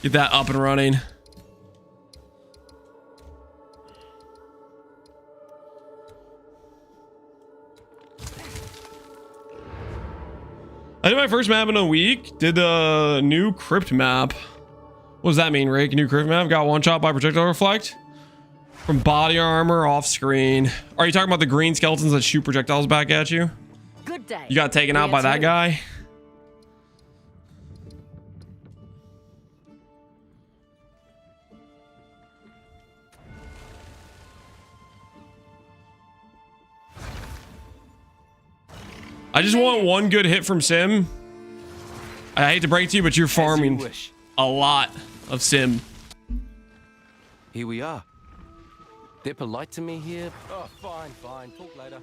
Get that up and running. I did my first map in a week. Did the new crypt map. What does that mean, Rick? New crypt map? Got one shot by projectile reflect? From body armor off screen. Are you talking about the green skeletons that shoot projectiles back at you? Good day. You got taken out by that guy? I just want one good hit from Sim. I hate to break to you, but you're farming a lot of Sim. Here we are. They're polite to me here. Oh, fine. Talk later.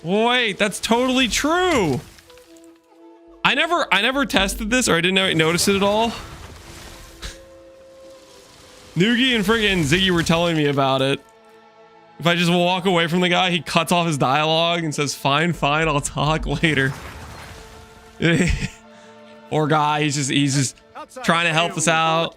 Wait, that's totally true. I never tested this, or I didn't notice it at all. Noogie and friggin' Ziggy were telling me about it. If I just walk away from the guy, he cuts off his dialogue and says, fine, I'll talk later. Poor guy, he's just trying to help us out,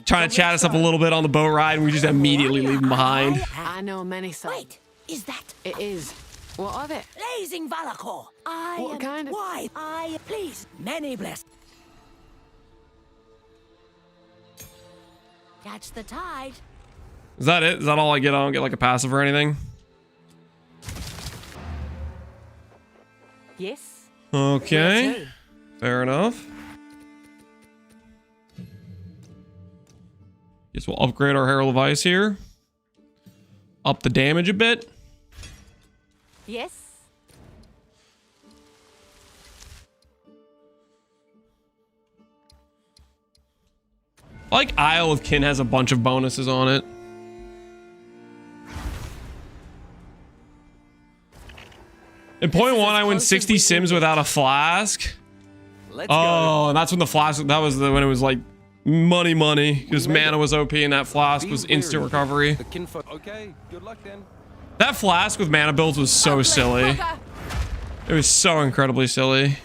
trying to chat us up a little bit on the boat ride, and we just immediately leave him behind. I know many songs. Wait, is that? It is. What are they? Blazing Valakor. What kind of? Why, please, many bless. Catch the tide. Is that it? Is that all I get? I don't get like a passive or anything? Yes. Okay. Fair enough. Guess we'll upgrade our Herald of Ice here. Up the damage a bit. Yes. I like Isle of Kin has a bunch of bonuses on it. In point one, I win 60 sims without a flask. Oh, and that's when the flask, that was when it was like money, because mana was OP and that flask was instant recovery. Okay, good luck then. That flask with mana builds was so silly. It was so incredibly silly.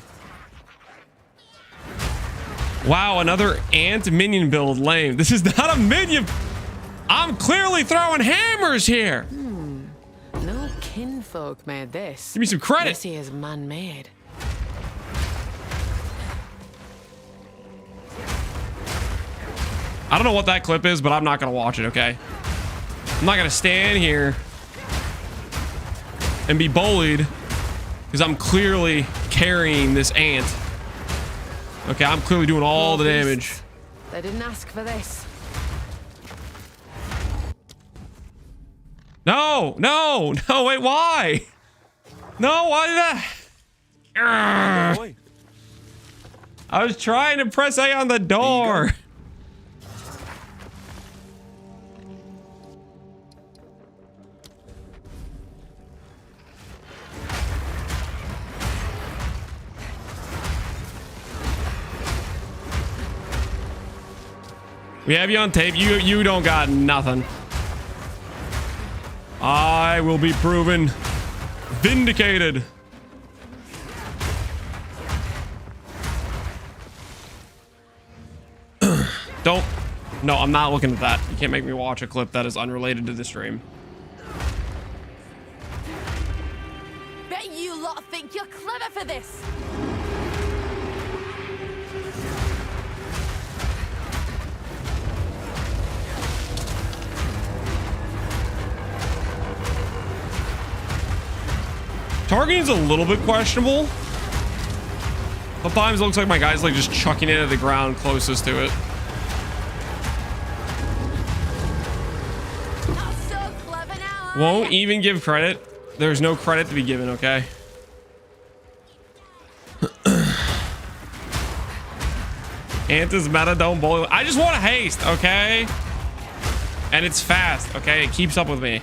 Wow, another ant minion build, lame. This is not a minion. I'm clearly throwing hammers here. No kinfolk made this. Give me some credit. This is man-made. I don't know what that clip is, but I'm not gonna watch it, okay? I'm not gonna stand here and be bullied because I'm clearly carrying this ant. Okay, I'm clearly doing all the damage. They didn't ask for this. No, wait, why? No, why did that? Urgh. I was trying to press A on the door. We have you on tape. You don't got nothing. I will be proven vindicated. Don't. No, I'm not looking at that. You can't make me watch a clip that is unrelated to the stream. Bet you lot think you're clever for this. Targeting's a little bit questionable. Sometimes it looks like my guy's like just chucking it at the ground closest to it. Not so clever now. Won't even give credit. There's no credit to be given, okay? Ant is meta, don't bully. I just want a haste, okay? And it's fast, okay? It keeps up with me.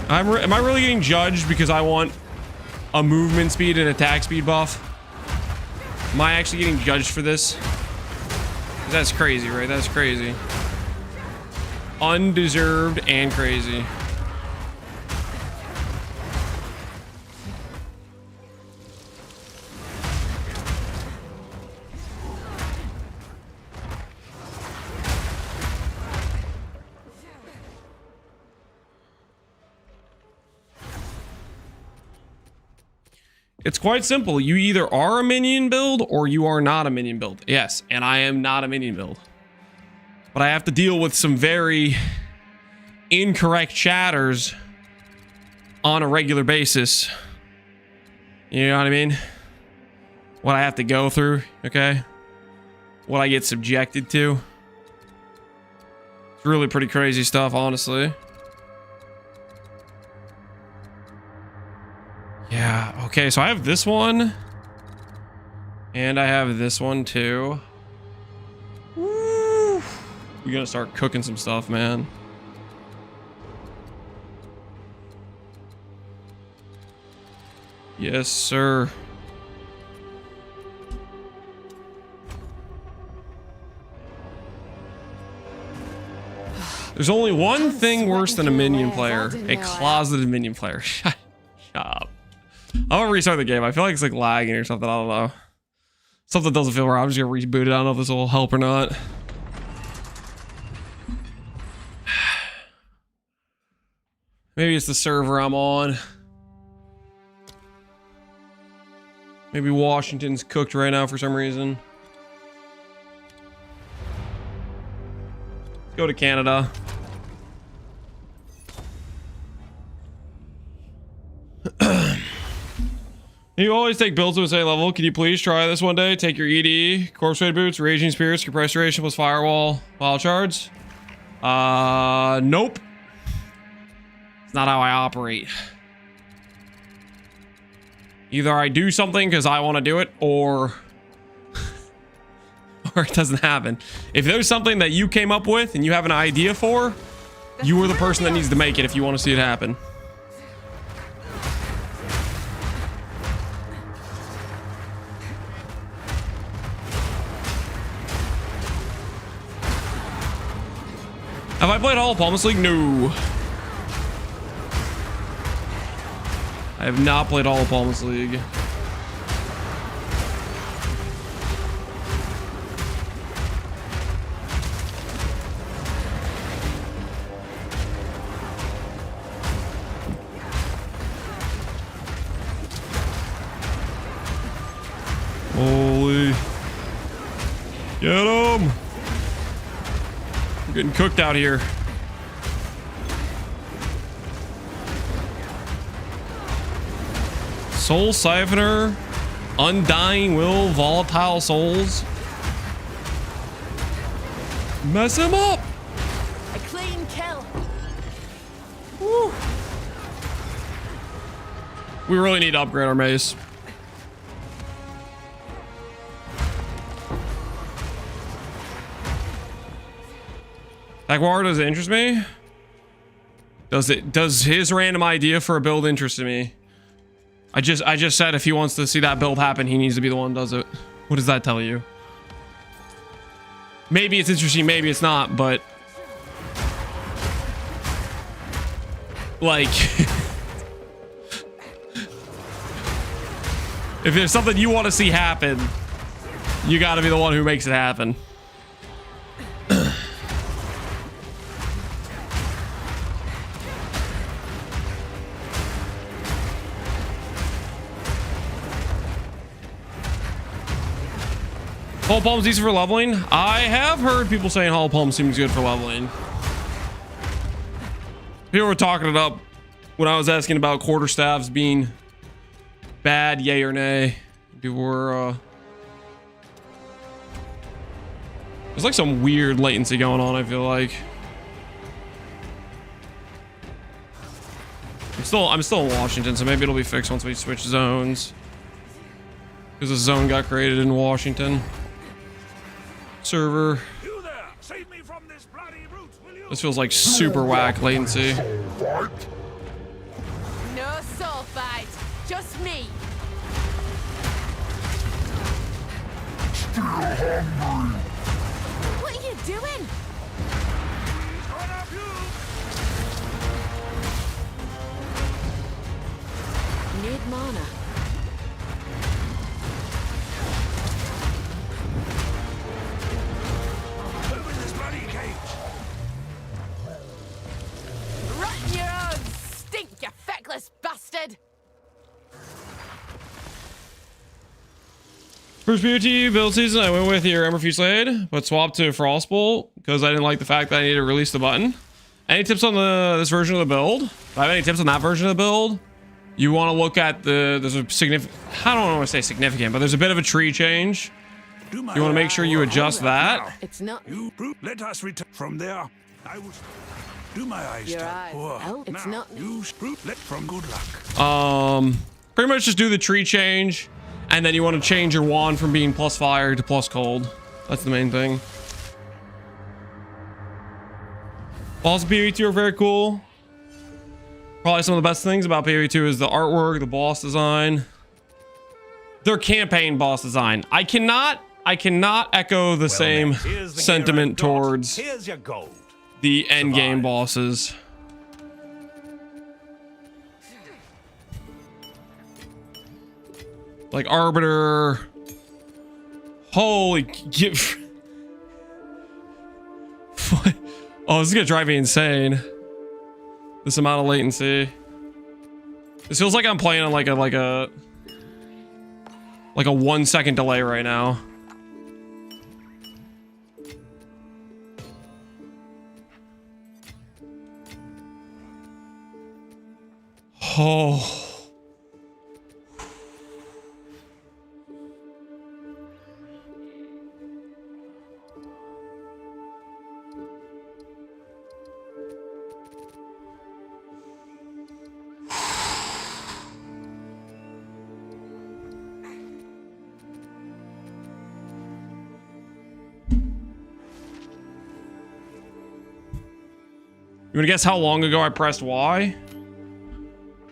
Am I really getting judged because I want a movement speed and attack speed buff? Am I actually getting judged for this? That's crazy, right? That's crazy. Undeserved and crazy. It's quite simple. You either are a minion build or you are not a minion build. Yes, and I am not a minion build. But I have to deal with some very incorrect chatters on a regular basis. You know what I mean? What I have to go through, okay? What I get subjected to. It's really pretty crazy stuff, honestly. Yeah, okay, so I have this one. And I have this one too. Woo! We gotta start cooking some stuff, man. Yes, sir. There's only one thing worse than a minion player. A closeted minion player. Shut up. I'm gonna restart the game. I feel like it's like lagging or something. I don't know. Something doesn't feel right. I'm just gonna reboot it. I don't know if this will help or not. Maybe it's the server I'm on. Maybe Washington's cooked right now for some reason. Let's go to Canada. You always take builds to a same level. Can you please try this one day? Take your ED, Corpse Raid Boots, Raging Spirits, Compressed Duration plus Firewall, Wild Shards. Nope. It's not how I operate. Either I do something because I want to do it, or it doesn't happen. If there's something that you came up with and you have an idea for, you are the person that needs to make it if you want to see it happen. Have I played Hall of Palmas League? No. I have not played Hall of Palmas League. Holy. Get him! We're getting cooked out here. Soul Siphoner, Undying Will, Volatile Souls. Mess him up! A clean kill. Woo. We really need to upgrade our mace. That war, does it interest me? Does his random idea for a build interest me? I just said if he wants to see that build happen, he needs to be the one who does it. What does that tell you? Maybe it's interesting, maybe it's not, but like if there's something you want to see happen, you got to be the one who makes it happen. Hall of Palms decent for leveling? I have heard people saying Hall of Palms seems good for leveling. People were talking it up when I was asking about quarterstaffs being bad, yay or nay. People were, there's like some weird latency going on, I feel like. I'm still in Washington, so maybe it'll be fixed once we switch zones. Because a zone got created in Washington. Server. You there, save me from this bloody brute, will you? This feels like super whack latency. No soul fight. Just me. What are you doing? One of you! Need mana. Open this bloody cage! Rot in your own stink, you feckless bastard! First POT build season, I went with your Ember Fusillade, but swapped to Frostbolt because I didn't like the fact that I needed to release the button. Any tips on this version of the build? If I have any tips on that version of the build, you want to look at there's a significant, I don't want to say significant, but there's a bit of a tree change. You want to make sure you adjust that. It's not You let us return from there. I will do my eyes. your to eyes. poor. Oh, it's Now, not. You let from good luck. Pretty much just do the tree change, and then you want to change your wand from being plus fire to plus cold. That's the main thing. Boss PvE2 are very cool. Probably some of the best things about PvE2 is the artwork, the boss design, their campaign boss design. I cannot echo the same sentiment towards Here's your gold. the end game bosses. Like Arbiter. Holy give. Oh, this is gonna drive me insane. This amount of latency. This feels like I'm playing on like a 1 second delay right now. Oh. You wanna guess how long ago I pressed Y?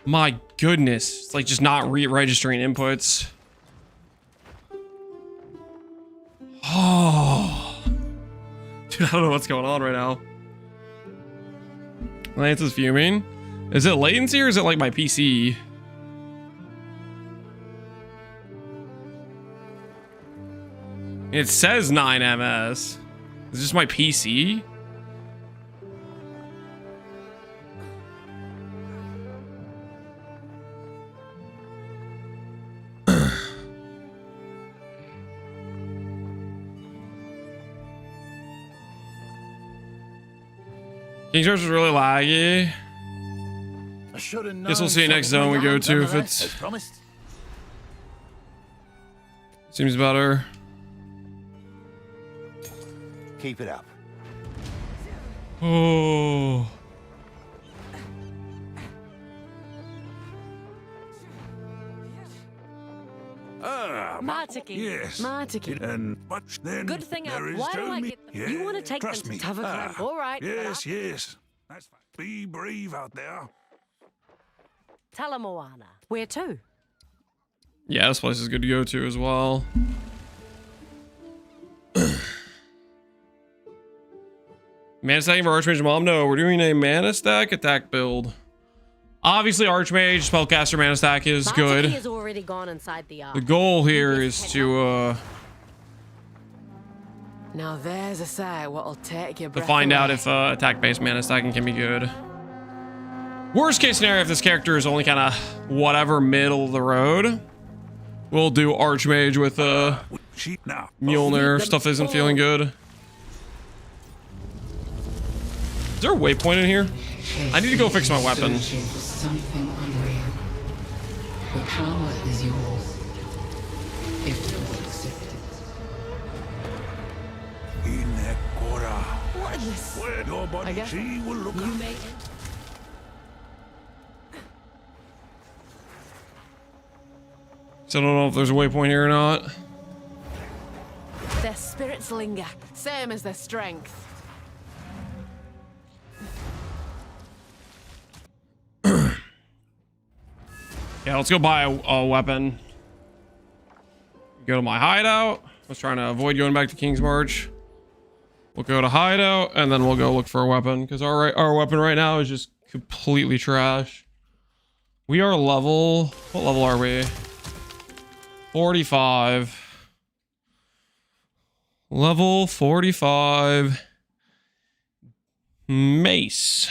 My goodness, it's like just not registering inputs. Oh, dude, I don't know what's going on right now. Lance is fuming. Is it latency or is it like my PC? It says 9 ms. Is this my PC? King's Arch is really laggy. Guess we'll see next zone we go to if it's seems better. Keep it up. Oh. Martiki. Yes. Martiki. And but then Good thing there is why do I only- get them? You want to take them trust to me. Tavaklan? All right. but Yes, yes. That's fine. Be brave out there. Talamoana. Where to? Yeah, this place is good to go to as well. Mana stacking for Archmage Mom? No, we're doing a mana stack attack build. Obviously, Archmage, Spellcaster mana stack is Martiki good. has already gone inside the ark. The goal here is to Now there's a sight what'll take your breath find out away. if attack-based mana stacking can be good. Worst case scenario, if this character is only kind of whatever middle of the road, we'll do Archmage with Sheep now. Mjolnir. Stuff isn't feeling good. Is there a waypoint in here? I need to go fix my weapon. Searching for something unreal. The power is yours. If you will accept it. In that quarter. What is this? Where your I body guess she will look You up. made it. So I don't know if there's a waypoint here or not. Their spirits linger, same as their strength. Yeah, let's go buy a weapon. Go to my hideout. I was trying to avoid going back to King's March. We'll go to hideout and then we'll go look for a weapon because our weapon right now is just completely trash. We are level. What level are we? 45. Level 45. Mace.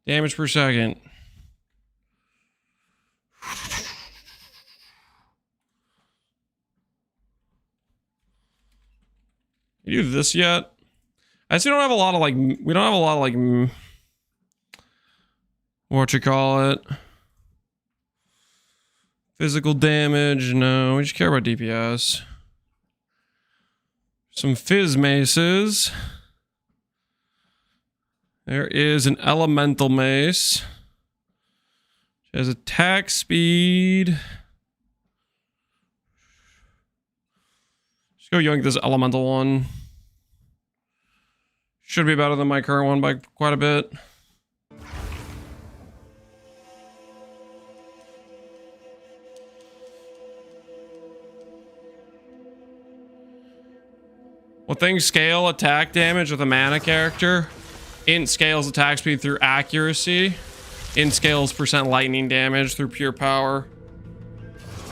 Damage per second. You do this yet? I guess we don't have a lot of like, what you call it? Physical damage. No, we just care about DPS. Some fizz maces. There is an elemental mace. It has attack speed. Just go yoink this elemental one. Should be better than my current one by quite a bit. Well, things scale attack damage with a mana character. Int scales attack speed through accuracy. Int scales percent lightning damage through pure power.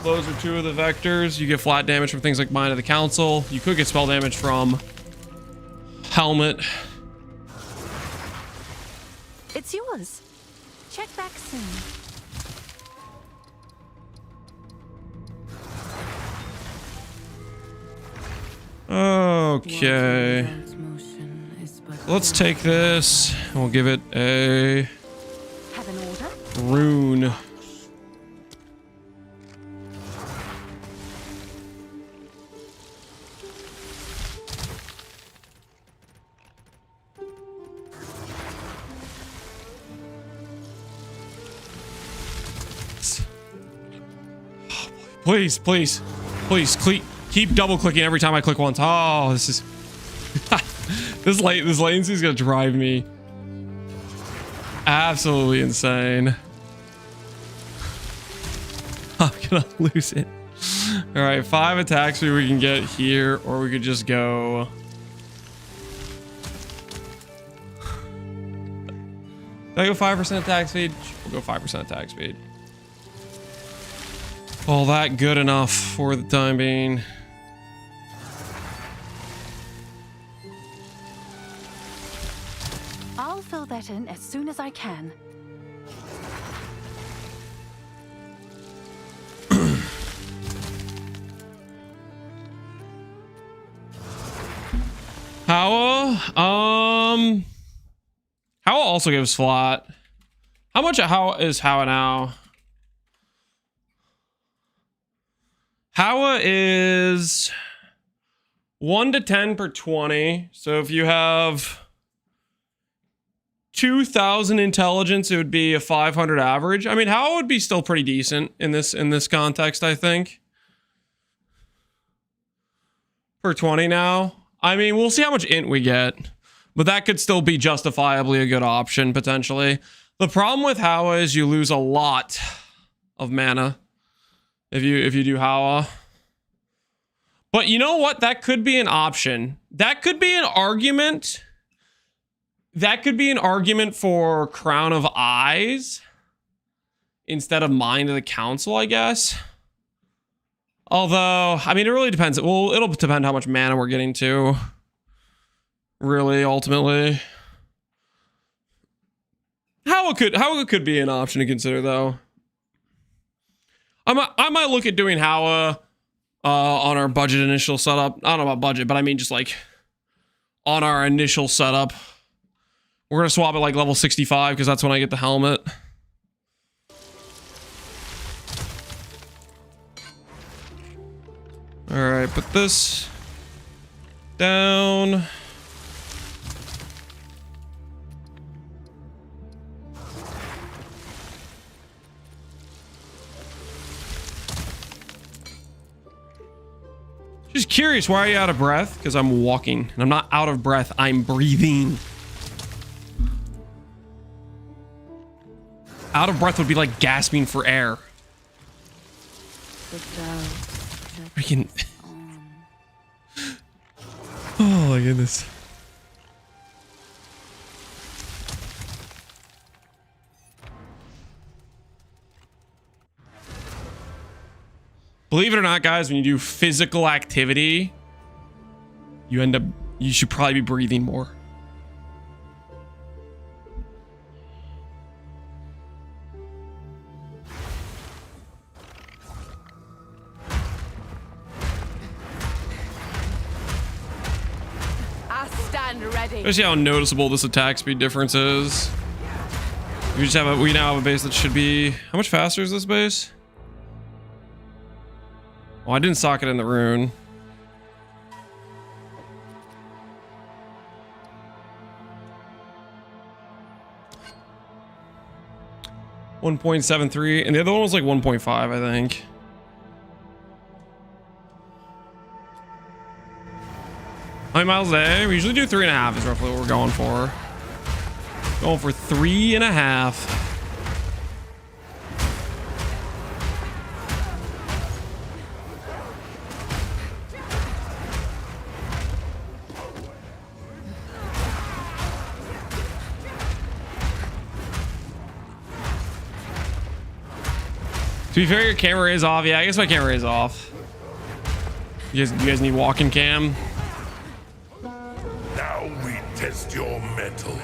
Those are two of the vectors. You get flat damage from things like Mind of the Council. You could get spell damage from Helmet. It's yours. Check back soon. Okay. Let's take this and we'll give it a Have an order? rune. Please, please, please, keep double clicking every time I click once. Oh, this is this latency is gonna drive me absolutely insane. I'm gonna lose it. All right, 5 attacks we can get here, or we could just go. Did I go 5% attack speed? We'll go 5% attack speed. All that good enough for the time being. I'll fill that in as soon as I can. Howa? Howa also gives flat. How much is Howa now? Howa is 1 to 10 per 20. So if you have 2,000 intelligence, it would be a 500 average. I mean, Howa would be still pretty decent in this context, I think. Per 20 now. I mean, we'll see how much int we get, but that could still be justifiably a good option potentially. The problem with Howa is you lose a lot of mana if you do Howa. But you know what? That could be an option. That could be an argument. That could be an argument for Crown of Eyes instead of Mind of the Council, I guess. Although, I mean, it really depends. Well, it'll depend how much mana we're getting to. Really, ultimately. Howa could be an option to consider, though. I might look at doing Howa on our budget initial setup. I don't know about budget, but I mean just like on our initial setup. We're gonna swap at like level 65 because that's when I get the helmet. All right, put this down. Just curious, why are you out of breath? Because I'm walking, and I'm not out of breath. I'm breathing. Out of breath would be like gasping for air. Freaking. Oh my goodness. Believe it or not, guys, when you do physical activity, you should probably be breathing more. and ready. Let's see how noticeable this attack speed difference is. We now have a base that should be, how much faster is this base? Oh, I didn't sock it in the rune. .73, and the other one was like 1.5, I think. How many miles a day? We usually do 3.5 is roughly what we're going for. Going for 3.5. To be fair, your camera is off. Yeah, I guess my camera is off. You guys need walking cam? Now we test your mettle.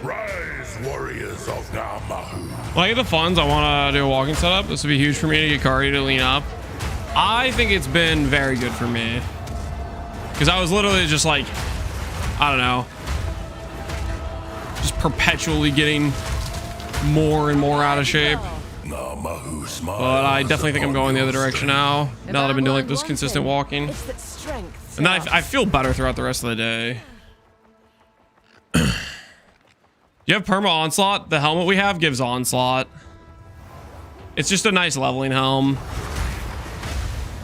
Rise, warriors of Namahu. When I get the funds, I want to do a walking setup. This would be huge for me to get Kari to lean up. I think it's been very good for me. Because I was literally just like, I don't know. Just perpetually getting more and more out of shape. But I definitely think I'm going the other direction now. Now that I've been doing like this consistent walking. And then I feel better throughout the rest of the day. You have perma onslaught. The helmet we have gives onslaught. It's just a nice leveling helm.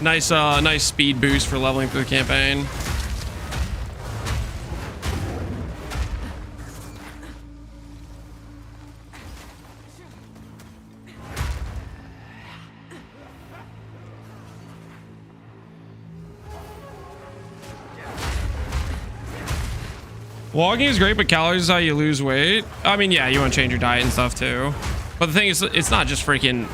Nice speed boost for leveling through the campaign. Walking is great, but calories is how you lose weight. I mean, yeah, you want to change your diet and stuff too. But the thing is, it's not just freaking.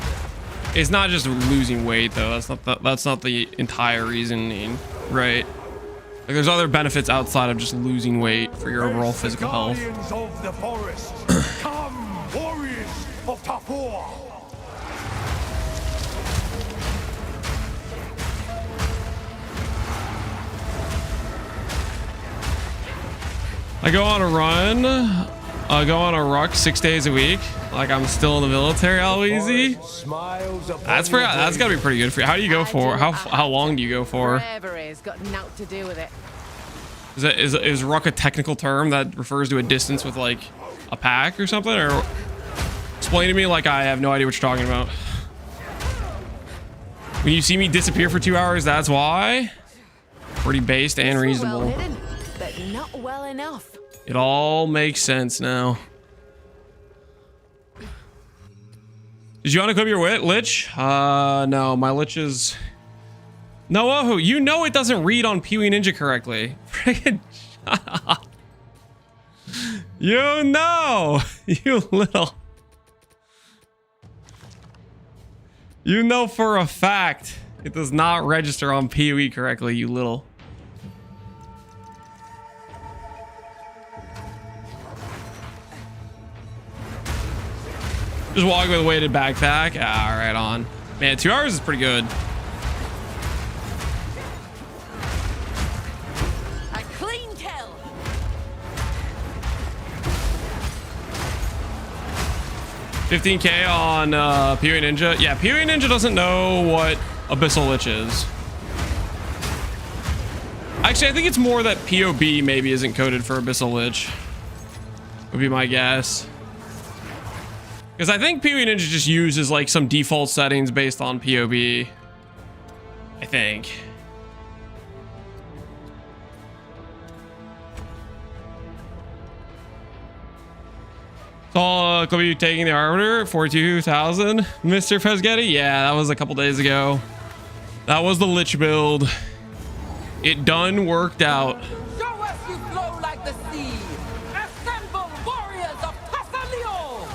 It's not just losing weight though. That's not the entire reasoning, right? Like, there's other benefits outside of just losing weight for your overall physical health. Guardians of the forest, come, warriors of Tafur. I go on a run. I go on a ruck 6 days a week. Like I'm still in the military, all easy. That's gotta be pretty good for you. How do you go for? How long do you go for? Bravery's got naught to do with it. Is ruck a technical term that refers to a distance with like a pack or something? Or explain to me like I have no idea what you're talking about. When you see me disappear for 2 hours, that's why. Pretty based and reasonable. Well hidden, but not well enough. It all makes sense now. Did you unequip your lich? No, my lich is... No, Ohu, you know it doesn't read on Pee-wee Ninja correctly. Friggin' shut up. You know! You little... You know for a fact it does not register on Pee-wee correctly, you little... Just walking with a weighted backpack. Ah, right on. Man, 2 hours is pretty good. A clean kill. $15K on Pee-wee Ninja. Yeah, Pee-wee Ninja doesn't know what Abyssal Lich is. Actually, I think it's more that POB maybe isn't coded for Abyssal Lich. Would be my guess. Because I think Pee-wee Ninja just uses like some default settings based on POB. I think. So, could be taking the Arbiter, 42,000. Mr. Pesgetti? Yeah, that was a couple days ago. That was the Lich build. It done worked out. Show us you flow like the sea. Assemble warriors of Tassalio.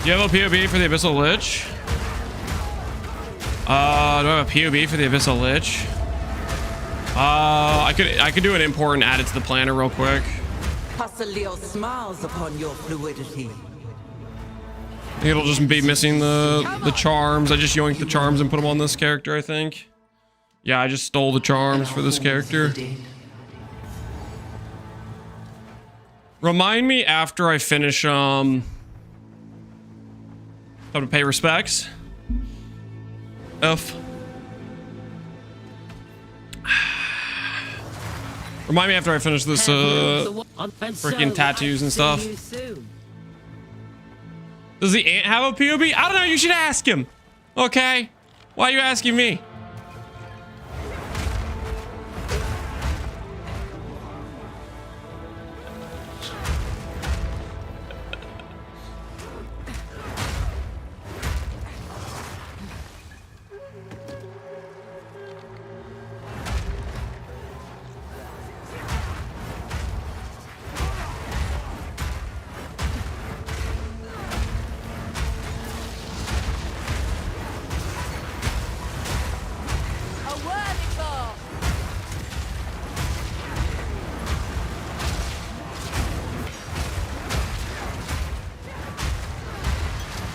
Do you have a POB for the Abyssal Lich? Do I have a POB for the Abyssal Lich? I could do an import and add it to the planner real quick. Tassalio smiles upon your fluidity. I think it'll just be missing the charms. I just yoinked the charms and put them on this character, I think. Yeah, I just stole the charms for this character. Remind me after I finish, time to pay respects. Remind me after I finish this, freaking tattoos and stuff. Does the ant have a POV? I don't know, you should ask him. Okay? Why are you asking me?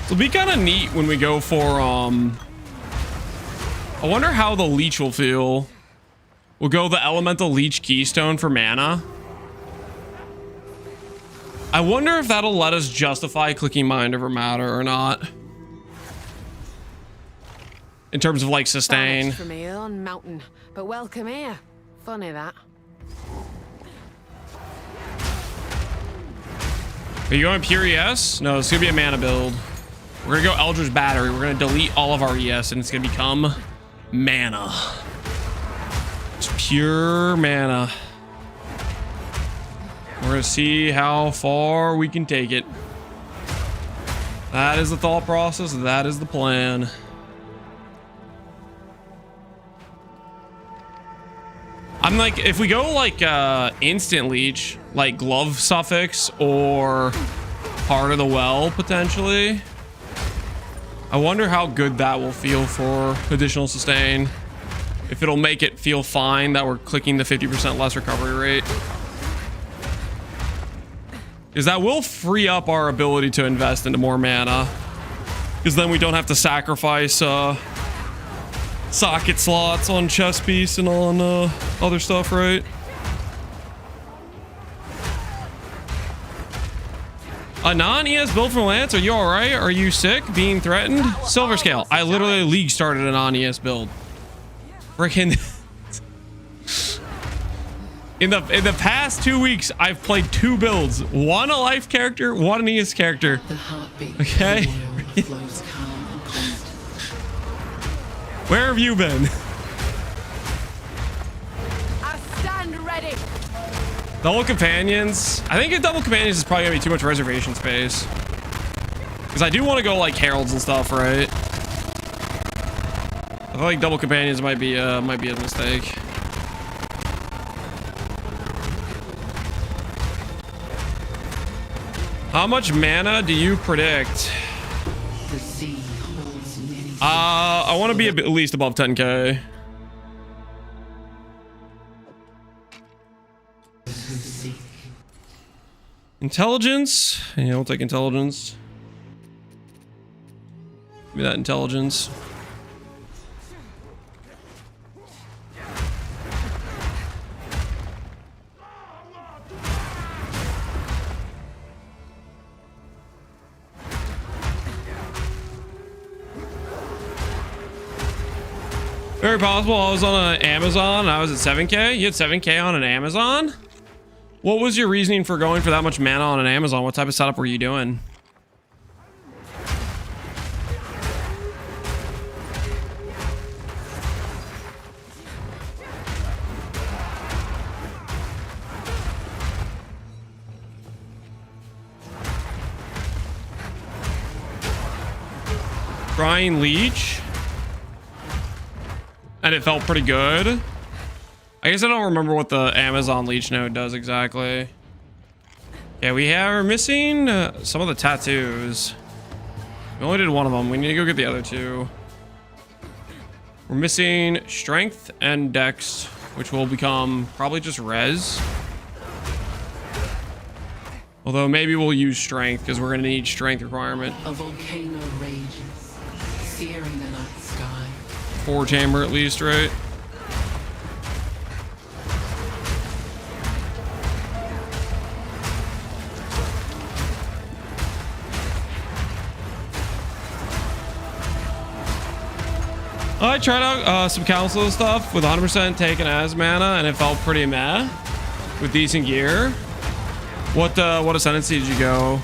It'll be kind of neat when we go for, I wonder how the leech will feel. We'll go the elemental leech keystone for mana. I wonder if that'll let us justify clicking mind over matter or not. In terms of like sustain. From here on mountain, but welcome here. Funny that. Are you going pure ES? No, it's gonna be a mana build. We're gonna go Eldritch Battery. We're gonna delete all of our ES and it's gonna become mana. It's pure mana. We're gonna see how far we can take it. That is the thought process. That is the plan. I'm like, if we go like instant leech, like glove suffix or Heart of the Well potentially. I wonder how good that will feel for additional sustain. If it'll make it feel fine that we're clicking the 50% less recovery rate. Because that will free up our ability to invest into more mana. Because then we don't have to sacrifice socket slots on chest piece and on other stuff, right? A non-ES build for Lance? Are you alright? Are you sick? Being threatened? Silver Scale. I literally league started a non-ES build. Freaking. In the past 2 weeks, I've played 2 builds. One a life character, one an ES character. Okay? Where have you been? I stand ready. Double companions. I think a double companions is probably gonna be too much reservation space. Because I do want to go like heralds and stuff, right? I feel like double companions might be a mistake. How much mana do you predict? The sea holds many. I want to be at least above 10k. Intelligence? Yeah, we'll take intelligence. Give me that intelligence. Very possible. I was on an Amazon and I was at 7k. You had 7k on an Amazon? What was your reasoning for going for that much mana on an Amazon? What type of setup were you doing? Trying leech. And it felt pretty good. I guess I don't remember what the Amazon leech node does exactly. Yeah, we're missing some of the tattoos. We only did one of them. We need to go get the other 2. We're missing strength and dex, which will become probably just res. Although maybe we'll use strength because we're going to need strength requirement. A volcano rages, searing the night sky. 4 chamber at least, right? I tried out some council stuff with 100% taken as mana, and it felt pretty meh with decent gear. What ascendancy did you go?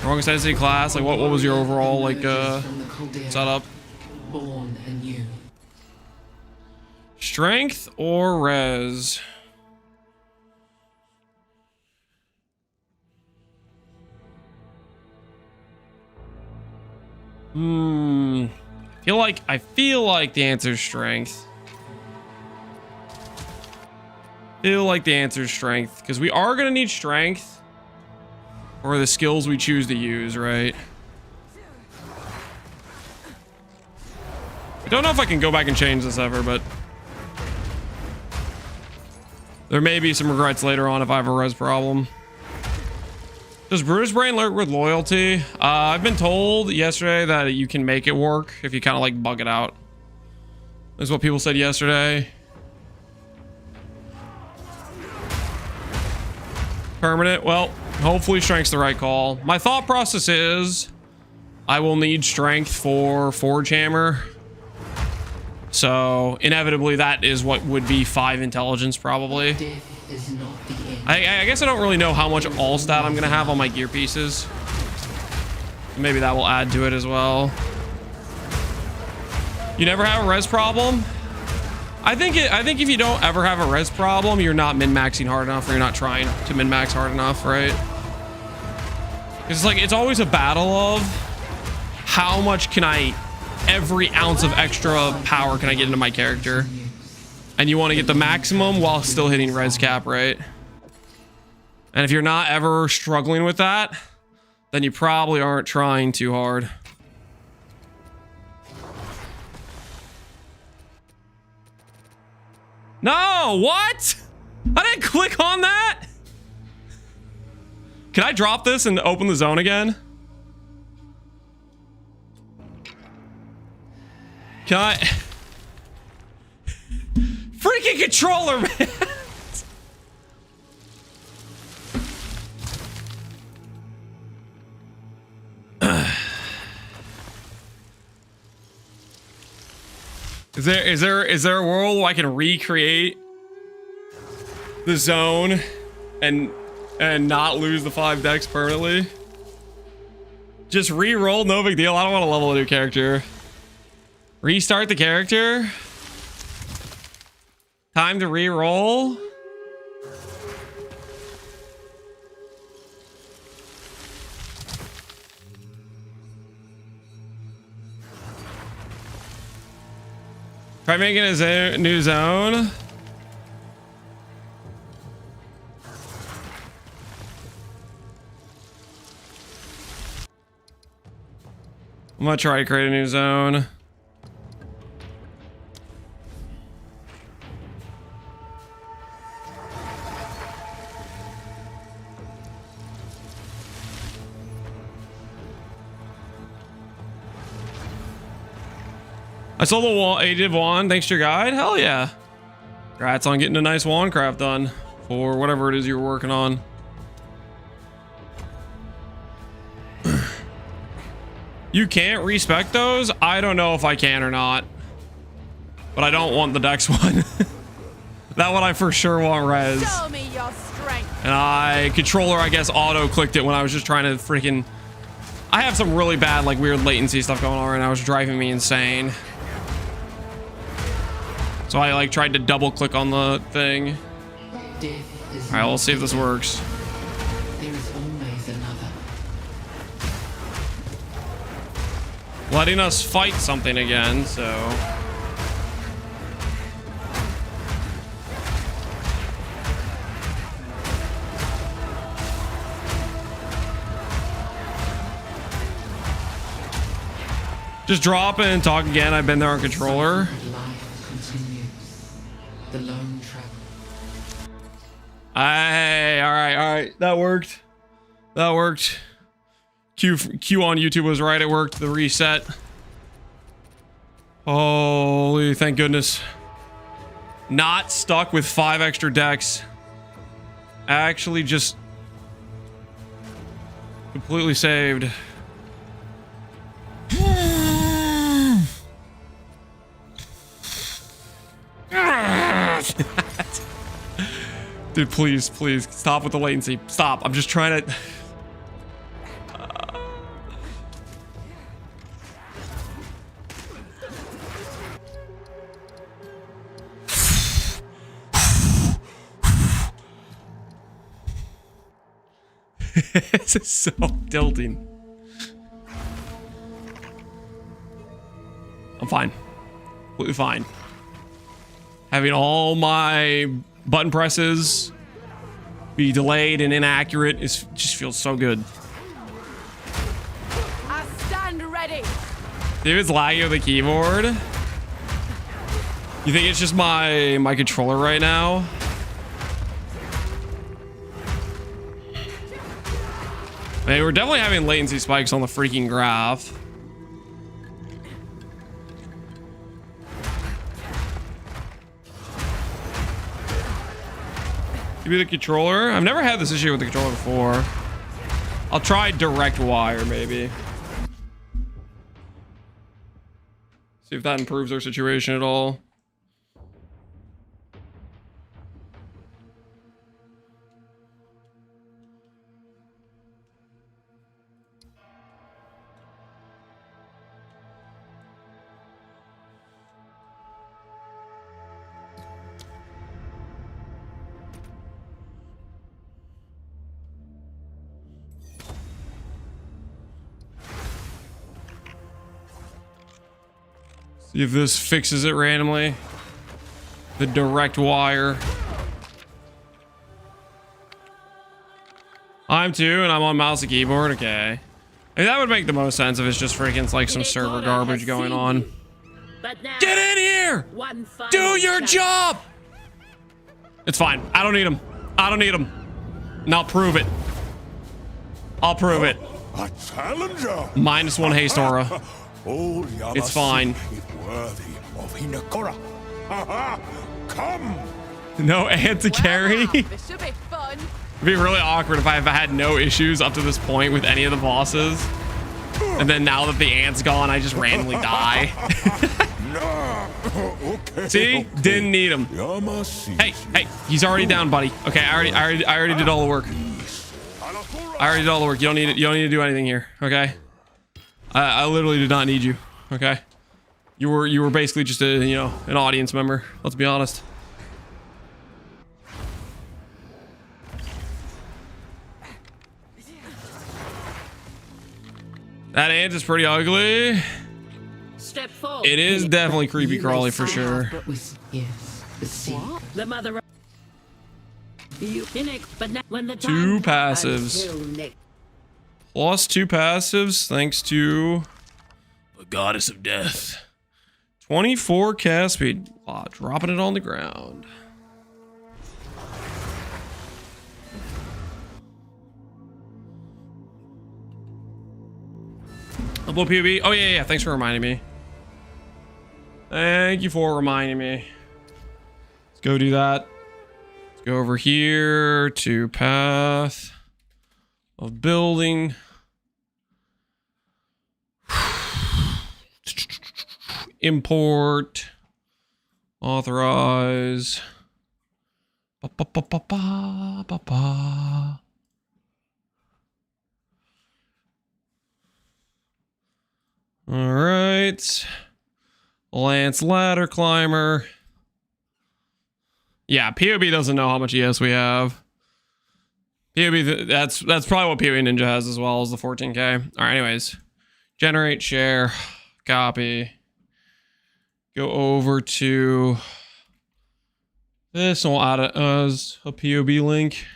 Wrong ascendancy class? Like what was your overall like setup? Born anew. Strength or res? I feel like the answer is strength. Feel like the answer is strength because we are gonna need strength for the skills we choose to use, right? I don't know if I can go back and change this ever, but there may be some regrets later on if I have a res problem. Does Brutus Brain lurk with loyalty? I've been told yesterday that you can make it work if you kind of like bug it out. That's what people said yesterday. Permanent. Well, hopefully strength's the right call. My thought process is I will need strength for Forge Hammer. So inevitably that is what would be 5 intelligence probably. Death is not the end. I guess I don't really know how much all stat I'm gonna have on my gear pieces. Maybe that will add to it as well. You never have a res problem? I think if you don't ever have a res problem, you're not min-maxing hard enough, or you're not trying to min-max hard enough, right? It's like it's always a battle of how much can every ounce of extra power can I get into my character? And you want to get the maximum while still hitting res cap, right? And if you're not ever struggling with that, then you probably aren't trying too hard. No, what? I didn't click on that. Can I drop this and open the zone again? Can I? Freaking controller, man. Is there a world where I can recreate the zone and not lose the 5 decks permanently? Just re-roll, no big deal. I don't want to level a new character. Restart the character. Time to re-roll. Try making a new zone. I'm gonna try to create a new zone. I sold the Aided Wand thanks to your guide. Hell yeah. Congrats on getting a nice wand craft done for whatever it is you're working on. You can't respec those? I don't know if I can or not. But I don't want the Dex one. That one I for sure want res. Show me your strength. And controller, I guess, auto clicked it when I was just trying to freaking... I have some really bad, like, weird latency stuff going on right now. It was driving me insane. So I like tried to double click on the thing. All right, we'll see if this works. There is always another. Letting us fight something again, so. Just drop it and talk again. I've been there on controller. The lone travel. Hey, all right. That worked. Q on YouTube was right. It worked. The reset. Holy, thank goodness. Not stuck with 5 extra decks. Actually just completely saved. making that. Dude, please, please stop with the latency. Stop. I'm just trying to. This is so tilting. I'm fine. Completely fine. Having all my button presses be delayed and inaccurate just feels so good. I stand ready. Dude, it's laggy with the keyboard. You think it's just my controller right now? I mean, we're definitely having latency spikes on the freaking graph. Give me the controller. I've never had this issue with the controller before. I'll try direct wire, maybe. See if that improves our situation at all. See if this fixes it randomly. The direct wire. I'm too, and I'm on mouse and keyboard. Okay. I mean, that would make the most sense if it's just freaking like some server garbage going on. Get in here! Do your job! It's fine. I don't need them. I don't need them. And I'll prove it. I'll prove it. A challenger. -1 haste aura. Old It's fine. Yamasi, worthy of Hinakura. Come. No ant to carry. This should be fun. It'd be really awkward if I had no issues up to this point with any of the bosses. And then now that the ant's gone, I just randomly die. Okay, See? okay. Didn't need him. Yamasi. Hey, he's already down, buddy. Okay, I already did all the work. I already did all the work. You don't need to do anything here, okay? I literally did not need you, okay? You were basically just an audience member. Let's be honest. That ant is pretty ugly. Step forward. It is definitely creepy crawly for sure. Yes, the seed. The mother. You but now when the Two time passives. Plus 2 passives thanks to the goddess of death. 24 cast speed. Wow, dropping it on the ground. Double PB. Oh yeah. Thanks for reminding me. Thank you for reminding me. Let's go do that. Let's go over here to path of building. Import. Authorize. All right. Lance Ladder Climber. Yeah, POB doesn't know how much ES we have. POB, that's probably what POB Ninja has as well as the 14K. All right, anyways. Generate, share, copy. Go over to this and we'll add it as a POB link.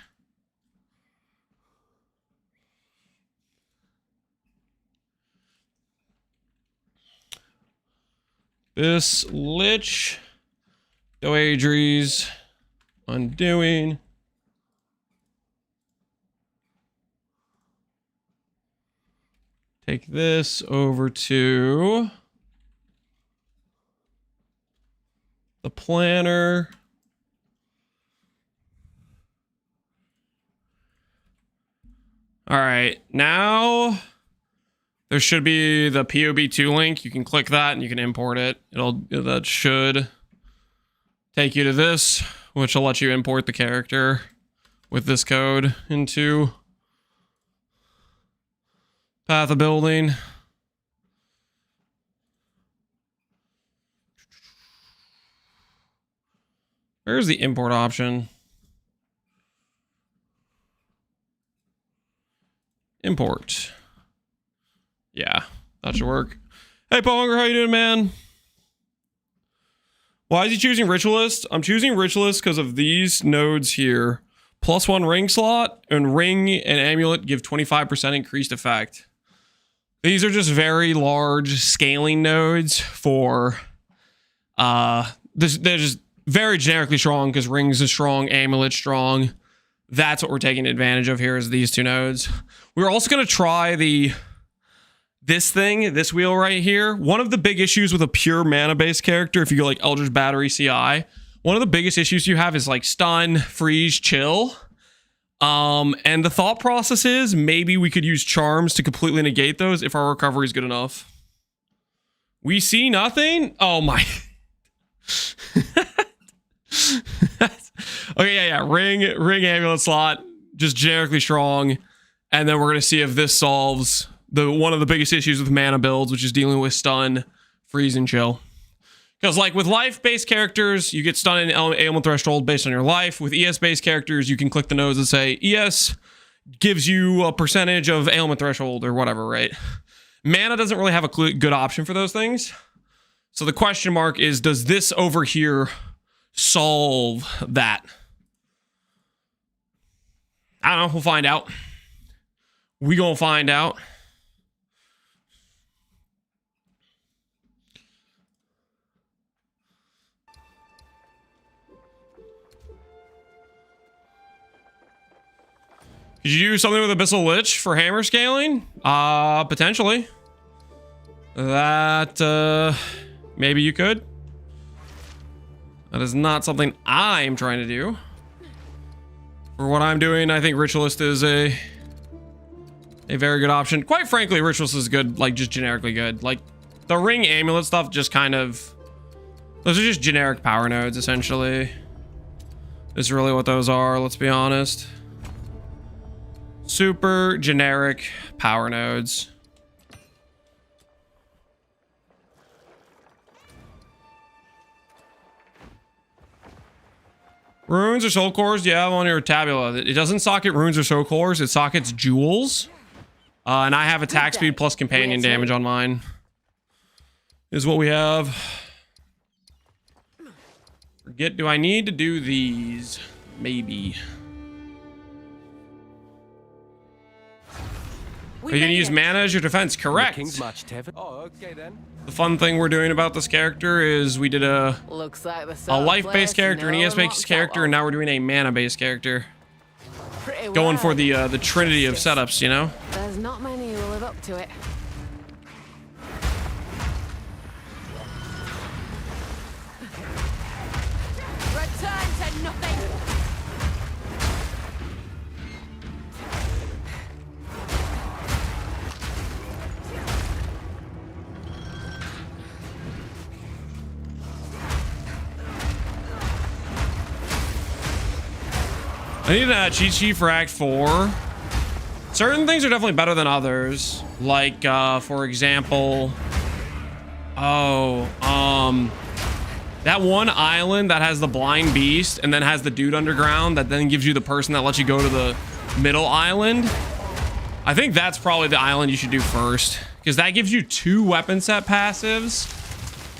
This Lich, Doadries, Undoing. Take this over to the planner. All right, now there should be the POB2 link. You can click that and you can import it. That should take you to this, which will let you import the character with this code into Path of Building. Where's the import option? Import. Yeah, that should work. Hey, Ponger, how you doing, man? Why is he choosing Ritualist? I'm choosing Ritualist because of these nodes here. +1 ring slot and ring and amulet give 25% increased effect. These are just very large scaling nodes for they're just very generically strong because rings is strong, amulet strong. That's what we're taking advantage of here is these two nodes. We're also going to try this wheel right here. One of the big issues with a pure mana-based character, if you go like Eldritch Battery CI, one of the biggest issues you have is like stun, freeze, chill. And the thought process is maybe we could use charms to completely negate those if our recovery is good enough. We see nothing? Oh my. Okay, yeah. Ring amulet slot, just generically strong. And then we're going to see if this solves one of the biggest issues with mana builds, which is dealing with stun, freeze, and chill. Because like with life-based characters, you get stun and ailment threshold based on your life. With ES-based characters, you can click the nodes and say, ES gives you a percentage of ailment threshold or whatever, right? Mana doesn't really have a good option for those things. So the question mark is, does this over here solve that? I don't know. We'll find out. We gonna find out. Could you do something with Abyssal Lich for hammer scaling? Potentially. That, maybe you could. That is not something I'm trying to do. For what I'm doing, I think Ritualist is a very good option. Quite frankly, Ritualist is good, like just generically good. Like the ring amulet stuff just kind of, those are just generic power nodes essentially. Is really what those are, let's be honest. Super generic power nodes. Runes or soul cores, you have on your tabula. It doesn't socket runes or soul cores, it sockets jewels. And I have attack speed plus companion damage on mine. Is what we have. Forget, do I need to do these? Maybe. Are you gonna use mana as your defense? Correct. Oh, okay then. The fun thing we're doing about this character is we did a Looks like life-based character, an ES-based character, and now we're doing a mana-based character. Going for the trinity of setups, you know? There's not many who will live up to it. Return to nothing. I need a cheat sheet for Act 4. Certain things are definitely better than others. Like, for example... that one island that has the blind beast and then has the dude underground that then gives you the person that lets you go to the middle island. I think that's probably the island you should do first. Because that gives you 2 weapon set passives.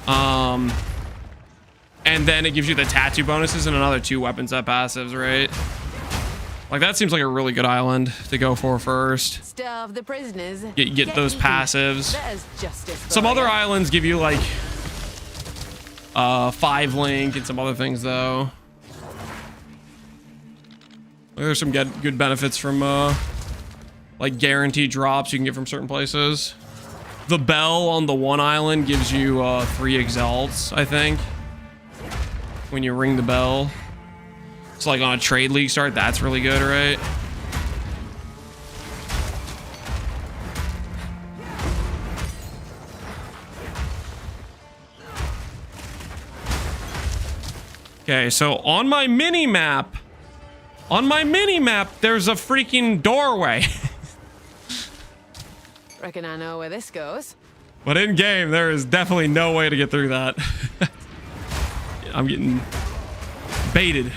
And then it gives you the tattoo bonuses and another 2 weapon set passives, right? Like, that seems like a really good island to go for first. Starve the prisoners. Get those passives. There's justice for Some other you. islands give you, like, 5 link and some other things, though. There's some good benefits from, like, guaranteed drops you can get from certain places. The bell on the one island gives you, 3 exalts, I think. When you ring the bell. So like on a trade league start, that's really good, right? Okay, so on my mini map, there's a freaking doorway. Reckon I know where this goes. But in game, there is definitely no way to get through that. I'm getting baited.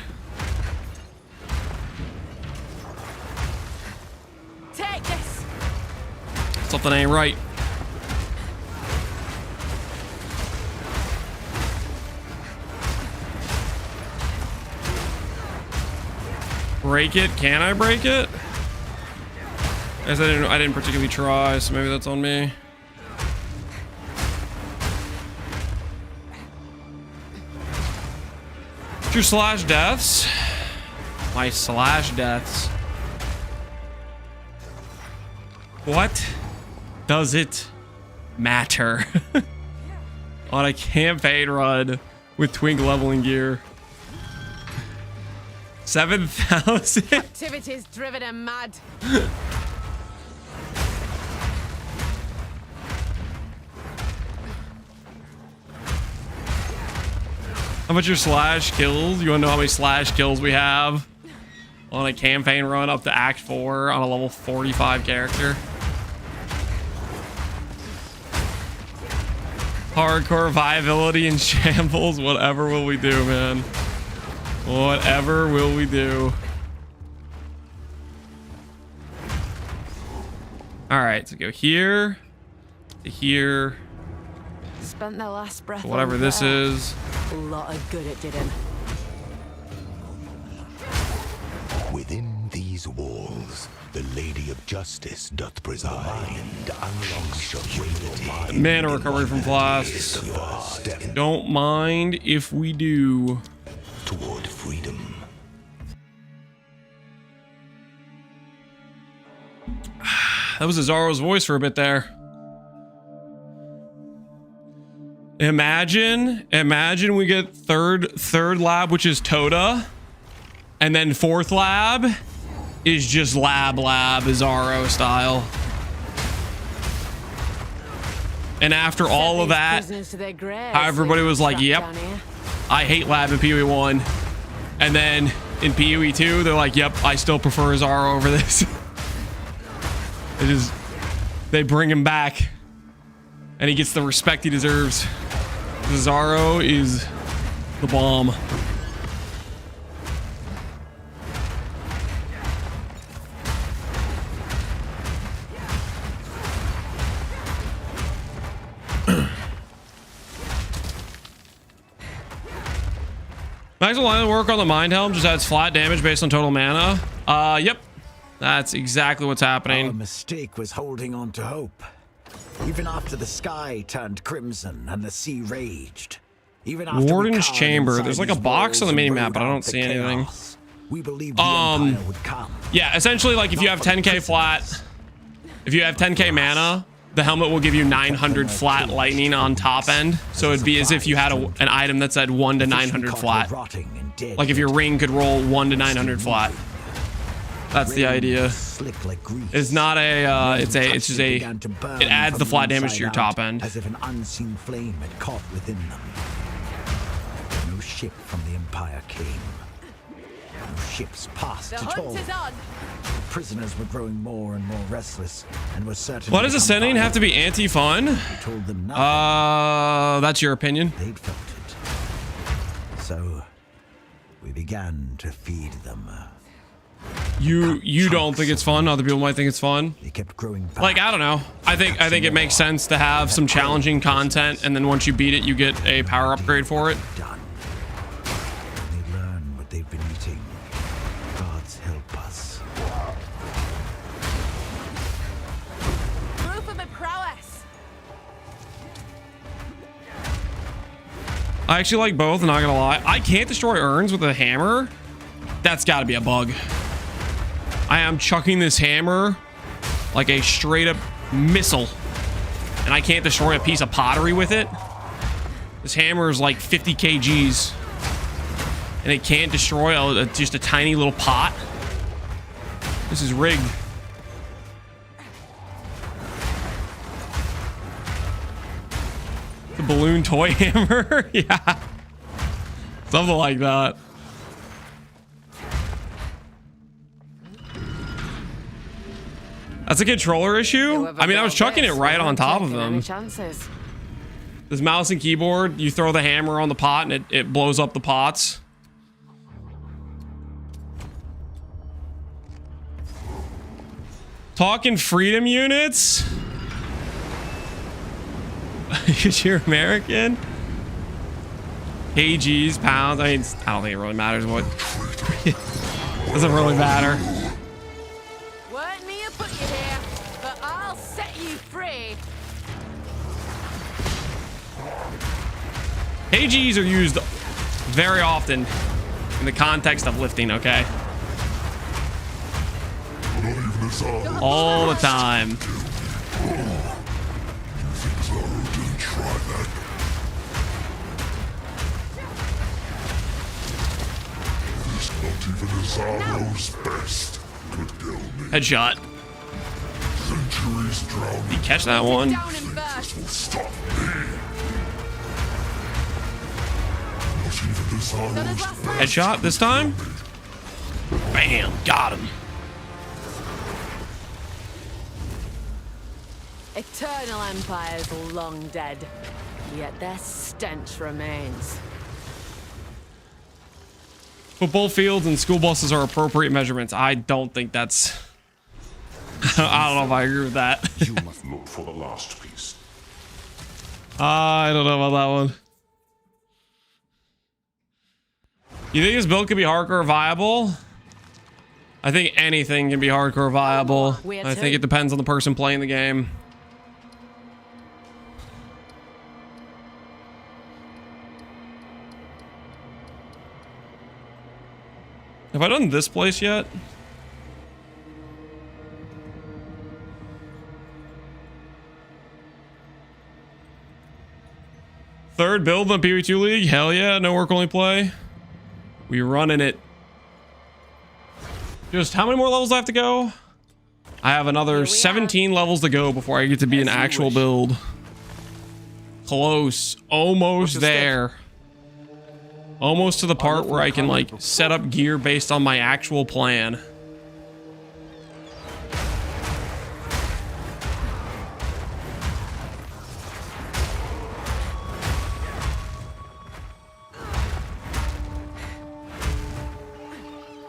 Take this. Something ain't right. Break it? Can I break it? I guess I didn't particularly try, so maybe that's on me. Your slash deaths. My slash deaths. What does it matter on a campaign run with twink leveling gear? 7,000? Activity's driven him mad. How much your slash kills? You wanna know how many slash kills we have on a campaign run up to Act 4 on a level 45 character? Hardcore viability in shambles. Whatever will we do, man? Whatever will we do? All right, so go here to here. Spent their last breath. Whatever on this prayer. is. A lot of good it did him. Within these walls, the Lady of Justice doth preside and unlocks your Mana recovery from flasks. Don't mind if we do. Toward freedom. That was Azaro's voice for a bit there. Imagine we get third lab, which is Toda, and then fourth lab is just lab Azaro style. And after all of that, how everybody was like, yep, I hate lab in PoE 1. And then in PoE 2, they're like, yep, I still prefer Azaro over this. They bring him back and he gets the respect he deserves. Azaro is the bomb. Maximum line of work on the Mind Helm just adds flat damage based on total mana. Yep. That's exactly what's happening. Our mistake was holding on to hope. Even after the sky turned crimson and the sea raged. Even after Warden's Chamber. There's like a box on the mini-map, but I don't see anything. We believed the Empire would come. Yeah, essentially, like if you have 10k flat, if you have 10k mana, the helmet will give you 900 flat lightning on top end. So it'd be as if you had an item that said 1 to 900 flat. Like if your ring could roll 1 to 900 flat. That's the idea. It's not a, it's just a, it adds the flat damage to your top end. As if an unseen flame had caught within them. No ship from the Empire came. No ships passed at all. Prisoners were growing more and more restless and were certain. Why does Ascending have to be anti-fun? Told them nothing. That's your opinion. They'd felt it. So we began to feed them. You don't think it's fun? Other people might think it's fun. They kept growing back. Like, I don't know. I think it makes sense to have some challenging content, and then once you beat it, you get a power upgrade for it. Done. They learn what they've been eating. Gods help us. Proof of my prowess. I actually like both, not gonna lie. I can't destroy urns with a hammer. That's gotta be a bug. I am chucking this hammer like a straight up missile, and I can't destroy a piece of pottery with it. This hammer is like 50 kgs, and it can't destroy just a tiny little pot. This is rigged. The balloon toy hammer. Yeah. Something like that. That's a controller issue. I mean, I was chucking it right on top of him. This mouse and keyboard, you throw the hammer on the pot and it blows up the pots. Talking freedom units? Because you're American? KGs, pounds. I mean, I don't think it really matters what. Doesn't really matter. Weren't me who put you here, but I'll set you free. KGs are used very often in the context of lifting, okay? Not even this hour. All the time. You think Zaro didn't try that? It is not even Zaro's best could kill me. Headshot. Centuries drowning. Did you catch that one? Down and burst. This will stop me. Not even Zaro's best. Headshot this time? Bam, got him. Eternal Empire's long dead, yet their stench remains. Football fields and school buses are appropriate measurements. I don't think that's... I don't know if I agree with that. You must look for the last piece. I don't know about that one. You think this build could be hardcore viable? I think anything can be hardcore viable. I think it depends on the person playing the game. Have I done this place yet? Third build on PV2 League? Hell yeah, no work only play. We running it. Just how many more levels do I have to go? I have another 17 levels to go before I get to be an actual build. Close. Almost there. Almost to the part where I can like set up gear based on my actual plan.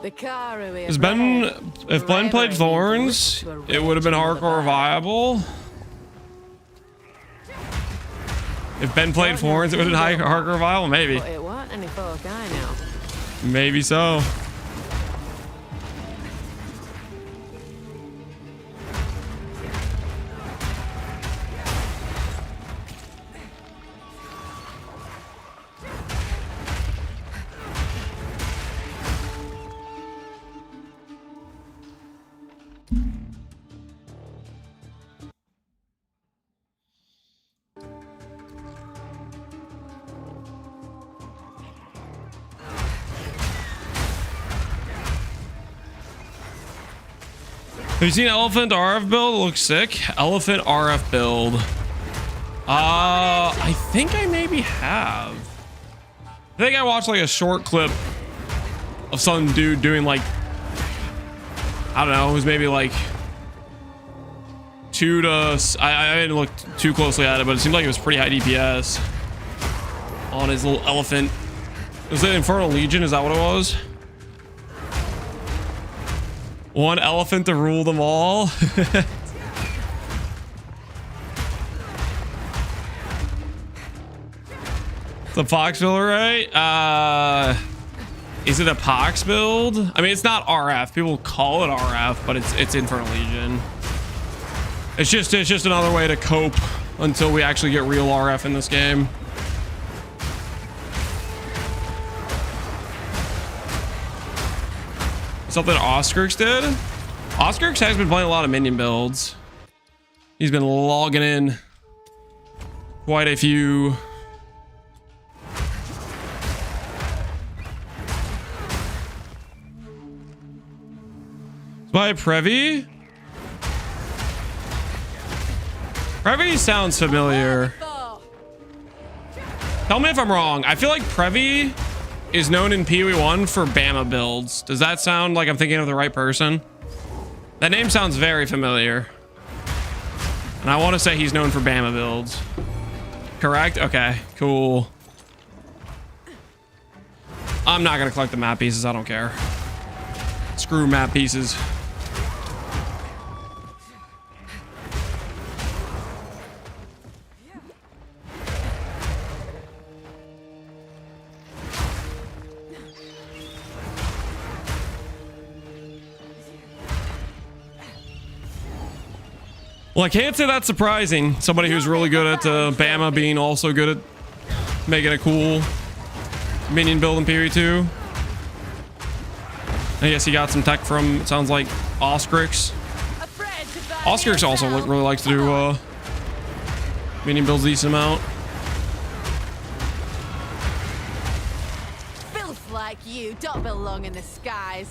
If Ben played Thorns, it would have been hardcore viable. If Ben played Thorns, it would have been hardcore viable, maybe. It weren't any folk I know. Maybe so. Have you seen Elephant RF build? It looks sick. Elephant RF build. I think I maybe have. I think I watched like a short clip of some dude doing like, I don't know, it was maybe like 2 to, I didn't look too closely at it, but it seemed like it was pretty high DPS on his little elephant. Was it Infernal Legion? Is that what it was? One elephant to rule them all. The Fox build, right? Is it a Pox build? I mean, it's not RF. People call it RF, but it's Infernal Legion. It's just another way to cope until we actually get real RF in this game. Something Oskrix did? Oskrix has been playing a lot of minion builds. He's been logging in quite a few. By Previ? Previ sounds familiar. Tell me if I'm wrong. I feel like Previ is known in PoE 1 for Bama builds. Does that sound like I'm thinking of the right person? That name sounds very familiar. And I want to say he's known for Bama builds. Correct? Okay, cool. I'm not going to collect the map pieces. I don't care. Screw map pieces. Well, I can't say that's surprising. Somebody who's really good at Bama being also good at making a cool minion build in PoE 2. I guess he got some tech from, it sounds like, Oscrix. Oscrix also really likes to do minion builds a decent amount. Filth like you don't belong in the skies.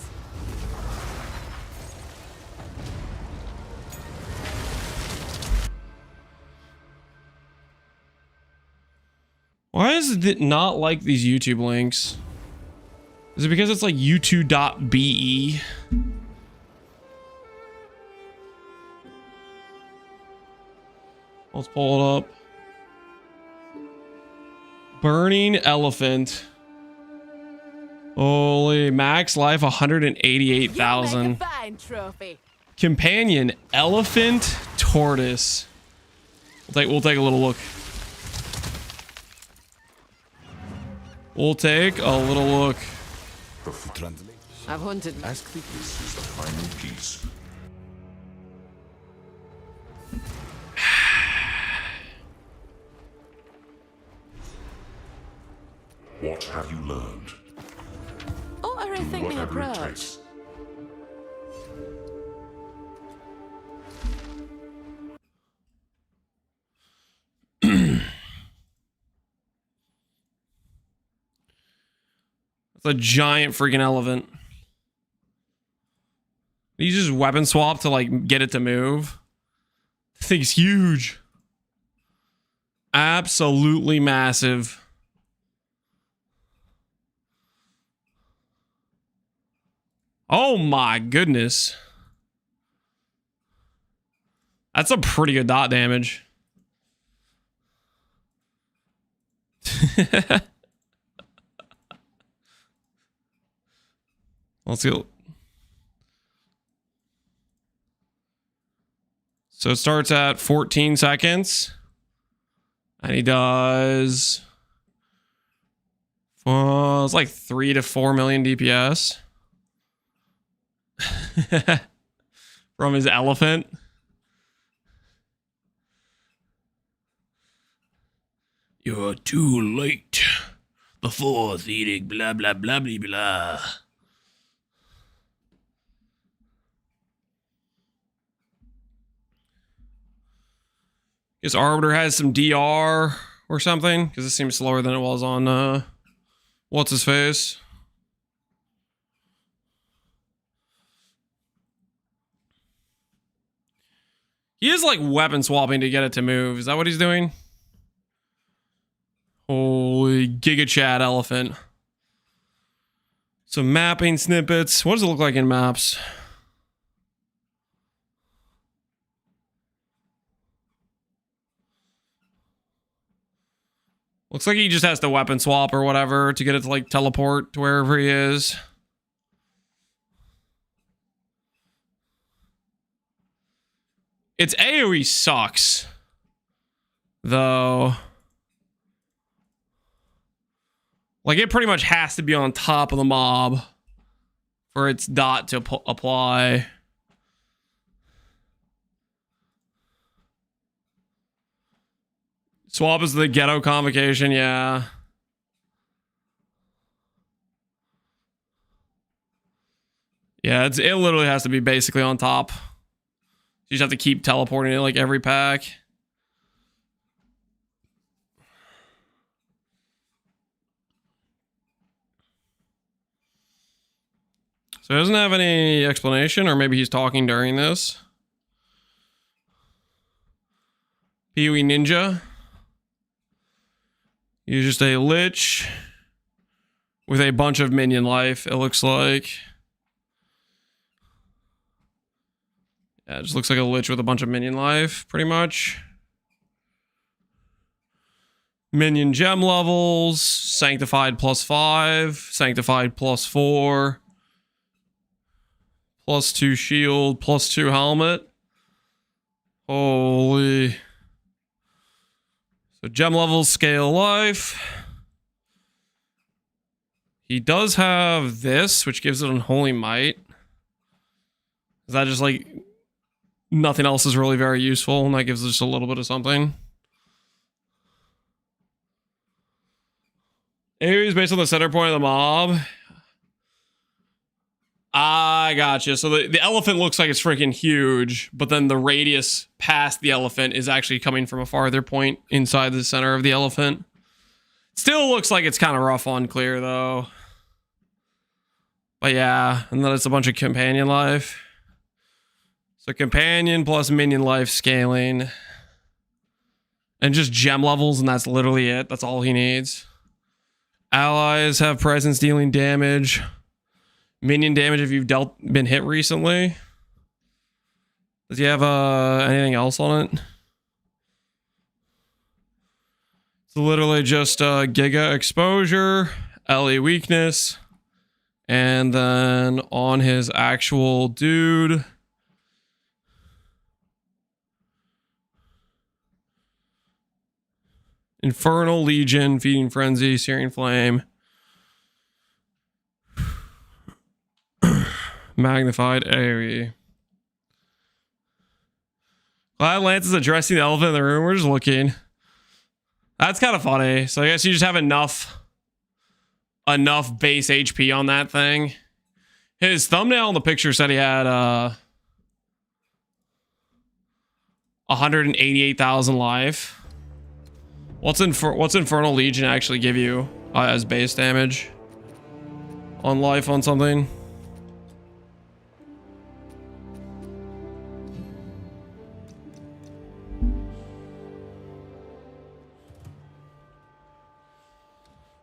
Why is it not like these YouTube links? Is it because it's like u2.be? Let's pull it up. Burning Elephant. Holy, max life 188,000. Fine trophy. Companion Elephant Tortoise. We'll take a little look. We'll take a little look. I've hunted. This is the final piece. What have you learned? Oh, I rethink my Whatever it approach. takes. It's a giant freaking elephant. You just weapon swap to like get it to move. This thing's huge. Absolutely massive. Oh my goodness. That's a pretty good dot damage. Let's go. So it starts at 14 seconds. And he does... it's like 3 to 4 million DPS. From his elephant. You're too late. The fourth edict, blah, blah, blah, blah, blah. Guess Arbiter has some DR or something, because it seems slower than it was on, what's his face? He is like weapon swapping to get it to move. Is that what he's doing? Holy Giga Chat Elephant. Some mapping snippets. What does it look like in maps? Looks like he just has to weapon swap or whatever to get it to like teleport to wherever he is. Its AoE sucks, though. Like, it pretty much has to be on top of the mob for its dot to apply. Swap is the ghetto convocation, yeah. Yeah, it literally has to be basically on top. You just have to keep teleporting it like every pack. So it doesn't have any explanation, or maybe he's talking during this. PoE Ninja. You're just a lich with a bunch of minion life, it looks like. Yeah, it just looks like a lich with a bunch of minion life, pretty much. Minion gem levels, sanctified +5, sanctified +4, +2 shield, +2 helmet. Holy. So gem levels, scale life. He does have this, which gives it unholy might. Is that just like nothing else is really very useful, and that gives it just a little bit of something? AoE is based on the center point of the mob. I gotcha. So the elephant looks like it's freaking huge, but then the radius past the elephant is actually coming from a farther point inside the center of the elephant. Still looks like it's kind of rough on clear though. But yeah, and then it's a bunch of companion life. So companion plus minion life scaling. And just gem levels, and that's literally it. That's all he needs. Allies have presence dealing damage. Minion damage if you've been hit recently. Does he have anything else on it? It's literally just Giga exposure, LE weakness, and then on his actual dude, Infernal Legion, Feeding Frenzy, Searing Flame, Magnified AoE. Glad Lance is addressing the elephant in the room. We're just looking. That's kind of funny. So I guess you just have enough base HP on that thing. His thumbnail in the picture said he had 188,000 life. What's Infernal Legion actually give you as base damage on life on something?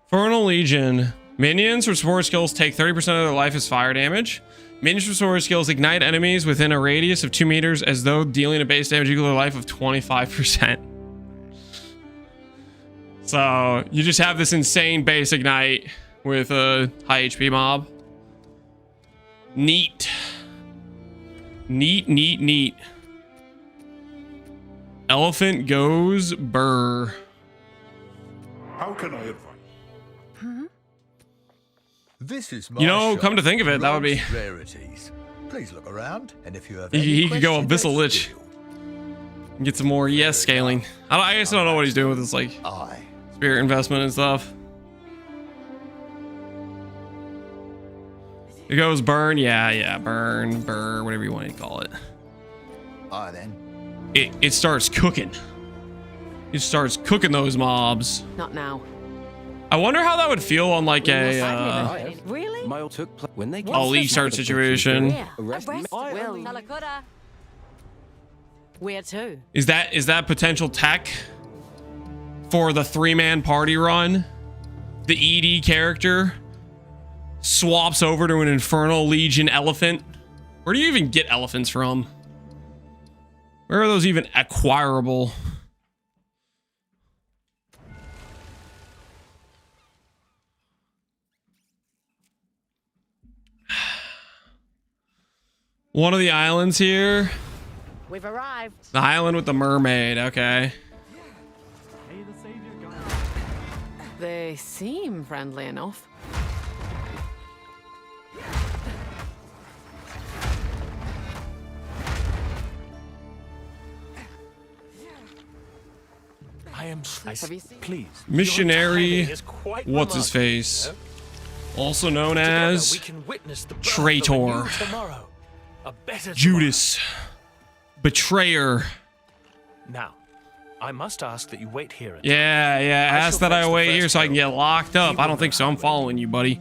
Infernal Legion. Minions with support skills take 30% of their life as fire damage. Minions with support skills ignite enemies within a radius of 2 meters as though dealing a base damage equal to life of 25%. So you just have this insane base ignite with a high HP mob. Neat. Neat. Elephant goes burr. How can I advise? This is my come shop. to think of it, that would be Rarities. Please look around, and if you have he could go questions, Abyssal Lich. Get some more scaling. I guess I don't know what he's doing with his like spirit investment and stuff. It goes burn, yeah, burn, burr, whatever you want to call it. Then. It starts cooking. It starts cooking those mobs. Not now. I wonder how that would feel on like a Really? Mile took when they league start situation. Where to? Is that potential tech for the 3-man party run? The ED character swaps over to an Infernal Legion elephant. Where do you even get elephants from? Where are those even acquirable? One of the islands here. We've arrived. The island with the mermaid, okay. They seem friendly enough. Please. Missionary, what's his face? Also known as Traitor. Judas. Betrayer. Now, I must ask that you wait here. Yeah, ask that I wait here so I can get locked up. I don't think so. I'm following you, buddy.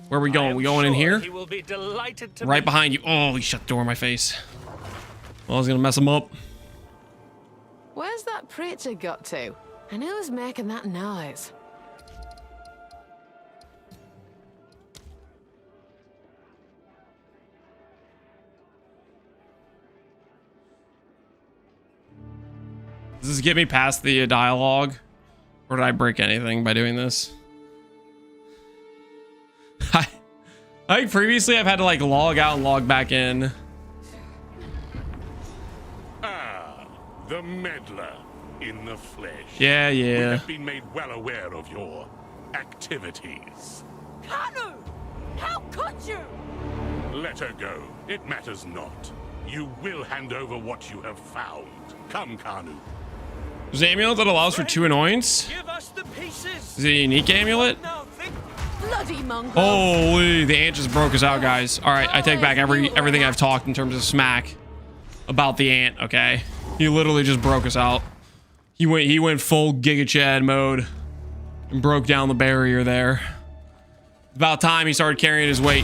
Where are we going? We going in here? He will be delighted to right behind you. Oh, he shut the door in my face. Well, I was gonna mess him up. Where's that preacher got to? And who's making that noise? Does this get me past the dialogue? Or did I break anything by doing this? I think previously I've had to like log out and log back in. The meddler in the flesh. Yeah. We have been made well aware of your activities. Kanu! How could you? Let her go. It matters not. You will hand over what you have found. Come, Kanu. There's an amulet that allows for 2 annoyance. Give us the pieces. Is it a unique amulet? Bloody mongrel. Holy, the ant just broke us out, guys. All right, I take back everything I've talked in terms of smack about the ant, okay? He literally just broke us out. He went full Giga Chad mode and broke down the barrier there. About time he started carrying his weight.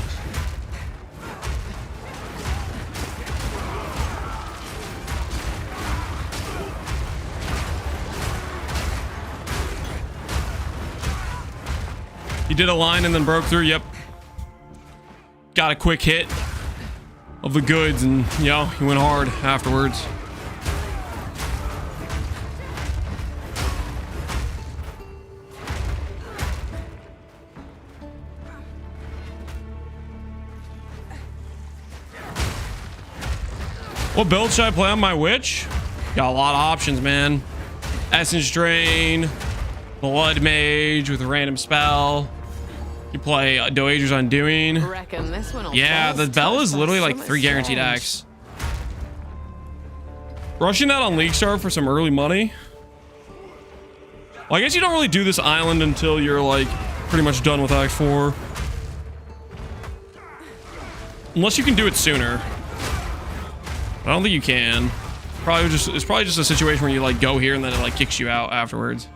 He did a line and then broke through. Yep. Got a quick hit of the goods and, you know, he went hard afterwards. What build should I play on my witch? Got a lot of options, man. Essence Drain, bloodmage with a random spell. You play Doager's Undoing. Reckon this one. Yeah, the bell is literally like 3 guaranteed X. Rushing that on League Star for some early money. Well, I guess you don't really do this island until you're like pretty much done with Act 4. Unless you can do it sooner. I don't think you can. It's probably just a situation where you like go here and then it like kicks you out afterwards.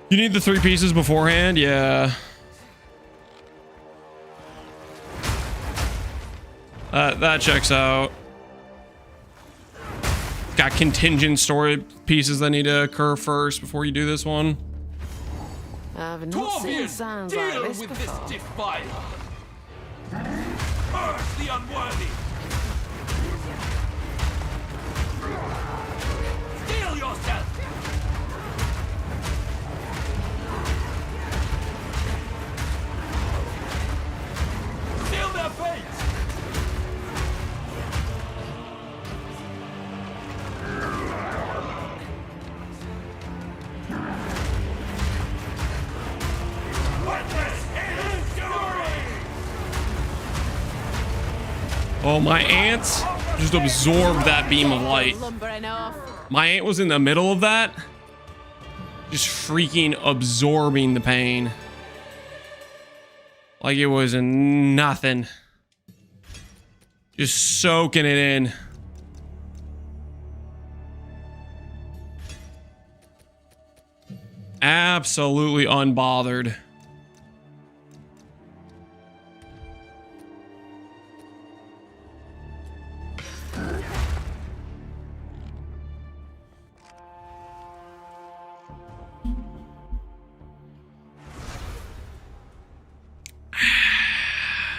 You need the 3 pieces beforehand? Yeah. That checks out. Got contingent story pieces that need to occur first before you do this one. I've not seen sounds like this before. This defiler. Purge the unworthy. Steel yourself. Seal their fate. Oh, my ants just absorbed that beam of light. My ant was in the middle of that. Just freaking absorbing the pain. Like it was nothing. Just soaking it in. Absolutely unbothered.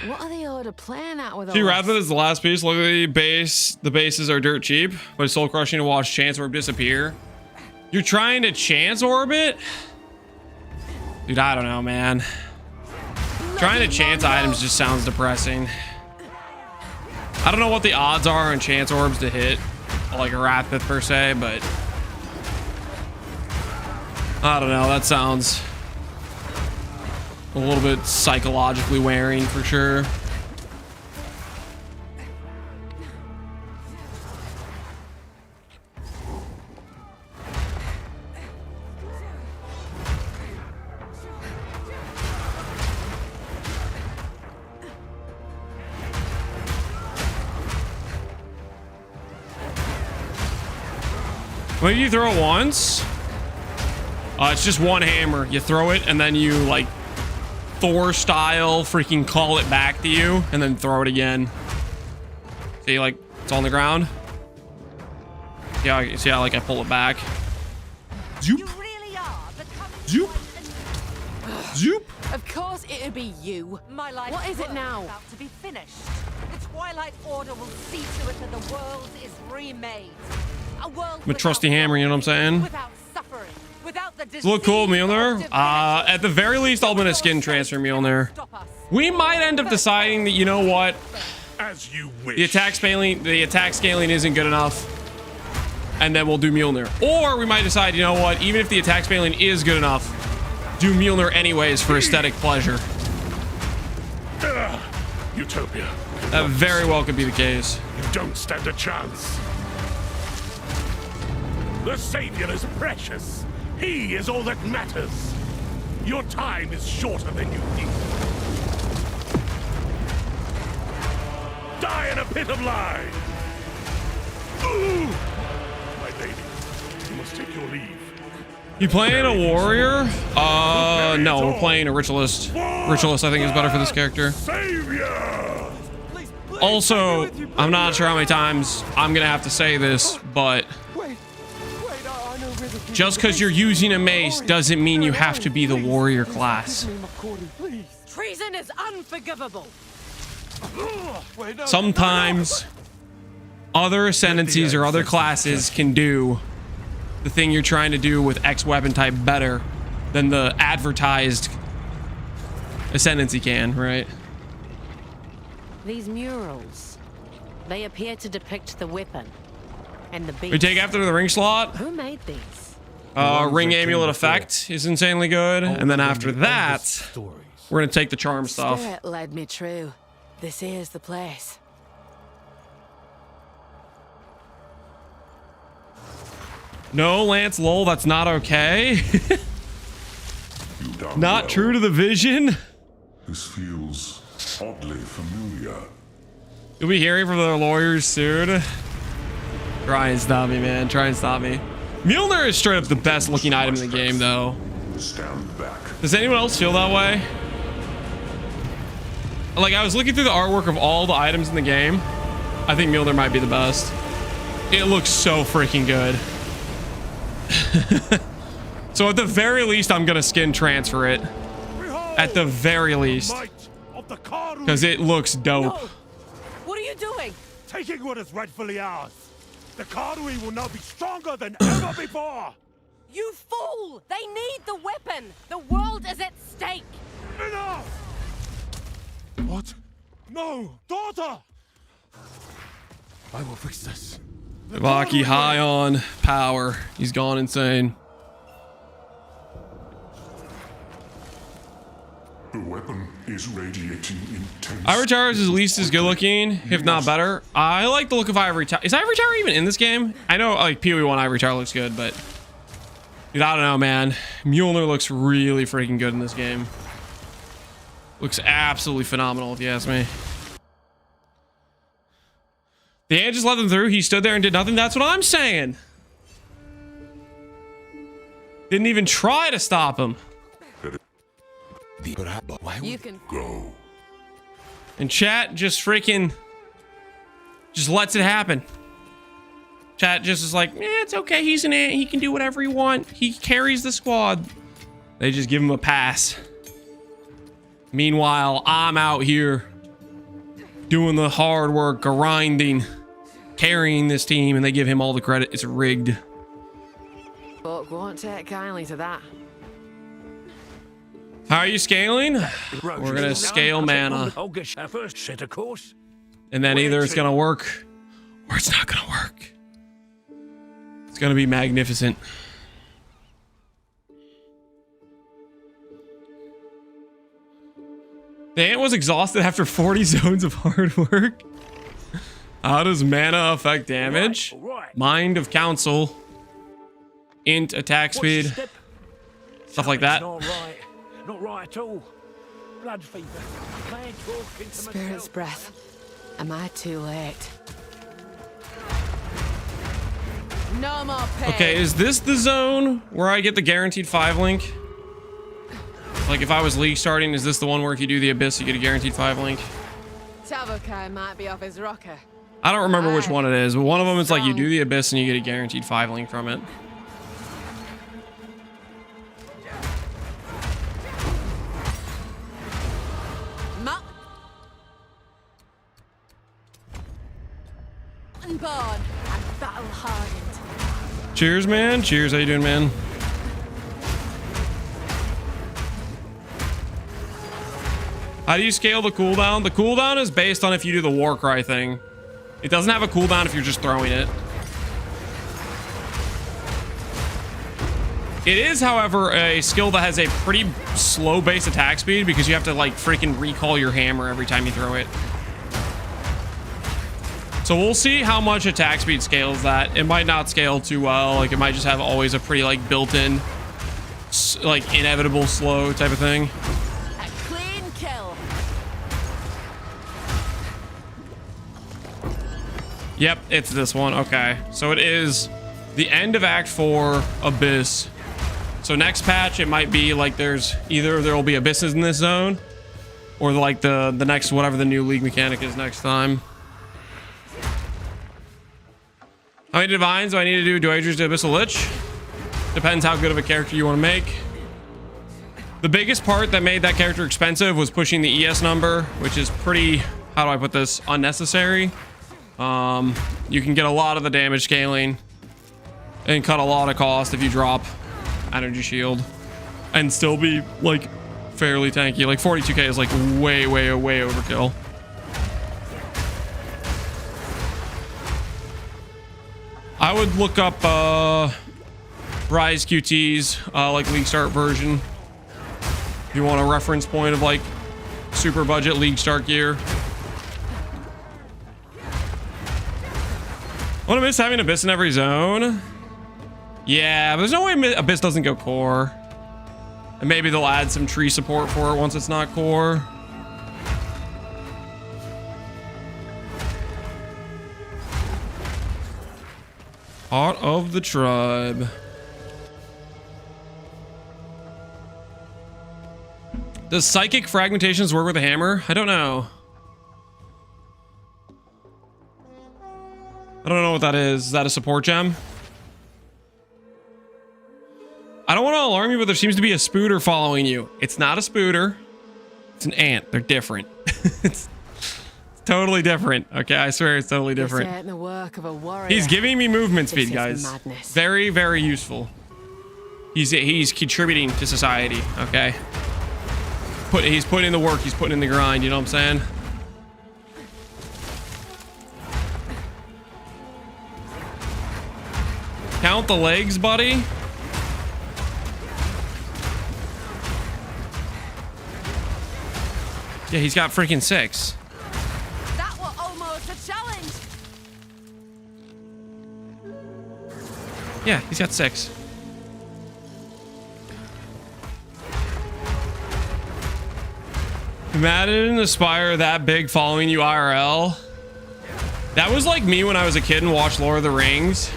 What are they all playing at with all See, this? Rapid is the last piece. Look at the base. The bases are dirt cheap, but it's soul crushing to watch Chance Orb disappear. You're trying to Chance Orb it? Dude, I don't know, man. Trying to Chance items just sounds depressing. I don't know what the odds are on Chance Orbs to hit, like a Rapid per se, but I don't know. That sounds a little bit psychologically wearing for sure. Maybe you throw it once. It's just one hammer. You throw it and then you like Thor style freaking call it back to you and then throw it again. See, like it's on the ground. Yeah, you see how like I pull it back. Zoop. Zoop. Zoop. Of course it'd be you. My life What is it now? about to be finished. The Twilight Order will see to it that the world is remade. A world With trusty hammer, you know what I'm saying? without suffering, without the Does it look cool, disease Mjolnir? of divinity. At the very least, I'm gonna skin transfer Mjolnir. We might end up deciding that, you know what? As you wish. The attack scaling isn't good enough. And then we'll do Mjolnir. Or we might decide, you know what? Even if the attack scaling is good enough, do Mjolnir anyways for aesthetic pleasure. Utopia. That very well could be the case. You don't stand a chance. The Savior is precious. He is all that matters. Your time is shorter than you think. Die in a pit of lies. Ooh! My lady, you must take your leave. You playing a warrior? No, we're playing a ritualist. Ritualist, I think, is better for this character. Savior! Also, I'm not sure how many times I'm gonna have to say this, but just because you're using a mace doesn't mean you have to be the warrior class. Treason is unforgivable. Sometimes other ascendancies or other classes can do the thing you're trying to do with X weapon type better than the advertised ascendancy can, right? These murals, they appear to depict the weapon and the beast. We take after the ring slot. Who made these? Ring amulet effect is insanely good, and then after that, we're gonna take the charm stuff. Spirit led me true. This is the place. No, Lance Lowell, that's not okay. Not true to the vision. This feels oddly familiar. You'll be hearing from the lawyers soon. Try and stop me, man. Try and stop me. Mjolnir is straight up the best looking item in the game, though. Stand back. Does anyone else feel that way? Like, I was looking through the artwork of all the items in the game. I think Mjolnir might be the best. It looks so freaking good. So at the very least, I'm gonna skin transfer it. At the very least. Because it looks dope. No. What are you doing? Taking what is rightfully ours. The Karui will now be stronger than ever before. You fool! They need the weapon! The world is at stake! Enough! What? No, daughter! I will fix this. Vaki high on power. He's gone insane. The weapon is radiating intense. Ivory Tower is at least as good looking, if not better. I like the look of Ivory Tower. Is Ivory Tower even in this game? I know like PoE 1 Ivory Tower looks good, but dude, I don't know, man. Mjolnir looks really freaking good in this game. Looks absolutely phenomenal, if you ask me. The ant just let them through. He stood there and did nothing. That's what I'm saying. Didn't even try to stop him. You can go. And chat just freaking just lets it happen. Chat just is like, it's okay. He's an ant. He can do whatever he wants. He carries the squad. They just give him a pass. Meanwhile, I'm out here doing the hard work, grinding, carrying this team, and they give him all the credit. It's rigged. But won't take kindly to that. How are you scaling? We're gonna scale mana. I'll get our first set of course. And then either it's gonna work or it's not gonna work. It's gonna be magnificent. The ant was exhausted after 40 zones of hard work. How does mana affect damage? Mind of Council. Int attack speed. Stuff like that. Not right at all. Blood fever. Can't talk into Spirit's myself. breath. Am I too late? No more pain. Okay, is this the zone where I get the guaranteed 5 link? Like if I was league starting, is this the one where if you do the abyss, you get a guaranteed 5 link? Tavokai might be off his rocker. I don't remember which one it is, but one of them is like you do the abyss and you get a guaranteed 5 link from it. Cheers, man. Cheers. How you doing, man? How do you scale the cooldown? The cooldown is based on if you do the war cry thing. It doesn't have a cooldown if you're just throwing it. It is, however, a skill that has a pretty slow base attack speed because you have to like freaking recall your hammer every time you throw it. So we'll see how much attack speed scales that. It might not scale too well. Like it might just have always a pretty like built-in, like inevitable slow type of thing. A clean kill. Yep, it's this one. Okay, so it is the end of Act 4, Abyss. So next patch, it might be like there's either there will be abysses in this zone, or like the next whatever the new league mechanic is next time. How many divines do I need to do? Do I just do Abyssal Lich? Depends how good of a character you want to make. The biggest part that made that character expensive was pushing the ES number, which is pretty, how do I put this, unnecessary. You can get a lot of the damage scaling and cut a lot of cost if you drop energy shield and still be like fairly tanky. Like 42k is like way overkill. I would look up Rise QT's like League Start version if you want a reference point of like super budget League Start gear. I want to miss having Abyss in every zone. Yeah, but there's no way Abyss doesn't go core. And maybe they'll add some tree support for it once it's not core. Heart of the Tribe. Does psychic fragmentations work with a hammer? I don't know. I don't know what that is. Is that a support gem? I don't want to alarm you, but there seems to be a spooter following you. It's not a spooter. It's an ant. They're different. It's totally different. Okay, I swear it's totally different. The work of a warrior. He's giving me movement speed, guys. Madness. Very, very useful. He's contributing to society. Okay. He's putting in the work. He's putting in the grind. You know what I'm saying? Count the legs, buddy. Yeah, he's got freaking 6. That was almost a challenge. Yeah, he's got 6. Imagine a spire that big following you IRL. That was like me when I was a kid and watched Lord of the Rings.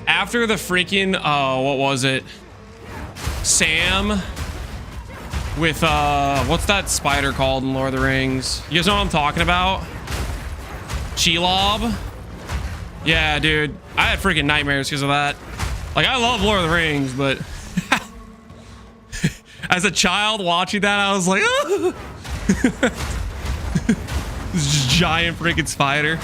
After the freaking, what was it? Sam with, what's that spider called in Lord of the Rings? You guys know what I'm talking about? Shelob? Yeah, dude. I had freaking nightmares because of that. Like, I love Lord of the Rings, but as a child watching that, I was like, oh! This just giant freaking spider.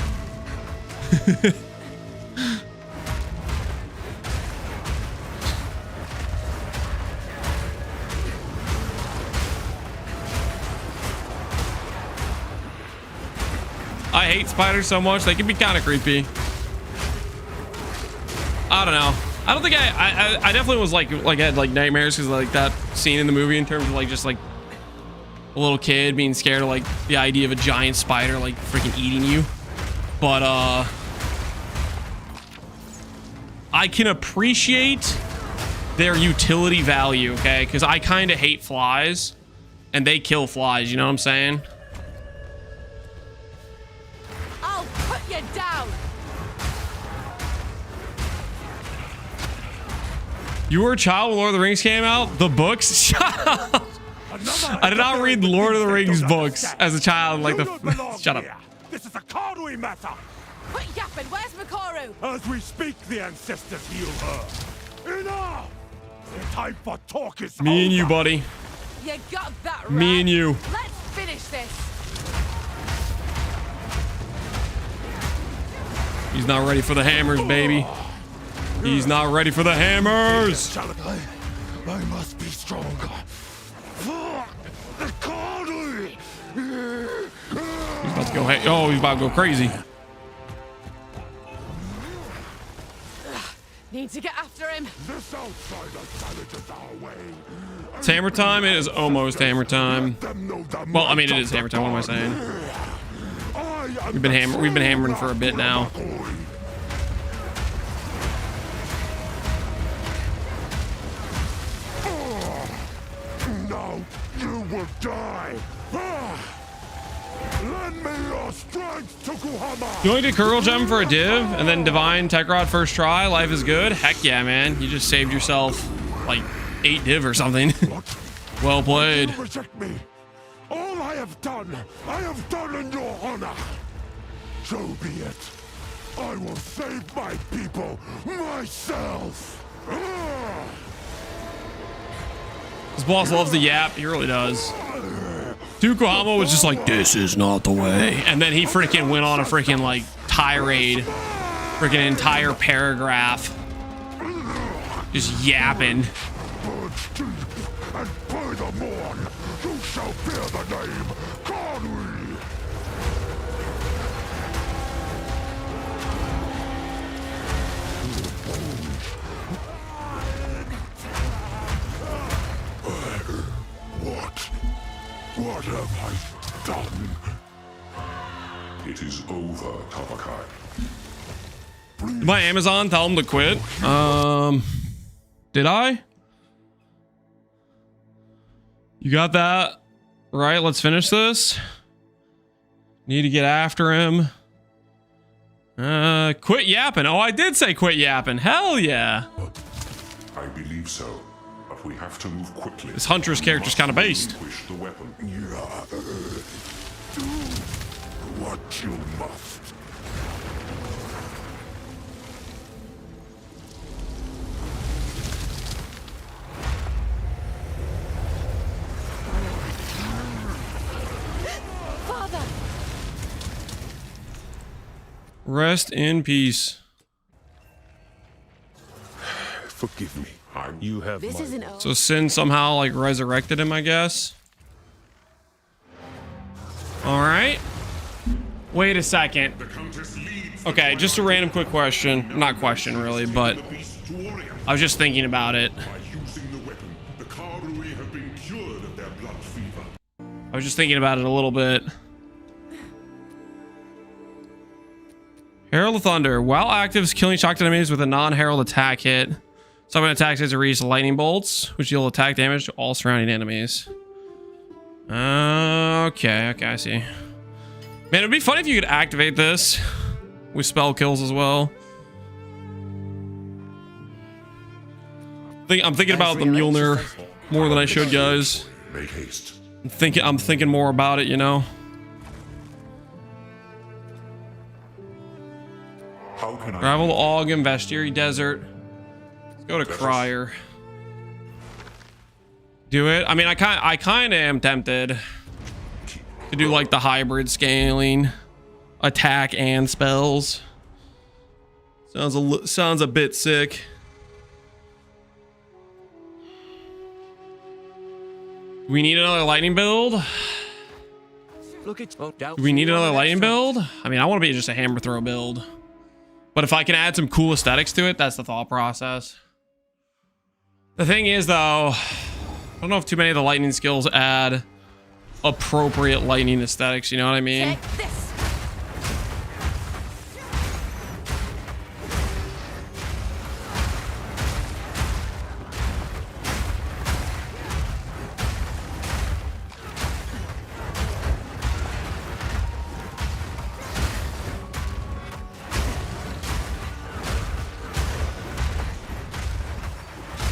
I hate spiders so much. They can be kind of creepy. I don't know. I don't think I definitely was like had like nightmares because like that scene in the movie in terms of like just like a little kid being scared of like the idea of a giant spider like freaking eating you. But I can appreciate their utility value, okay? Because I kind of hate flies and they kill flies, you know what I'm saying? I'll put you down. You were a child when Lord of the Rings came out? The books? Shut up! I did not read the Lord of the Rings books as a child. Like the shut up. This is a Cardui matter. Quit yapping. Where's Mikoru? As we speak, the ancestors heal her. Enough! The time for talk is Me and you, over. buddy. You got that right. Me and you. Let's finish this. He's not ready for the hammers, baby. He's not ready for the hammers. I must be stronger. He's about to go. Oh, he's about to go crazy. Need to get after him. This outsider challenges our way. It's hammer time. It is almost hammer time. Well, I mean, it is hammer time. What am I saying? We've been hammering for a bit now. Now you will die. Lend me your strength, Tokuhama. You only did Curl Gem for a div and then Divine Tech Rod first try. Life is good. Heck yeah, man. You just saved yourself like 8 div or something. Well played. You reject me. All I have done in your honor. So be it. I will save my people myself. This boss loves the yap. He really does. Tokuhama was just like, this is not the way. And then he freaking went on a freaking like tirade. Freaking entire paragraph. Just yapping. And by the morn, you shall bear the name Conwy. What have I done? It is over, Tabakai. Did my Amazon tell him to quit? Did I? You got that? Right, let's finish this. Need to get after him. Quit yapping. Oh, I did say quit yapping. Hell yeah. I believe so, but we have to move quickly. This Huntress character's kind of based. The weapon. Do what you must. Father. Rest in peace. Forgive me. You have This isn't over. So Sin somehow like resurrected him, I guess. All right. Wait a second. Okay, just a random quick question. Not question really, but I was just thinking about it. I was just thinking about it a little bit. Herald of Thunder. While active, is killing shocked enemies with a non-herald attack hit. Summon attacks as it releases lightning bolts, which deal attack damage to all surrounding enemies. Okay, I see. Man, it'd be funny if you could activate this with spell kills as well. I'm thinking about the Mjolnir more than I should, guys. Make haste. I'm thinking more about it, you know. How can I Travel to Ogden, Vestiri Desert. Let's go to Crier. Do it. I mean, I kind of am tempted to do like the hybrid scaling, attack and spells. Sounds a bit sick. We need another lightning build. Do we need another lightning build? I mean, I want to be just a hammer throw build. But if I can add some cool aesthetics to it, that's the thought process. The thing is, though, I don't know if too many of the lightning skills add appropriate lightning aesthetics, you know what I mean? Take this.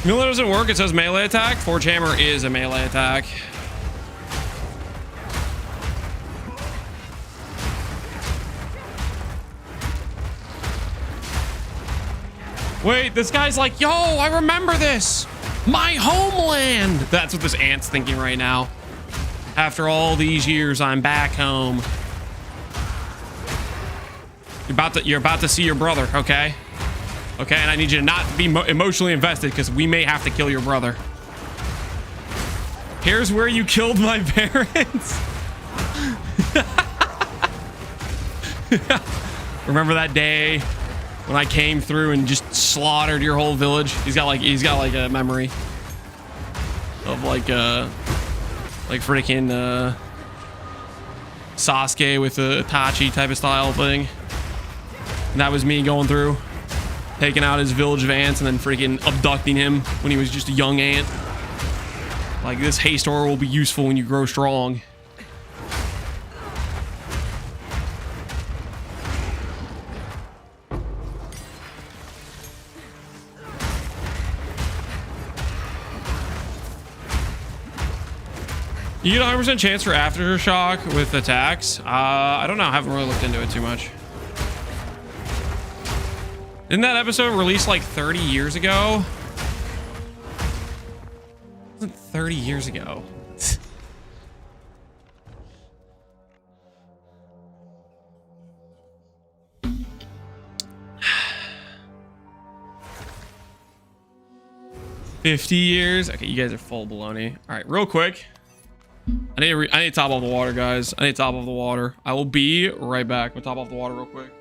Mjolnir doesn't work. It says melee attack. Forge Hammer is a melee attack. Wait, this guy's like, yo, I remember this. My homeland. That's what this ant's thinking right now. After all these years, I'm back home. You're about to see your brother, okay? Okay, and I need you to not be emotionally invested because we may have to kill your brother. Here's where you killed my parents. Remember that day when I came through and just slaughtered your whole village? He's got like a memory of like freaking Sasuke with the Itachi type of style thing. And that was me going through, taking out his village of ants and then freaking abducting him when he was just a young ant. Like, this haste aura will be useful when you grow strong. You get a 100% chance for aftershock with attacks. I don't know. I haven't really looked into it too much. Didn't that episode release like 30 years ago? It wasn't 30 years ago. $50 years? Okay, you guys are full baloney. All right, real quick. I need to top off the water, guys. I need to top off the water. I will be right back. I'm gonna top off the water real quick.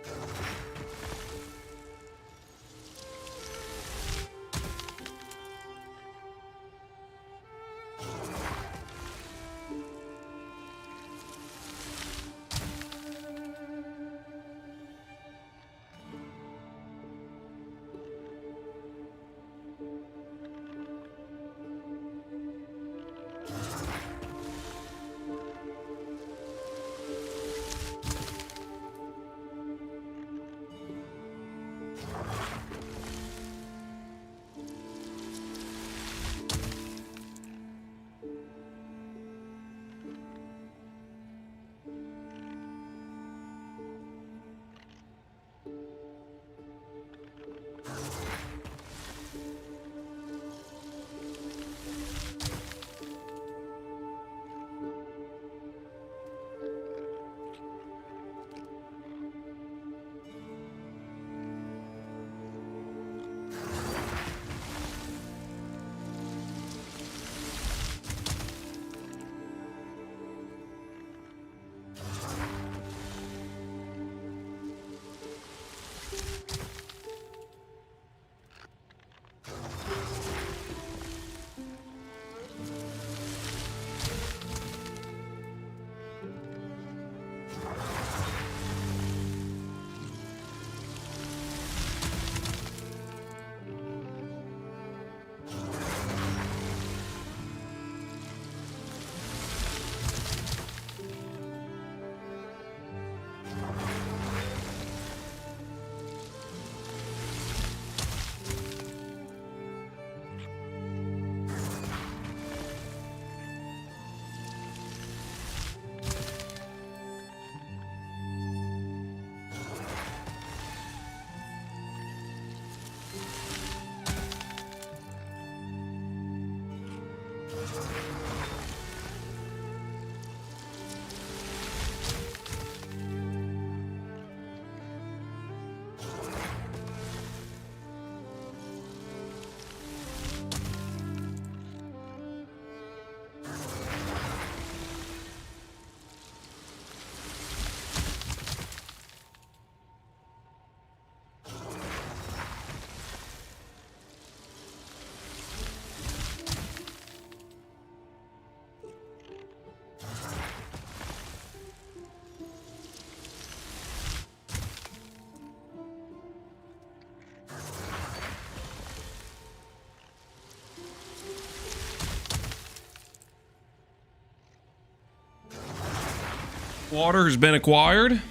Water has been acquired,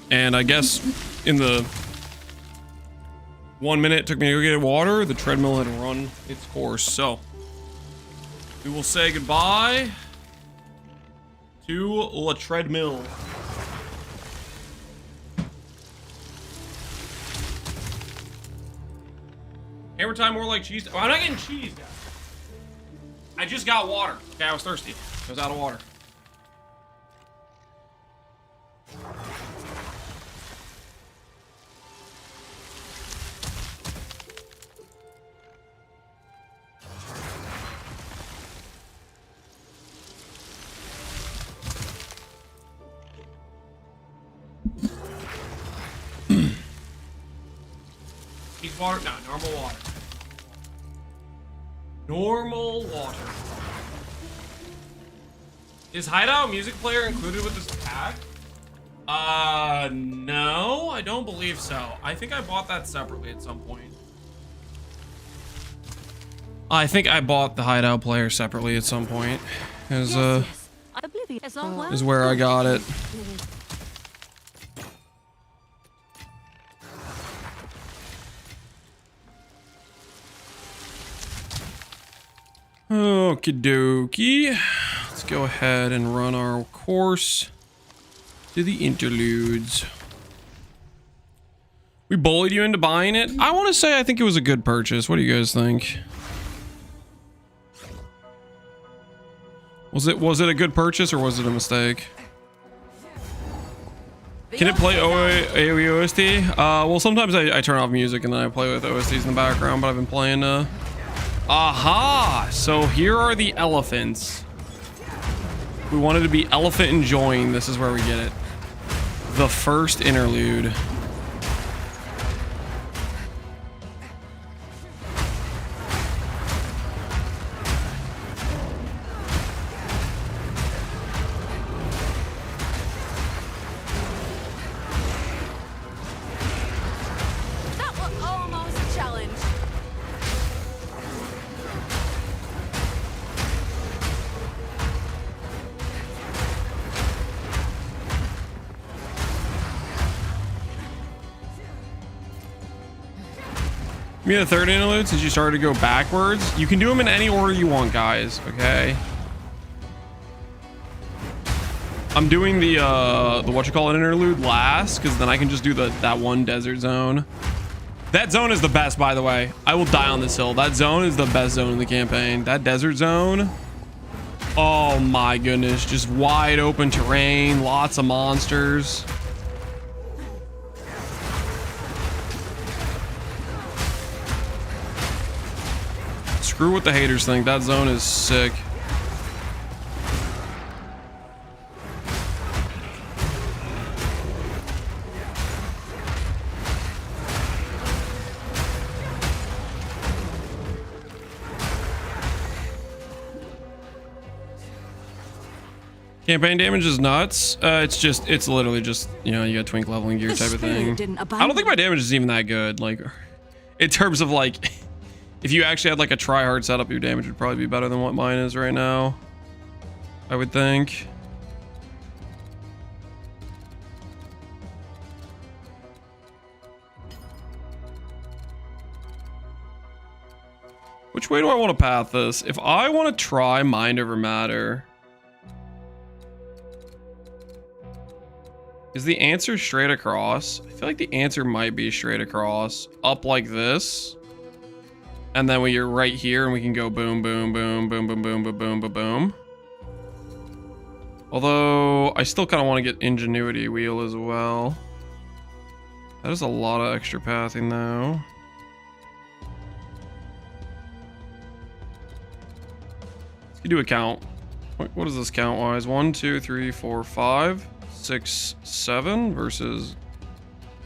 and I guess in the 1 minute it took me to go get water, the treadmill had run its course. So we will say goodbye to La Treadmill. Hammer time more like cheese. Oh, I'm not getting cheese, guys. I just got water. Okay, I was thirsty. I was out of water. water? No, normal water. Normal water. Is Hideout music player included with this pack? No, I don't believe so. I think I bought that separately at some point. I think I bought the Hideout player separately at some point. Is is where I got it. Okie dokie. Let's go ahead and run our course to the interludes. We bullied you into buying it. I want to say I think it was a good purchase. What do you guys think? Was it a good purchase or was it a mistake? Can it play AoE OST? Well, sometimes I turn off music and then I play with OSTs in the background, but I've been playing Aha! So here are the elephants. We wanted to be elephant enjoying. This is where we get it. The first interlude. That was almost a challenge. You mean the third interlude since you started to go backwards? You can do them in any order you want, guys, okay? I'm doing the whatchamacallit interlude last, because then I can just do that one desert zone. That zone is the best, by the way. I will die on this hill. That zone is the best zone in the campaign. That desert zone. Oh my goodness. Just wide open terrain, lots of monsters. Screw what the haters think. That zone is sick. Campaign damage is nuts. It's literally just, you know, you got twink leveling gear type of thing. I don't think my damage is even that good. Like, in terms of like, if you actually had like a try-hard setup, your damage would probably be better than what mine is right now, I would think. Which way do I want to path this? If I want to try mind over matter, is the answer straight across? I feel like the answer might be straight across, up like this. And then we're right here and we can go boom, boom, boom, boom, boom, boom, boom, boom, boom, boom. Although I still kind of want to get ingenuity wheel as well. That is a lot of extra pathing though. Let's do a count. What is this count wise? 1, 2, 3, 4, 5, 6, 7 versus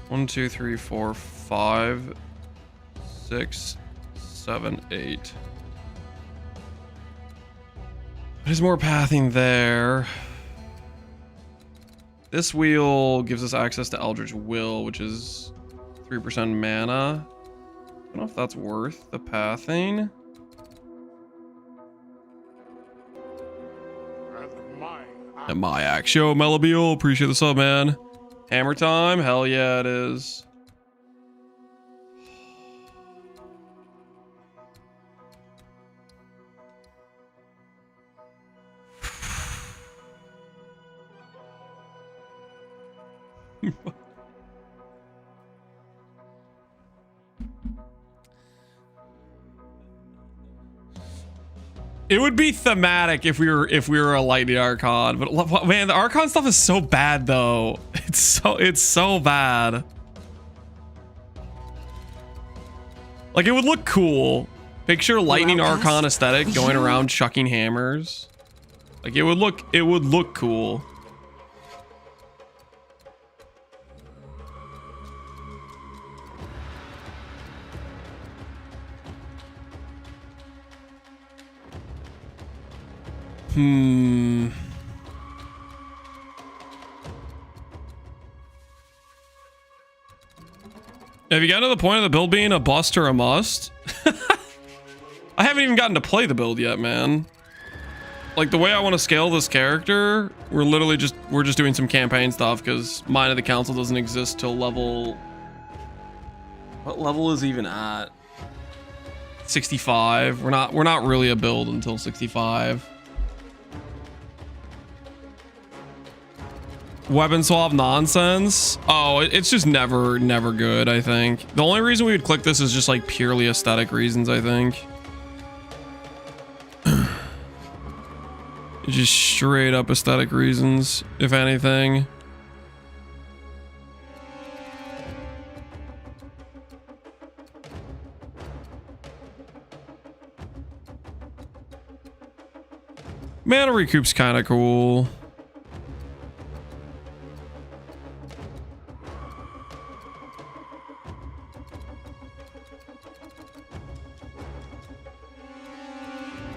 1, 2, 3, 4, 5, 6, 7, 8. There's more pathing there. This wheel gives us access to Eldritch Will, which is 3% mana. I don't know if that's worth the pathing. And my axe. Yo, Melabeel, appreciate the sub, man. Hammer time? Hell yeah, it is. It would be thematic if we were a Lightning Archon, but man, the Archon stuff is so bad though. It's so bad. Like, it would look cool. Picture Lightning Archon aesthetic going around chucking hammers. Like, it would look cool. Have you gotten to the point of the build being a bust or a must? I haven't even gotten to play the build yet, man. Like, the way I want to scale this character, we're just doing some campaign stuff because Mind of the Council doesn't exist till level... What level is even at? 65. We're not really a build until 65. Weapon swap nonsense. Oh, it's just never good, I think. The only reason we would click this is just like purely aesthetic reasons, I think. Just straight up aesthetic reasons, if anything. Mana recoup's kind of cool.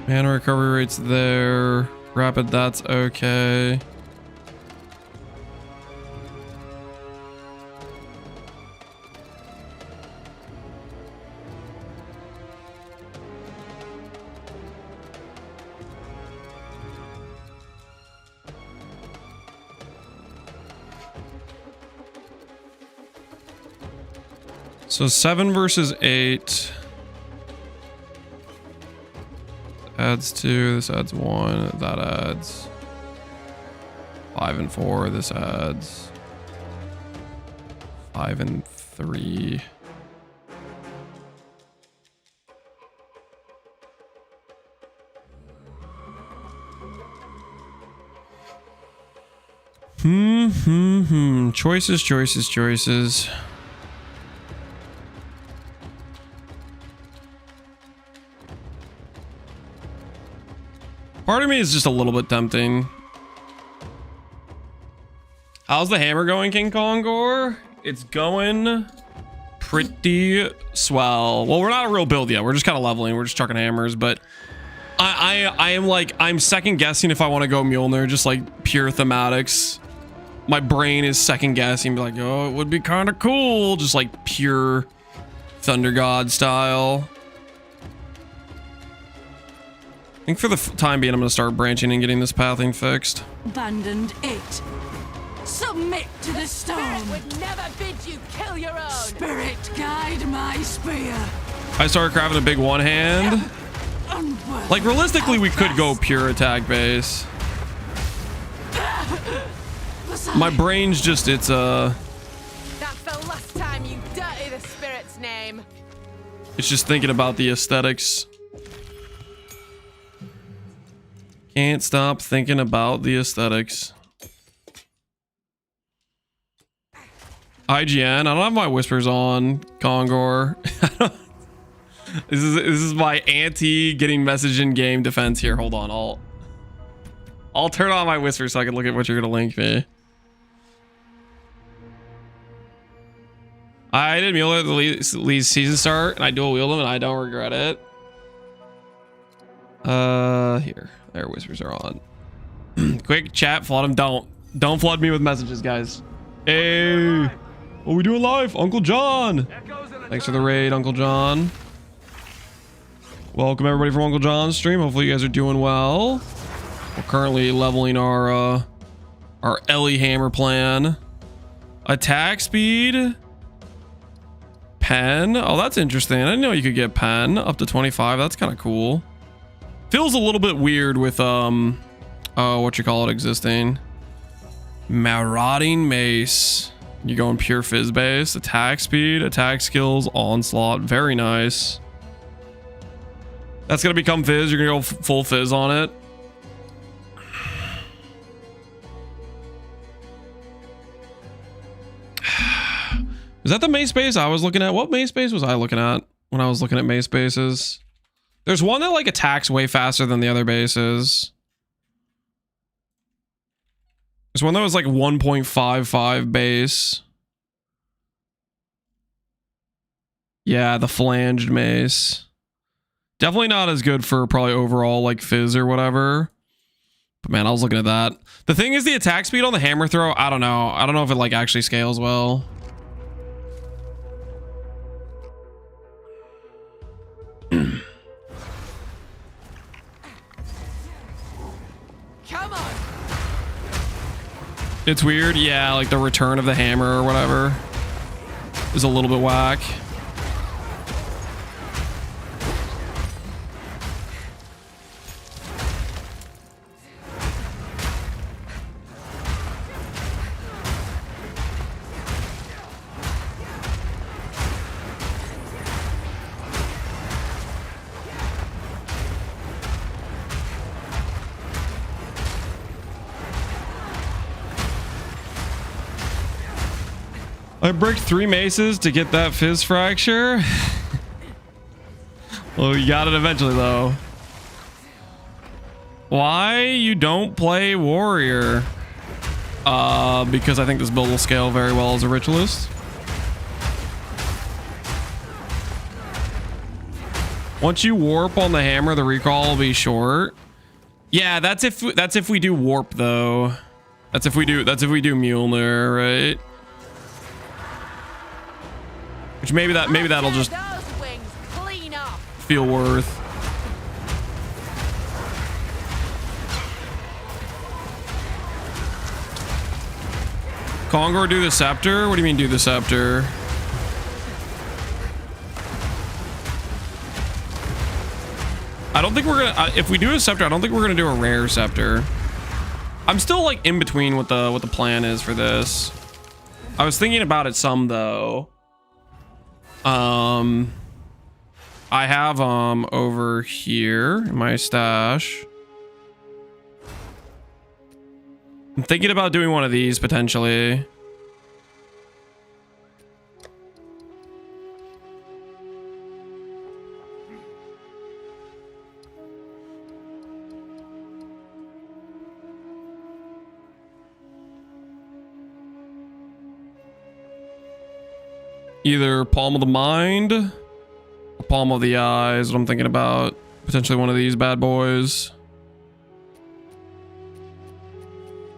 Mana recovery rate's there. Rapid, that's okay. So 7 versus 8. Adds 2, this adds 1, that adds 5 and 4, this adds 5 and 3. Choices. Part of me is just a little bit tempting. How's the hammer going, King Kong Gore? It's going pretty swell. Well, we're not a real build yet. We're just kind of leveling. We're just chucking hammers, but I am like, I'm second guessing if I want to go Mjolnir, just like pure thematics. My brain is second guessing, be like, oh, it would be kind of cool. Just like pure Thunder God style. I think for the time being, I'm going to start branching and getting this pathing fixed. Abandoned it. Submit to the storm. Spirit would never bid you kill your own. Spirit, guide my spear. I started crafting a big one hand. Like, realistically, we could go pure attack base. My brain's just, it's That's the last time you dirty the spirit's name. It's just thinking about the aesthetics. Can't stop thinking about the aesthetics. IGN, I don't have my whispers on, Kongor. This is my anti getting message in game defense here. Hold on, I'll turn on my whispers so I can look at what you're gonna link me. I did Mjolnir at the lead season start and I dual wield them and I don't regret it. Here. Their whispers are on. Quick chat, flood them. Don't flood me with messages, guys. Hey, what are we doing live? Uncle John. Thanks for the raid, Uncle John. Welcome everybody from Uncle John's stream. Hopefully you guys are doing well. We're currently leveling our Ellie hammer plan. Attack speed. Pen. Oh, that's interesting. I didn't know you could get pen up to 25. That's kind of cool. Feels a little bit weird with what you call it existing. Marauding mace. You're going pure fizz base. Attack speed, attack skills, onslaught. Very nice. That's gonna become fizz. You're gonna go full fizz on it. Is that the mace base I was looking at? What mace base was I looking at when I was looking at mace bases? There's one that like attacks way faster than the other bases. There's one that was like 1.55 base. Yeah, the flanged mace. Definitely not as good for probably overall like fizz or whatever. Man, I was looking at that. The thing is, the attack speed on the hammer throw, I don't know. I don't know if it like actually scales well. Come on. It's weird. Yeah, like the return of the hammer or whatever is a little bit whack. I break 3 maces to get that fizz fracture. Well, you got it eventually, though. Why you don't play warrior? Because I think this build will scale very well as a ritualist. Once you warp on the hammer, the recall will be short. Yeah, that's if we do warp though. That's if we do Mjolnir, right? Which maybe that'll just feel worth. Kongor do the scepter? What do you mean do the scepter? I don't think we're gonna if we do a scepter, I don't think we're gonna do a rare scepter. I'm still like in between what the plan is for this. I was thinking about it some though. I have over here in my stash. I'm thinking about doing one of these potentially. Either palm of the mind or palm of the eye is what I'm thinking about. Potentially one of these bad boys.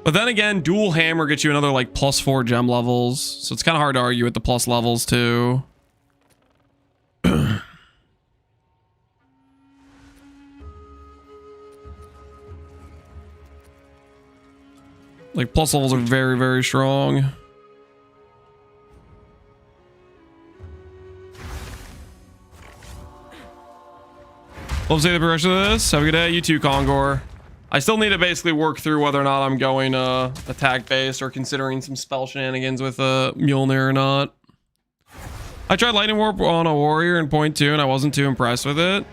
But then again, dual hammer gets you another like +4 gem levels. So it's kind of hard to argue with the plus levels too. Like plus levels are very, very strong. Love to see the progression of this. Have a good day. You too, Kongor. I still need to basically work through whether or not I'm going attack based or considering some spell shenanigans with Mjolnir or not. I tried Lightning Warp on a warrior in point 2 and I wasn't too impressed with it.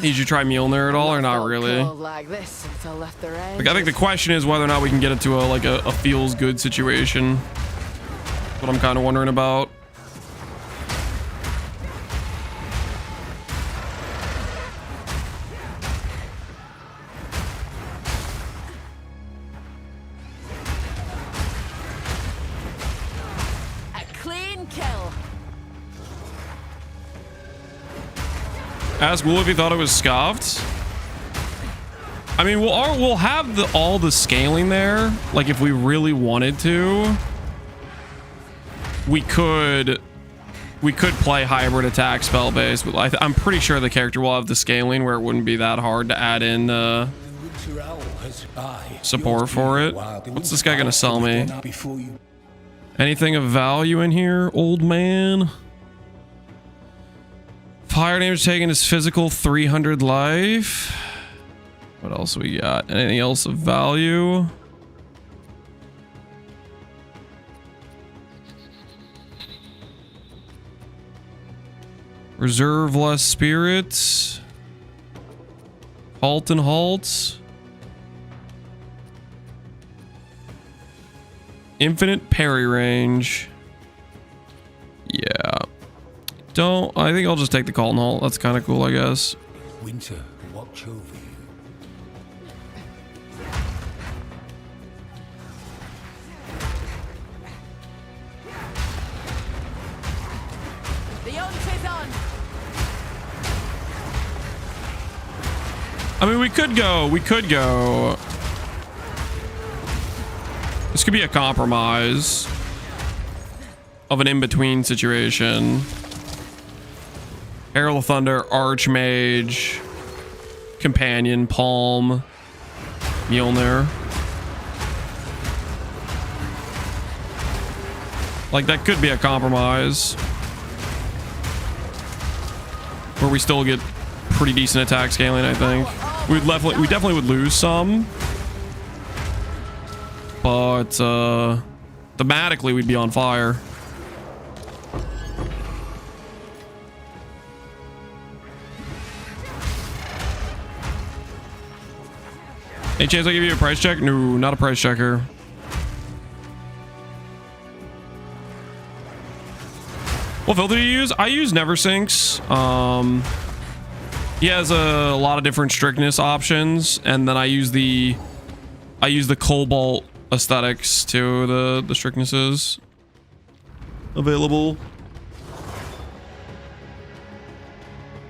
Did you try Mjolnir at all or not really? Like this since I left the range. Like, I think the question is whether or not we can get it to a feels good situation. That's what I'm kind of wondering about. Ask Wolf if he thought it was scoffed. I mean, we'll have all the scaling there. Like, if we really wanted to, we could play hybrid attack spell based. But I'm pretty sure the character will have the scaling where it wouldn't be that hard to add in support for it. What's this guy gonna sell me? Anything of value in here, old man? Fire damage taken is physical 300 life. What else we got? Anything else of value? Reserve less spirits. Halt and halts. Infinite parry range. Yeah. I think I'll just take the call and halt. That's kind of cool, I guess. Winter, watch over you. The hunt is on. I mean, we could go This could be a compromise of an in-between situation. Herald of Thunder, Archmage, Companion, Palm, Mjolnir. Like, that could be a compromise. Where we still get pretty decent attack scaling, I think. We definitely would lose some. But, thematically, we'd be on fire. Any chance I give you a price check? No, not a price checker. What filter do you use? I use Neversinks. He has a lot of different strictness options, and then I use the Cobalt aesthetics to the strictnesses available.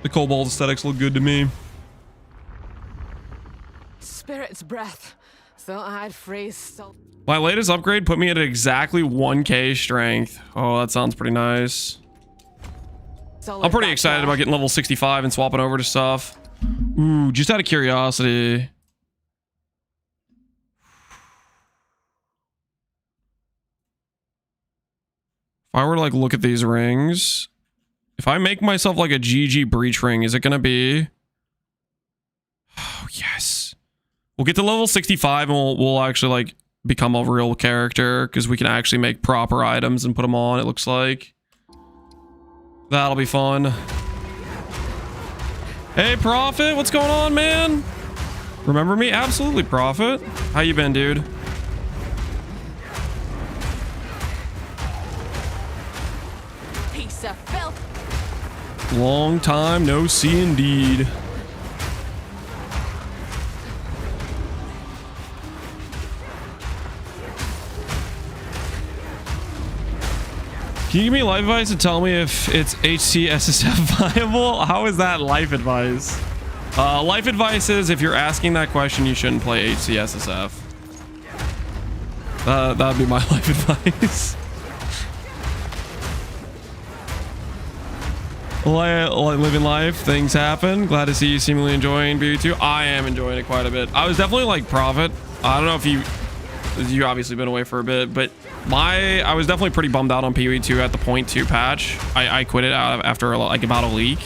The Cobalt aesthetics look good to me. Spirit's breath. Thought I'd freeze salt. My latest upgrade put me at exactly 1k strength. Oh, that sounds pretty nice. I'm pretty excited about getting level 65 and swapping over to stuff. Ooh, just out of curiosity. If I were to like look at these rings, if I make myself like a GG breach ring, is it gonna be? Oh yes. We'll get to level 65 and we'll actually like become a real character because we can actually make proper items and put them on, it looks like. That'll be fun. Hey, Prophet, what's going on, man? Remember me? Absolutely, Prophet. How you been, dude? Piece of filth. Long time no see, indeed. Can you give me life advice and tell me if it's HCSSF viable? How is that life advice? Life advice is if you're asking that question, you shouldn't play HCSSF. That'd be my life advice. Living life, things happen. Glad to see you seemingly enjoying BB2. I am enjoying it quite a bit. I was definitely like Prophet. I don't know if you obviously been away for a bit, but I was definitely pretty bummed out on PoE2 at the 0.2 patch. I quit it out after like about a week,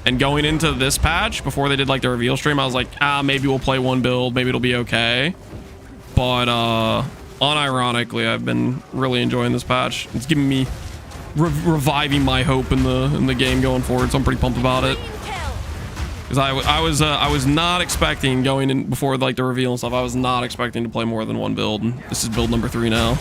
and going into this patch before they did like the reveal stream, I was like, maybe we'll play one build, maybe it'll be okay. But unironically, I've been really enjoying this patch. It's giving me reviving my hope in the game going forward, so I'm pretty pumped about it. Because I was not expecting going in before like the reveal and stuff. I was not expecting to play more than one build, and this is build number 3 now.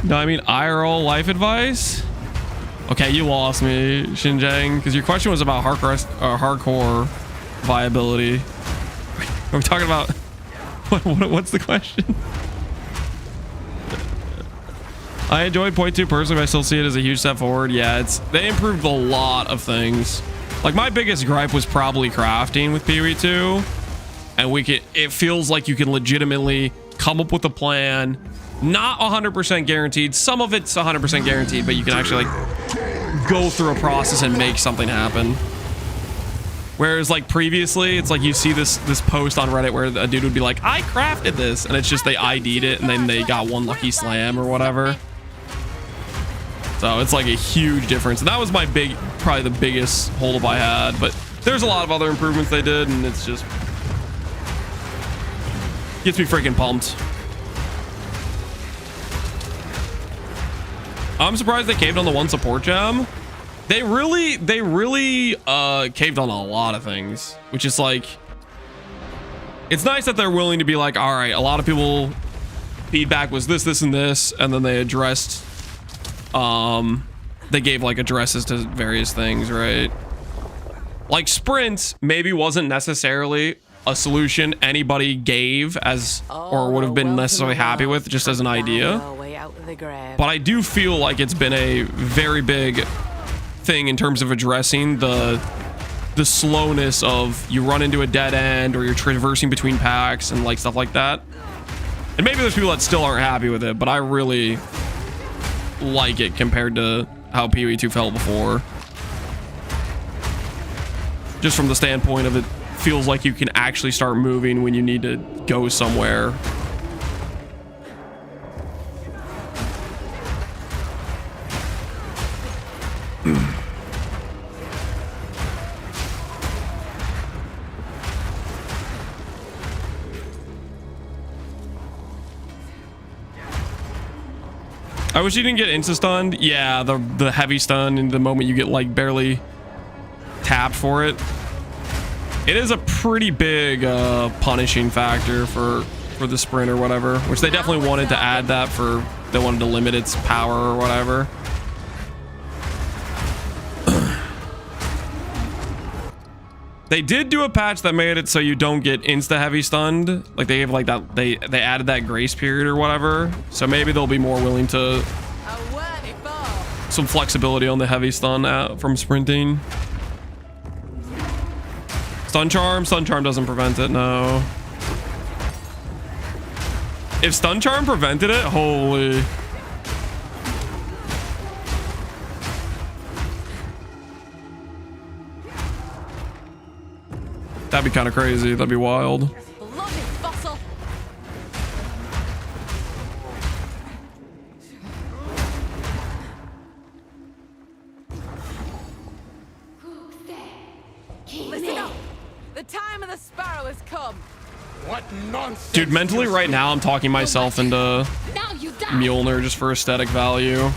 No, I mean IRL life advice. Okay, you lost me, Xinjiang, because your question was about hardcore viability. Are we talking about what's the question? I enjoyed 0.2 personally, but I still see it as a huge step forward. Yeah, they improved a lot of things. Like, my biggest gripe was probably crafting with PoE2, and it feels like you can legitimately come up with a plan, not 100% guaranteed. Some of it's 100% guaranteed, but you can actually like go through a process and make something happen. Whereas like previously, it's like you see this post on Reddit where a dude would be like, I crafted this, and it's just they ID'd it and then they got one lucky slam or whatever. So it's like a huge difference, and that was my probably the biggest holdup I had. But there's a lot of other improvements they did, and it's just gets me freaking pumped. I'm surprised they caved on the one support gem. They really caved on a lot of things, which is like, it's nice that they're willing to be like, all right, a lot of people feedback was this, and this, and then they addressed, they gave like addresses to various things, right? Like sprint maybe wasn't necessarily a solution anybody gave as, or would have been necessarily happy with just as an idea. But I do feel like it's been a very big thing in terms of addressing the the slowness of you run into a dead end or you're traversing between packs and like stuff like that. And maybe there's people that still aren't happy with it, but I really like it compared to how PoE 2 felt before. Just from the standpoint of it feels like you can actually start moving when you need to go somewhere. I wish you didn't get insta-stunned. Yeah, the heavy stun in the moment you get like barely tapped for it. It is a pretty big punishing factor for the sprint or whatever, which they definitely wanted to add that for, they wanted to limit its power or whatever. They did do a patch that made it so you don't get insta heavy stunned. Like they gave like that, they added that grace period or whatever. So maybe they'll be more willing to some flexibility on the heavy stun from sprinting. Stun charm doesn't prevent it, no. If stun charm prevented it, holy. That'd be kind of crazy. That'd be wild. Listen up. The time of the sparrow has come. What nonsense! Dude, mentally right now I'm talking myself into Mjolnir just for aesthetic value.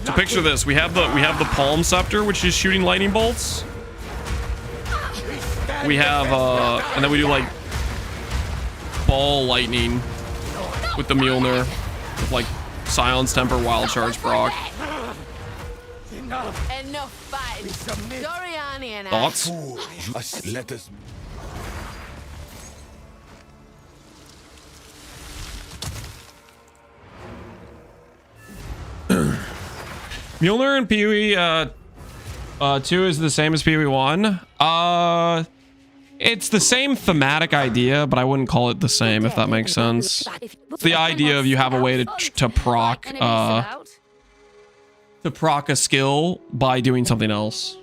So picture this: we have the palm scepter, which is shooting lightning bolts. We have and then we do like ball lightning with the Mjolnir, with like silence, temper, wild charge, proc. Enough fighting. Doriani and Thoughts? Let us. Mjolnir and PoE 2 is the same as PoE 1. It's the same thematic idea, but I wouldn't call it the same, if that makes sense. It's the idea of you have a way to proc a skill by doing something else.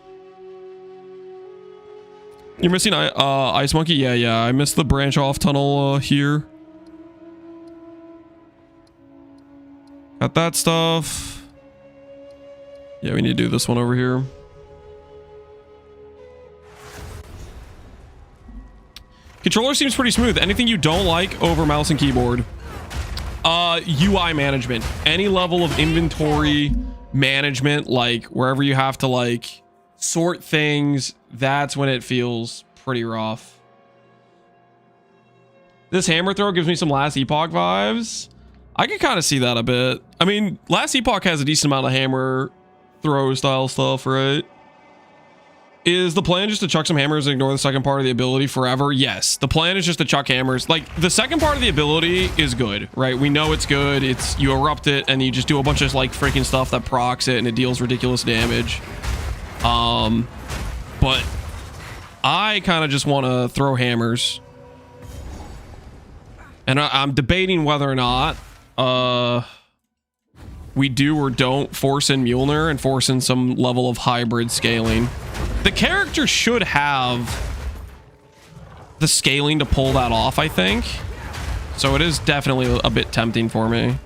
You're missing Ice Monkey? Yeah, I missed the branch off tunnel here. Got that stuff. Yeah, we need to do this one over here. Controller seems pretty smooth. Anything you don't like over mouse and keyboard? UI management. Any level of inventory management, like wherever you have to like sort things, that's when it feels pretty rough. This hammer throw gives me some Last Epoch vibes. I can kind of see that a bit. I mean, Last Epoch has a decent amount of hammer throw style stuff, right? Is the plan just to chuck some hammers and ignore the second part of the ability forever? Yes, the plan is just to chuck hammers. Like, the second part of the ability is good, right? We know it's good. It's you erupt it and you just do a bunch of like freaking stuff that procs it and it deals ridiculous damage. But I kind of just want to throw hammers, and I'm debating whether or not we do or don't force in Mjolnir and force in some level of hybrid scaling. The character should have the scaling to pull that off, I think. So it is definitely a bit tempting for me.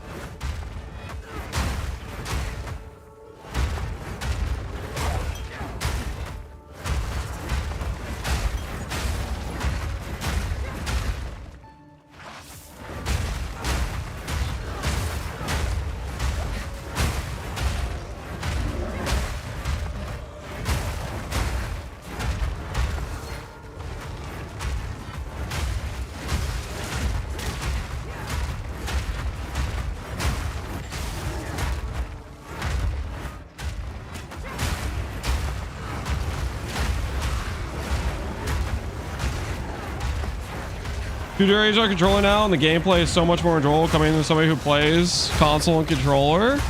Two variations on controller now, and the gameplay is so much more enjoyable coming from somebody who plays console and controller.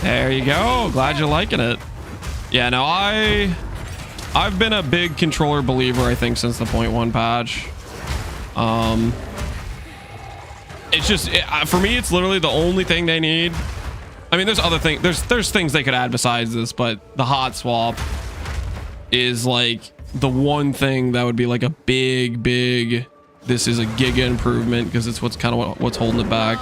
There you go. Glad you're liking it. Yeah, no, I've been a big controller believer, I think, since the 0.1 patch. It's just, for me, it's literally the only thing they need. I mean, there's other things, there's things they could add besides this, but the hot swap is like the one thing that would be like a big, this is a giga improvement, because it's what's kind of what's holding it back.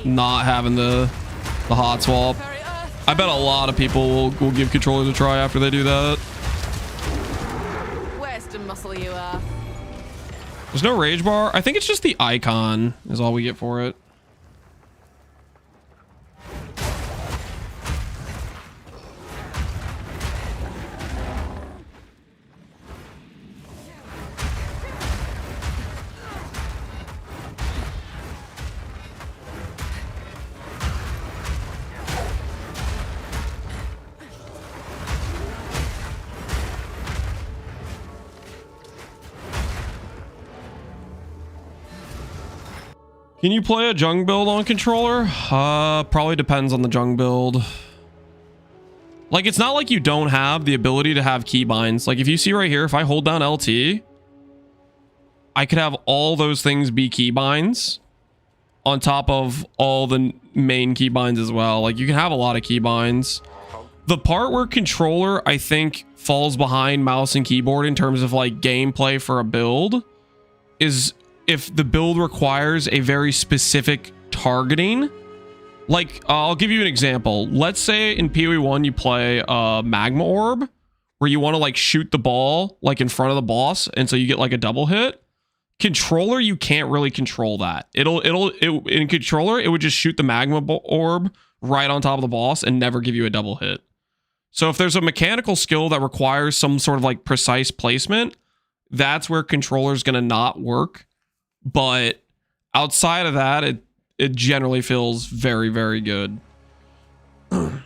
Not having the hot swap. I bet a lot of people will give controllers a try after they do that. Western muscle you are. There's no rage bar. I think it's just the icon is all we get for it. Can you play a jung build on controller? Probably depends on the jung build. Like, it's not like you don't have the ability to have keybinds. Like, if you see right here, if I hold down LT, I could have all those things be keybinds on top of all the main keybinds as well. Like, you can have a lot of keybinds. The part where controller, I think, falls behind mouse and keyboard in terms of like gameplay for a build is if the build requires a very specific targeting. Like, I'll give you an example. Let's say in PoE 1 you play Magma Orb, where you want to like shoot the ball like in front of the boss, and so you get like a double hit. Controller, you can't really control that. In controller, it would just shoot the Magma Orb right on top of the boss and never give you a double hit. So if there's a mechanical skill that requires some sort of like precise placement, that's where controller's gonna not work. But outside of that, it generally feels very, very good. I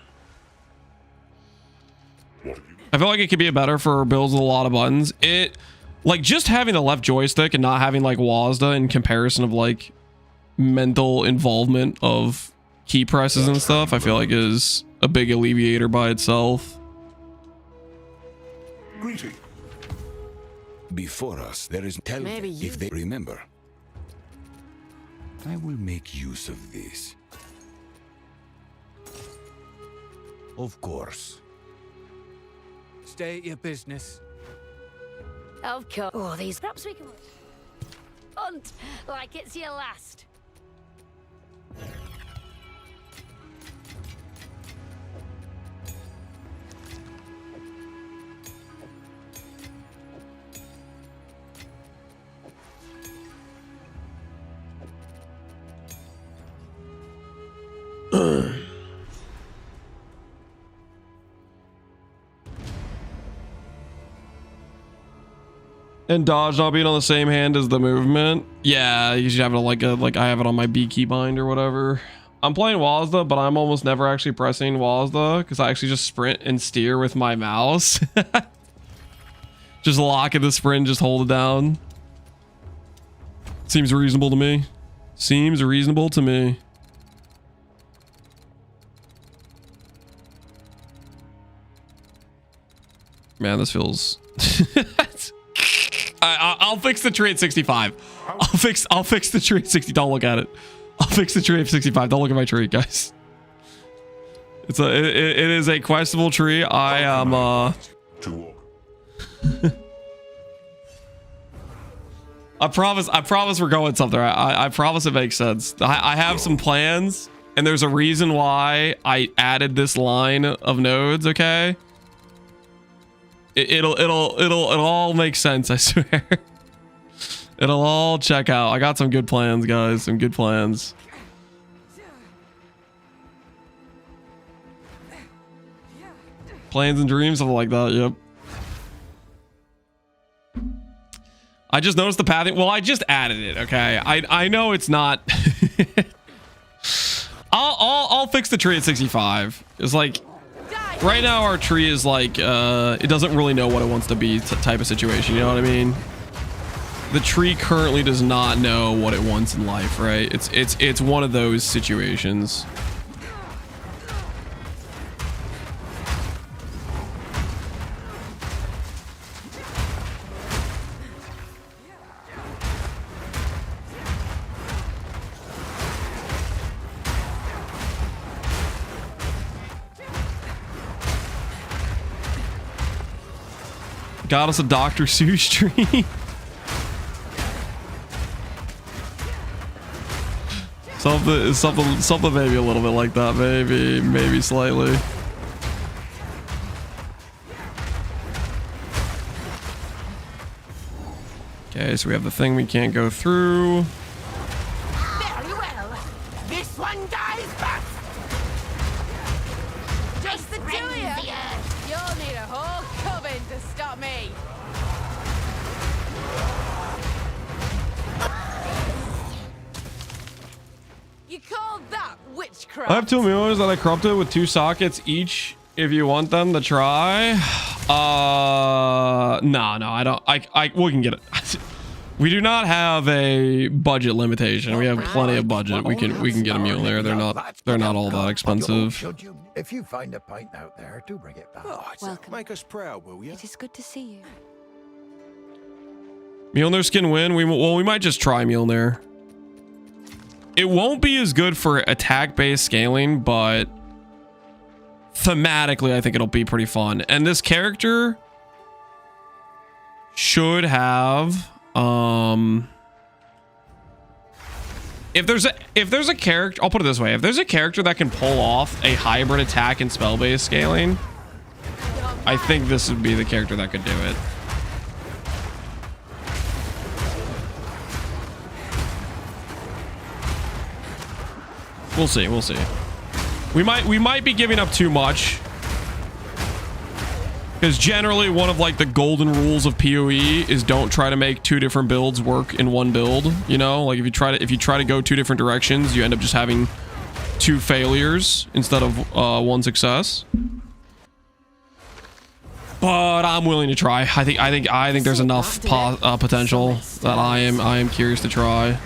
feel like it could be better for builds with a lot of buttons. It, like, just having the left joystick and not having like WASD in comparison of like mental involvement of key presses and stuff, I feel like is a big alleviator by itself. Greeting. Before us, there is tell Maybe if they remember. I will make use of this. Of course. State your business. Of course. Oh, these. Perhaps we can hunt like it's your last. And dodge not being on the same hand as the movement. Yeah, you should have it like I have it on my B keybind or whatever. I'm playing WASD, but I'm almost never actually pressing WASD because I actually just sprint and steer with my mouse. Just lock in the sprint, just hold it down. Seems reasonable to me. Seems reasonable to me. Man, this feels... I'll fix the tree at 65. I'll fix the tree at 60. Don't look at it. I'll fix the tree at 65. Don't look at my tree, guys. It is a questable tree. I am I promise we're going something. I promise it makes sense. I have some plans, and there's a reason why I added this line of nodes, okay? It'll all make sense, I swear. It'll all check out. I got some good plans, guys. Some good plans. Plans and dreams, something like that. Yep. I just noticed the pathing. Well, I just added it. Okay. I know it's not. I'll fix the tree at 65. It's like right now our tree is like it doesn't really know what it wants to be type of situation. You know what I mean? the tree currently does not know what it wants in life, right? It's one of those situations. Got us a Dr. Seuss tree. something maybe a little bit like that, maybe slightly. Okay, so we have the thing we can't go through. Very well. This one dies first. Just the two of you. You'll need a whole coven to stop me. You call that witchcraft? I have two mirrors that I corrupted with 2 sockets each. If you want them to try, no, I don't. We can get it. We do not have a budget limitation. We have plenty of budget. We can get a mule there. They're not all that expensive. If you find a pint out there, do bring it back. Welcome. Make us proud, will you? It is good to see you. Mjolnir skin win. We might just try Mjolnir. It won't be as good for attack-based scaling, but thematically, I think it'll be pretty fun. And this character should have, if there's a character, I'll put it this way: if there's a character that can pull off a hybrid attack and spell-based scaling, I think this would be the character that could do it. We'll see. We'll see. We might be giving up too much, because generally one of like the golden rules of PoE is don't try to make 2 different builds work in one build. You know, like if you try to go 2 different directions, you end up just having 2 failures instead of 1 success. But I'm willing to try. I think there's enough potential that I am curious to try.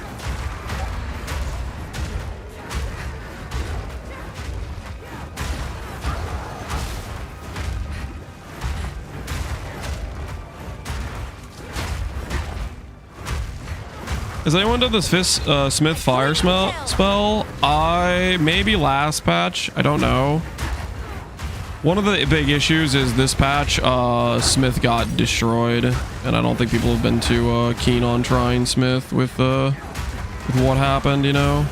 Has anyone done this Smith fire spell? Maybe last patch. I don't know. One of the big issues is this patch, Smith got destroyed, and I don't think people have been too keen on trying Smith with what happened, you know.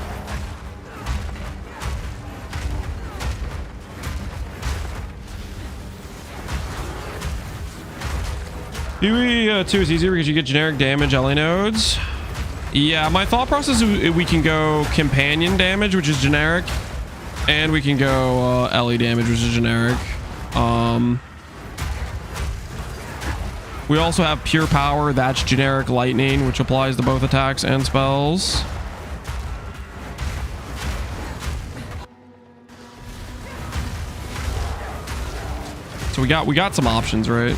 PoE 2 is easier because you get generic damage LA nodes. Yeah, my thought process is we can go companion damage, which is generic, and we can go LE damage, which is generic. We also have pure power, that's generic lightning, which applies to both attacks and spells. So we got some options, right?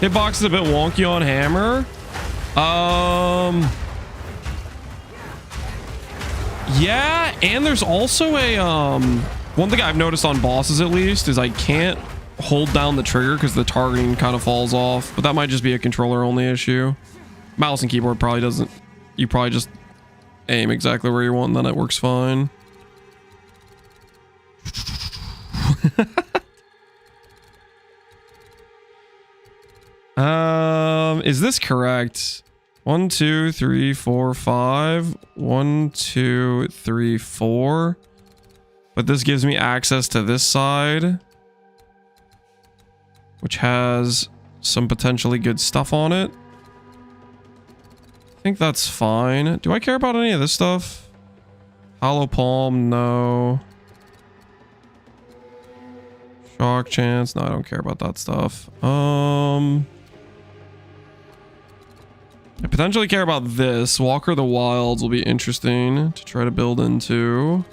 Hitbox is a bit wonky on hammer. Yeah, and there's also a one thing I've noticed on bosses at least is I can't hold down the trigger because the targeting kind of falls off, but that might just be a controller only issue. Mouse and keyboard probably doesn't. You probably just aim exactly where you want and then it works fine. Is this correct? 1, 2, 3, 4, 5. 1, 2, 3, 4. But this gives me access to this side, which has some potentially good stuff on it. I think that's fine. Do I care about any of this stuff? Hollow Palm, no. Shock Chance, no, I don't care about that stuff. I potentially care about this. Walker of the Wilds will be interesting to try to build into.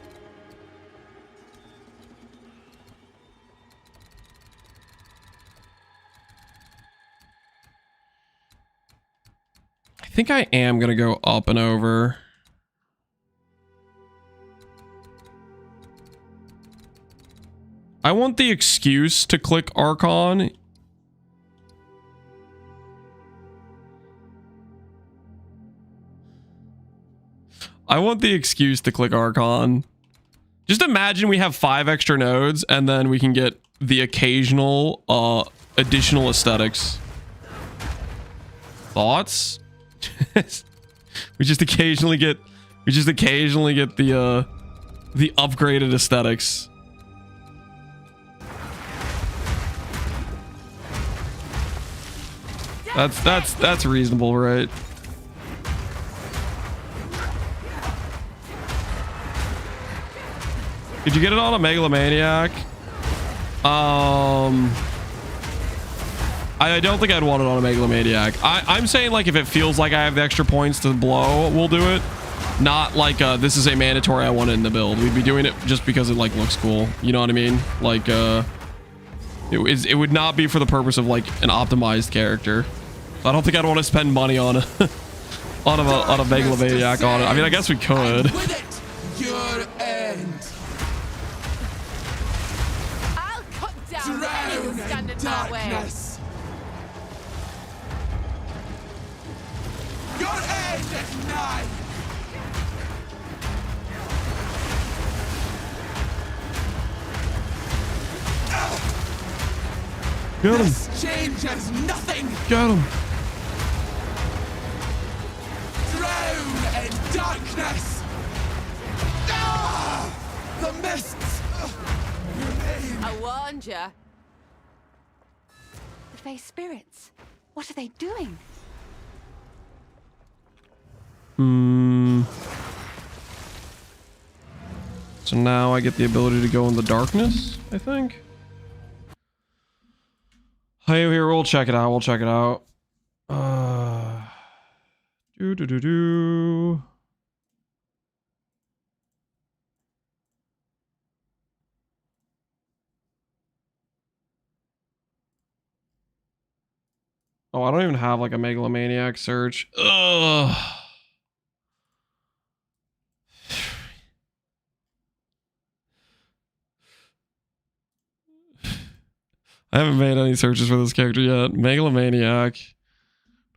I think I am going to go up and over. I want the excuse to click Archon. I want the excuse to click Archon. Just imagine we have 5 extra nodes and then we can get the occasional additional aesthetics. Thoughts? we just occasionally get the upgraded aesthetics. That's reasonable, right? Could you get it on a Megalomaniac? I don't think I'd want it on a Megalomaniac. I'm saying, like, if it feels like I have the extra points to blow, we'll do it. Not like this is a mandatory, I want it in the build. We'd be doing it just because it, like, looks cool. You know what I mean? Like, it would not be for the purpose of, like, an optimized character. I don't think I'd want to spend money on a on a Megalomaniac on it. I mean, I guess we could. Your end. I'll cut down anyone standing in my way. Your end is nigh. Get him. This changes nothing. Get him. Drown in darkness. Ah! The mists remain. I warned you. The Fey spirits. What are they doing? So now I get the ability to go in the darkness, I think. Hey, here, we'll check it out. We'll check it out. Do. Oh, I don't even have like a Megalomaniac search. Ugh. I haven't made any searches for this character yet. Megalomaniac.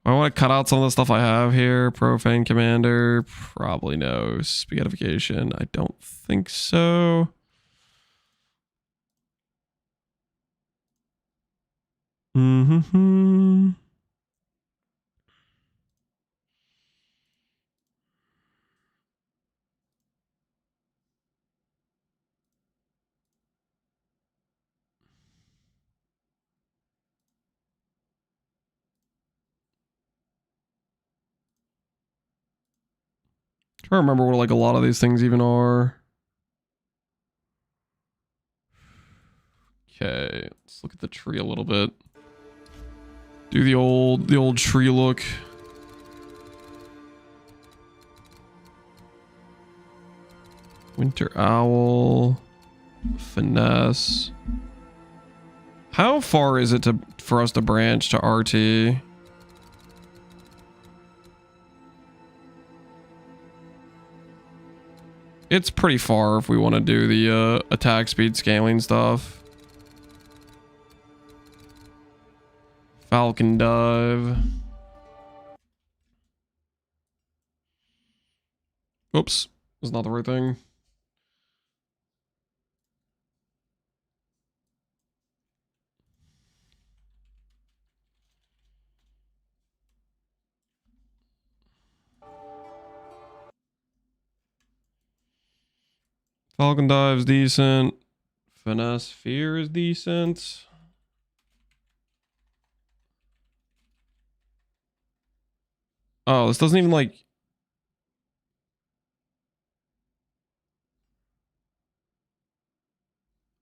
I want to cut out some of the stuff I have here. Profane Commander. Probably no. Spaghettification. I don't think so. Mm-hmm. Trying to remember what like a lot of these things even are. Okay, let's look at the tree a little bit. Do the old tree look. Winter Owl, Finesse. How far is it for us to branch to RT? It's pretty far if we want to do the attack speed scaling stuff. Falcon Dive. Oops, that's not the right thing. Falcon Dive's decent. Finesse Fear is decent. Oh, this doesn't even like...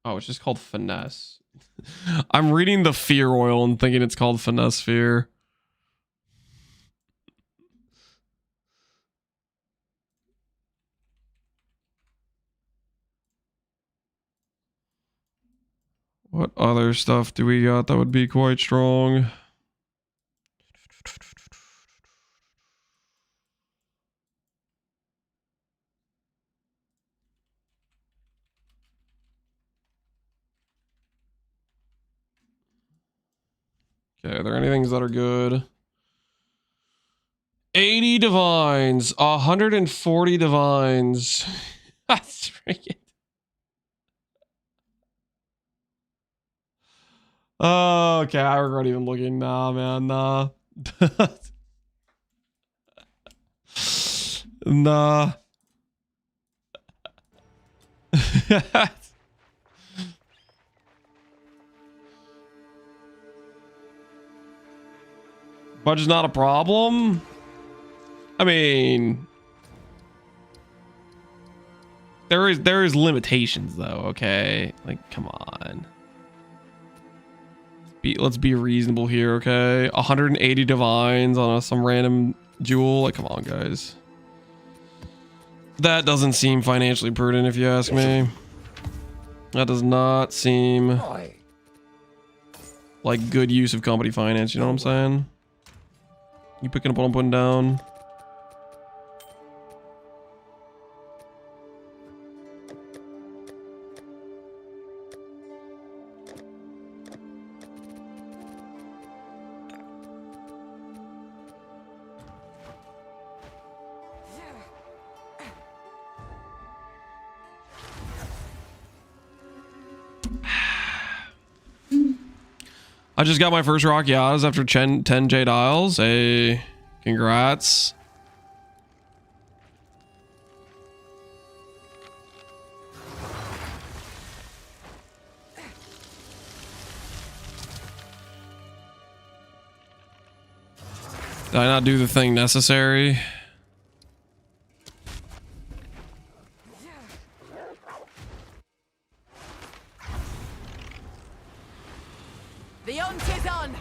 Oh, it's just called finesse. I'm reading the fear oil and thinking it's called finesse fear. What other stuff do we got that would be quite strong? Okay, are there any things that are good? 80 divines, 140 divines. That's freaking. Oh, okay, I regret even looking. Nah, man, nah. Nah. Budget's not a problem. I mean, there is limitations though. Okay, like come on. Let's be reasonable here. Okay, 180 divines on some random jewel. Like come on, guys. That doesn't seem financially prudent, if you ask me. That does not seem like good use of company finance. You know what I'm saying? You picking up what I'm putting down? I just got my first rock yachts after 10 Jade Isles. Hey, congrats. Did I not do the thing necessary? The hunt is on.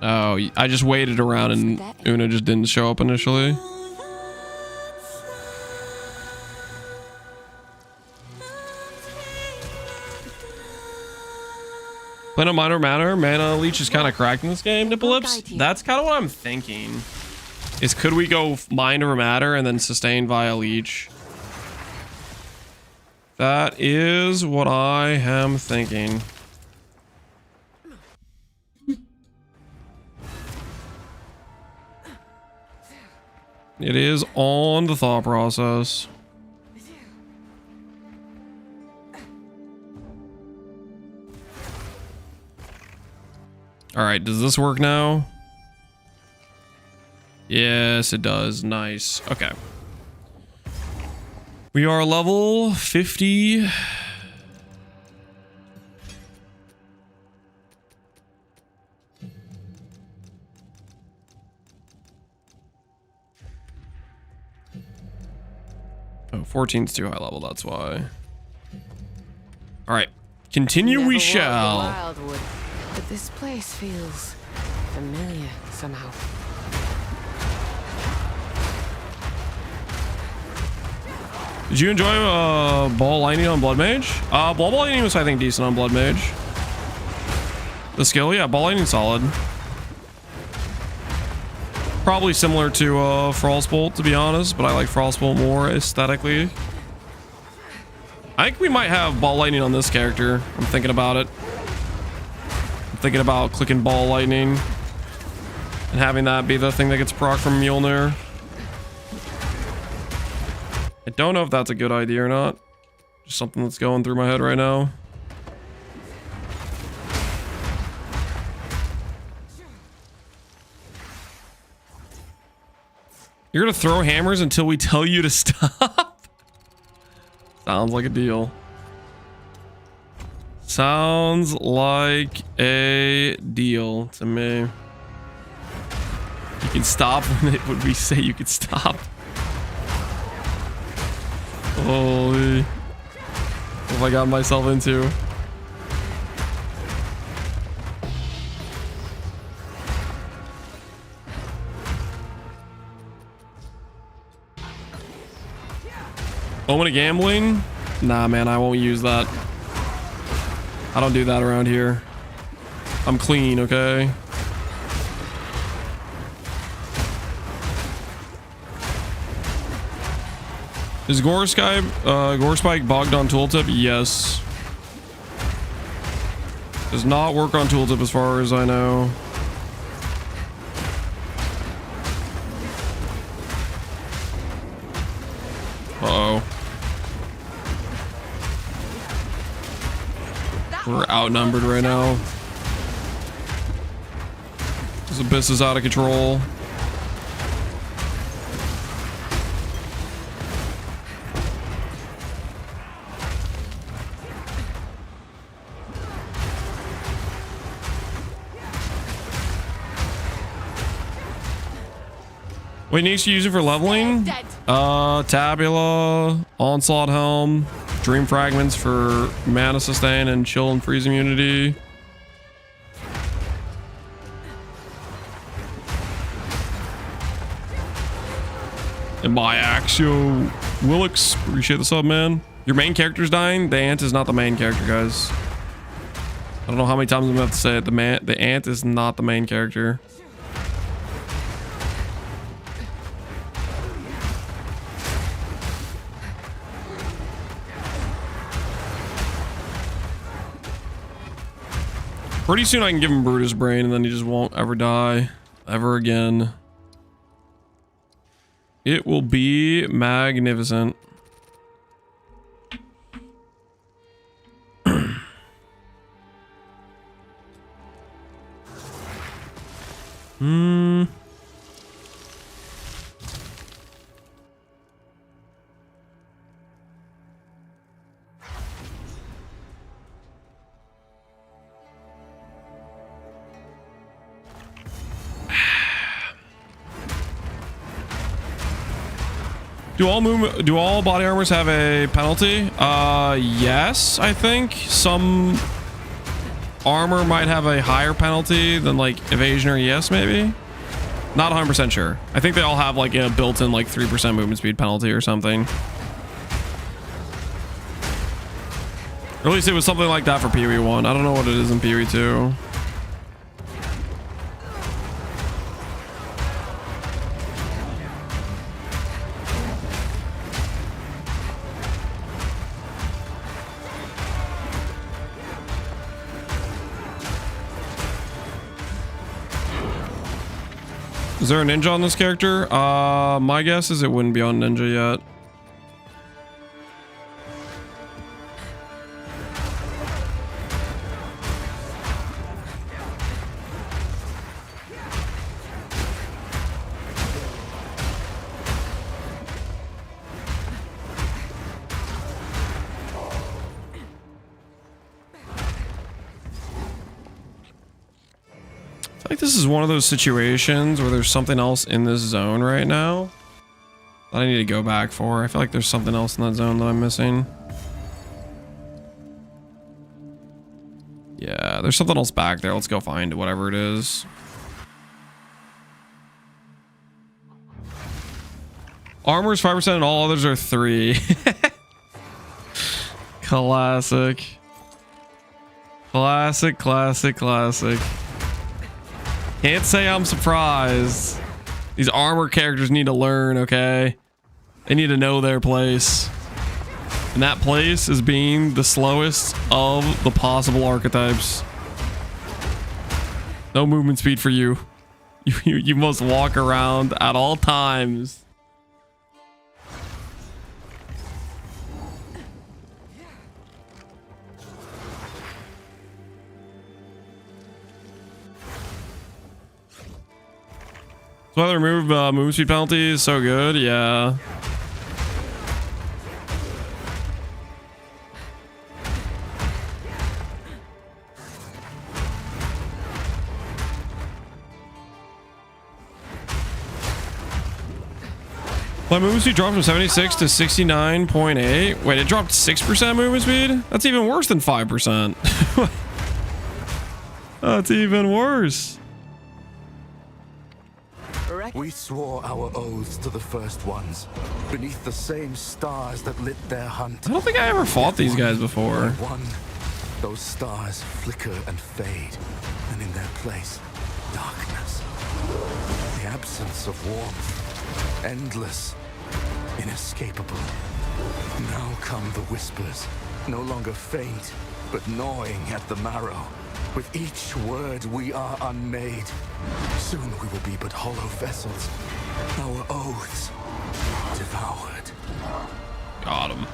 Oh, I just waited around and Una just didn't show up initially. Playing a minor mana leech is kind of cracked in this game, Nippleips. That's kind of what I'm thinking. Is could we go mind over matter and then sustain via leech? That is what I am thinking. It is on the thought process. All right, does this work now? Yes, it does. Nice. Okay. We are level 50. Oh, 14's too high level, that's why. All right, continue we shall. Wildwood, but this place feels familiar somehow. Did you enjoy ball lightning on bloodmage? Ball lightning was, I think, decent on bloodmage. The skill, yeah, ball lightning solid. Probably similar to Frostbolt, to be honest, but I like Frostbolt more aesthetically. I think we might have ball lightning on this character. I'm thinking about it. I'm thinking about clicking ball lightning and having that be the thing that gets proc from Mjolnir. I don't know if that's a good idea or not. Just something that's going through my head right now. You're gonna throw hammers until we tell you to stop? Sounds like a deal. Sounds like a deal to me. You can stop when we say you could stop. Holy. What have I got myself into? Moment of gambling? Nah, man, I won't use that. I don't do that around here. I'm clean, okay? Is Gore Spike bogged on tooltip? Yes. Does not work on tooltip as far as I know. Uh-oh. We're outnumbered right now. This abyss is out of control. Wait, needs to use it for leveling? Tabula, Onslaught Helm, Dream Fragments for mana sustain and chill and freeze immunity. And my Axio Willix, appreciate the sub, man. Your main character's dying? The ant is not the main character, guys. I don't know how many times I'm gonna have to say it. The ant is not the main character. Pretty soon I can give him Brutus Brain and then he just won't ever die ever again. It will be magnificent. Do all body armors have a penalty? Yes, I think. Some armor might have a higher penalty than like evasion or ES, maybe. Not 100% sure. I think they all have like a built-in like 3% movement speed penalty or something. Or at least it was something like that for PoE 1. I don't know what it is in PoE 2. Is there a ninja on this character? My guess is it wouldn't be on ninja yet. I think this is one of those situations where there's something else in this zone right now that I need to go back for. I feel like there's something else in that zone that I'm missing. Yeah, there's something else back there. Let's go find it, whatever it is. Armor is 5% and all others are 3. Classic. Classic, classic, classic. Can't say I'm surprised. These armor characters need to learn, okay? They need to know their place. And that place is being the slowest of the possible archetypes. No movement speed for you. You must walk around at all times. So why they remove movement speed penalty is so good, yeah. My movement speed dropped from 76 to 69.8. Wait, it dropped 6% movement speed? That's even worse than 5%. That's even worse. We swore our oaths to the first ones, beneath the same stars that lit their hunt. I don't think I ever fought these guys before. One, those stars flicker and fade, and in their place, darkness. The absence of warmth, endless, inescapable. Now come the whispers, no longer faint, but gnawing at the marrow. With each word we are unmade. Soon we will be but hollow vessels, our oaths devoured. Got him.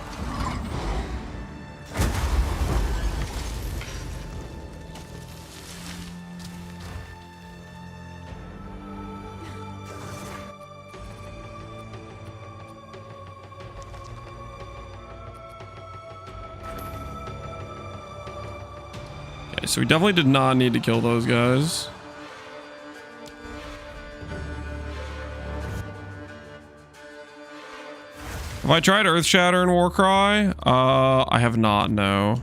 Okay, so we definitely did not need to kill those guys. Have I tried Earthshatter and Warcry? I have not, no.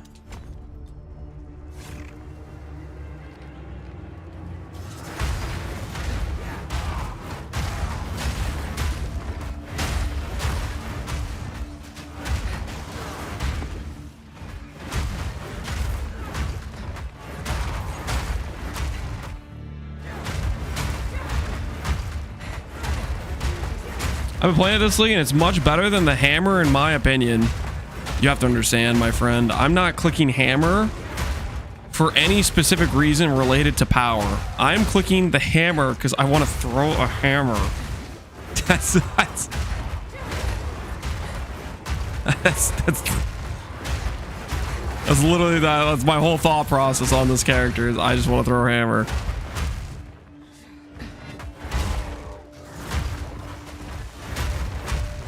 I've been playing this league and it's much better than the hammer in my opinion. You have to understand, my friend, I'm not clicking hammer for any specific reason related to power. I'm clicking the hammer because I want to throw a hammer. That's literally that's my whole thought process on this character is I just want to throw a hammer.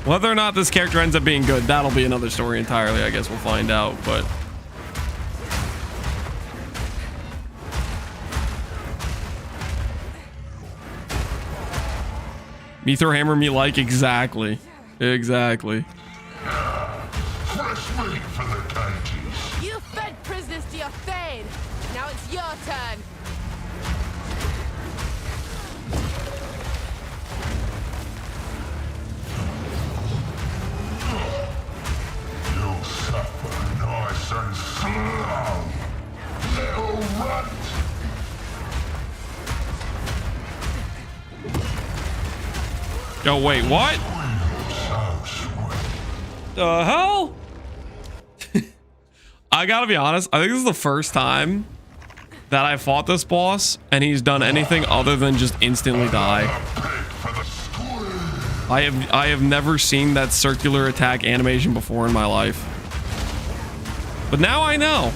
Whether or not this character ends up being good, that'll be another story entirely. I guess we'll find out, but me throw hammer, me like exactly. Fresh meat for the cages. You fed prisoners to your fade. Now it's your turn. You'll suffer nice and slow, little runt. Oh wait, what? The hell? I gotta be honest, I think this is the first time that I fought this boss and he's done anything other than just instantly die. I have never seen that circular attack animation before in my life. But now I know.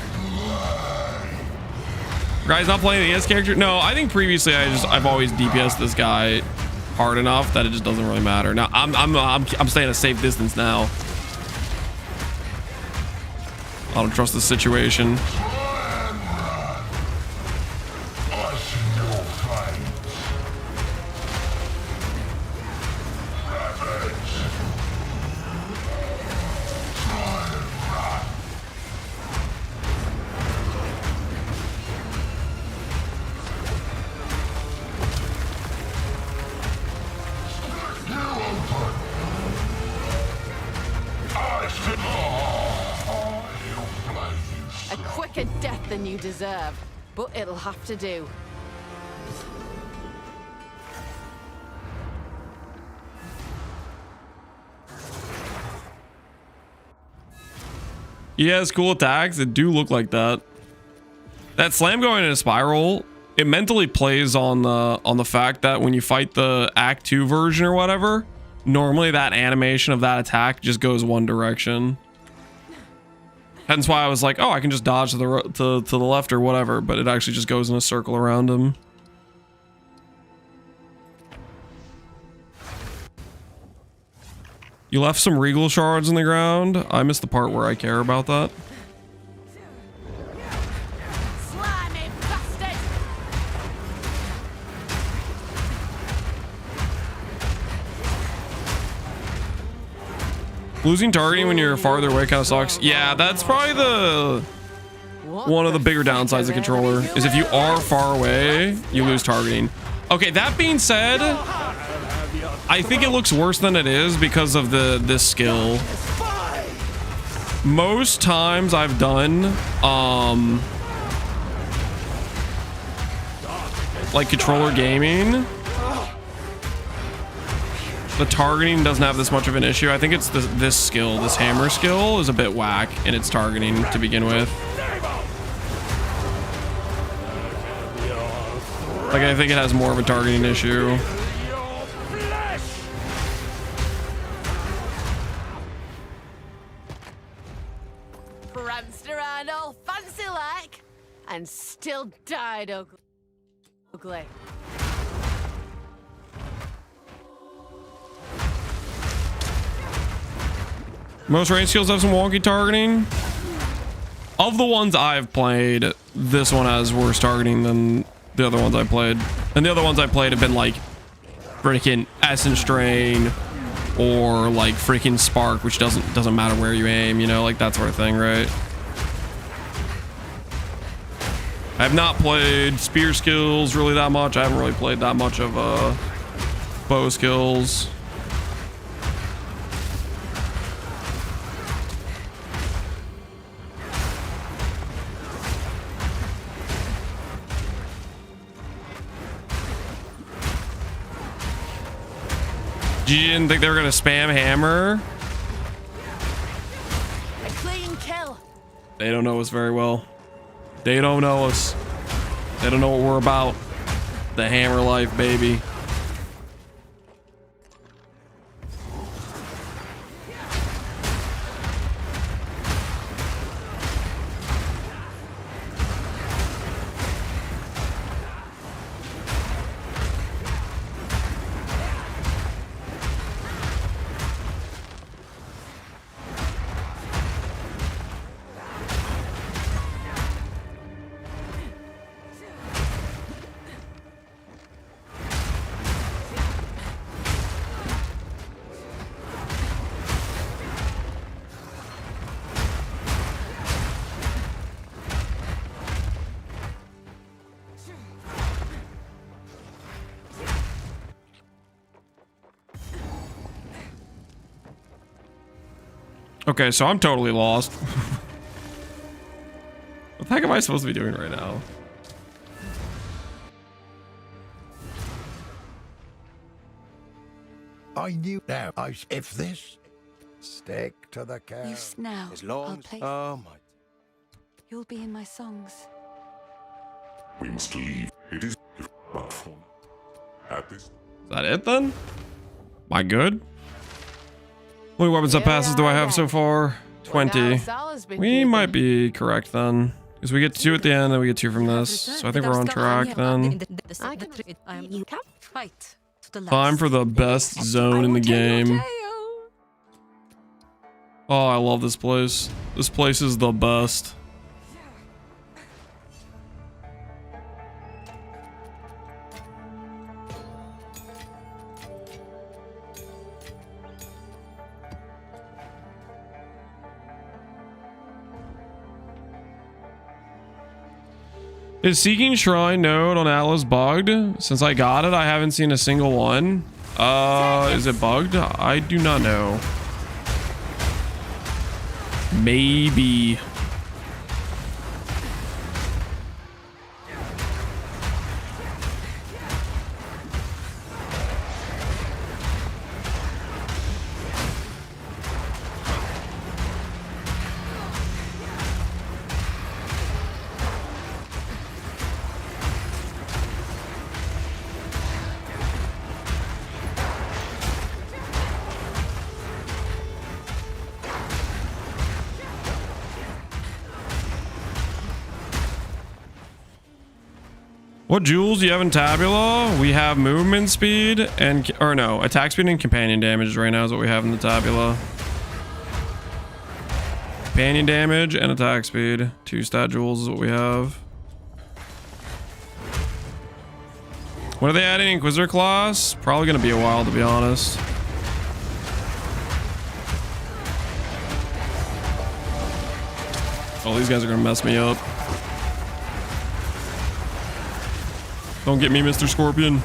Guy's not playing the ES character? No, I think previously I've always DPS'd this guy hard enough that it just doesn't really matter. Now I'm staying a safe distance now. I don't trust this situation. A quicker death than you deserve, but it'll have to do. He has cool attacks that do look like that. That slam going in a spiral, it mentally plays on the fact that when you fight the Act 2 version or whatever, normally that animation of that attack just goes one direction. Hence why I was like, oh, I can just dodge to the left or whatever, but it actually just goes in a circle around him. You left some regal shards in the ground. I missed the part where I care about that. Slimy bastard! Losing targeting when you're farther away kind of sucks. Yeah, that's probably one of the bigger downsides of the controller, is if you are far away, you lose targeting. Okay, that being said, I think it looks worse than it is because of this skill. Most times I've done like controller gaming, the targeting doesn't have this much of an issue. I think it's this skill, this hammer skill is a bit whack in its targeting to begin with. Like, I think it has more of a targeting issue. Pranced around all fancy like, and still died ugly. Most range skills have some wonky targeting. Of the ones I've played, this one has worse targeting than the other ones I played. And the other ones I played have been like freaking Essence Strain or like freaking Spark, which doesn't matter where you aim, you know, like that sort of thing, right? I have not played spear skills really that much. I haven't really played that much of bow skills. You didn't think they were gonna spam hammer? A clean kill. They don't know us very well. They don't know us. They don't know what we're about. The hammer life, baby. Okay, so I'm totally lost. What the heck am I supposed to be doing right now? I knew now. If this, stick to the cow. You now. As long I'll as... play. Oh my... You'll be in my songs. We must leave. It is but for at this. Is that it then? Am I good? How many weapons up passes do I have so far? 20. We might be correct then. Because we get 2 at the end, and we get 2 from this. So I think we're on track then. Time for the best zone in the game. Oh, I love this place. This place is the best. Is Seeking Shrine node on Atlas bugged? Since I got it, I haven't seen a single one. Is it bugged? I do not know. Maybe. What jewels do you have in Tabula? We have movement speed and, or no, attack speed and companion damage right now is what we have in the Tabula. Companion damage and attack speed. 2 stat jewels is what we have. When are they adding Inquisitor class? Probably going to be a while, to be honest. Oh, these guys are gonna mess me up. Don't get me, Mr. Scorpion.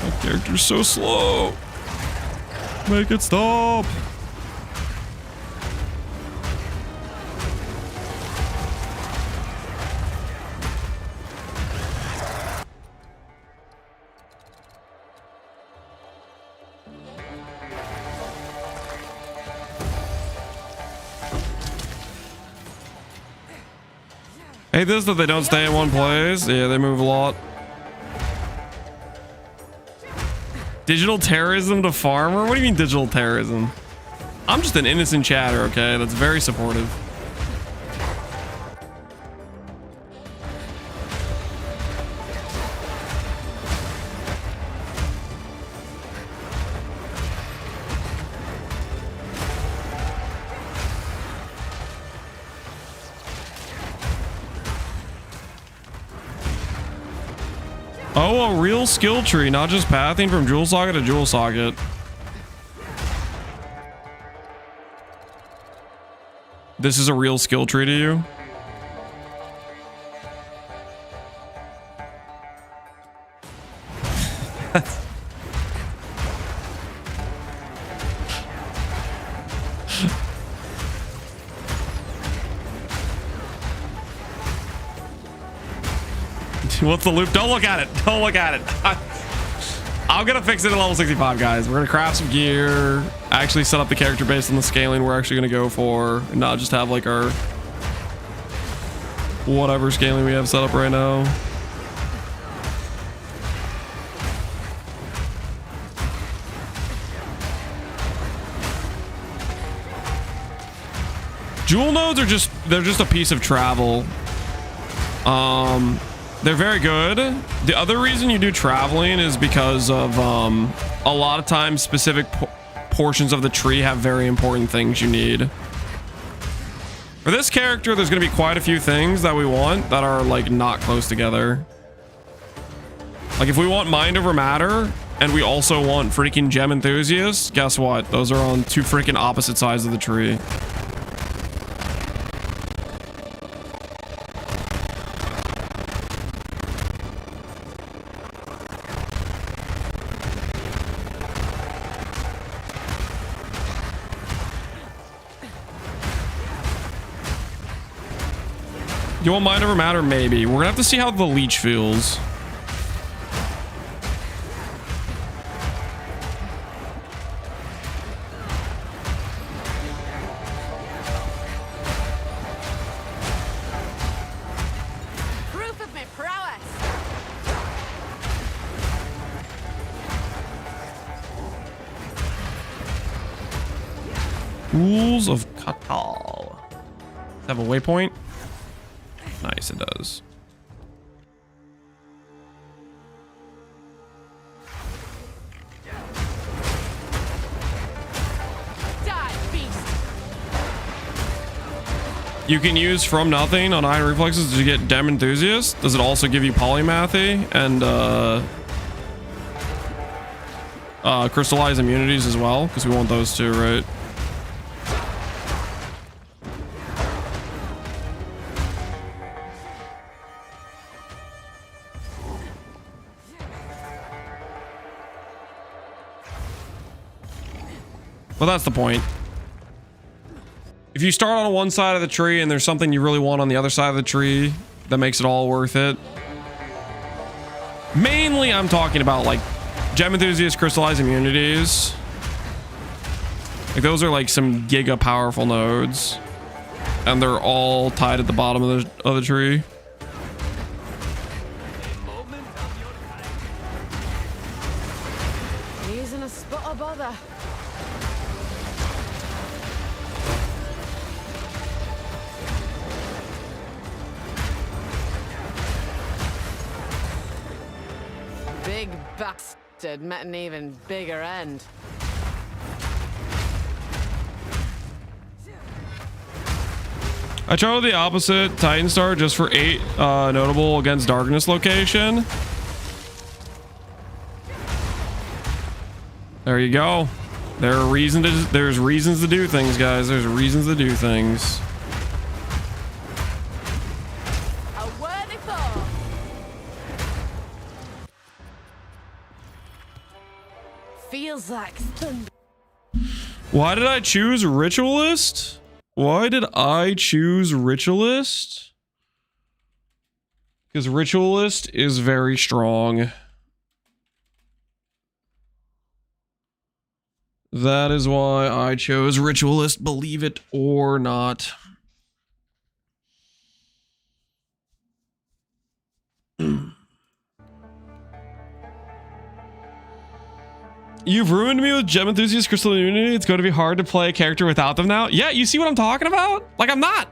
That character's so slow. Make it stop. Hey, this that they don't stay in one place. Yeah, they move a lot. Digital terrorism to farmer? What do you mean digital terrorism? I'm just an innocent chatter, okay? That's very supportive. Oh, a real skill tree, not just pathing from jewel socket to jewel socket. This is a real skill tree to you? What's the loop? Don't look at it. Don't look at it. I'm gonna fix it at level 65, guys. We're gonna craft some gear, actually set up the character based on the scaling we're actually gonna go for, and not just have like our whatever scaling we have set up right now. Jewel nodes are just, they're just a piece of travel. They're very good. The other reason you do traveling is because of a lot of times specific portions of the tree have very important things you need. For this character, there's going to be quite a few things that we want that are like not close together. Like if we want mind over matter and we also want freaking gem enthusiasts, guess what? Those are on two freaking opposite sides of the tree. You want mind over matter? Maybe. We're gonna have to see how the leech feels. Proof of my prowess. Rules of Katal. Does it have a waypoint? Nice, it does. Die, beast. You can use from nothing on iron reflexes to get Dem Enthusiast. Does it also give you Polymathy and crystallize immunities as well? Because we want those two, right? Well, that's the point. If you start on one side of the tree and there's something you really want on the other side of the tree, that makes it all worth it. Mainly, I'm talking about like Gem Enthusiast, Crystallize Immunities. Like those are like some giga powerful nodes, and they're all tied at the bottom of the tree. He's in a spot of bother. Big bastard met an even bigger end. I tried the opposite Titan Star just for 8 notable against darkness location. There you go. There's reasons to do things, guys. There's reasons to do things. A worthy foe. Feels like thunder. Why did I choose Ritualist? Why did I choose Ritualist? Because Ritualist is very strong. That is why I chose Ritualist, believe it or not. You've ruined me with Gem Enthusiast, Crystal Unity. It's going to be hard to play a character without them now. Yeah, you see what I'm talking about? Like, I'm not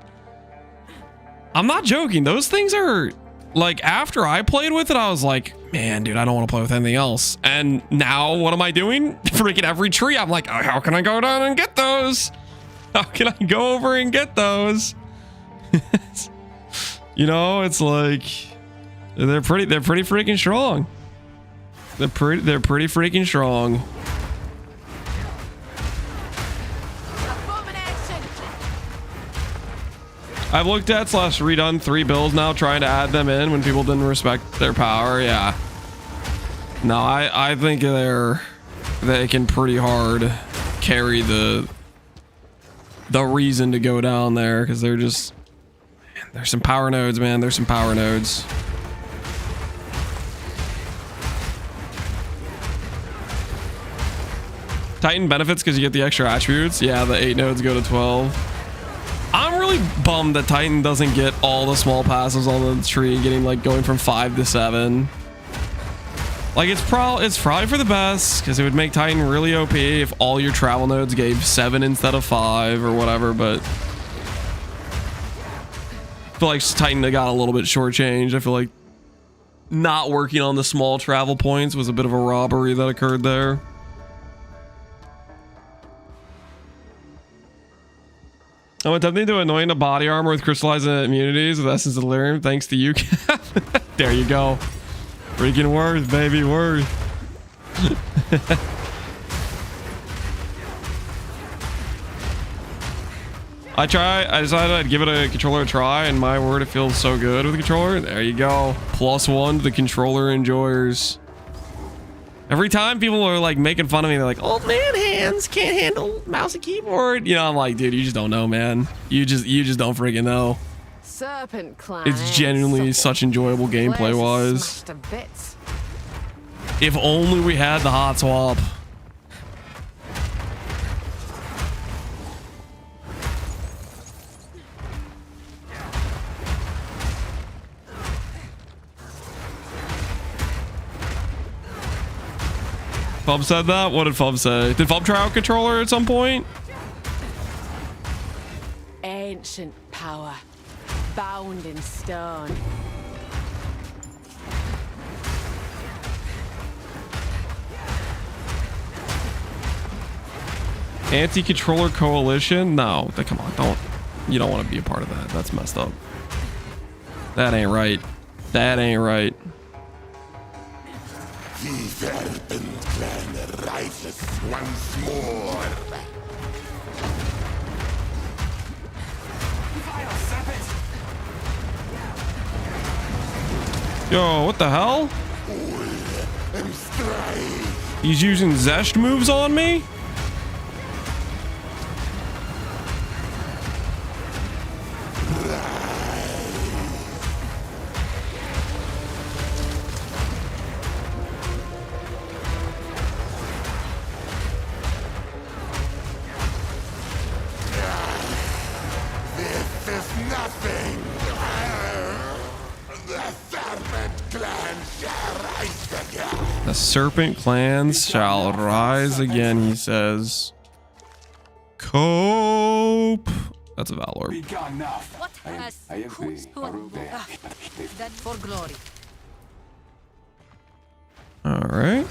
joking. Those things are, like, after I played with it, I was like, man, dude, I don't want to play with anything else. And now, what am I doing? Freaking every tree. I'm like, oh, how can I go down and get those? How can I go over and get those? You know, it's like, they're pretty freaking strong. They're pretty freaking strong. I've looked at / redone 3 builds now, trying to add them in when people didn't respect their power. Yeah. No, I think they can pretty hard carry the reason to go down there, because they're just, man, there's some power nodes, man. There's some power nodes. Titan benefits because you get the extra attributes. Yeah, the 8 nodes go to 12. I'm really bummed that Titan doesn't get all the small passes on the tree, getting like going from 5 to 7. Like, it's probably for the best, because it would make Titan really OP if all your travel nodes gave 7 instead of 5 or whatever, but I feel like Titan got a little bit shortchanged. I feel like not working on the small travel points was a bit of a robbery that occurred there. I'm attempting to anoint a body armor with crystallized immunities with Essence of Delirium, thanks to you. There you go. Freaking worth, baby, worth. I decided I'd give it a controller a try, and my word, it feels so good with the controller. There you go. +1 to the controller enjoyers. Every time people are like making fun of me, they're like, old man hands can't handle mouse and keyboard. You know, I'm like, dude, you just don't know, man. You just don't freaking know. Serpent clan. It's genuinely such enjoyable gameplay wise. If only we had the hot swap. Fub said that? What did Fub say? Did Fub try out controller at some point? Ancient power, bound in stone. Anti-controller coalition? No, come on, you don't want to be a part of that. That's messed up. That ain't right. That ain't right. The Serpent Clan rises once more. Yo, what the hell? He's using Zest moves on me? The Serpent Clans shall rise again, he says. Cope. That's a Valor. What has who's who? That for glory. All right.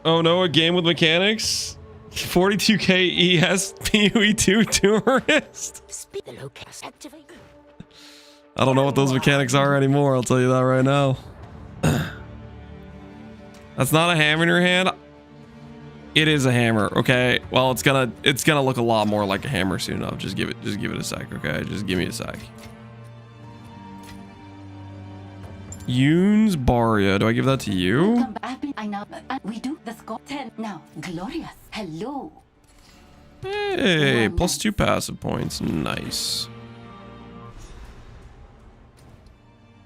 Oh no, a game with mechanics? 42k ES PoE2 tourist? I don't know what those mechanics are anymore, I'll tell you that right now. That's not a hammer in your hand. It is a hammer, okay? Well, it's gonna look a lot more like a hammer soon enough. Just give it a sec, okay? Just give me a sec. Yoon's Baria. Do I give that to you? I know. We do the score 10 now. Glorious. Hello. Hey, +2 passive points. Nice.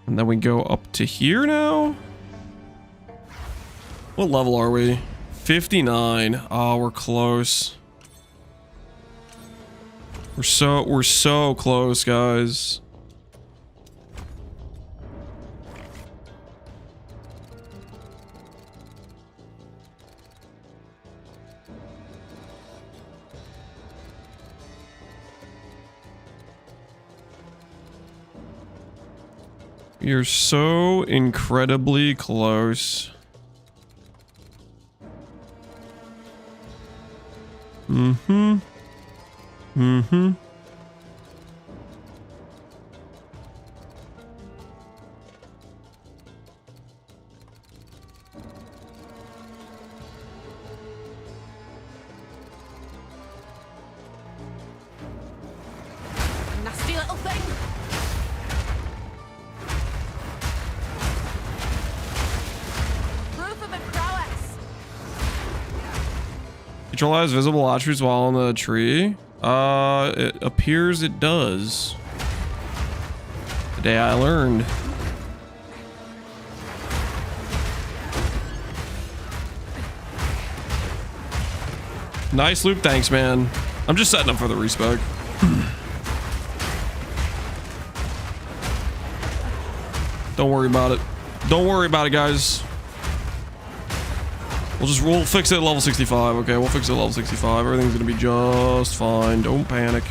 And then we go up to here now. What level are we? 59. Oh, we're close. We're so close, guys. You're so incredibly close. Mm-hmm. Mm-hmm. Nasty little thing. Proof of a prowess. Neutralize visible attributes while on the tree. It appears it does. Today I learned. Nice loop, thanks, man. I'm just setting up for the respec. Don't worry about it. Don't worry about it, guys. We'll fix it at level 65. Okay, we'll fix it at level 65. Everything's gonna be just fine. Don't panic.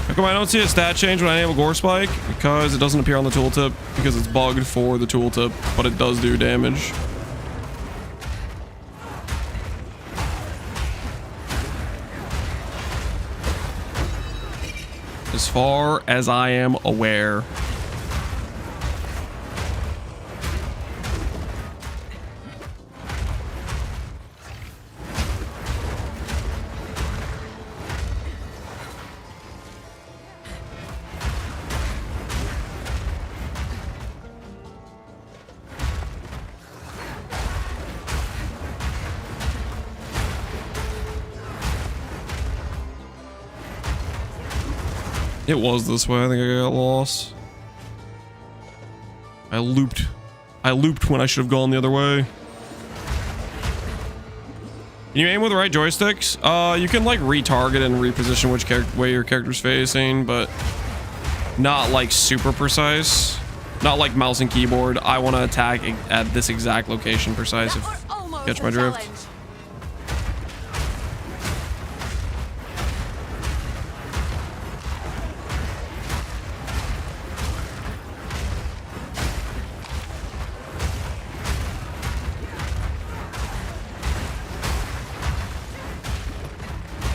How come I don't see a stat change when I enable Gore Spike? Because it doesn't appear on the tooltip, because it's bugged for the tooltip, but it does do damage. As far as I am aware. It was this way. I think I got lost. I looped when I should have gone the other way. Can you aim with the right joysticks? You can like retarget and reposition which way your character's facing, but not like super precise. Not like mouse and keyboard. I want to attack at this exact location precise, if you catch my drift.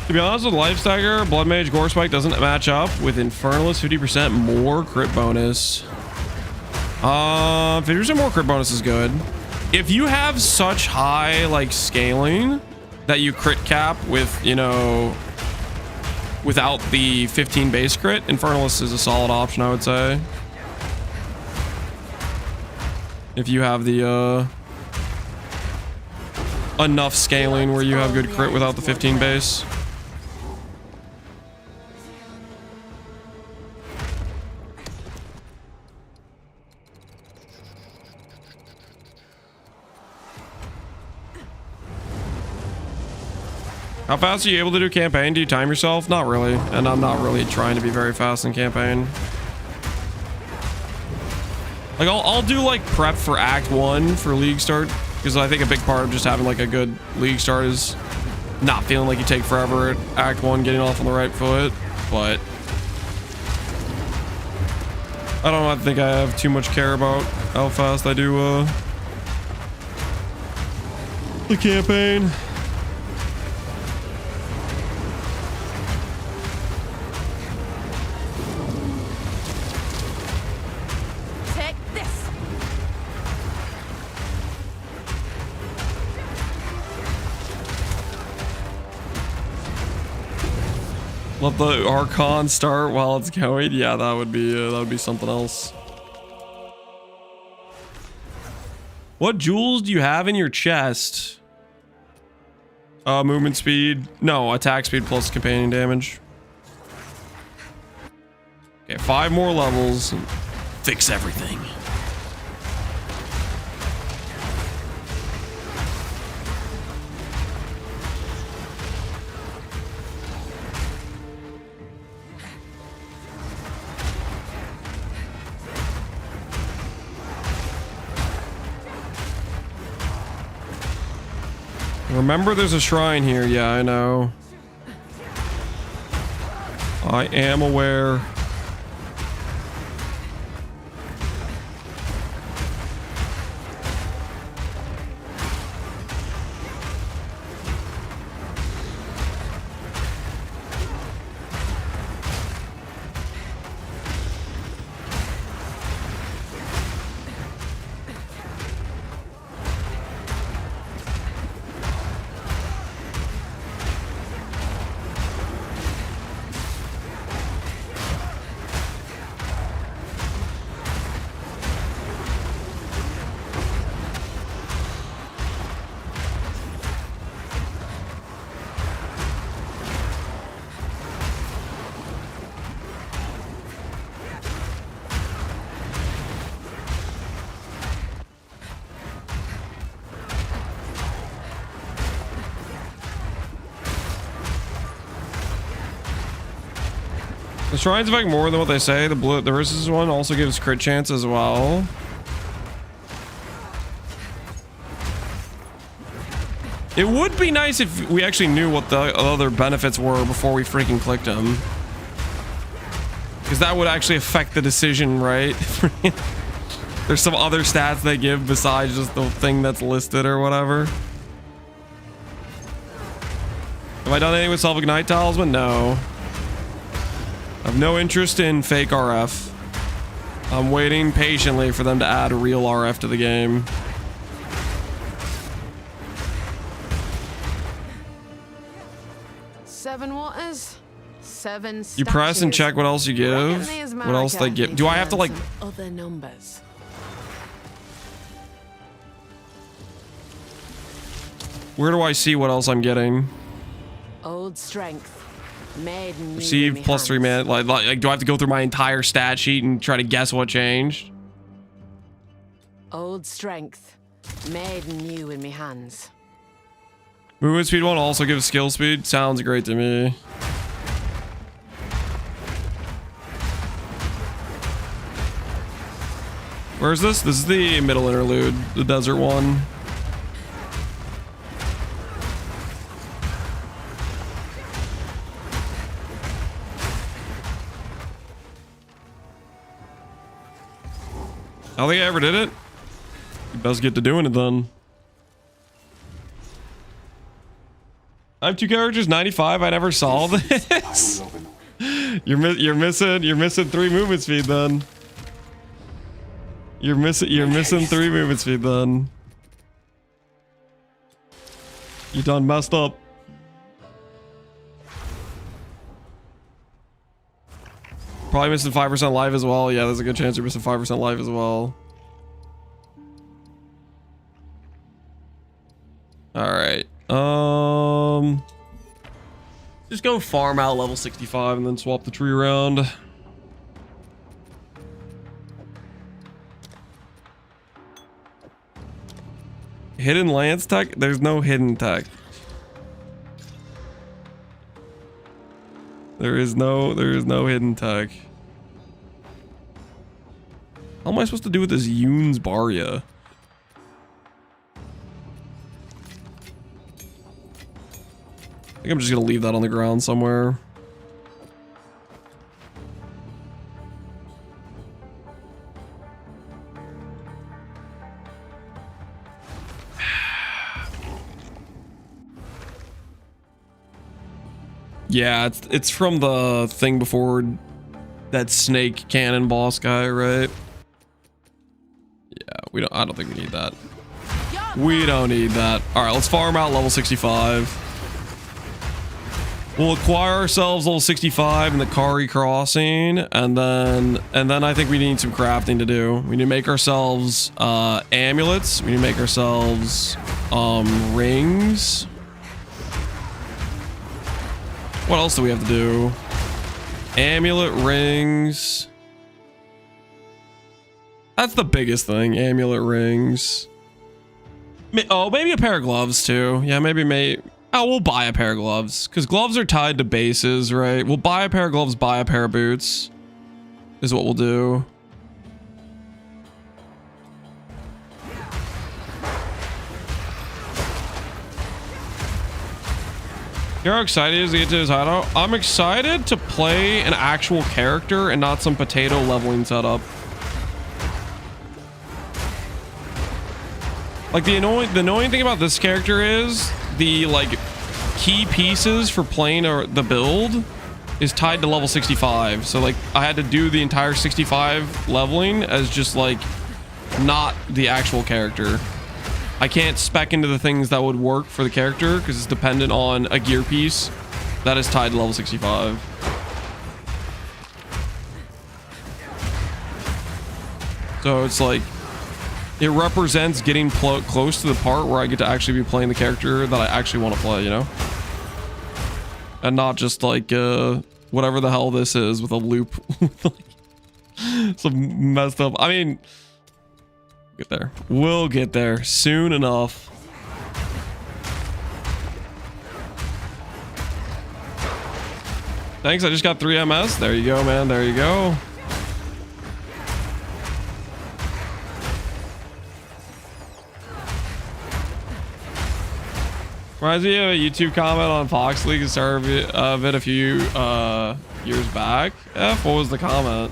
To be honest with Life Stagger, Bloodmage Gore Spike doesn't match up with Infernalist 50% more crit bonus. 50% more crit bonus is good. If you have such high like scaling that you crit cap with, you know, without the 15 base crit, Infernalist is a solid option, I would say. If you have the enough scaling where you have good crit without the 15 base. How fast are you able to do campaign? Do you time yourself? Not really. And I'm not really trying to be very fast in campaign. Like I'll do like prep for Act 1 for League start, because I think a big part of just having like a good League start is not feeling like you take forever at Act 1 getting off on the right foot. But I don't think I have too much care about how fast I do the campaign. Take this. Let the Archon start while it's going. Yeah, that would be something else. What jewels do you have in your chest? Movement speed. No, attack speed plus companion damage. Okay, 5 more levels. Fix everything. Remember, there's a shrine here. Yeah, I know. I am aware. The shrines affect more than what they say. The versus one also gives crit chance as well. It would be nice if we actually knew what the other benefits were before we freaking clicked them. Because that would actually affect the decision, right? There's some other stats they give besides just the thing that's listed or whatever. Have I done anything with self-ignite talisman? No. I have no interest in fake RF. I'm waiting patiently for them to add a real RF to the game. Seven waters, 7 You press and check what else you give. What else they give? Do I have to like? Other numbers. Where do I see what else I'm getting? Old strength. Made new Receive in plus 3 hands. man. Like, do I have to go through my entire stat sheet and try to guess what changed? Old strength. Made new in me hands. Movement speed 1 also gives skill speed. Sounds great to me. Where is this? This is the middle interlude, the desert one. I don't think I ever did it. You best get to doing it then. I have 2 characters, 95. I never saw this. You're missing 3 movement speed then. You're missing 3 movement speed then. You done messed up. Probably missing 5% life as well. Yeah, there's a good chance you're missing 5% life as well. Alright. Just go farm out level 65 and then swap the tree around. Hidden lance tech? There's no hidden tech. There is no hidden tech. How am I supposed to do with this Yoon's Barya? I think I'm just gonna leave that on the ground somewhere. Yeah, it's from the thing before that snake cannon boss guy, right? Yeah, I don't think we need that. We don't need that. All right, let's farm out level 65. We'll acquire ourselves level 65 in the Kari Crossing, and then I think we need some crafting to do. We need to make ourselves amulets. We need to make ourselves rings. What else do we have to do? Amulet, rings. That's the biggest thing. Amulet, rings. Oh, maybe a pair of gloves too. Yeah, oh, we'll buy a pair of gloves because gloves are tied to bases, right? We'll buy a pair of gloves, buy a pair of boots is what we'll do. You're excited to get to his hideout? I'm excited to play an actual character and not some potato leveling setup. Like the annoying thing about this character is the like key pieces for playing the build is tied to level 65. So like I had to do the entire 65 leveling as just like not the actual character. I can't spec into the things that would work for the character because it's dependent on a gear piece that is tied to level 65. So it's like, it represents getting close to the part where I get to actually be playing the character that I actually want to play, you know? And not just like, whatever the hell this is with a loop. Some messed up, I mean... Get there. We'll get there soon enough. Thanks, I just got 3 MS. There you go, man. There you go. Reminds me of a YouTube comment on Fox League started of it a few years back. What was the comment?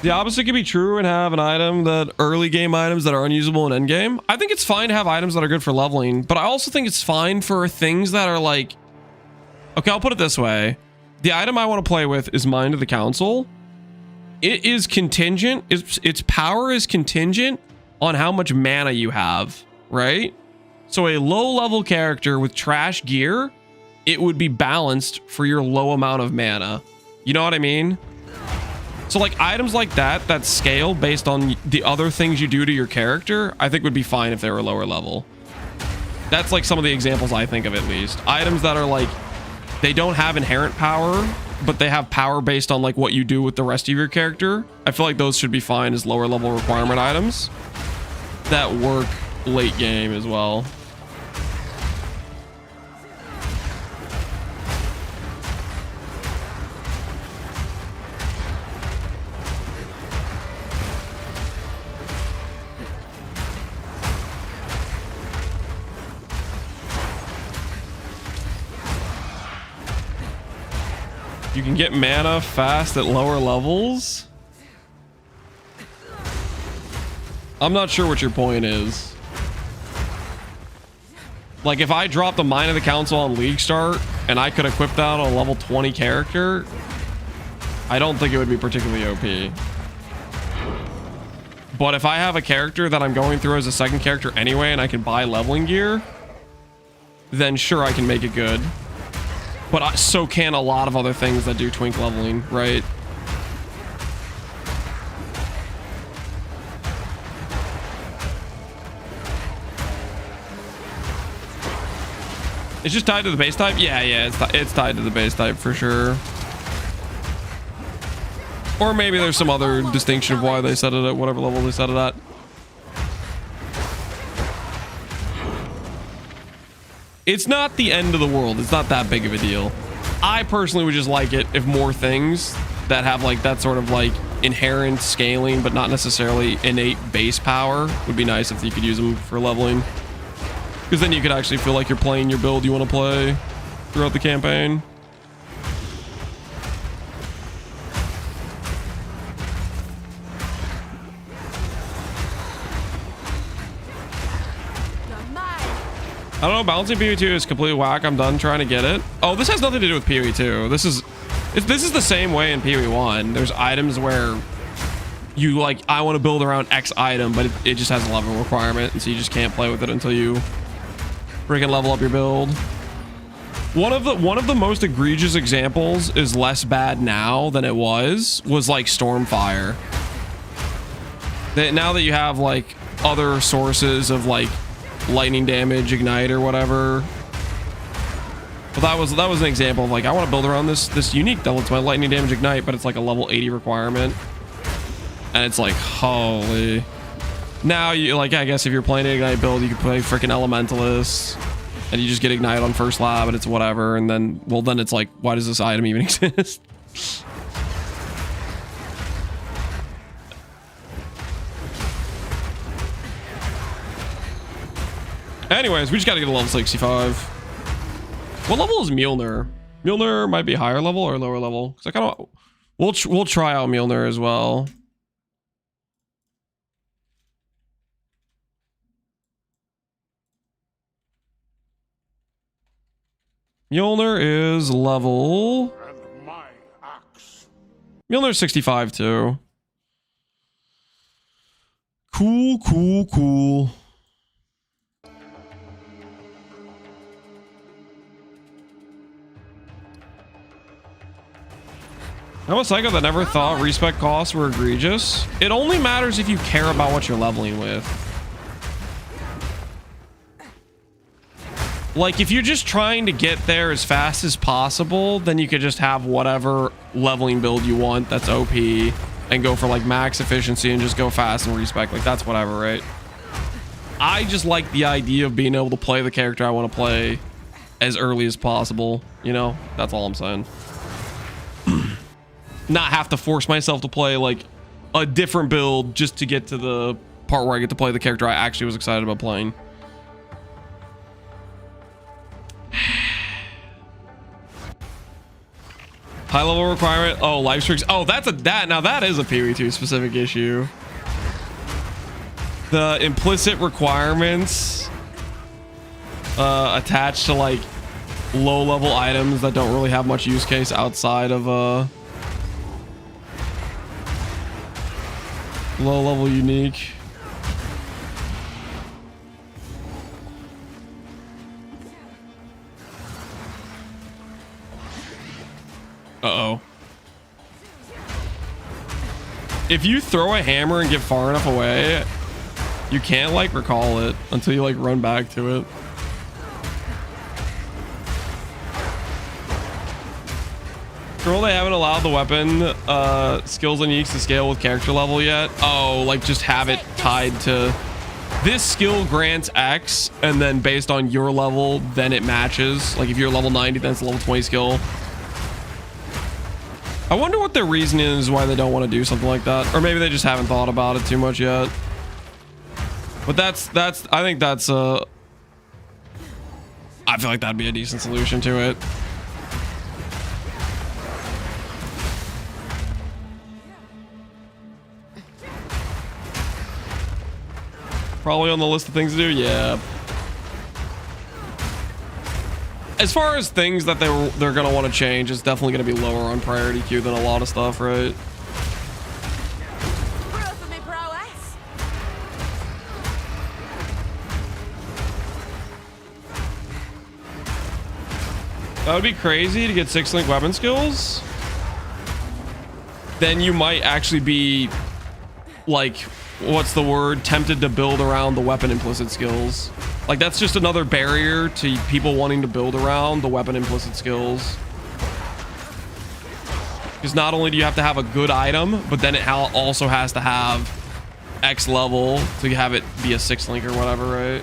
The opposite could be true and have an item that early game items that are unusable in end game. I think it's fine to have items that are good for leveling, but I also think it's fine for things that are like, okay, I'll put it this way. The item I want to play with is Mind of the Council. It is contingent. Its power is contingent on how much mana you have, right? So a low level character with trash gear, it would be balanced for your low amount of mana. You know what I mean? So like items like that scale based on the other things you do to your character, I think would be fine if they were lower level. That's like some of the examples I think of at least. Items that are like, they don't have inherent power, but they have power based on like what you do with the rest of your character. I feel like those should be fine as lower level requirement items that work late game as well. You can get mana fast at lower levels. I'm not sure what your point is. Like if I dropped the Mind of the Council on League Start and I could equip that on a level 20 character, I don't think it would be particularly OP. But if I have a character that I'm going through as a second character anyway and I can buy leveling gear, then sure, I can make it good. But so can a lot of other things that do twink leveling, right? It's just tied to the base type? Yeah, it's tied to the base type for sure. Or maybe there's some other distinction of why they set it at whatever level they set it at. It's not the end of the world. It's not that big of a deal. I personally would just like it if more things that have like that sort of like inherent scaling, but not necessarily innate base power would be nice if you could use them for leveling. Because then you could actually feel like you're playing your build you want to play throughout the campaign. I don't know, balancing PvE2 is completely whack. I'm done trying to get it. Oh, this has nothing to do with PvE2. This is the same way in PvE1. There's items where you like, I want to build around X item, but it just has a level requirement, and so you just can't play with it until you freaking level up your build. One of the most egregious examples is less bad now than it was like Stormfire. Now that you have like other sources of like lightning damage, ignite or whatever. But that was an example of like, I want to build around this unique that lets my lightning damage ignite, but it's like a level 80 requirement. And it's like, holy. Now you like, I guess if you're playing an ignite build, you can play freaking Elementalist and you just get ignite on first lab and it's whatever. And then, well, then it's like, why does this item even exist? Anyways, we just gotta get a level 65. What level is Mjolnir? Mjolnir might be higher level or lower level. Cause I kind of, we'll try out Mjolnir as well. Mjolnir is level. And my axe. Mjolnir's 65 too. Cool. I'm a psycho that never thought respec costs were egregious. It only matters if you care about what you're leveling with. Like, if you're just trying to get there as fast as possible, then you could just have whatever leveling build you want that's OP and go for like max efficiency and just go fast and respec. Like, that's whatever, right? I just like the idea of being able to play the character I want to play as early as possible. You know, that's all I'm saying. Not have to force myself to play like a different build just to get to the part where I get to play the character I actually was excited about playing. High level requirement. Oh, life streaks. Oh, now that is a PvE2 specific issue. The implicit requirements attached to like low level items that don't really have much use case outside of low level unique. Uh-oh. If you throw a hammer and get far enough away, you can't like recall it until you like run back to it. Girl, they haven't allowed the weapon skills and uniques to scale with character level yet. Oh, like just have it tied to this skill grants X, and then based on your level, then it matches. Like if you're level 90, then it's a level 20 skill. I wonder what their reason is why they don't want to do something like that, or maybe they just haven't thought about it too much yet. But I think that's I feel like that'd be a decent solution to it. Probably on the list of things to do, yeah. As far as things that they're gonna want to change, it's definitely gonna be lower on priority queue than a lot of stuff, right? That would be crazy to get 6-link weapon skills. Then you might actually be like, what's the word, tempted to build around the weapon implicit skills. Like that's just another barrier to people wanting to build around the weapon implicit skills. Because not only do you have to have a good item, but then it also has to have X level to have it be a 6-link or whatever, right?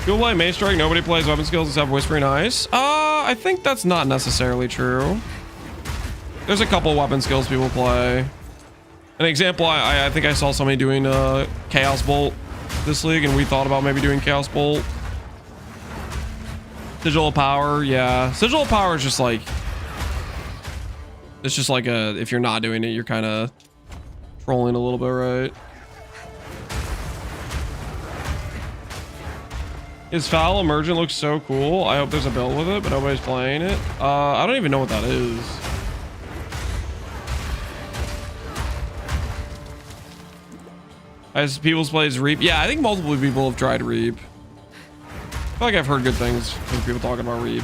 People play Mace Strike, nobody plays weapon skills except Whispering Ice. I think that's not necessarily true. There's a couple weapon skills people play. An example, I think I saw somebody doing Chaos Bolt this league, and we thought about maybe doing Chaos Bolt. Sigil of Power, yeah. Sigil of Power is just like... It's just like if you're not doing it, you're kind of trolling a little bit, right? His Foul Emergent looks so cool. I hope there's a build with it, but nobody's playing it. I don't even know what that is. As people's plays Reap. Yeah, I think multiple people have tried Reap. I feel like I've heard good things from people talking about Reap.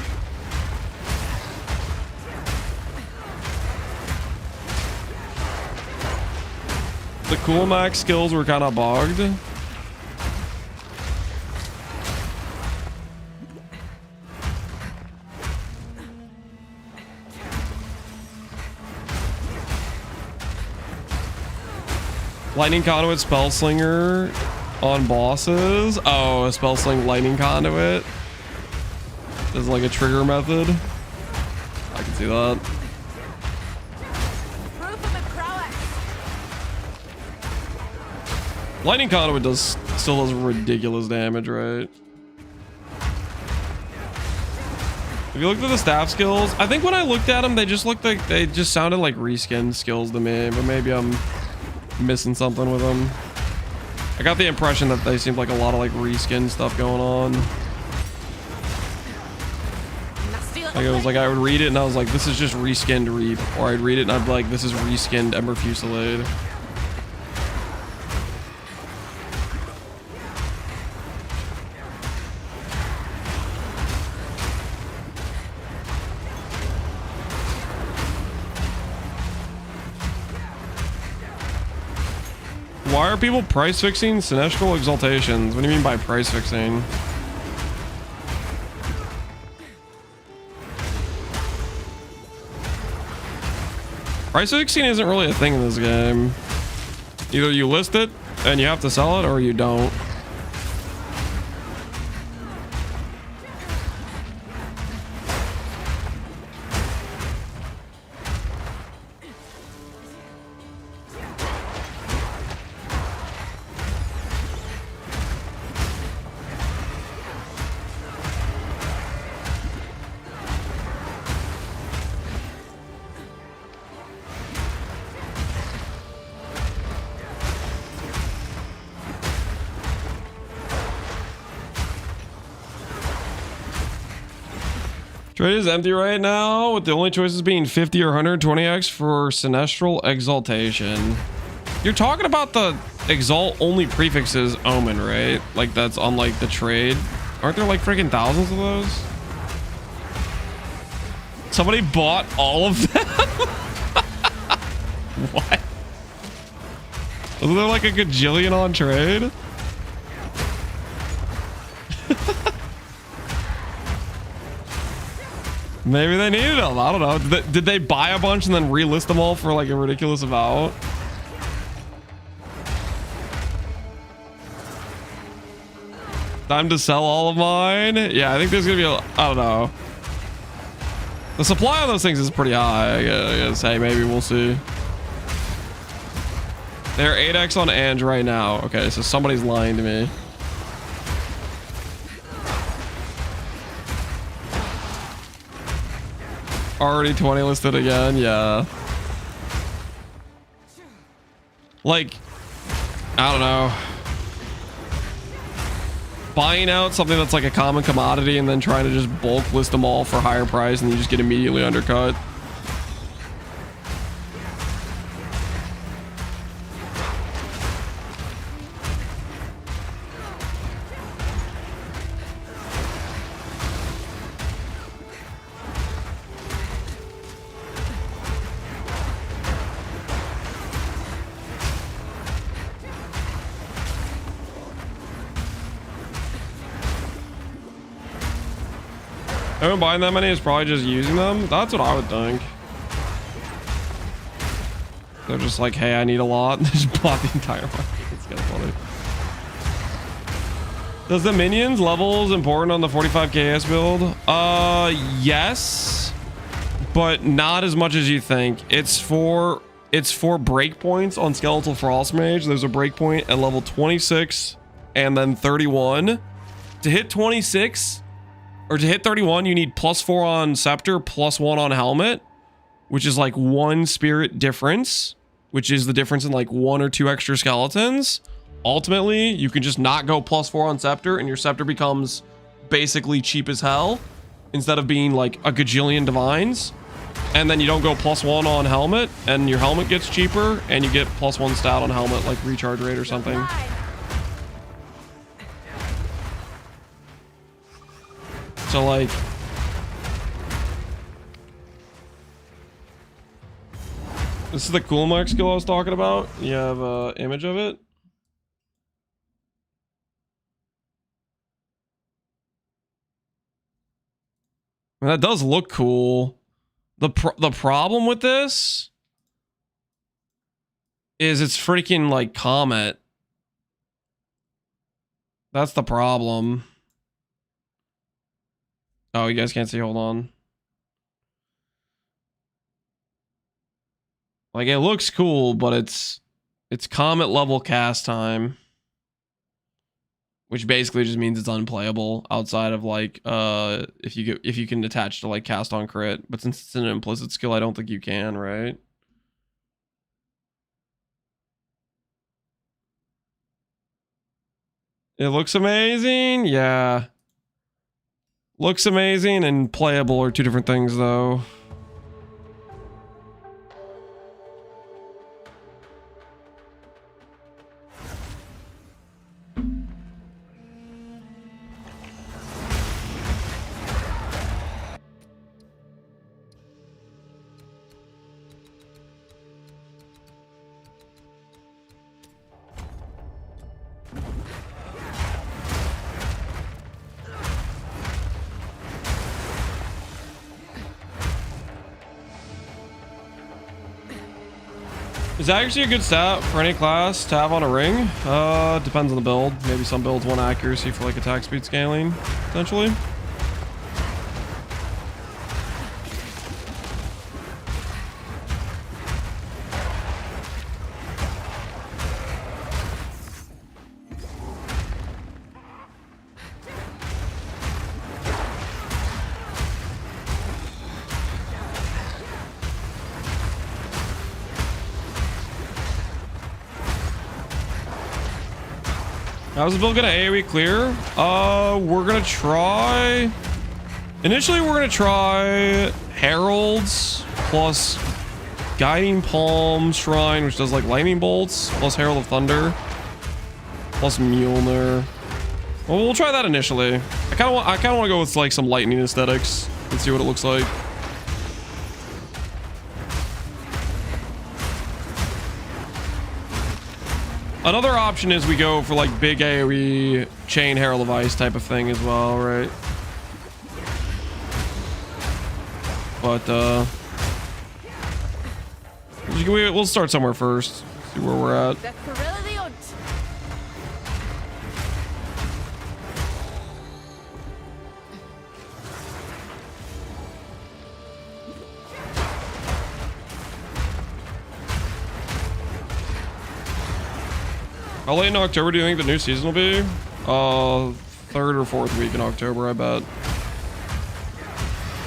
The cool max skills were kind of bogged. Lightning Conduit Spellslinger on bosses. Oh, a Spellsling Lightning Conduit. This is like a trigger method. I can see that. Lightning Conduit still does ridiculous damage, right? If you looked at the staff skills, I think when I looked at them, they just sounded like reskinned skills to me, but maybe I'm missing something with them. I got the impression that they seemed like a lot of like reskin stuff going on. Like it was like I would read it and I was like, this is just reskinned Reap, or I'd read it and I'd be like, this is reskinned Ember Fusillade. Why are people price fixing Sinestral Exaltations? What do you mean by price fixing? Price fixing isn't really a thing in this game. Either you list it and you have to sell it, or you don't. Trade is empty right now, with the only choices being 50 or 120x for Sinestral Exaltation. You're talking about the Exalt only prefixes Omen, right? Like that's on like the trade. Aren't there like freaking thousands of those? Somebody bought all of them? What? Wasn't there like a gajillion on trade? Maybe they needed them. I don't know. Did they buy a bunch and then relist them all for like a ridiculous amount? Time to sell all of mine? Yeah, I think there's gonna be I don't know. The supply on those things is pretty high, I guess. Hey, maybe we'll see. They're 8x on Ange right now. Okay, so somebody's lying to me. Already 20 listed again, yeah. Like, I don't know. Buying out something that's like a common commodity and then trying to just bulk list them all for higher price and you just get immediately undercut. Everyone buying that many is probably just using them. That's what I would think. They're just like, hey, I need a lot. They just bought the entire market. It's kind of funny. Does the minions levels important on the 45 KS build? Yes, but not as much as you think. It's for breakpoints on Skeletal Frost Mage. There's a breakpoint at level 26 and then 31. To hit 26 or to hit 31, you need +4 on Scepter, +1 on Helmet, which is like 1 spirit difference, which is the difference in like 1 or 2 extra skeletons. Ultimately, you can just not go +4 on Scepter and your Scepter becomes basically cheap as hell instead of being like a gajillion divines. And then you don't go +1 on Helmet and your Helmet gets cheaper and you get +1 stat on Helmet, like recharge rate or something. So like, this is the cool mark skill I was talking about. You have an image of it. And that does look cool. The problem with this is it's freaking like Comet. That's the problem. Oh, you guys can't see. Hold on. Like, it looks cool, but it's Comet level cast time, which basically just means it's unplayable outside of like if you can attach to like cast on crit. But since it's an implicit skill, I don't think you can, right? It looks amazing. Yeah. Looks amazing and playable are two different things though. Is that actually a good stat for any class to have on a ring? Depends on the build. Maybe some builds want accuracy for like attack speed scaling, potentially. How's the build gonna AoE clear? We're gonna try... Initially, we're gonna try Heralds plus Guiding Palm Shrine, which does like lightning bolts, plus Herald of Thunder, plus Mjolnir. Well, we'll try that initially. I kind of want to go with like some lightning aesthetics and see what it looks like. Another option is we go for like big AoE chain Herald of Ice type of thing as well, right? But we'll start somewhere first. See where we're at. How late in October do you think the new season will be? 3rd or 4th week in October, I bet.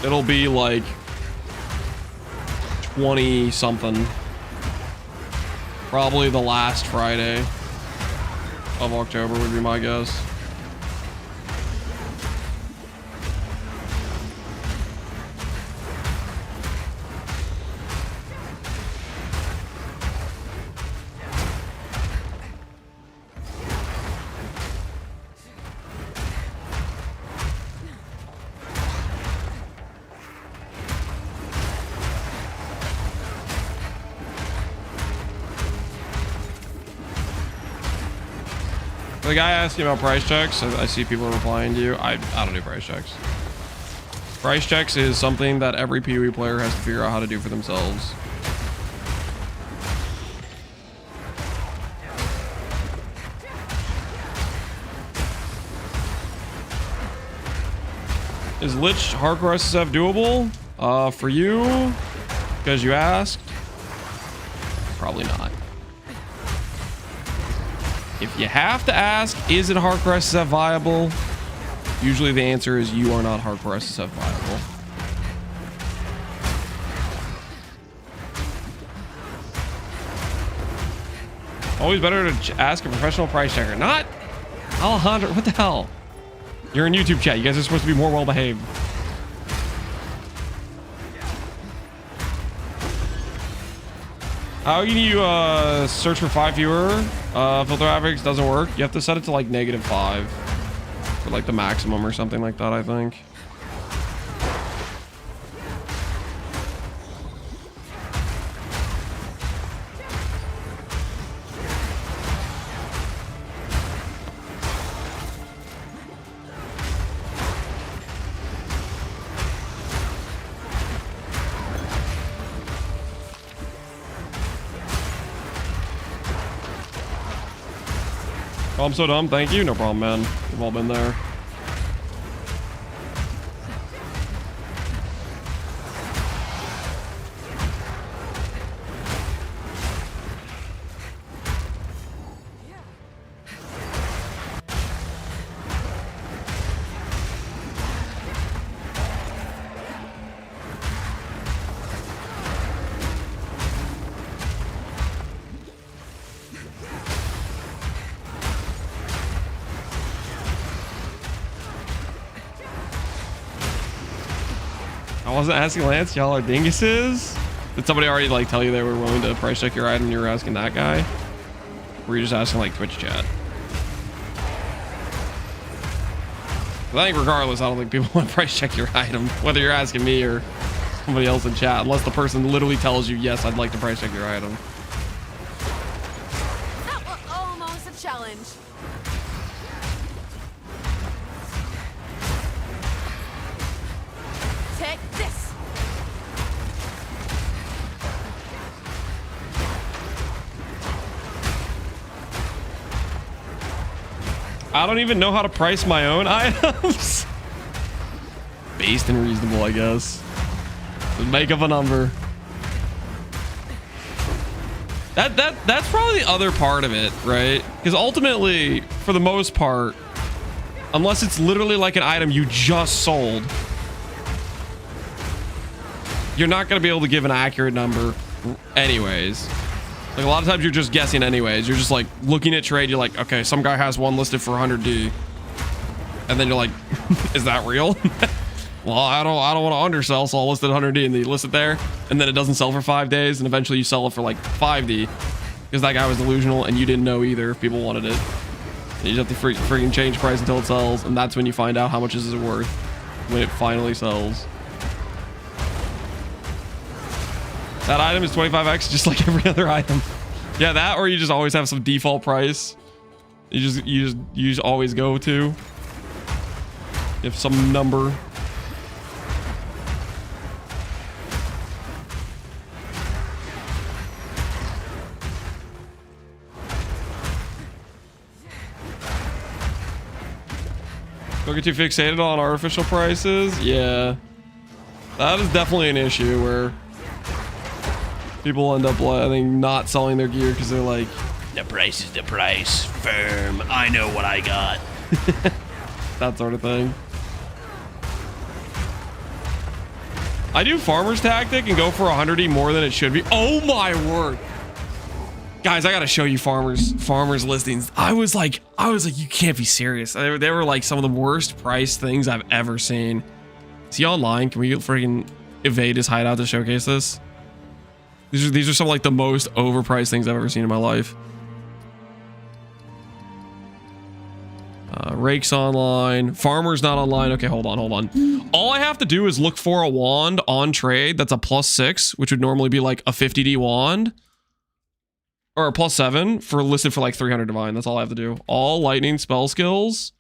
It'll be like 20 something. Probably the last Friday of October would be my guess. The guy asking about price checks, I see people replying to you. I don't do price checks. Price checks is something that every PoE player has to figure out how to do for themselves. Is Lich hardcore SSF doable? For you, because you asked? Probably not. If you have to ask, is it hardcore SSF viable? Usually the answer is you are not hardcore SSF viable. Always better to ask a professional price checker. Not Alejandro. What the hell? You're in YouTube chat. You guys are supposed to be more well behaved. How can you search for 5 fewer filter average? Doesn't work. You have to set it to like -5 for like the maximum or something like that, I think. Oh, I'm so dumb. Thank you. No problem, man. We've all been there. I wasn't asking Lance, y'all are dinguses? Did somebody already like tell you they were willing to price check your item and you were asking that guy? Or were you just asking like Twitch chat? I think regardless, I don't think people want to price check your item, whether you're asking me or somebody else in chat, unless the person literally tells you, yes, I'd like to price check your item. That was almost a challenge. Take this. I don't even know how to price my own items. Based and reasonable, I guess. Just make up a number. That's probably the other part of it, right? Because ultimately, for the most part, unless it's literally like an item you just sold, you're not going to be able to give an accurate number anyways. Like a lot of times you're just guessing anyways. You're just like looking at trade. You're like, okay, some guy has one listed for 100D. And then you're like, is that real? Well, I don't want to undersell, so I'll list it 100D, and then you list it there, and then it doesn't sell for 5 days, and eventually you sell it for like 5D because that guy was delusional and you didn't know either if people wanted it. And you just have to freaking change price until it sells, and that's when you find out how much is it worth when it finally sells. That item is 25x just like every other item. Yeah, that, or you just always have some default price. You just always go to. You have some number. Don't get too fixated on artificial prices. Yeah, that is definitely an issue where people end up, I think, not selling their gear because they're like, the price is the price, firm, I know what I got. That sort of thing. I do farmer's tactic and go for 100E more than it should be. Oh my word. Guys, I gotta show you farmers listings. I was like, you can't be serious. They were like some of the worst priced things I've ever seen. Is he online? Can we freaking evade his hideout to showcase this? These are some like the most overpriced things I've ever seen in my life. Rakes online. Farmer's not online. Okay, hold on. All I have to do is look for a wand on trade that's a +6, which would normally be like a 50D wand. Or a +7 for listed for like 300 divine. That's all I have to do. All lightning spell skills.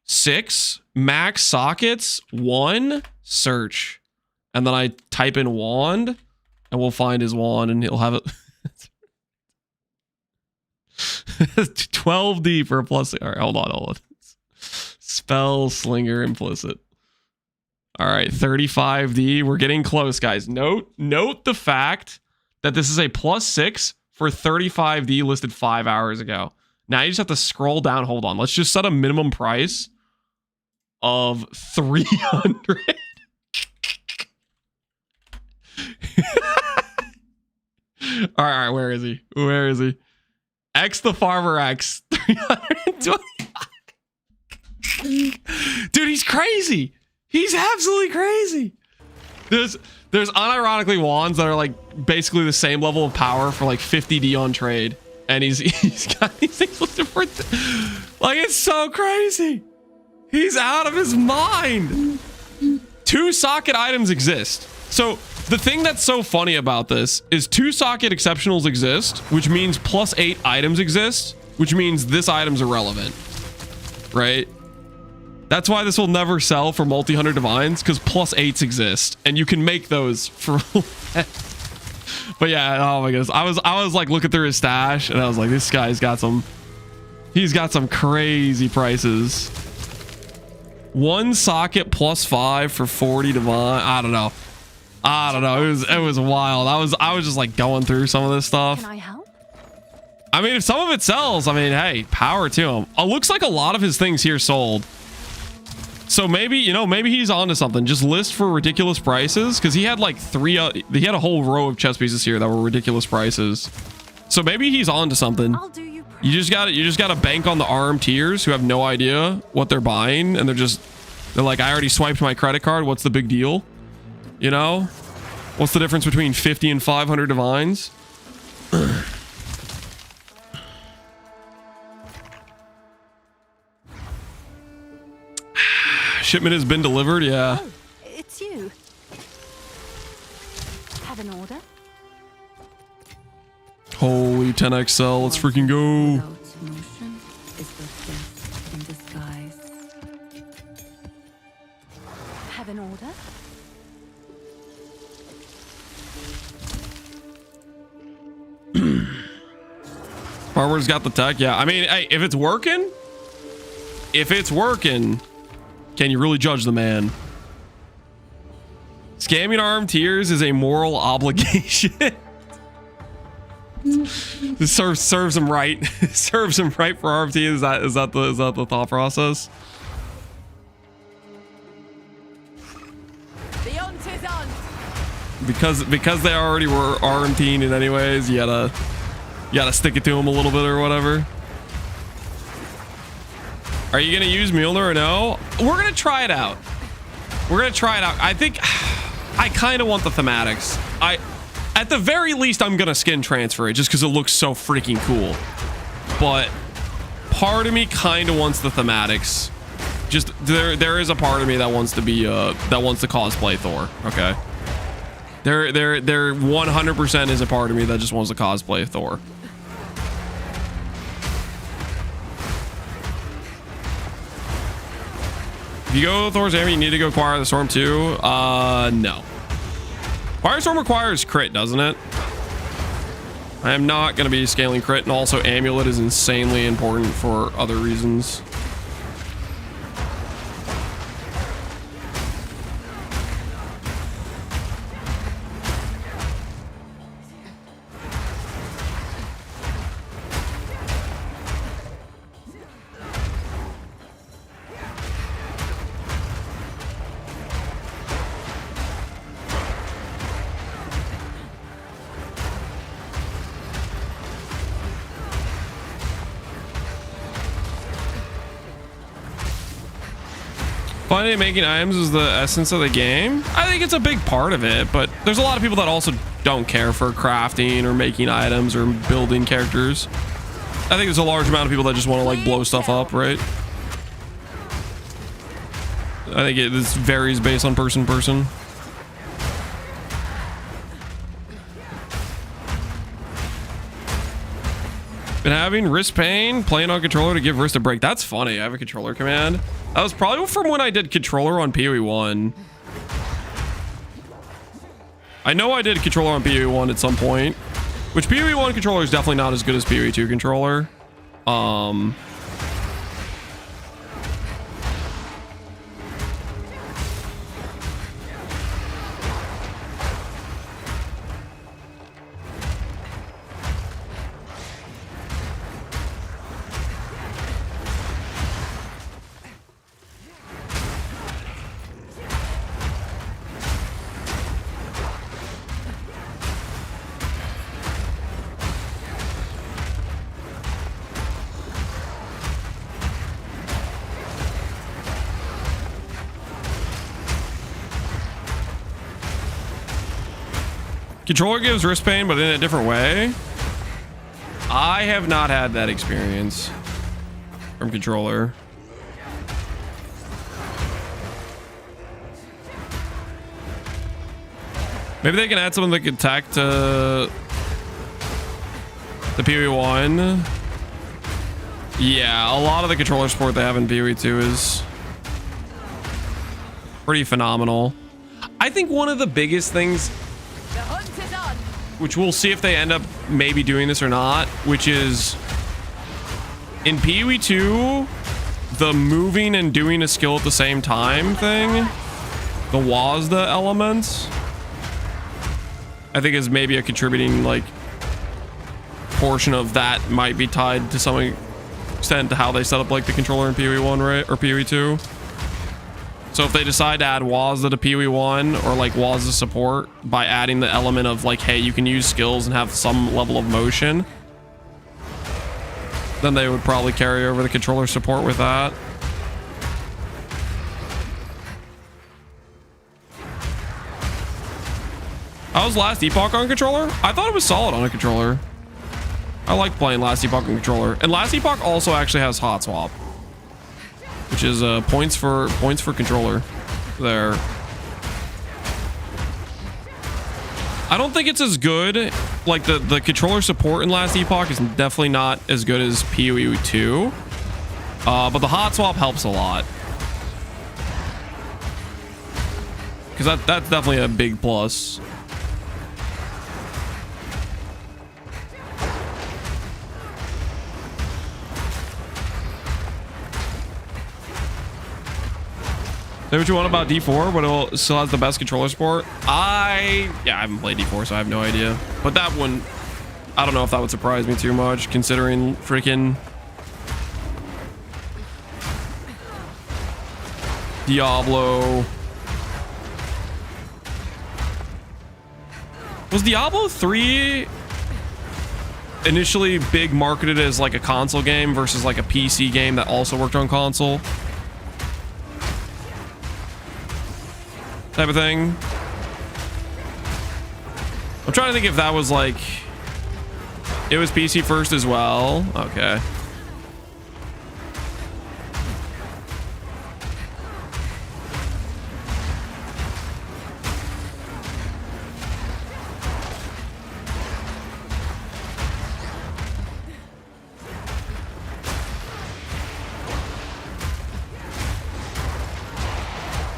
6 max sockets. 1 search. And then I type in wand. And we'll find his wand and he'll have it. 12D for a +6. All right, hold on. Spell slinger implicit. All right, 35D. We're getting close, guys. Note the fact that this is a +6 for 35D listed 5 hours ago. Now you just have to scroll down. Hold on. Let's just set a minimum price of 300. All right, where is he? Where is he? X the Farmer X. 320. Dude, he's crazy. He's absolutely crazy. There's unironically wands that are like basically the same level of power for like 50D on trade. And he's got these things listed for like, it's so crazy. He's out of his mind. 2 socket items exist. So the thing that's so funny about this is 2 socket exceptionals exist, which means +8 items exist, which means this item's irrelevant, right? That's why this will never sell for multi-100 divines, because +8s exist, and you can make those for. But yeah, oh my goodness, I was like looking through his stash, and I was like, this guy's got some. He's got some crazy prices. 1 socket +5 for 40 divine. I don't know. It was wild. I was just like going through some of this stuff. Can I help? I mean, if some of it sells, I mean, hey, power to him. It looks like a lot of his things here sold. So maybe, you know, maybe he's onto something. Just list for ridiculous prices, because he had like 3. He had a whole row of chess pieces here that were ridiculous prices. So maybe he's onto something. You just got to bank on the arm tiers who have no idea what they're buying, and they're like, I already swiped my credit card. What's the big deal? You know, what's the difference between 50 and 500 divines? Shipment has been delivered. Yeah. Oh, it's you. Have an order? Holy 10x cell. Let's freaking go. Motion is the death in disguise. Have an order? Farmer's got the tech. Yeah. I mean, hey, if it's working, can you really judge the man? Scamming arm tiers is a moral obligation. This serves him right. Serves him right for RFT. Is that the thought process? The hunt is on. Because they already were RMTing it anyways, you gotta stick it to him a little bit or whatever. Are you gonna use Mjolnir or no? We're gonna try it out. I think I kind of want the thematics. At the very least, I'm gonna skin transfer it just because it looks so freaking cool. But part of me kind of wants the thematics. Just there is a part of me that wants to be that wants to cosplay Thor. Okay. There 100% is a part of me that just wants to cosplay Thor. If you go Thor's army, you need to go Choir the Storm too. No. Choir Storm requires crit, doesn't it? I am not going to be scaling crit, and also Amulet is insanely important for other reasons. Finding making items is the essence of the game. I think it's a big part of it, but there's a lot of people that also don't care for crafting or making items or building characters. I think there's a large amount of people that just want to like blow stuff up, right? I think this varies based on person to person. Been having wrist pain, playing on controller to give wrist a break. That's funny. I have a controller command. That was probably from when I did controller on PoE 1. I know I did controller on PoE 1 at some point, which PoE 1 controller is definitely not as good as PoE 2 controller. Controller gives wrist pain, but in a different way. I have not had that experience from controller. Maybe they can add something that can attack to the PoE1. Yeah, a lot of the controller support they have in PoE2 is pretty phenomenal. I think one of the biggest things, which we'll see if they end up maybe doing this or not, which is in PoE2, the moving and doing a skill at the same time thing, the WASDA elements, I think is maybe a contributing like portion of that might be tied to some extent to how they set up like the controller in PoE1, right? Or PoE2. So if they decide to add WASDA to PoE1 or like WASDA support by adding the element of like, hey, you can use skills and have some level of motion, then they would probably carry over the controller support with that. How was Last Epoch on controller? I thought it was solid on a controller. I like playing Last Epoch on controller. And Last Epoch also actually has hot swap, which is points for controller there. I don't think it's as good. Like the controller support in Last Epoch is definitely not as good as PoE2. But the hot swap helps a lot. Because that's definitely a big plus. Say what you want about D4, but it still has the best controller support. I haven't played D4, so I have no idea. But that one, I don't know if that would surprise me too much, considering freaking Diablo. Was Diablo 3 initially big marketed as like a console game versus like a PC game that also worked on console? Type of thing. I'm trying to think if that was like, it was PC first as well. Okay.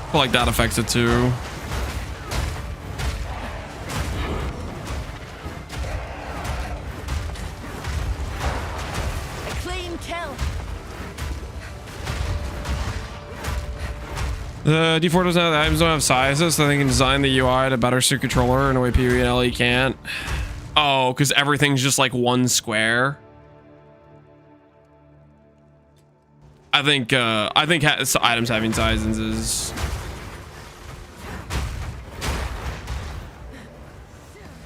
I feel like that affects it too. A clean kill. The D4 doesn't have the items, don't have sizes, so they can design the UI to better suit controller in a way PoE and LE can't. Oh, because everything's just like one square. I think items having sizes is.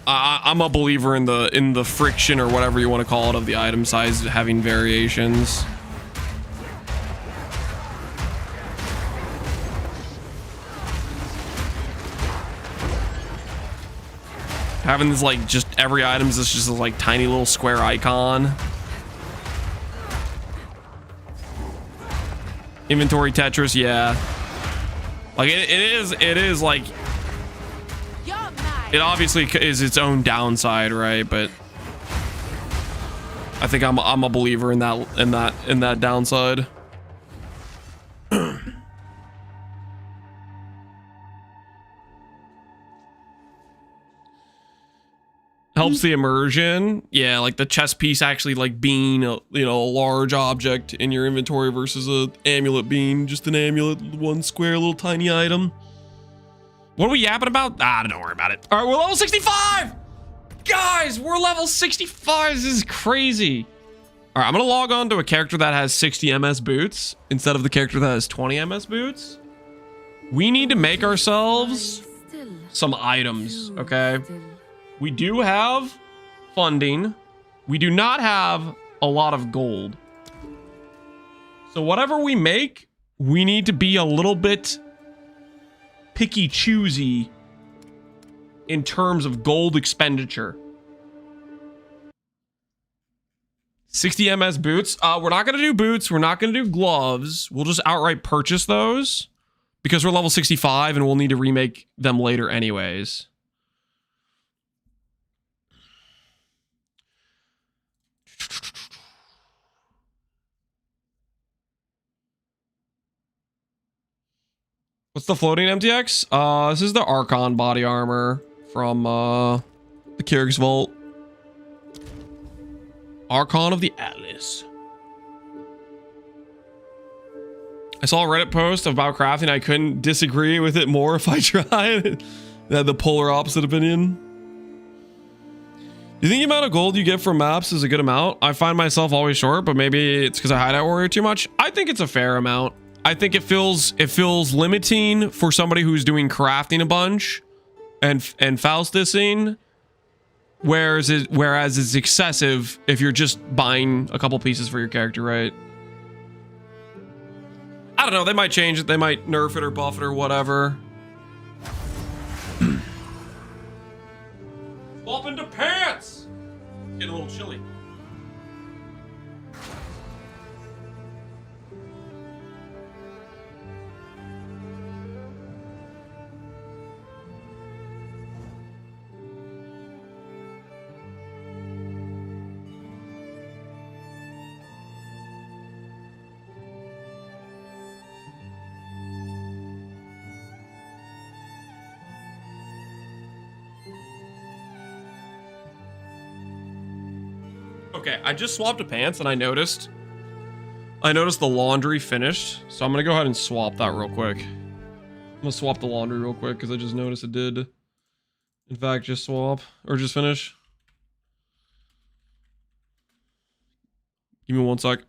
I'm a believer in the friction or whatever you want to call it of the item size having variations. Having this like just every item is just a like tiny little square icon. Inventory Tetris, yeah. Like it is like. It obviously is its own downside, right? But I think I'm a believer in that downside. Helps the immersion. Yeah, like the chess piece actually like being a large object in your inventory versus a amulet being just an amulet, one square little tiny item. What are we yapping about? Don't worry about it. All right, we're level 65! Guys, we're level 65. This is crazy. All right, I'm going to log on to a character that has 60 MS boots instead of the character that has 20 MS boots. We need to make ourselves some items, okay? We do have funding. We do not have a lot of gold. So whatever we make, we need to be a little bit picky choosy in terms of gold expenditure. 60 MS boots. We're not going to do boots. We're not going to do gloves. We'll just outright purchase those because we're level 65 and we'll need to remake them later anyways. What's the floating MTX? This is the Archon body armor from the Kyrgyz Vault. Archon of the Atlas. I saw a Reddit post about crafting. I couldn't disagree with it more if I tried. They had the polar opposite opinion. You think the amount of gold you get from maps is a good amount? I find myself always short, but maybe it's because I hideout warrior too much. I think it's a fair amount. I think it feels limiting for somebody who's doing crafting a bunch and Faustusing, whereas it's excessive if you're just buying a couple pieces for your character, right? I don't know. They might change it. They might nerf it or buff it or whatever. Swap into pants. Getting a little chilly. Okay, I just swapped to pants and I noticed the laundry finished. So I'm gonna go ahead and swap that real quick. I'm gonna swap the laundry real quick because I just noticed it did, in fact, just swap or just finish. Give me 1 sec.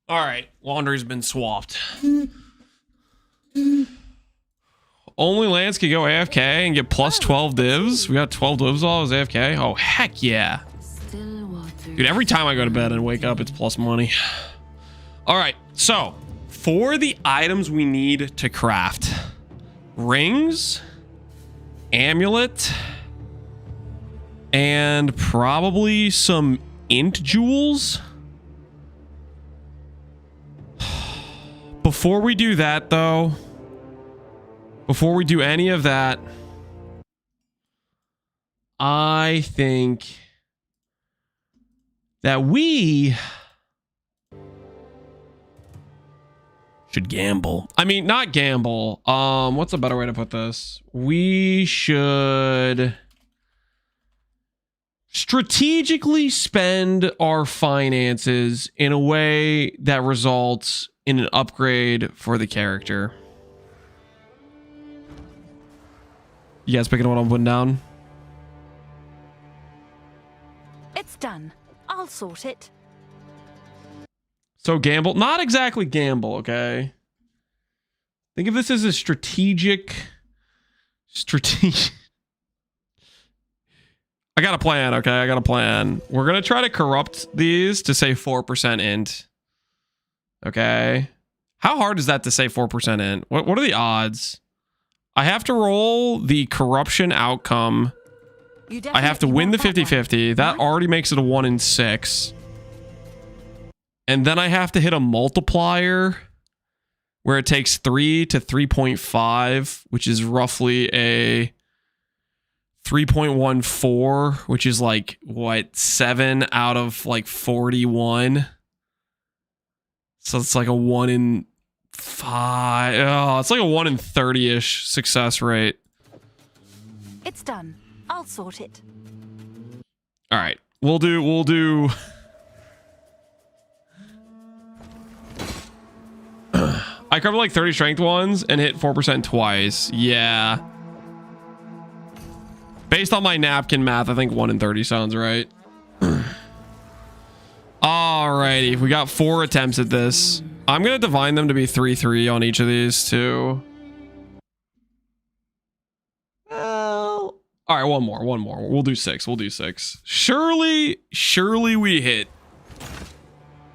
All right, laundry's been swapped. Only Lance can go AFK and get plus 12 divs. We got 12 divs while I was AFK. Oh, heck yeah. Dude, every time I go to bed and wake up, it's plus money. All right, so for the items we need to craft, rings, amulet, and probably some int jewels. Before we do that, though, before we do any of that, I think that we should gamble. I mean, not gamble. What's a better way to put this? We should strategically spend our finances in a way that results in an upgrade for the character. You guys picking up what I'm putting down? It's done. I'll sort it. So gamble, not exactly gamble, okay? Think of this as a strategic. I got a plan, okay? I got a plan. We're gonna try to corrupt these to say 4% int. Okay. How hard is that to say 4% int? What are the odds? I have to roll the corruption outcome. I have to win the 50-50. That already makes it a 1 in 6. And then I have to hit a multiplier where it takes 3 to 3.5, which is roughly a 3.14, which is like, what, 7 out of like 41. So it's like a 1 in 5. Oh, it's like a 1 in 30-ish success rate. It's done. I'll sort it. All right. We'll do I covered like 30 strength ones and hit 4% twice. Yeah. Based on my napkin math, I think 1 in 30 sounds right. Alrighty, we got 4 attempts at this. I'm gonna divine them to be 3-3 on each of these too. Well, all right, one more. We'll do 6. Surely we hit.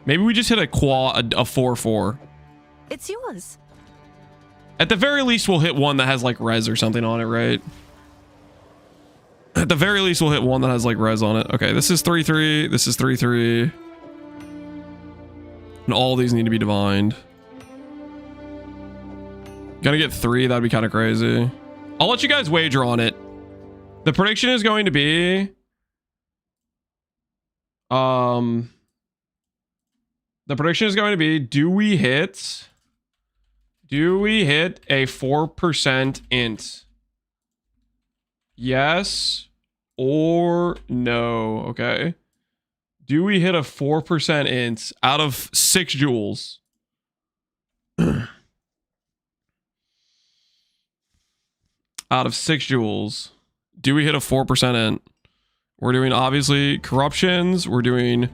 Maybe we just hit a 4-4. It's yours. At the very least, we'll hit one that has like res or something on it, right? At the very least, we'll hit one that has like res on it. Okay, this is 3-3. This is 3-3. And all these need to be divined. Gonna get 3. That'd be kind of crazy. I'll let you guys wager on it. The prediction is going to be... The prediction is going to be, do we hit a 4% int? Yes or no? Okay. Do we hit a 4% int out of 6 jewels? Out of 6 jewels, do we hit a 4% int? We're doing obviously corruptions. We're doing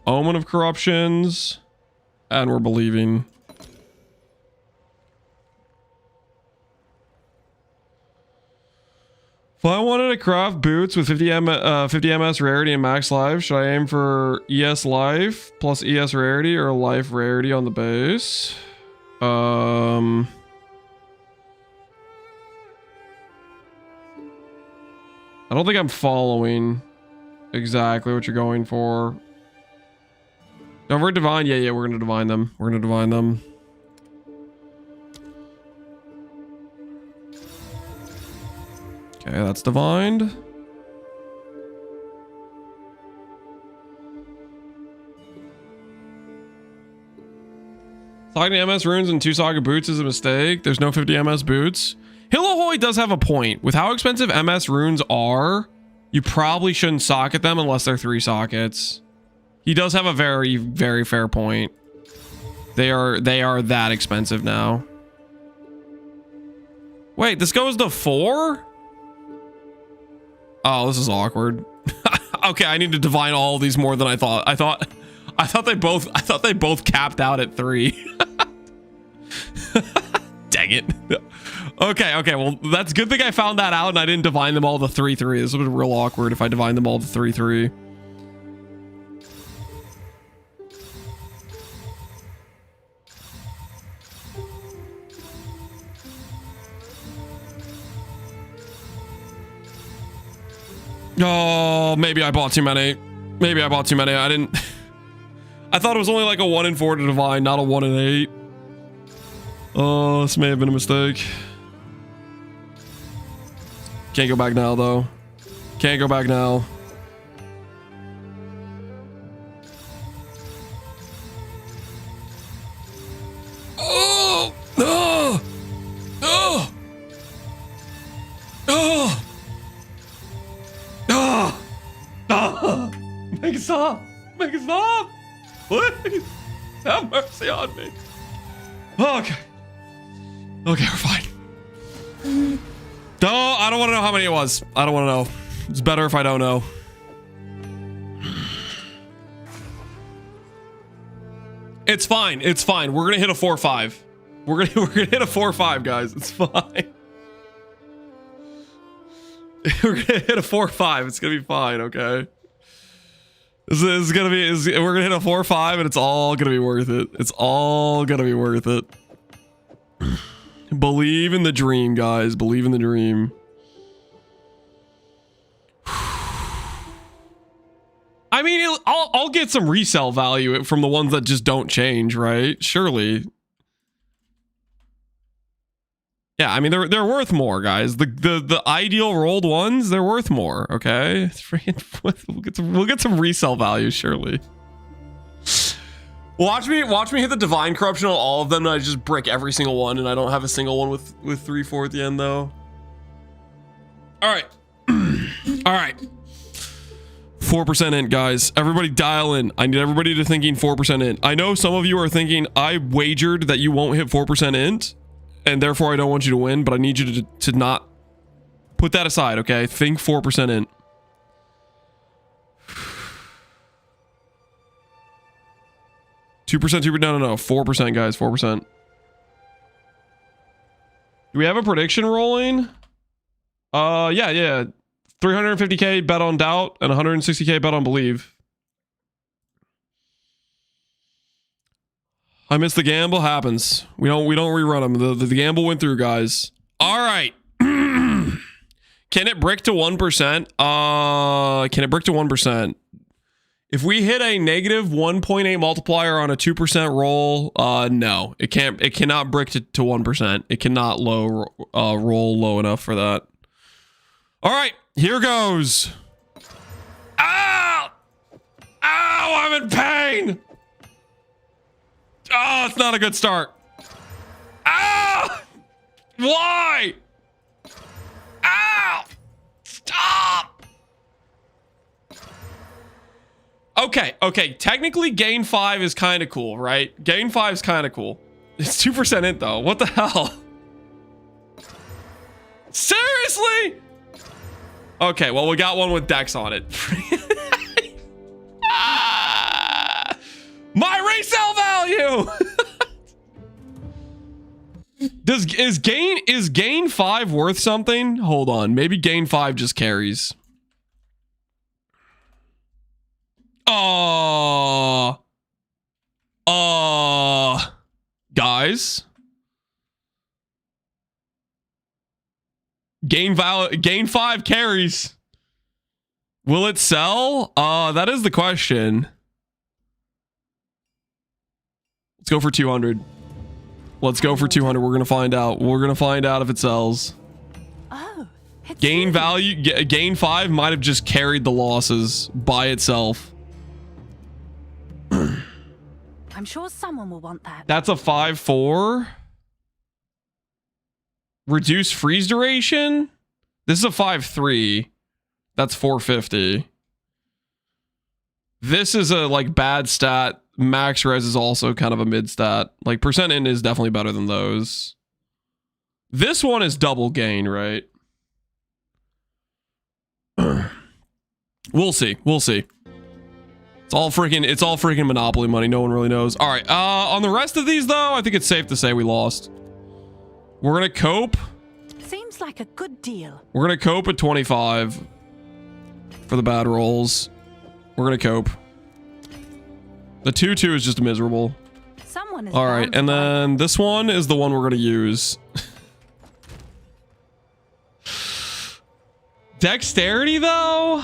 Omen of Corruptions, and we're believing. If I wanted to craft boots with 50 MS rarity and max life, should I aim for ES life plus ES rarity or life rarity on the base? I don't think I'm following exactly what you're going for. Don't we're divine. Yeah, we're gonna divine them. Okay, that's divined. Talking MS runes and 2 Saga boots is a mistake. There's no 50 MS boots. Hillahoy does have a point. With how expensive MS runes are, you probably shouldn't socket them unless they're 3 sockets. He does have a very, very fair point. They are that expensive now. Wait, this goes to 4? Oh, this is awkward. Okay, I need to divine all of these more than I thought. I thought they both capped out at 3. Dang it. Okay, well, that's a good thing I found that out and I didn't divine them all to 3-3. This would have been real awkward if I divine them all to 3-3. Oh, maybe I bought too many. Maybe I bought too many. I didn't... I thought it was only like a 1 in 4 to divine, not a 1 in 8. Oh, this may have been a mistake. Can't go back now, though. Can't go back now. Oh! Oh! Oh! Oh! Oh! Oh! Make it stop! Make it stop! Please! Have mercy on me. Okay. Okay, we're fine. No, I don't want to know how many it was. I don't want to know. It's better if I don't know. It's fine. It's fine. We're gonna hit a 4-5. We're gonna hit a 4-5, guys. It's fine. We're gonna hit a 4-5. It's gonna be fine. Okay. This is gonna be. We're gonna hit a 4-5, and it's all gonna be worth it. It's all gonna be worth it. Believe in the dream, guys. Believe in the dream. I mean, I'll get some resale value from the ones that just don't change, right? Surely. Yeah, I mean they're worth more, guys. The ideal rolled ones, they're worth more. Okay, it's freaking. We'll get some resale value, surely. Watch me hit the divine corruption on all of them, and I just brick every single one, and I don't have a single one with 3-4 at the end though. All right, all right. 4% int, guys. Everybody dial in. I need everybody to thinking 4% int. I know some of you are thinking I wagered that you won't hit 4% int, and therefore I don't want you to win, but I need you to not put that aside, okay? Think 4% int. No, 4%, guys, 4%. Do we have a prediction rolling? Yeah. 350k bet on doubt and 160k bet on believe. I missed the gamble. Happens. We don't rerun them. The gamble went through, guys. All right. Can it brick to 1%? Can it brick to 1%? If we hit a negative 1.8 multiplier on a 2% roll, no, it can't. It cannot brick to 1%. It cannot roll low enough for that. All right, here goes. Ow! Ow! I'm in pain. Oh, it's not a good start. Ah! Why? Ow! Stop! Okay. Technically, gain 5 is kind of cool, right? Gain 5 is kind of cool. It's 2% int, though. What the hell? Seriously? Okay, well, we got one with Dex on it. My resale value! Is gain 5 worth something? Hold on. Maybe gain 5 just carries. Guys. Gain 5 carries. Will it sell? That is the question. Let's go for 200. Let's go for 200. We're gonna find out. We're gonna find out if it sells. Oh, gain value. Gain 5 might have just carried the losses by itself. I'm sure someone will want that. That's a 5-4. Reduce freeze duration. This is a 5-3. That's 450. This is a like bad stat. Max res is also kind of a mid stat. Like percent in is definitely better than those. This one is double gain, right? We'll see. We'll see. It's all freaking Monopoly money. No one really knows. All right. On the rest of these though, I think it's safe to say we lost. We're gonna cope. Seems like a good deal. We're gonna cope at 25 for the bad rolls. We're gonna cope. The 2-2 is just miserable. Someone is all right, and then this one is the one we're gonna use. Dexterity though?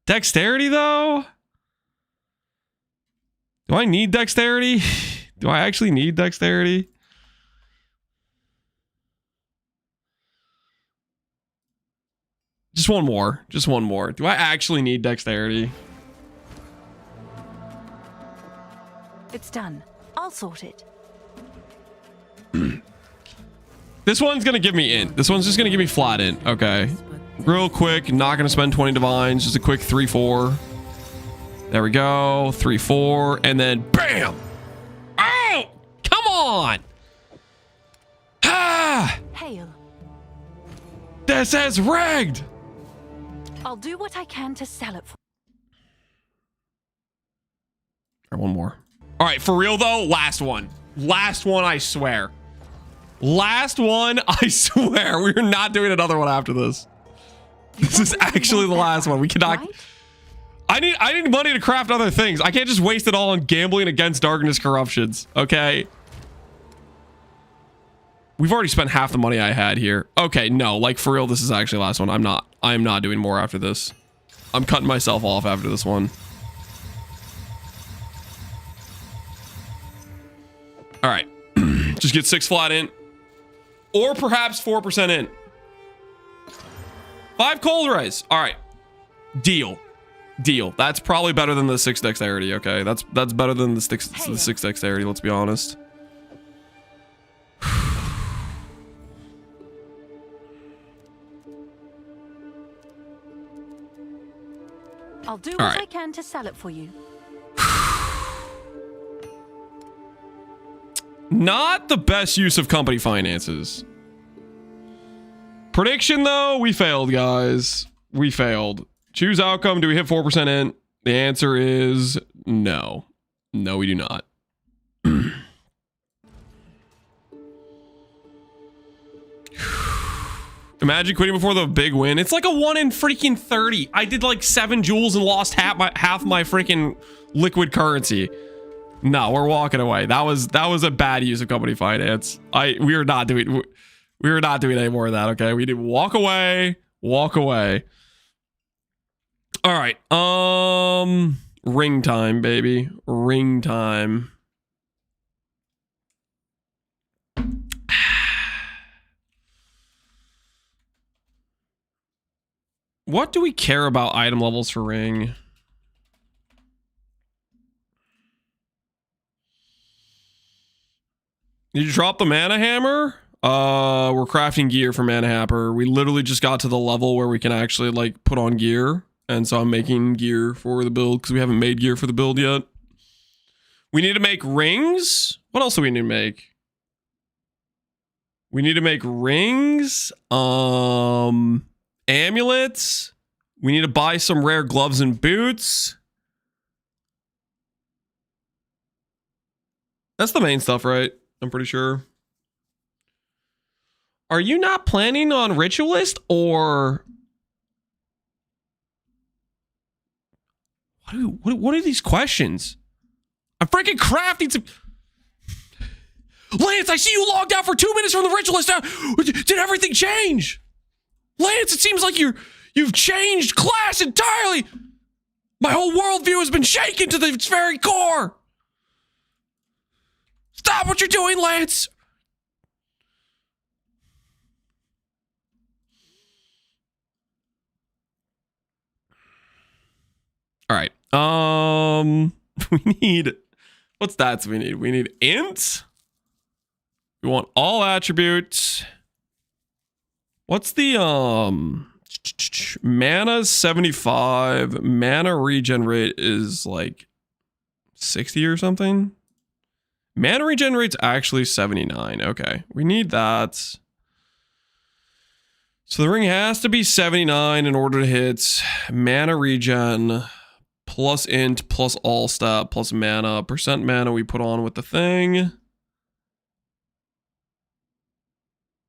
Dexterity though? Do I need dexterity? Do I actually need dexterity? Just one more. Just one more. Do I actually need dexterity? It's done. I'll sort it. This one's gonna give me int. This one's just gonna give me flat int. Okay. Real quick, not gonna spend 20 divines. Just a quick 3-4. There we go. 3-4. And then BAM! Oh! Come on! Ah! Hail. This is rigged! I'll do what I can to sell it for. All right, one more. All right, for real though, last one. Last one, I swear. Last one, I swear. We're not doing another one after this. This is actually the last one. We cannot... Right? I need money to craft other things. I can't just waste it all on gambling against darkness corruptions, okay? We've already spent half the money I had here. Okay, no, like for real, this is actually the last one. I am not doing more after this. I'm cutting myself off after this one. All right. Just get 6 flat int. Or perhaps 4% int. 5 cold rays. All right. Deal. Deal. That's probably better than the 6 dexterity, okay? That's better than the 6 dexterity, let's be honest. I'll do what I can to sell it for you. Not the best use of company finances. Prediction though, we failed, guys. We failed. Choose outcome. Do we hit 4% int? The answer is no. No, we do not. Imagine quitting before the big win. It's like a 1 in freaking 30. I did like 7 joules and lost half my freaking liquid currency. No, we're walking away. That was a bad use of company finance. We are not doing any more of that, okay? We need to walk away. Walk away. All right. Ring time, baby. Ring time. What do we care about item levels for ring? Did you drop the mana hammer? We're crafting gear for mana hammer. We literally just got to the level where we can actually like put on gear. And so I'm making gear for the build because we haven't made gear for the build yet. We need to make rings. What else do we need to make? We need to make rings. Amulets. We need to buy some rare gloves and boots. That's the main stuff, right? I'm pretty sure. Are you not planning on Ritualist or... What are these questions? I'm freaking crafting some... Lance, I see you logged out for 2 minutes from the Ritualist. Did everything change? Lance, it seems like you've changed class entirely. My whole worldview has been shaken to its very core. Stop what you're doing, Lance. All right. We need, what stats do we need? We need int. We want all attributes. What's the mana 75, mana regen rate is like 60 or something. Mana regen rate's actually 79. Okay, we need that. So the ring has to be 79 in order to hit mana regen plus int plus all stat plus mana. Percent mana we put on with the thing.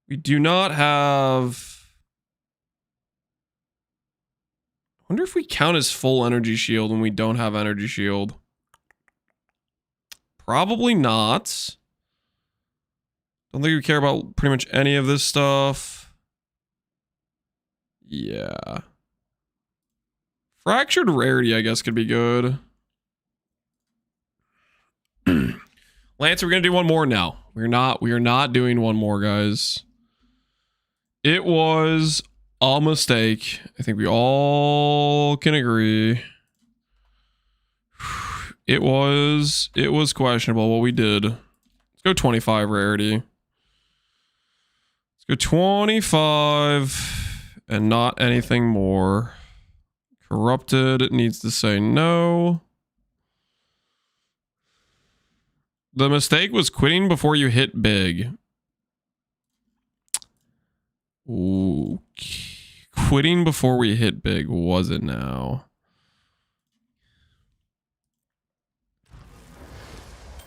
We do not have... I wonder if we count as full energy shield when we don't have energy shield. Probably not. Don't think we care about pretty much any of this stuff. Yeah. Fractured rarity, I guess, could be good. Lance, we're gonna do one more now. We are not doing one more, guys. It was a mistake. I think we all can agree. It was questionable what we did. Let's go 25 rarity. Let's go 25 and not anything more. Corrupted, it needs to say no. The mistake was quitting before you hit big. Ooh. Quitting before we hit big, was it now?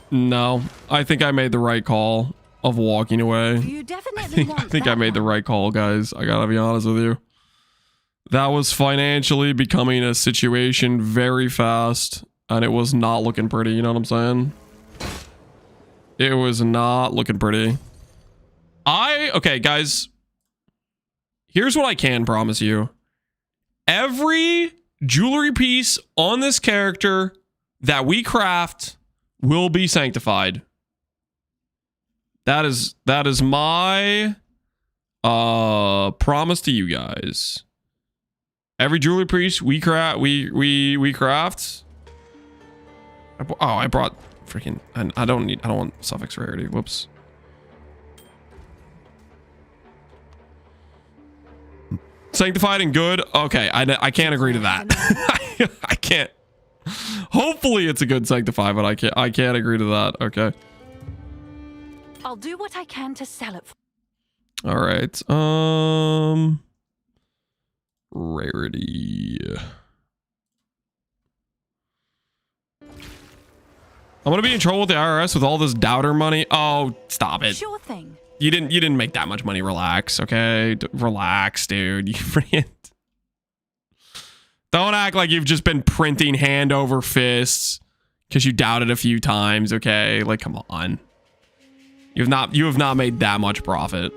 No, I think I made the right call of walking away. You definitely I think I made the right call, guys. I gotta be honest with you. That was financially becoming a situation very fast, and it was not looking pretty, you know what I'm saying? It was not looking pretty. Okay, guys. Here's what I can promise you. Every jewelry piece on this character that we craft will be sanctified. That is my promise to you guys. Every jewelry piece we craft, we craft. I brought freaking. I don't want suffix rarity. Whoops. Sanctified and good. Okay, I can't agree to that. I can't. Hopefully it's a good sanctified, but I can't agree to that. Okay. I'll do what I can to sell it. All right. Rarity. I'm gonna be in trouble with the IRS with all this doubter money. Oh, stop it. Sure thing. You didn't make that much money. Relax, okay? Relax, dude. You freaking don't act like you've just been printing hand over fists because you doubted a few times, okay? Like, come on. You have not made that much profit.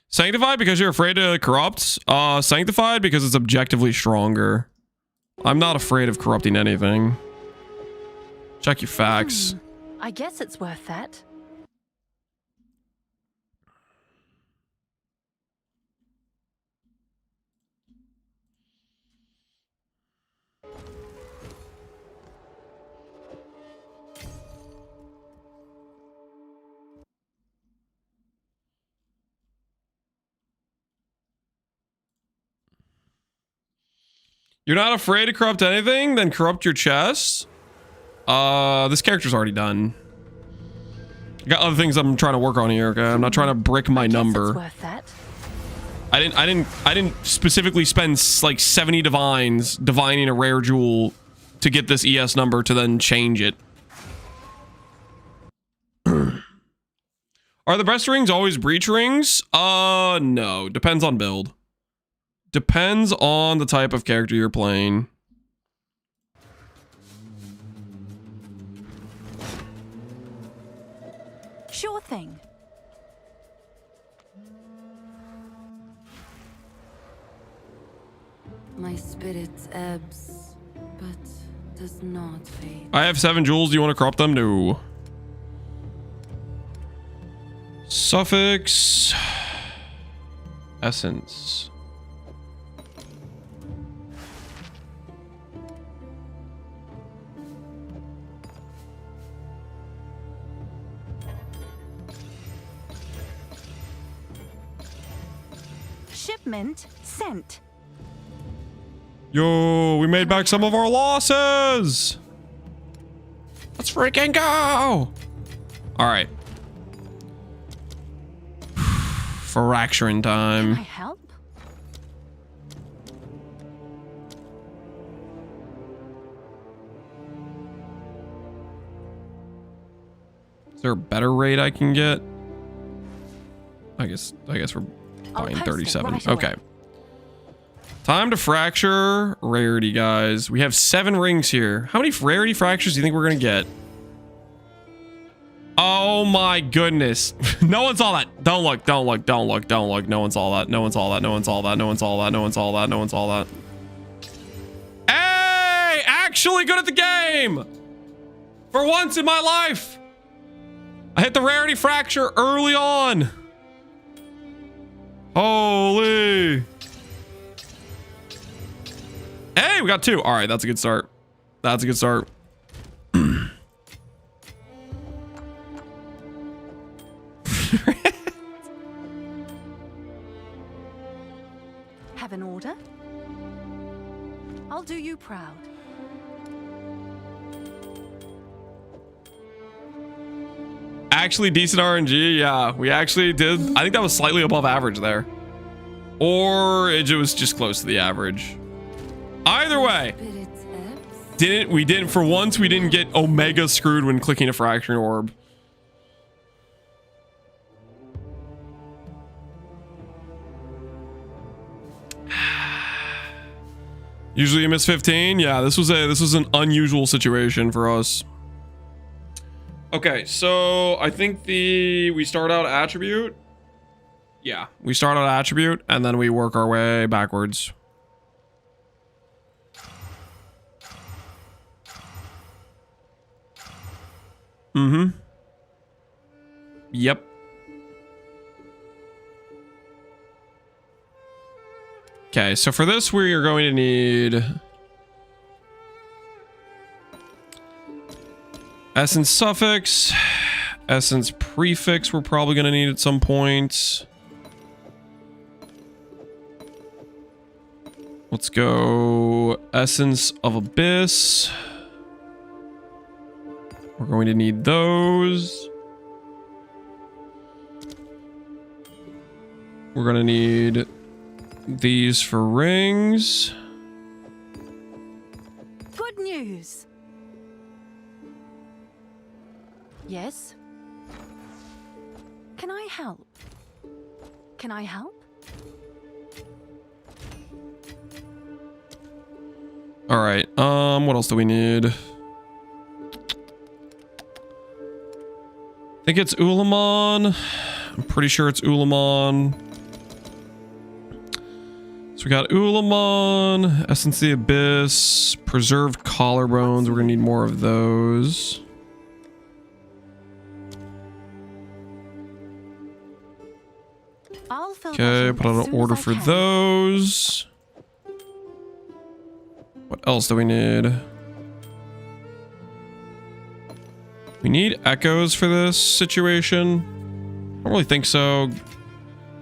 Sanctified because you're afraid to corrupt. Sanctified because it's objectively stronger. I'm not afraid of corrupting anything. Check your facts. I guess it's worth that. You're not afraid to corrupt anything? Then corrupt your chest? This character's already done. I got other things I'm trying to work on here, okay? I'm not trying to brick my number. It's worth that. I didn't specifically spend like 70 divines divining a rare jewel to get this ES number to then change it. Are the best rings always breach rings? No. Depends on build. Depends on the type of character you're playing. Sure thing. My spirit ebbs, but does not fade. I have 7 jewels. Do you want to crop them? No. Suffix. Essence. Shipment sent. Yo, we made back some of our losses. Let's freaking go. All right. Fracturing time. Can I help? Is there a better rate I can get? I guess we're buying 37. Right away. Okay. Time to fracture rarity, guys. We have 7 rings here. How many rarity fractures do you think we're gonna get? Oh my goodness. No one saw that. Don't look, don't look, don't look, don't look. No one saw that. No one saw that. No one saw that. No one saw that. No one saw that. No one saw that. Hey, actually good at the game. For once in my life. I hit the rarity fracture early on. Holy. Hey, we got 2. All right, that's a good start. That's a good start. Have an order? I'll do you proud. Actually decent RNG. Yeah, we actually did. I think that was slightly above average there. Or it was just close to the average. Either way. For once, we didn't get Omega screwed when clicking a fracturing orb. Usually you miss 15. Yeah, this was an unusual situation for us. Okay, so I think we start out attribute. Yeah, we start out attribute and then we work our way backwards. Mm-hmm. Yep. Okay, so for this, we are going to need essence suffix, essence prefix. We're probably going to need at some point. Let's go essence of abyss. We're going to need those. We're going to need these for rings. Good news. Yes? Can I help? Can I help? All right. What else do we need? I think it's Ulamon. I'm pretty sure it's Ulamon. So we got Ulamon, Essence of the Abyss, Preserved Collarbones. We're gonna need more of those. Okay, put out an order for those. What else do we need? We need echoes for this situation. I don't really think so.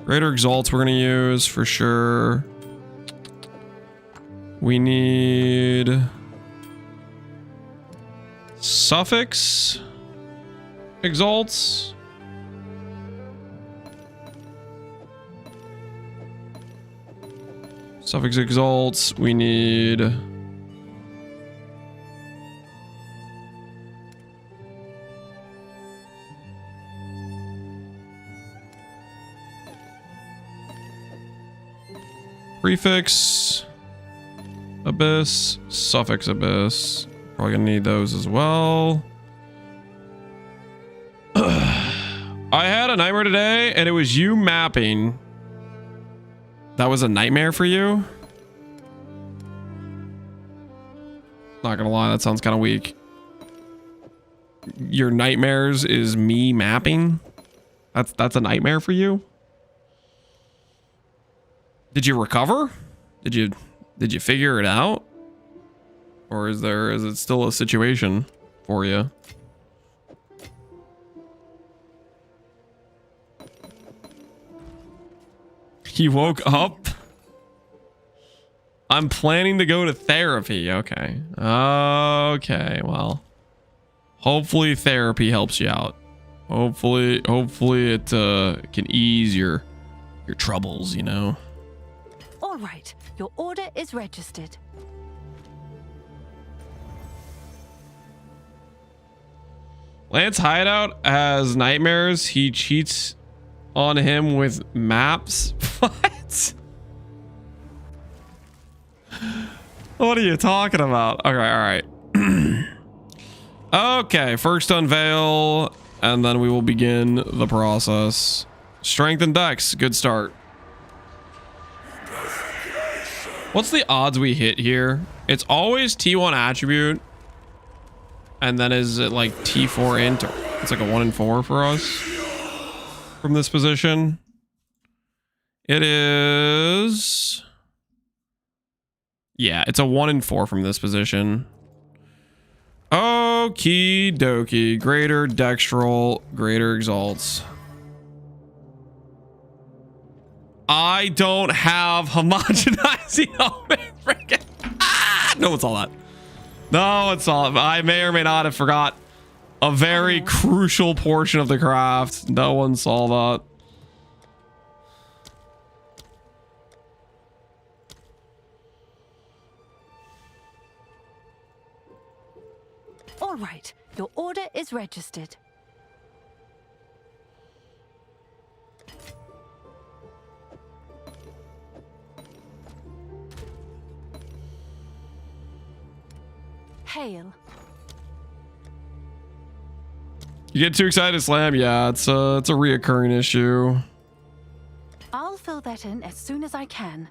Greater Exalts we're gonna use for sure. We need suffix exalts. Suffix exalts. We need prefix abyss, suffix abyss. Probably gonna need those as well. I had a nightmare today and it was you mapping. That was a nightmare for you? Not gonna lie, that sounds kind of weak. Your nightmares is me mapping? That's a nightmare for you? Did you recover? Did you figure it out? Or is it still a situation for you? You woke up? I'm planning to go to therapy. Okay. Okay, well. Hopefully therapy helps you out. Hopefully it can ease your troubles, you know. All right, your order is registered. Lance Hideout has nightmares. He cheats on him with maps. What? What are you talking about? Okay, all right. Okay, first unveil and then we will begin the process. Strength and dex, good start. What's the odds we hit here? It's always T1 attribute, and then is it like T4 int? It's like a 1 in 4 for us from this position. It is, yeah, it's a 1 in 4 from this position. Okie dokie. Greater dextral, greater exalts. I don't have homogenizing. Oh man, freaking. No, it's all that. No, it's all. I may or may not have forgot a very crucial portion of the craft. No one saw that. All right, your order is registered. Hail. You get too excited to slam? Yeah, it's a reoccurring issue. I'll fill that in as soon as I can.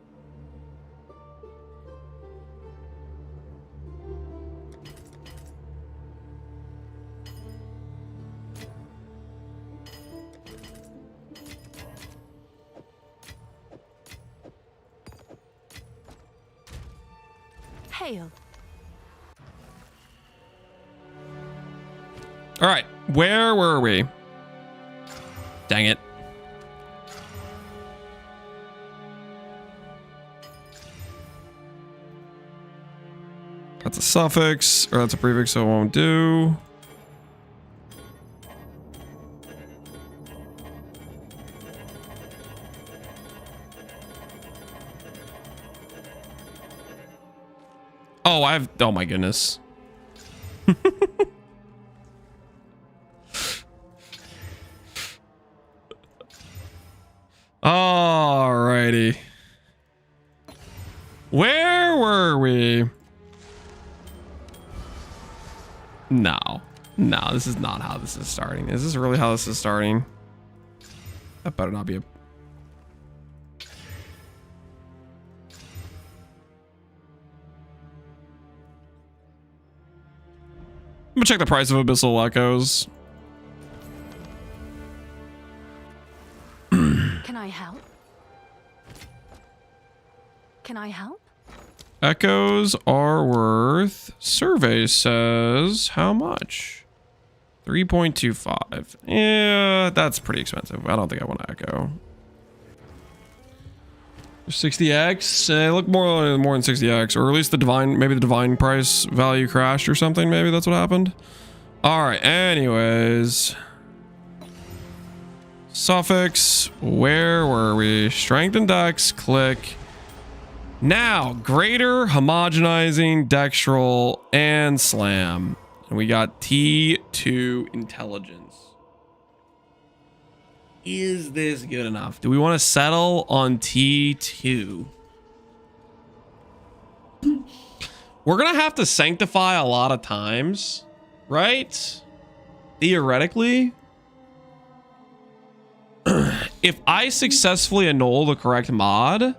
Hail. All right, where were we? Dang it. That's a suffix, or that's a prefix, so it won't do. Oh, oh my goodness. Alrighty. Where were we? No, this is not how this is starting. Is this really how this is starting? That better not be a... I'm gonna check the price of Abyssal Echoes. Can I help? Can I help? Echoes are worth, survey says, how much? 3.25. Yeah, that's pretty expensive. I don't think I want to echo. 60x? Look more than 60x, or at least the divine, maybe the divine price value crashed or something. Maybe that's what happened. All right, anyways. Suffix, where were we? Strength and dex, click. Now, greater, homogenizing, dextral, and slam. And we got T2 intelligence. Is this good enough? Do we want to settle on T2? We're going to have to sanctify a lot of times, right? Theoretically. If I successfully annul the correct mod,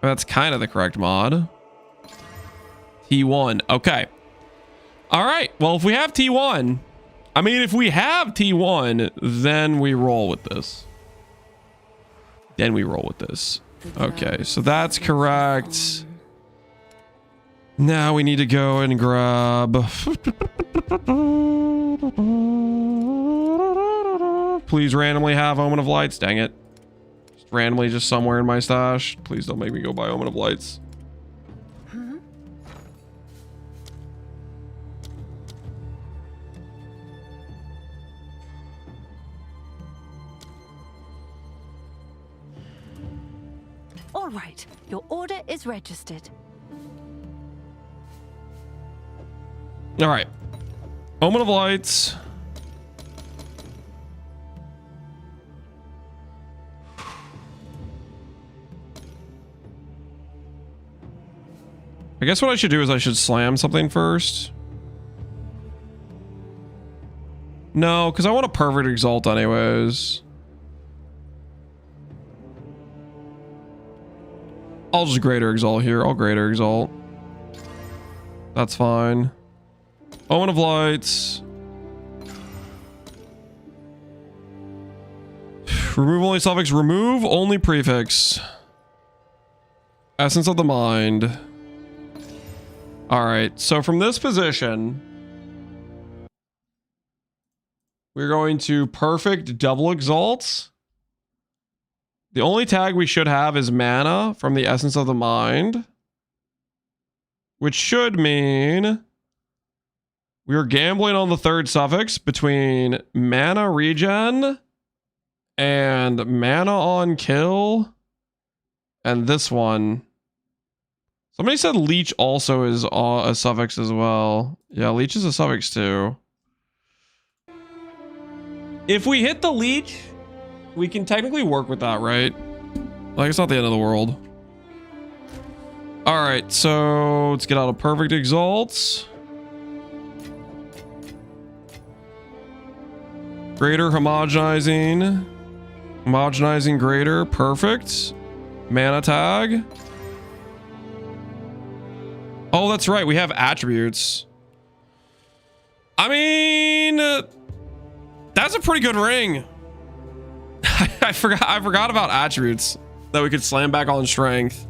that's kind of the correct mod. T1. Okay. All right. Well, if we have T1, I mean, if we have T1, then we roll with this. Okay, so that's correct. Now we need to go and grab... Please randomly have Omen of Lights. Dang it. Just randomly just somewhere in my stash. Please don't make me go buy Omen of Lights. All right, your order is registered. All right. Omen of Lights. I guess what I should do is I should slam something first. No, because I want a perfect exalt anyways. I'll just greater exalt here. I'll greater exalt. That's fine. Omen of Lights. Remove only suffix. Remove only prefix. Essence of the Mind. Alright, so from this position, we're going to perfect double exalt. The only tag we should have is mana from the Essence of the Mind, which should mean we are gambling on the third suffix between mana regen and mana on kill and this one. Somebody said leech also is a suffix as well. Yeah, leech is a suffix too. If we hit the leech, we can technically work with that, right? Like, it's not the end of the world. All right, so let's get out of perfect exalts. Greater homogenizing. Homogenizing greater, perfect. Mana tag. Oh, that's right. We have attributes. I mean, that's a pretty good ring. I forgot about attributes that we could slam back on strength.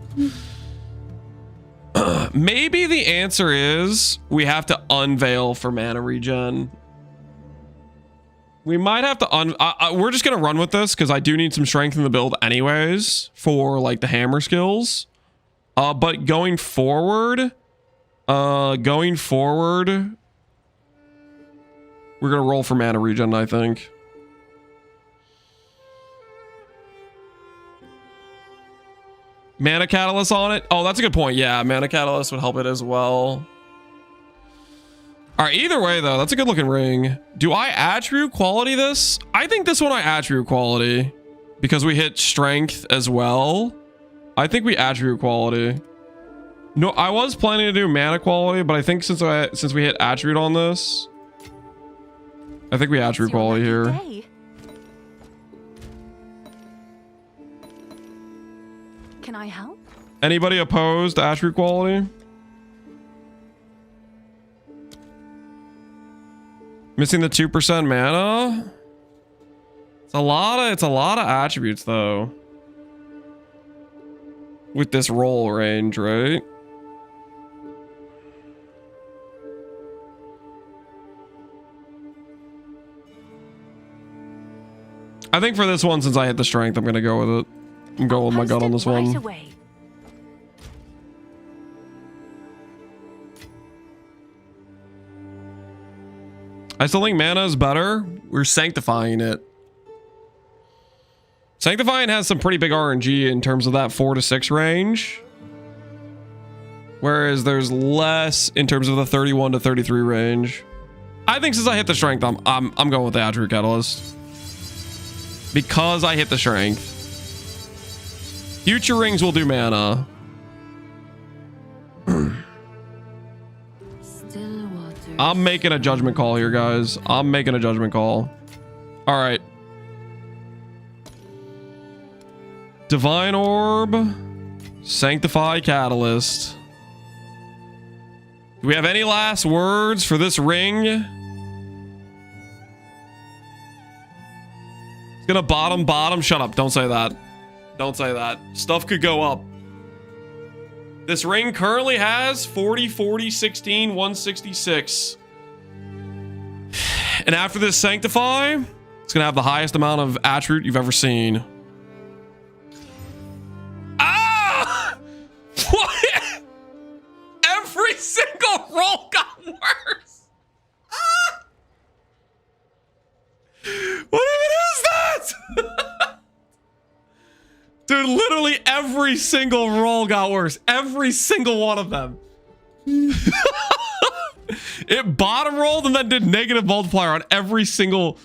Maybe the answer is we have to unveil for mana regen. We might have to we're just gonna run with this because I do need some strength in the build anyways for like the hammer skills. But going forward, we're gonna roll for mana regen, I think. Mana catalyst on it. Oh, that's a good point. Yeah, mana catalyst would help it as well. All right, either way though, that's a good looking ring. Do I attribute quality this? I think this one I attribute quality because we hit strength as well. I think we attribute quality. No, I was planning to do mana quality, but I think since we hit attribute on this, I think we attribute quality here. Day. Can I help? Anybody opposed to attribute quality? Missing the 2% mana? It's a lot of attributes though. With this roll range, right? I think for this one, since I hit the strength, I'm gonna go with it. I'm going with my gut on this one. Away. I still think mana is better. We're sanctifying it. Sanctifying has some pretty big RNG in terms of that 4 to 6 range. Whereas there's less in terms of the 31 to 33 range. I think since I hit the strength, I'm going with the attribute catalyst. Because I hit the strength. Future rings will do mana. I'm making a judgment call here, guys. I'm making a judgment call. All right. Divine Orb. Sanctify Catalyst. Do we have any last words for this ring? It's gonna bottom. Shut up. Don't say that. Don't say that. Stuff could go up. This ring currently has 40, 40, 16, 166. And after this Sanctify, it's going to have the highest amount of attribute you've ever seen. Ah! What? Every single roll got worse. Ah! What even is that? Dude, literally every single roll got worse. Every single one of them. It bottom rolled and then did negative multiplier on every single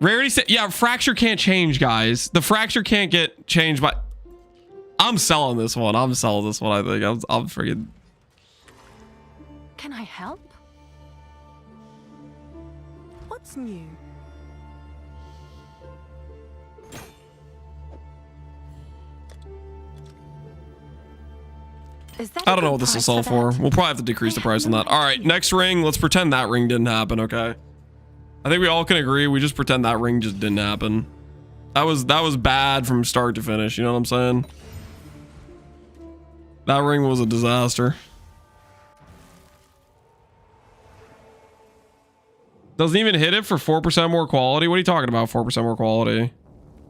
rarity. Yeah, fracture can't change, guys. The fracture can't get changed by... I'm selling this one. I think. I'm freaking... Can I help? What What's new? I don't know what this will sell for. We'll probably have to decrease the price on that. All right, next ring. Let's pretend that ring didn't happen, okay? I think we all can agree. We just pretend that ring just didn't happen. That was bad from start to finish. You know what I'm saying? That ring was a disaster. Doesn't even hit it for 4% more quality. What are you talking about? 4% more quality.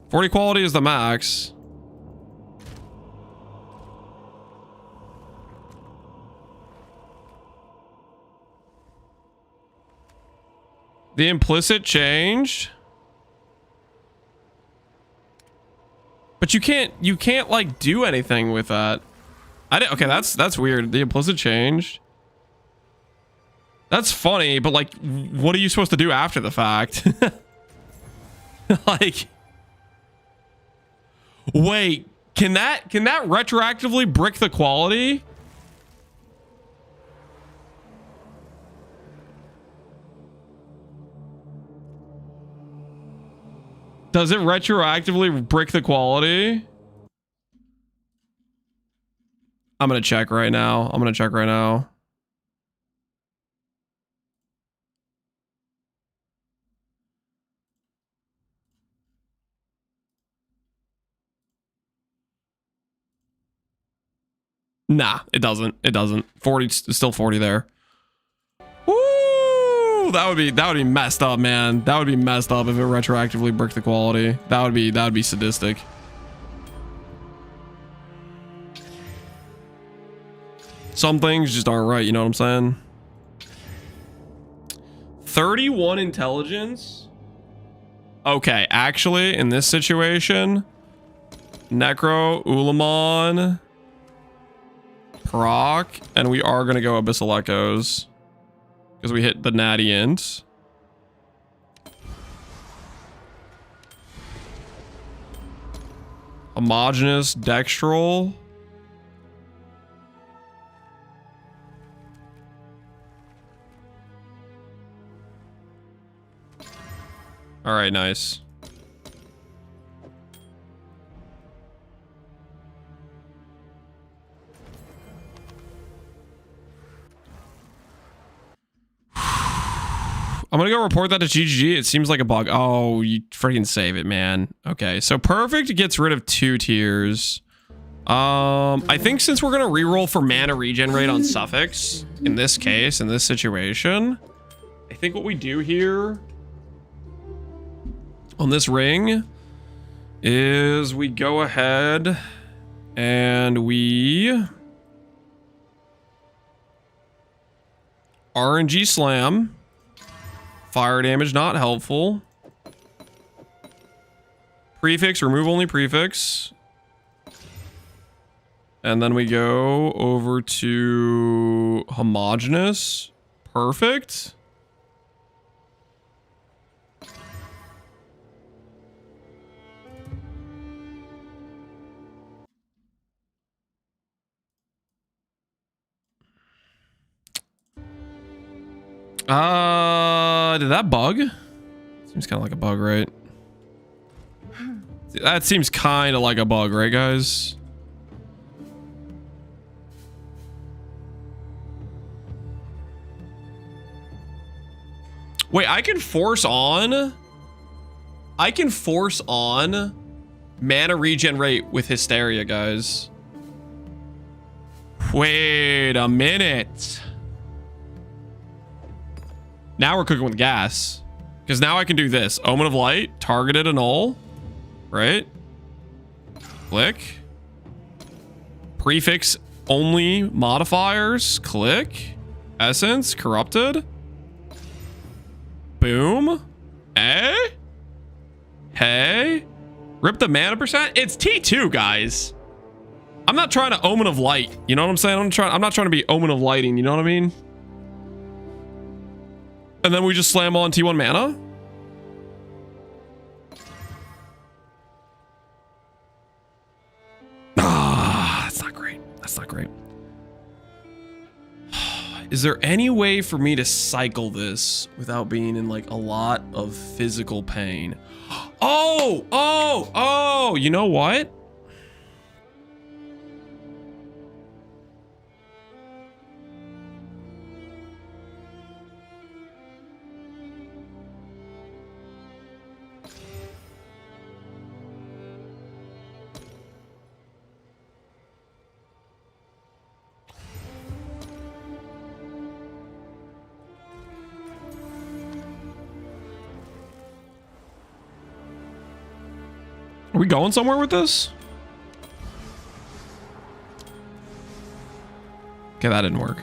40 quality is the max. The implicit changed. But you can't like do anything with that. Okay, that's weird. The implicit changed. That's funny, but like what are you supposed to do after the fact? Like wait, can that retroactively brick the quality? Does it retroactively brick the quality? I'm gonna check right now. Nah, it doesn't. 40, still 40 there. Woo! That would be messed up, man. That would be messed up if it retroactively bricked the quality. That would be sadistic. Some things just aren't right, you know what I'm saying? 31 intelligence? Okay, actually, in this situation, Necro, Ulamon, proc, and we are going to go Abyssal Echoes because we hit the natty int. Homogeneous Dextral. All right, nice. I'm gonna go report that to GGG. It seems like a bug. Oh, you freaking save it, man. Okay, so perfect gets rid of 2 tiers. I think since we're gonna reroll for mana regen rate on suffix in this case, in this situation, I think what we do here on this ring is we go ahead and we RNG slam. Fire damage not helpful. Prefix, remove only prefix. And then we go over to homogeneous. Perfect. Did that bug? Seems kind of like a bug, right? That seems kind of like a bug, right, guys? Wait, I can force on mana regen rate with Hysteria, guys. Wait a minute. Now we're cooking with gas. Because now I can do this. Omen of Light, targeted and all. Right? Click. Prefix only modifiers. Click. Essence, corrupted. Boom. Hey. Rip the mana percent. It's T2, guys. I'm not trying to Omen of Light. You know what I'm saying? I'm not trying to be Omen of Lighting. You know what I mean? And then we just slam on T1 mana. That's not great. That's not great. Is there any way for me to cycle this without being in like a lot of physical pain? Oh, you know what? Are we going somewhere with this? Okay, that didn't work.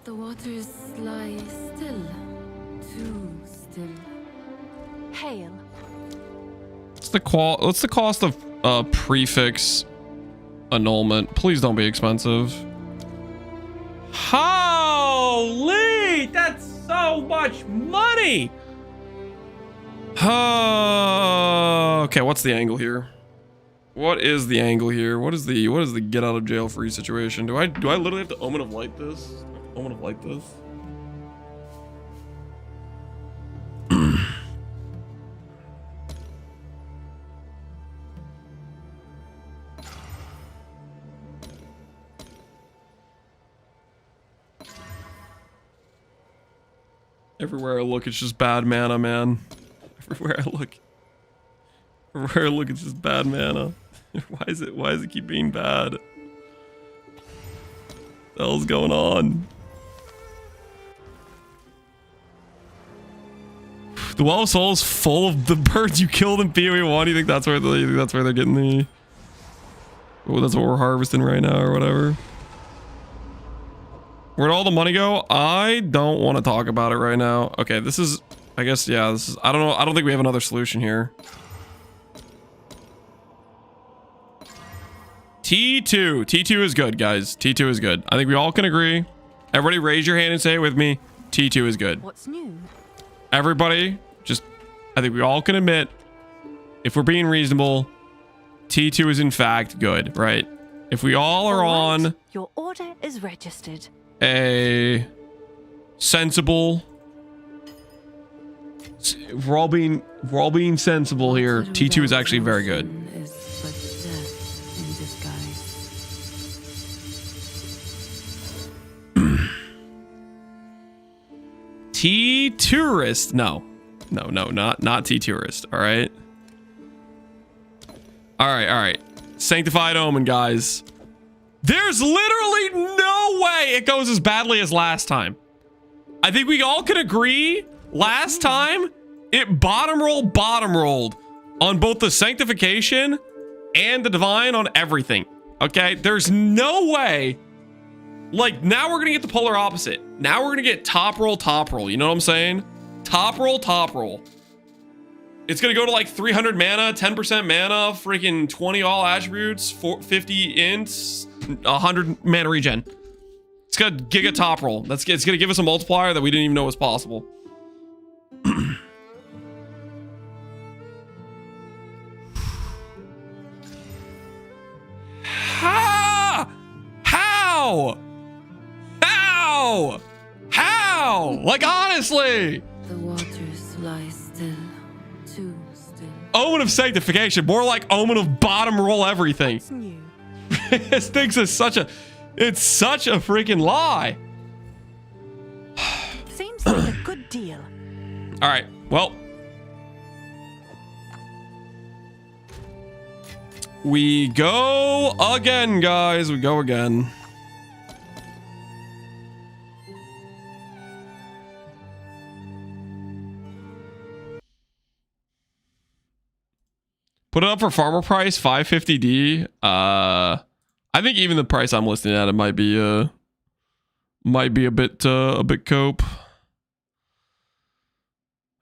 The waters lie still, too still. Hail. What's the cost of prefix annulment? Please don't be expensive. Holy, that's so much money. Okay, what's the angle here? What is the angle here? What is the get out of jail free situation? Do I literally have to Omen of Light this? Omen of Light this? Everywhere I look, it's just bad mana, man. Everywhere I look, it's just bad mana. Why is it keep being bad? What the hell's going on? The Well of Souls full of the birds you killed in PoE 1. You think that's where they're getting the? Oh, that's what we're harvesting right now, or whatever. Where'd all the money go? I don't want to talk about it right now. Okay, this is, I guess, yeah, this is, I don't know. I don't think we have another solution here. T2 is good, guys. T2 is good. I think we all can agree. Everybody raise your hand and say it with me. T2 is good. What's new? Everybody, just, I think we all can admit, if we're being reasonable, T2 is in fact good, right? If we all are on... Your order is registered. A sensible... We're all being sensible here. T2 is actually very good. T-Tourist. No, not T-Tourist. All right. All right. Sanctified Omen, guys. There's literally no way it goes as badly as last time. I think we all can agree last time it bottom rolled on both the Sanctification and the Divine on everything. Okay, there's no way. Like, now we're gonna get the polar opposite. Now we're gonna get top roll. You know what I'm saying? Top roll. It's gonna go to like 300 mana, 10% mana, freaking 20 all attributes, 50 ints, 100 mana regen. It's gonna giga top roll. It's gonna give us a multiplier that we didn't even know was possible. How? Like, honestly. The waters lie still, too still. Omen of Sanctification, more like Omen of bottom roll everything. What's new? This thing's it's such a freaking lie. Seems like a good deal. All right, well. We go again, guys. We go again. Put it up for farmer price, 550D. I think even the price I'm listing at it might be a bit cope.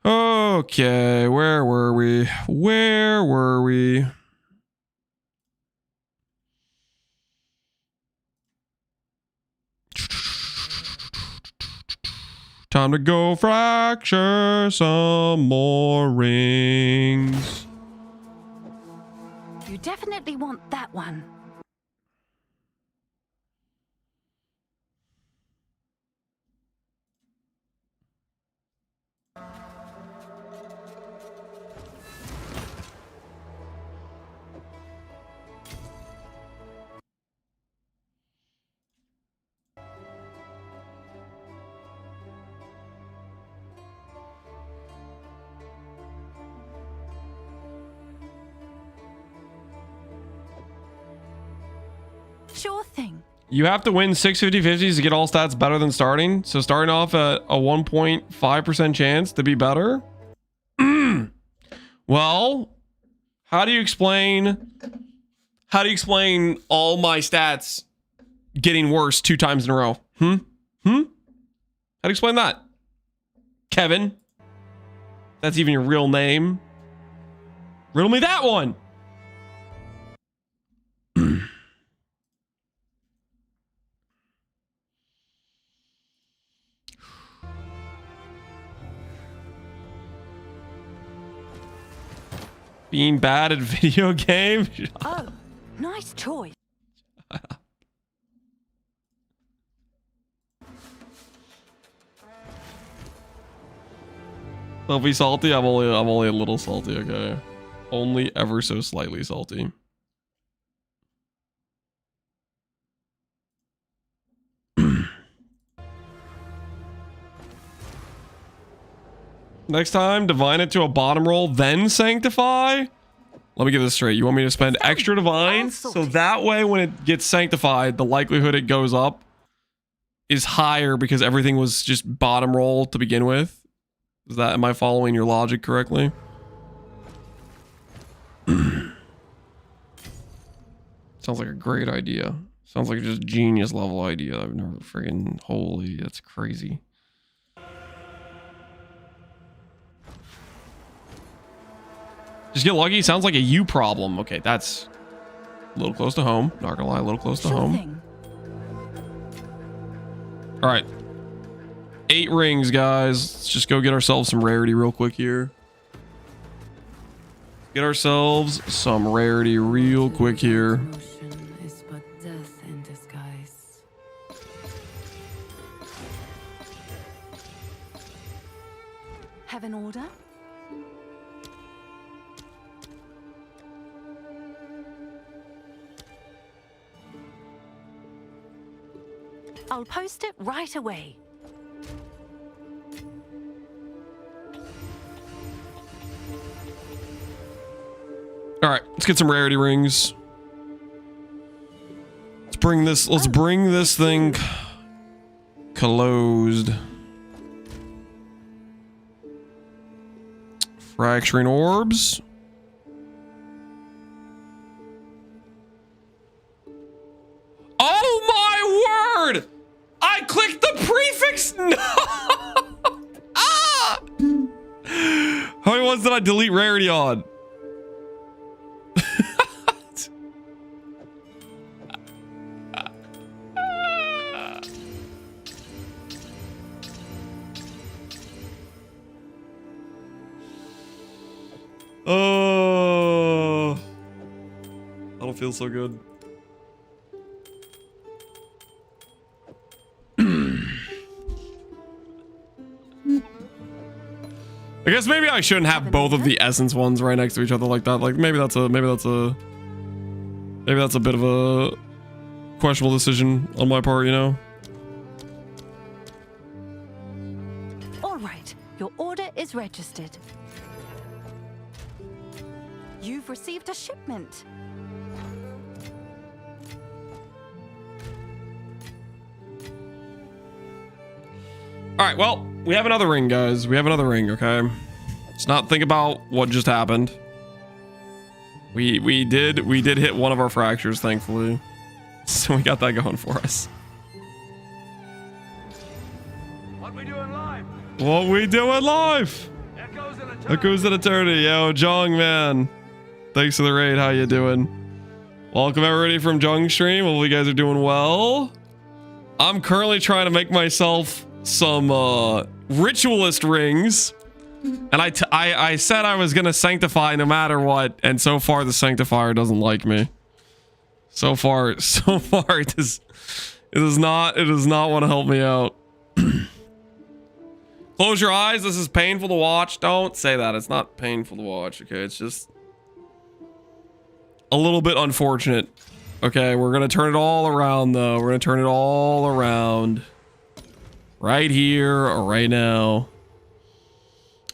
Okay, where were we? Time to go fracture some more rings. You definitely want that one. Sure thing. You have to win 6 50/50s to get all stats better than starting. So starting off at a 1.5% chance to be better. Well, how do you explain all my stats getting worse 2 times in a row? How do you explain that? Kevin? That's even your real name? Riddle me that one. Being bad at video games? Oh, nice choice. I'll be salty. I'm only a little salty, okay? Only ever so slightly salty. Next time, divine it to a bottom roll, then sanctify? Let me get this straight. You want me to spend extra divines? So that way when it gets sanctified, the likelihood it goes up is higher because everything was just bottom roll to begin with. Am I following your logic correctly? Sounds like a great idea. Sounds like just genius level idea. I've never friggin' holy, that's crazy. Just get lucky. Sounds like a you problem. Okay, that's a little close to home. Not gonna lie, a little close to home. All right. 8 rings, guys. Let's just go get ourselves some rarity real quick here. Get ourselves some rarity real quick here. Is but death in disguise. Have an order? I'll post it right away. All right, let's get some rarity rings. Let's bring this thing closed. Fracturing orbs. Oh my word! I clicked the prefix. No! Ah! How many ones did I delete rarity on? Oh, I don't feel so good. I guess maybe I shouldn't have both of the essence ones right next to each other like that. Like maybe that's a bit of a questionable decision on my part, you know? All right, your order is registered. You've received a shipment. All right, well, we have another ring, guys. We have another ring, okay? Let's not think about what just happened. We did hit one of our fractures, thankfully. So we got that going for us. What we doing live? What we doing live? Echoes in eternity. Yo, Jong, man. Thanks for the raid. How you doing? Welcome everybody from Jong stream. Hopefully you guys are doing well. I'm currently trying to make myself some ritualist rings And I said I was gonna sanctify no matter what, and so far the sanctifier doesn't like me. So far it does not want to help me out. Close your eyes. This is painful to watch. Don't say that. It's not painful to watch. Okay, it's just a little bit unfortunate. Okay, we're gonna turn it all around though. We're gonna turn it all around. Right here or right now.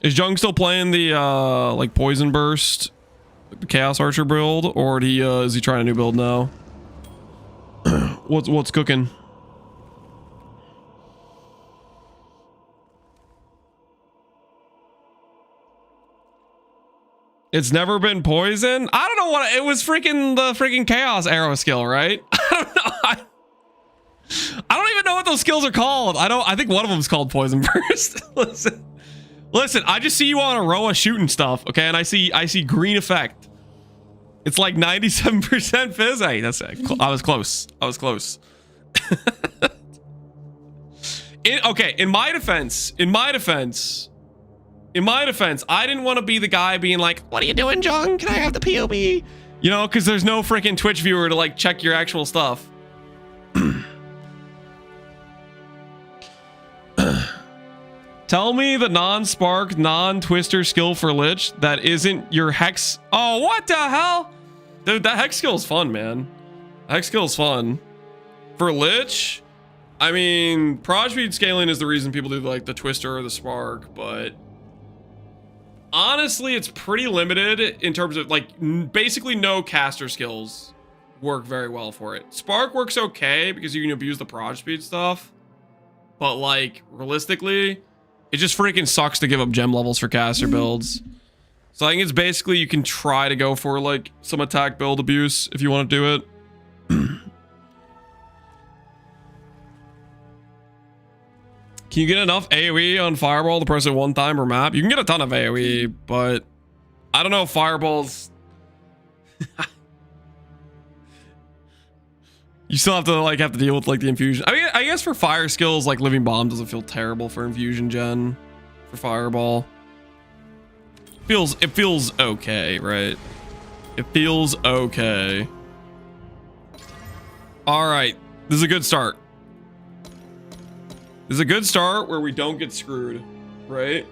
Is Jung still playing the like poison burst, the chaos archer build, or is he trying a new build now? What's cooking? It's never been poison. I don't know what it was. Freaking the freaking chaos arrow skill, right? I don't know. I don't even know what those skills are called. I think one of them is called poison burst. Listen. I just see you on Aroa shooting stuff, okay? And I see green effect. It's like 97% fizz. Hey, that's it. I was close. Okay, in my defense, I didn't want to be the guy being like, "What are you doing, Jung? Can I have the POB?" You know, because there's no freaking Twitch viewer to like check your actual stuff. Tell me the non-spark, non-twister skill for Lich that isn't your hex. Oh, what the hell? Dude, that hex skill is fun, man. Hex skill is fun. For Lich, I mean, proj speed scaling is the reason people do like the twister or the spark, but honestly, it's pretty limited in terms of like basically no caster skills work very well for it. Spark works okay because you can abuse the proj speed stuff, but like realistically, it just freaking sucks to give up gem levels for caster builds. So I think it's basically you can try to go for like some attack build abuse if you want to do it. Can you get enough AoE on Fireball to press it one time per map? You can get a ton of AoE, but I don't know if Fireball's... You still have to deal with like the infusion. I mean, I guess for fire skills, like Living Bomb doesn't feel terrible for infusion gen for Fireball. It feels okay, right? It feels okay. All right, this is a good start. This is a good start where we don't get screwed, right?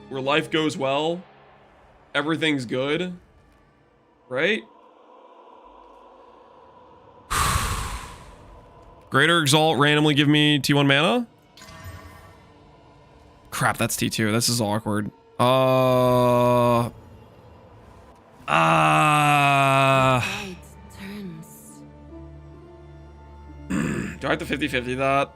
Where life goes well, everything's good, right? Greater Exalt randomly give me T1 mana? Crap, that's T2. This is awkward. Do I have to 50-50 that?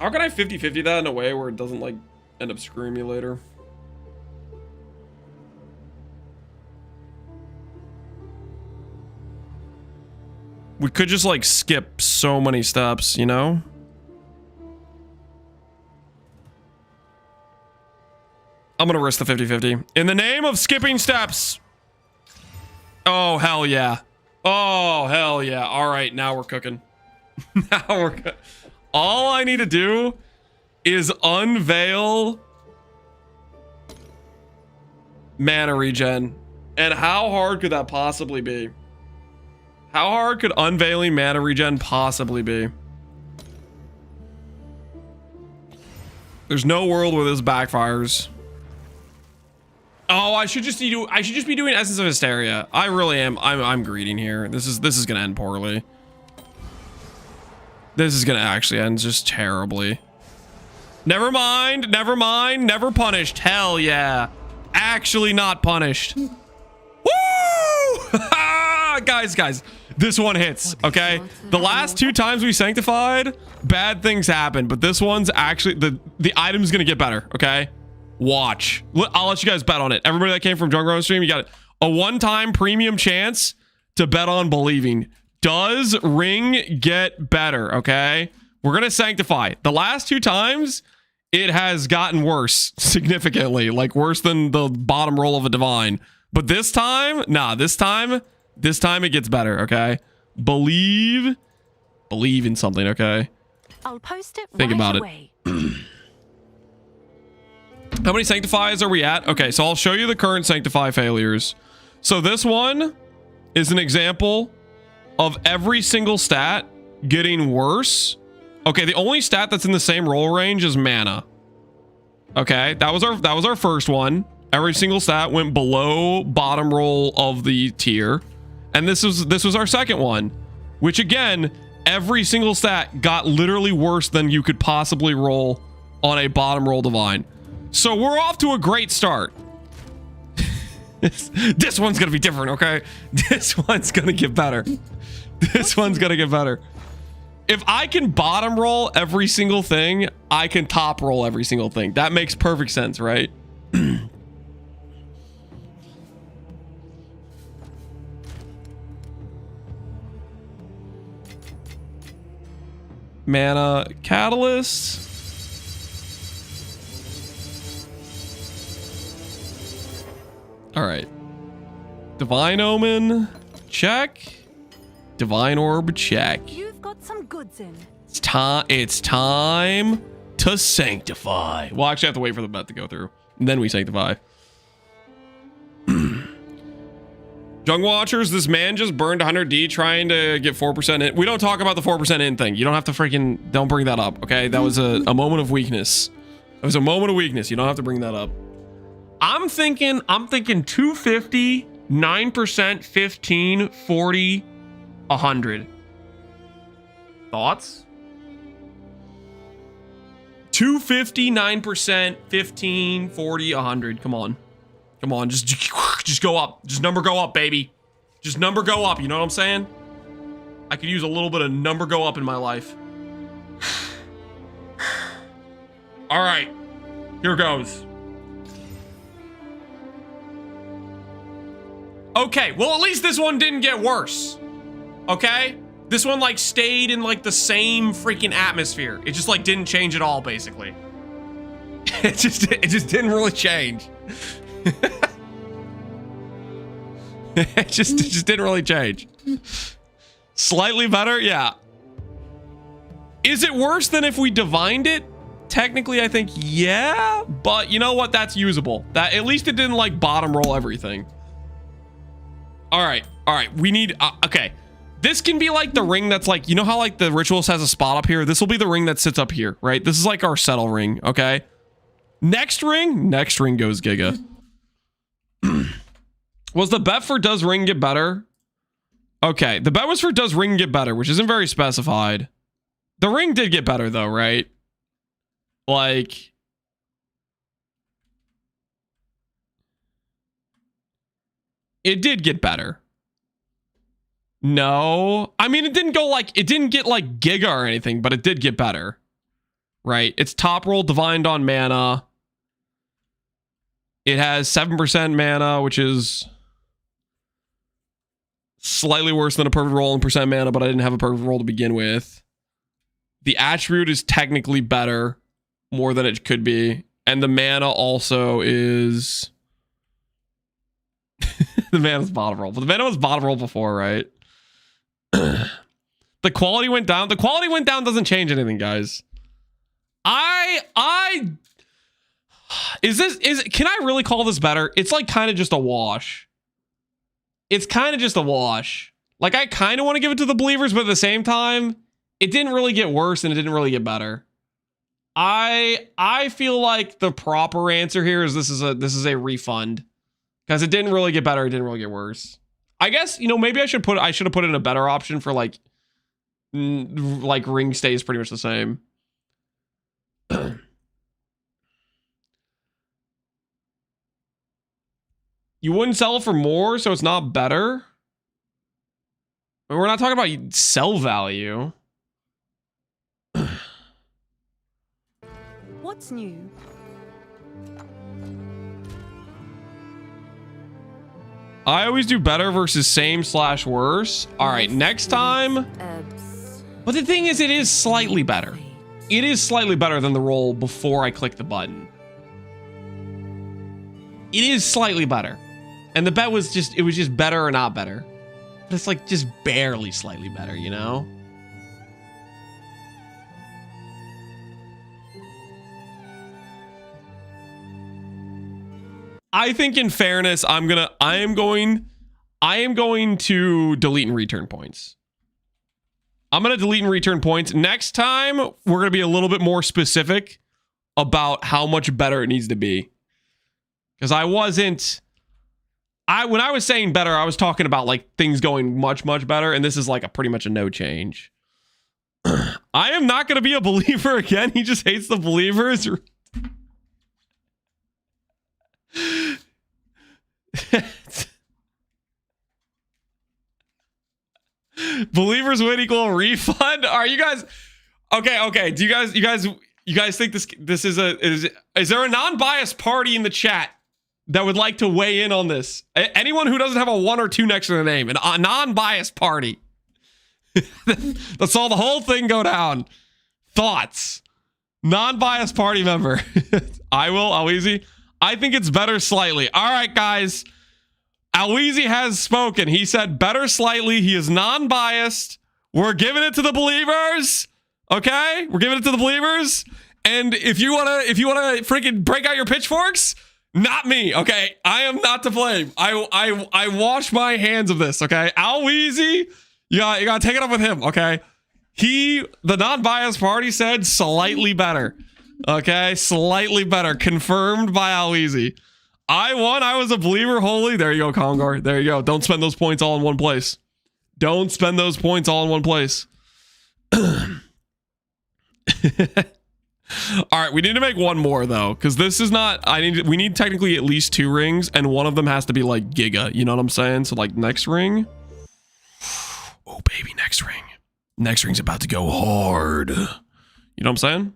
How can I 50-50 that in a way where it doesn't like end up screwing me later? We could just like skip so many steps, you know? I'm gonna risk the 50-50. In the name of skipping steps. Oh, hell yeah. Oh, hell yeah. All right, now we're cooking. All I need to do is unveil mana regen. And how hard could that possibly be? How hard could unveiling mana regen possibly be? There's no world where this backfires. Oh, I should just be doing Essence of Hysteria. I really am. I'm greeting here. This is gonna end poorly. This is gonna actually end just terribly. Never mind. Never punished. Hell yeah. Actually not punished. Woo! Guys, this one hits, okay? The last two times we sanctified, bad things happened, but this one's actually, the item's gonna get better, okay? Watch. I'll let you guys bet on it. Everybody that came from Drunk Road stream, you got a one-time premium chance to bet on believing. Does Ring get better, okay? We're gonna sanctify. The last two times, it has gotten worse significantly, like worse than the bottom roll of a divine. But this time, nah, this time it gets better, okay? Believe in something, okay? I'll post it Think right about away. it. How many sanctifies are we at? Okay, so I'll show you the current sanctify failures. So this one is an example of every single stat getting worse. Okay, the only stat that's in the same roll range is mana. Okay, that was our first one. Every single stat went below bottom roll of the tier. And this was our second one, which again, every single stat got literally worse than you could possibly roll on a bottom roll divine. So we're off to a great start. This one's gonna be different, okay? This one's gonna get better. This one's gonna get better. If I can bottom roll every single thing, I can top roll every single thing. That makes perfect sense, right? Mana catalyst. All right. Divine Omen, check. Divine Orb, check. You've got some goods in. It's time to sanctify. Well, I actually have to wait for the bet to go through. And then we sanctify. Jung Watchers, this man just burned 100D trying to get 4% in. We don't talk about the 4% in thing. You don't have to freaking, don't bring that up, okay? That was a moment of weakness. It was a moment of weakness. You don't have to bring that up. I'm thinking 250, 9%, 15, 40, 100. Thoughts? 250, 9%, 15, 40, 100. Come on. Come on, just go up. Just number go up, baby. Just number go up, you know what I'm saying? I could use a little bit of number go up in my life. All right, here goes. Okay, well, at least this one didn't get worse. Okay? This one, like, stayed in, like, the same freaking atmosphere. It just, like, didn't change at all, basically. It just didn't really change. It just didn't really change. Slightly better? Yeah. Is it worse than if we divined it? Technically, I think, yeah. But you know what? That's usable. That at least it didn't, like, bottom roll everything. All right, we need, okay. This can be like the ring that's like, you know how like the Ritualist has a spot up here? This will be the ring that sits up here, right? This is like our settle ring, okay? Next ring goes Giga. Was the bet for does ring get better? Okay, the bet was for does ring get better, which isn't very specified. The ring did get better though, right? Like... It did get better. No. I mean, it didn't go like, it didn't get like Giga or anything, but it did get better. Right? It's top roll divined on mana. It has 7% mana, which is slightly worse than a perfect roll in percent mana, but I didn't have a perfect roll to begin with. The attribute is technically better, more than it could be. And the mana also is... The mana's bottom roll. But the mana was bottom roll before, right? The quality went down. The quality went down doesn't change anything, guys. Can I really call this better? It's like kind of just a wash. It's kind of just a wash. Like I kind of want to give it to the believers, but at the same time, it didn't really get worse and it didn't really get better. I feel like the proper answer here is this is a refund. Because it didn't really get better, it didn't really get worse. I guess, you know, maybe I should have put in a better option for like ring stays pretty much the same. You wouldn't sell it for more, so it's not better? I mean, we're not talking about sell value. What's new? I always do better versus same/worse. All right, next time. But the thing is, it is slightly better. It is slightly better than the roll before I click the button. It is slightly better. And the bet was just, it was just better or not better. But it's like just barely slightly better, you know? I think in fairness, I am going to delete and return points. I'm going to delete and return points. Next time, we're going to be a little bit more specific about how much better it needs to be. Because when I was saying better, I was talking about like things going much, much better. And this is like pretty much a no change. I am not going to be a believer again. He just hates the believers. Believers win equal refund. Are you guys okay? Do you guys think this is there a non-biased party in the chat that would like to weigh in on this? Anyone who doesn't have a 1 or 2 next to their name, a non-biased party. Let's all the whole thing go down. Thoughts. Non-biased party member. I will. Alweezy. I think it's better slightly. All right, guys. Alweezy has spoken. He said better slightly. He is non-biased. We're giving it to the believers. Okay? We're giving it to the believers. And if you wanna freaking break out your pitchforks, not me. Okay? I am not to blame. I wash my hands of this. Okay? Alweezy, you gotta take it up with him. Okay? The non-biased party said slightly better. Okay? Slightly better. Confirmed by Alweezy. I won. I was a believer. Holy. There you go, Congar. There you go. Don't spend those points all in one place. Don't spend those points all in one place. All right. We need to make one more, though, because this is not... we need technically at least 2 rings, and one of them has to be, like, Giga. You know what I'm saying? So, like, next ring. Oh, baby, next ring. Next ring's about to go hard. You know what I'm saying?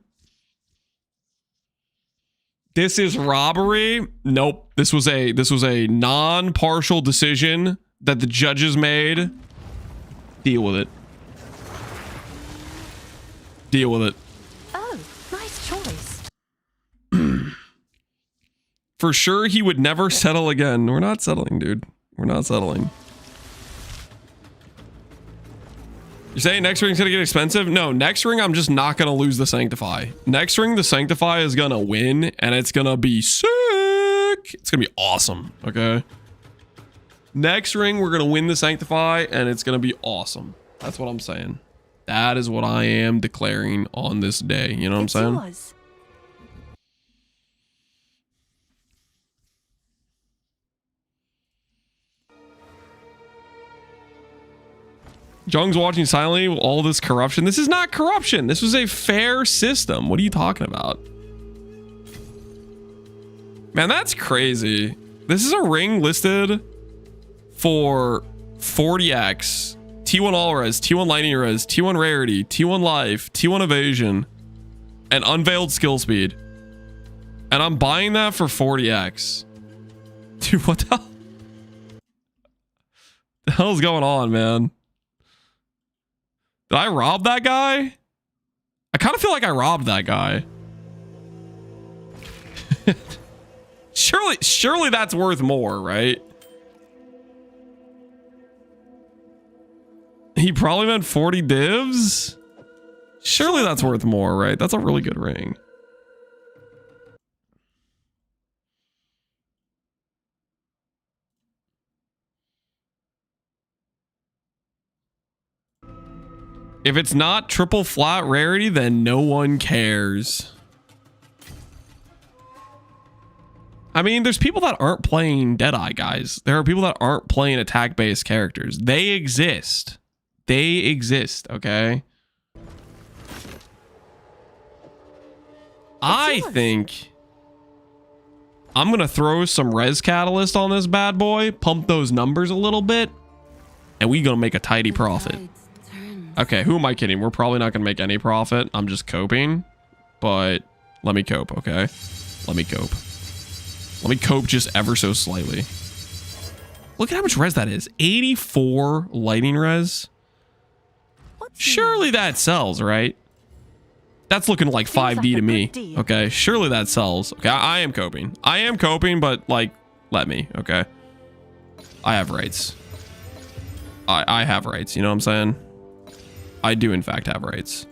This is robbery. Nope. This was a non-partial decision that the judges made. Deal with it. Deal with it. Oh, nice choice. For sure, he would never settle again. We're not settling, dude. We're not settling. You're saying next ring's gonna get expensive? No, next ring, I'm just not gonna lose the Sanctify. Next ring, the Sanctify is gonna win, and it's gonna be sick. It's gonna be awesome, okay? Next ring, we're gonna win the Sanctify, and it's gonna be awesome. That's what I'm saying. That is what I am declaring on this day. You know what I'm saying? Yours. Jung's watching silently with all this corruption. This is not corruption. This was a fair system. What are you talking about? Man, that's crazy. This is a ring listed for 40x, T1 all res, T1 lightning res, T1 rarity, T1 life, T1 evasion, and unveiled skill speed. And I'm buying that for 40x. Dude, what the hell is going on, man? Did I rob that guy? I kind of feel like I robbed that guy. Surely that's worth more, right? He probably meant 40 divs. Surely that's worth more, right? That's a really good ring. If it's not triple flat rarity, then no one cares. I mean, there's people that aren't playing Deadeye, guys. There are people that aren't playing attack-based characters. They exist. They exist, okay? I think I'm going to throw some res catalyst on this bad boy, pump those numbers a little bit, and we're going to make a tidy profit. Okay, who am I kidding? We're probably not going to make any profit. I'm just coping, but let me cope, okay? Let me cope. Let me cope just ever so slightly. Look at how much res that is. 84 lighting res. Surely that sells, right? That's looking like 5D to me. Okay, surely that sells. Okay, I am coping. I am coping, but like, let me, okay? I have rights. I have rights, you know what I'm saying? I do, in fact, have rights.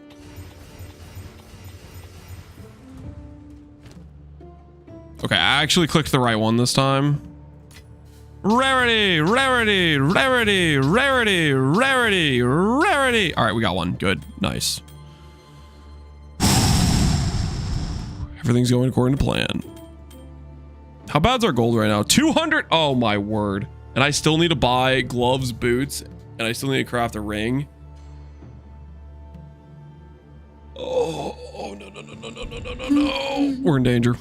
Okay, I actually clicked the right one this time. Rarity, rarity, rarity, rarity, rarity, rarity. All right, we got one. Good. Nice. Everything's going according to plan. How bad's our gold right now? 200. Oh my word. And I still need to buy gloves, boots, and I still need to craft a ring. Oh no, no, no, no, no, no, no, no, no. We're in danger.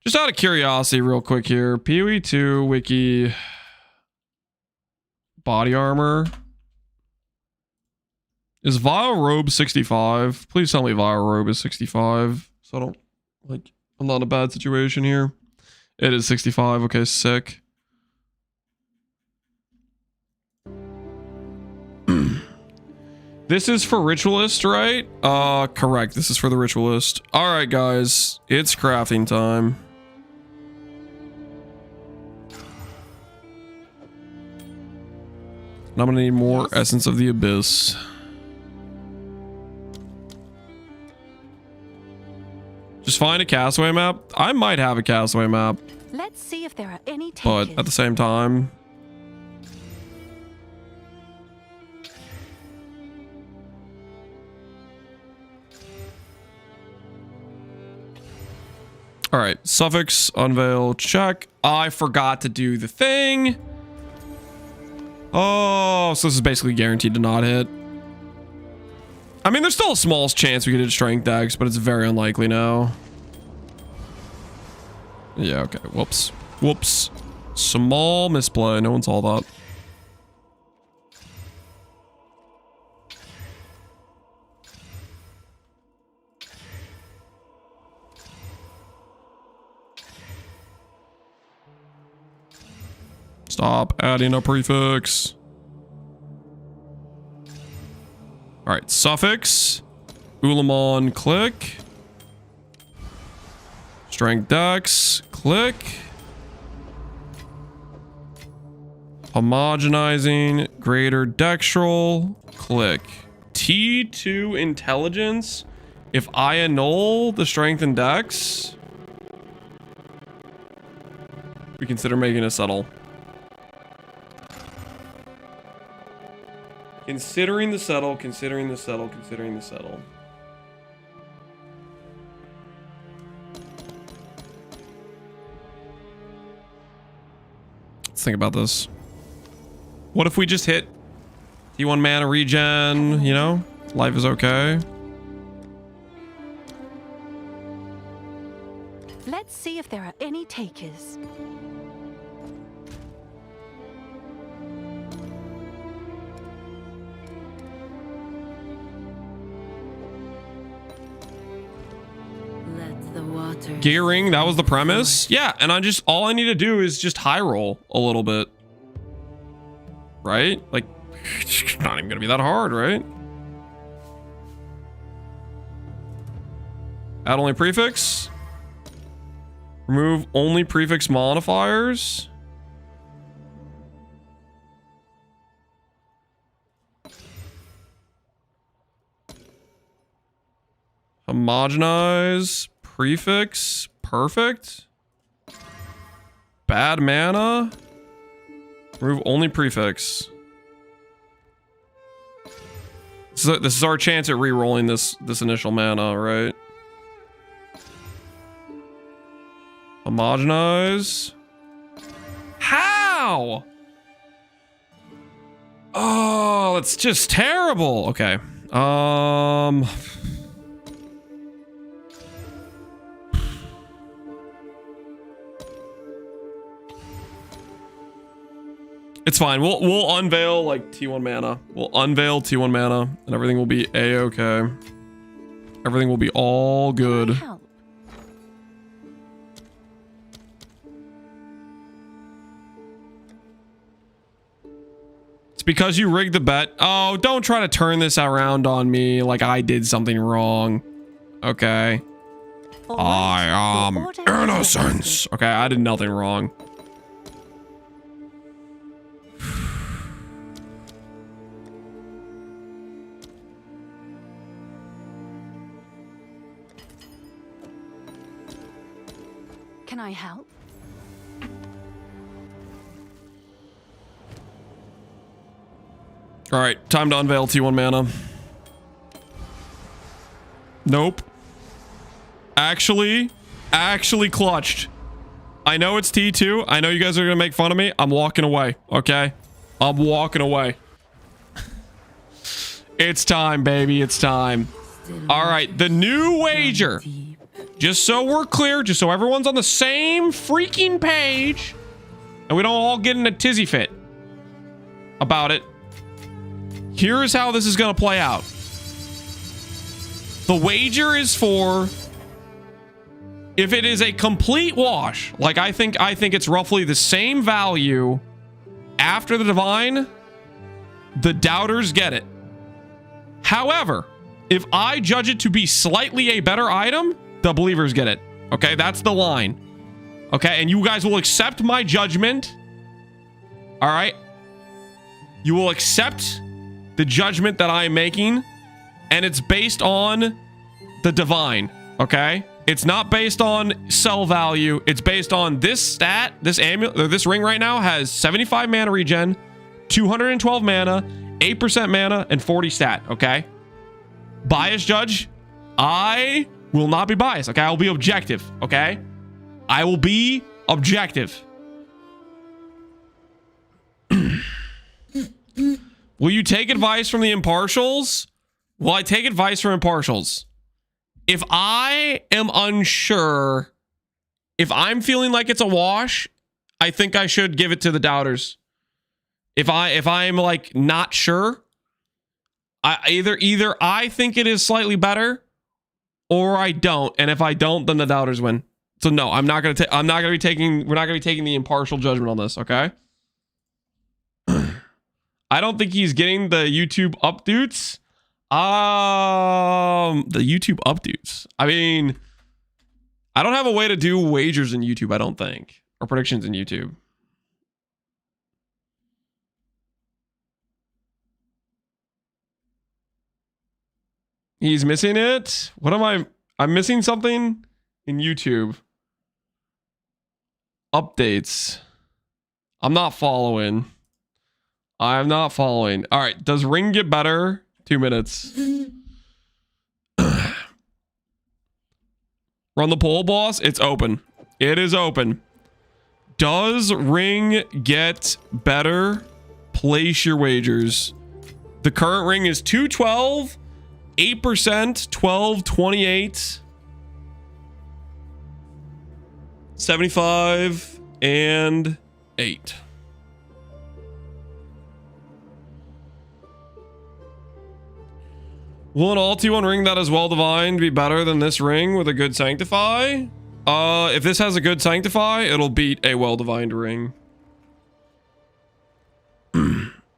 Just out of curiosity, real quick here. PoE 2 wiki body armor. Is Vile Robe 65? Please tell me Vile Robe is 65. So I don't, like, I'm not in a bad situation here. It is 65. Okay, sick. This is for Ritualist, right? Correct. This is for the Ritualist. All right, guys. It's crafting time. And I'm gonna need more Essence of the Abyss. Just find a Castaway map. I might have a Castaway map. Let's see if there are any But takers. at the same time... All right, suffix, unveil, check. I forgot to do the thing. Oh, so this is basically guaranteed to not hit. I mean, there's still a small chance we could hit strength decks, but it's very unlikely now. Yeah, okay. Whoops. Whoops. Small misplay. No one saw that. Stop adding a prefix. All right, suffix. Ulamon, click. Strength dex, click. Homogenizing, greater dextral, click. T2 intelligence. If I annul the strength and dex, we consider making a settle. Considering the settle, considering the settle, considering the settle. Let's think about this. What if we just hit T1 mana regen, you know? Life is okay. Let's see if there are any takers. Gearing, that was the premise. Yeah, and all I need to do is just high roll a little bit. Right? Like, it's not even gonna be that hard, right? Add only prefix. Remove only prefix modifiers. Homogenize. Prefix. Perfect. Bad mana. Remove only prefix. So this is our chance at re-rolling this initial mana, right? Homogenize. How? Oh, it's just terrible. Okay. It's fine. We'll unveil like T1 mana. We'll unveil T1 mana and everything will be a-okay. Everything will be all good. It's because you rigged the bet. Oh, don't try to turn this around on me like I did something wrong. Okay. I am innocence. Okay, I did nothing wrong. can I help? All right, time to unveil T1 mana. Nope. Actually clutched. I know it's T2. I know you guys are gonna make fun of me. I'm walking away, okay? I'm walking away. It's time, baby. It's time. All right, the new wager. Just so we're clear, just so everyone's on the same freaking page, and we don't all get in a tizzy fit about it. Here's how this is gonna play out. The wager is for if it is a complete wash, like I think it's roughly the same value after the divine, the doubters get it. However, if I judge it to be slightly a better item, the believers get it. Okay, that's the line. Okay, and you guys will accept my judgment. All right. You will accept the judgment that I am making, and it's based on the divine. Okay, it's not based on sell value. It's based on this stat. This amulet, or this ring right now has 75 mana regen, 212 mana, 8% mana, and 40 stat. Okay, bias judge. I will not be biased. Okay, I will be objective. Okay, I will be objective. Will you take advice from the impartials? Will I take advice from impartials? If I am unsure, if I'm feeling like it's a wash, I think I should give it to the doubters. If I'm like not sure, either I think it is slightly better, or I don't. And if I don't, then the doubters win. So no, I'm not gonna take. We're not gonna be taking the impartial judgment on this. Okay. I don't think he's getting the YouTube updates. The YouTube updates. I mean, I don't have a way to do wagers in YouTube, I don't think. Or predictions in YouTube. He's missing it? What am I? I'm missing something in YouTube. Updates. I'm not following. I'm not following. All right. Does ring get better? 2 minutes. Run the poll, boss. It's open. It is open. Does ring get better? Place your wagers. The current ring is 212, 8%, 1228, 75, and 8. Will an all T1 ring that is well divined be better than this ring with a good sanctify? If this has a good sanctify, it'll beat a well divined ring.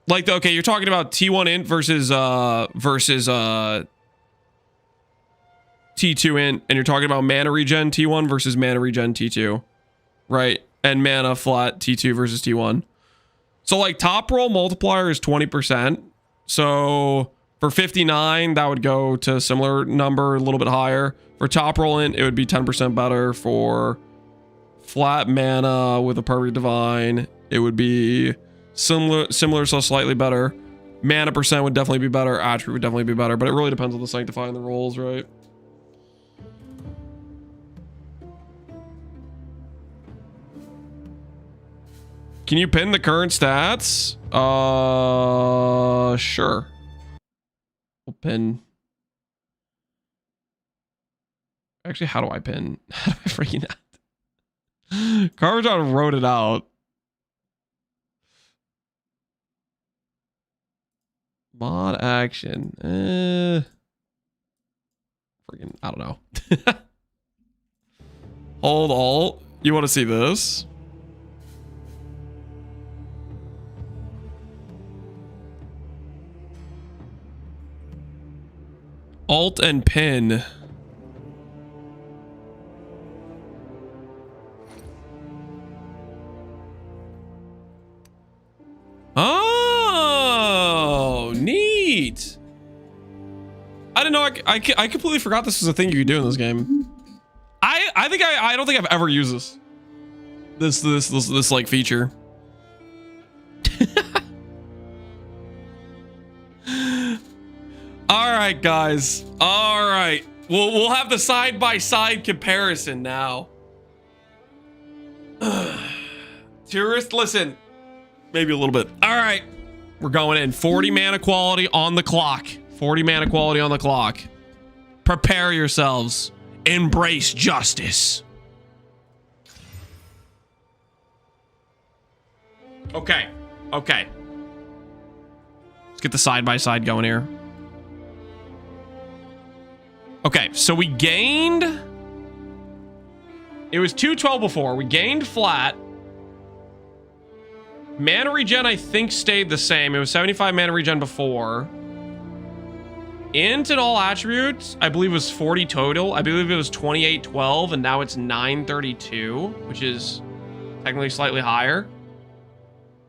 Like, okay, you're talking about T1 int versus T2 int, and you're talking about mana regen T1 versus mana regen T2, right? And mana flat T2 versus T1. So like top roll multiplier is 20%. So for 59, that would go to a similar number, a little bit higher. For top roll int, it would be 10% better. For flat mana with a perfect divine, it would be similar, so slightly better. Mana percent would definitely be better. Attribute would definitely be better, but it really depends on the sanctify and the rolls, right? Can you pin the current stats? Sure. We'll pin. Actually, how do I pin? How do I freaking out? Carvajon wrote it out. Mod action. Freaking, I don't know. Hold alt. You want to see this? Alt and pin. Oh, neat. I didn't know. I completely forgot this was a thing you could do in this game. I don't think I've ever used this. this like feature. All right, guys. All right. We'll have the side-by-side comparison now. Tourist, listen. Maybe a little bit. All right. We're going in. 40 mana quality on the clock. 40 mana quality on the clock. Prepare yourselves. Embrace justice. Okay. Okay. Let's get the side-by-side going here. Okay, so we gained... It was 212 before. We gained flat. Mana regen, I think, stayed the same. It was 75 mana regen before. Int and all attributes, I believe, was 40 total. I believe it was 2812, and now it's 932, which is technically slightly higher.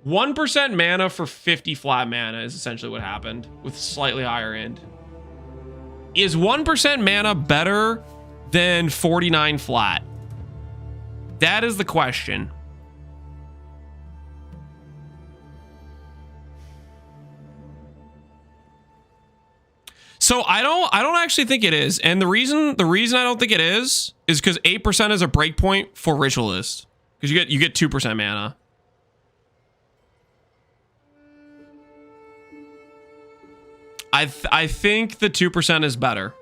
1% mana for 50 flat mana is essentially what happened, with slightly higher int. Is 1% mana better than 49 flat? That is the question. So I don't actually think it is. And the reason I don't think it is because 8% is a breakpoint for Ritualist. Because you get 2% mana. I think the 2% is better.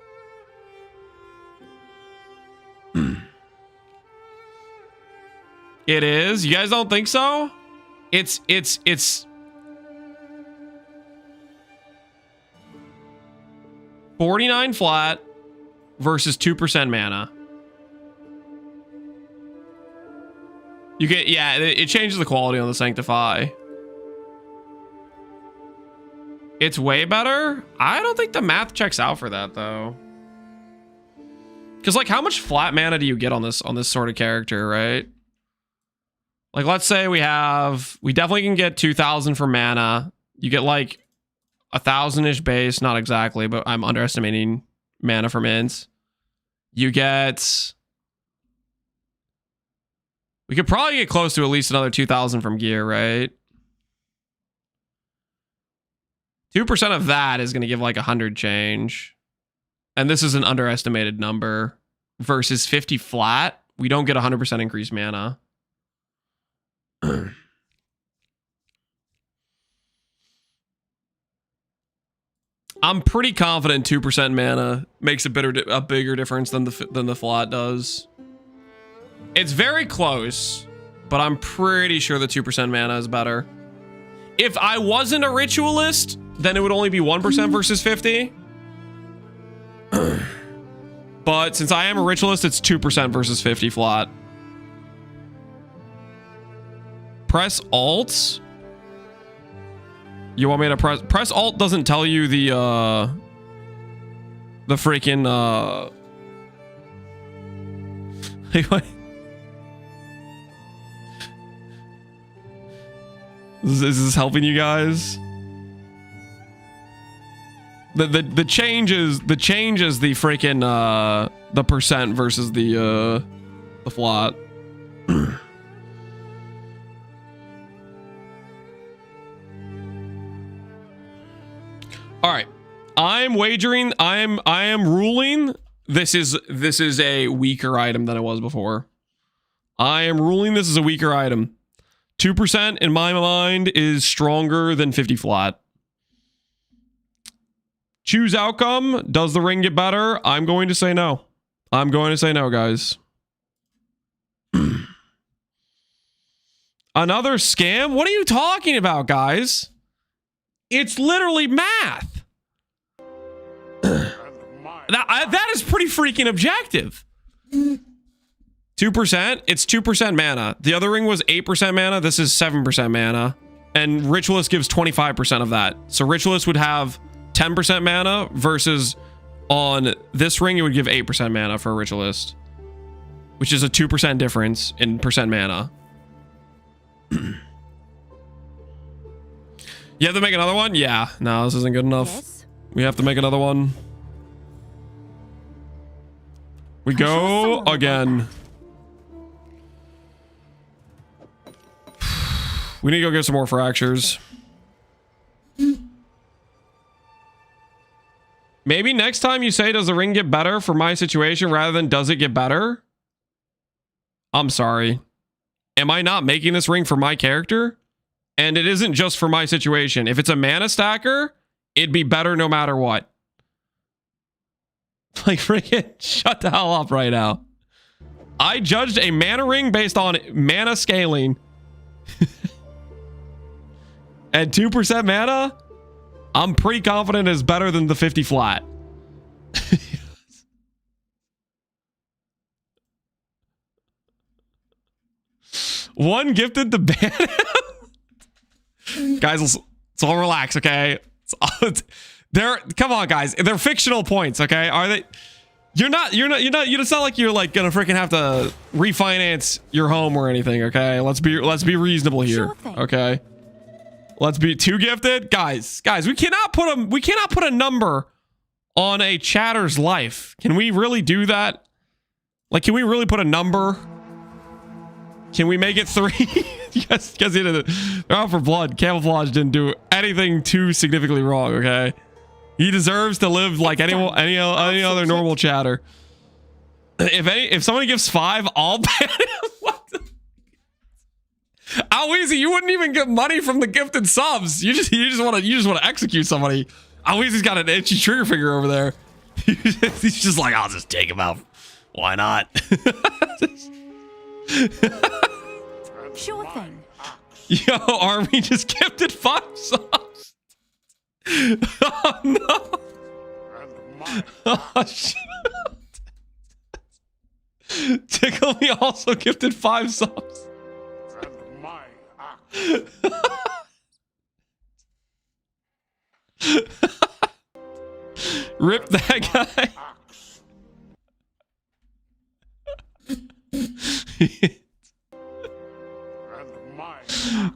It is? You guys don't think so? It's 49 flat versus 2% mana. You get, yeah, it changes the quality on the Sanctify. It's way better. I don't think the math checks out for that though. Because like, how much flat mana do you get on this sort of character, right? Like, let's say we definitely can get 2,000 for mana. You get like 1,000-ish base, not exactly, but I'm underestimating mana from ints. You get, we could probably get close to at least another 2,000 from gear, right? 2% of that is going to give like 100 change. And this is an underestimated number versus 50 flat. We don't get 100% increased mana. I'm pretty confident 2% mana makes a bigger difference than the flat does. It's very close, but I'm pretty sure the 2% mana is better. If I wasn't a Ritualist, then it would only be 1% versus 50. But since I am a Ritualist, it's 2% versus 50 flat. Press Alt. You want me to press Alt doesn't tell you the freaking Is this helping you guys? The change is the freaking the percent versus the flat. All right, I'm wagering. I am ruling. This is a weaker item than it was before. I am ruling this is a weaker item. 2% in my mind is stronger than 50 flat. Choose outcome. Does the ring get better? I'm going to say no. I'm going to say no, guys. Another scam? What are you talking about, guys? It's literally math. That is pretty freaking objective. 2%, it's 2% mana. The other ring was 8% mana. This is 7% mana. And Ritualist gives 25% of that. So Ritualist would have 10% mana versus on this ring, it would give 8% mana for a Ritualist, which is a 2% difference in percent mana. You have to make another one? Yeah. No, this isn't good enough. Yes. We have to make another one. We go again. We need to go get some more fractures. Maybe next time you say, does the ring get better for my situation rather than does it get better? I'm sorry. Am I not making this ring for my character? And it isn't just for my situation. If it's a mana stacker, it'd be better no matter what. Like, freaking shut the hell up right now. I judged a mana ring based on mana scaling. And 2% mana, I'm pretty confident is better than the 50 flat. One gifted to ban him. Guys, let's all relax, okay? Come on, guys. They're fictional points, okay? Are they? It's not like you're like gonna freaking have to refinance your home or anything, okay? Let's be reasonable here, okay? Let's be 2 gifted, guys. We cannot put a number on a chatter's life. Can we really do that? Like, can we really put a number? Can we make it 3? Yes, because they're out for blood. Camouflage didn't do anything too significantly wrong, okay? He deserves to live like any other normal chatter. If somebody gives 5, I'll ban him. What the? How easy? You wouldn't even get money from the gifted subs. You just want to execute somebody. How easy's got an itchy trigger finger over there. He's just like, I'll just take him out. Why not? Sure thing. Yo, Army just gifted 5 subs. Oh no. Oh shit. Tickle Me also gifted 5 subs. Rip that guy.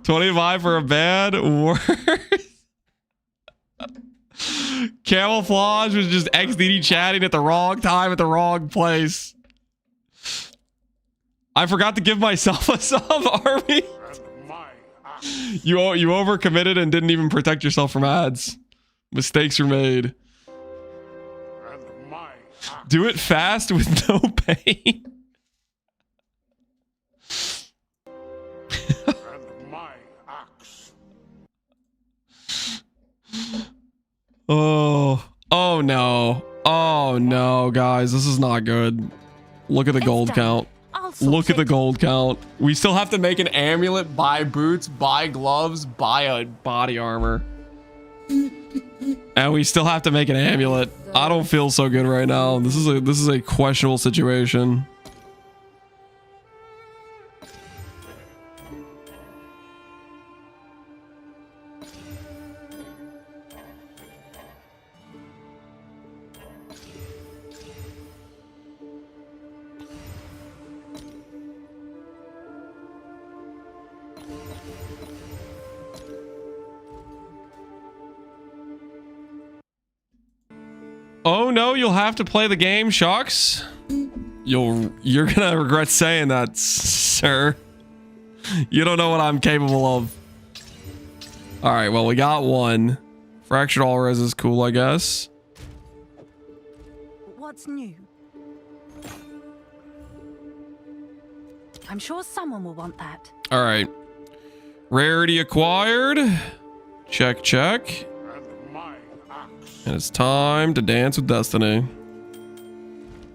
25 for a bad word. Camouflage was just XDD chatting at the wrong time at the wrong place. I forgot to give myself a sub, Army. You overcommitted and didn't even protect yourself from ads. Mistakes were made. Do it fast with no pain. Oh no. Oh no, guys, this is not good. Look at the gold count. Look at the gold count. We still have to make an amulet, buy boots, buy gloves, buy a body armor. And we still have to make an amulet. I don't feel so good right now. This is a questionable situation. Oh no, you'll have to play the game, Shucks. You're gonna regret saying that, sir. You don't know what I'm capable of. All right, well, we got 1. Fractured all res is cool, I guess. What's new? I'm sure someone will want that. All right. Rarity acquired. Check, check. And it's time to dance with destiny.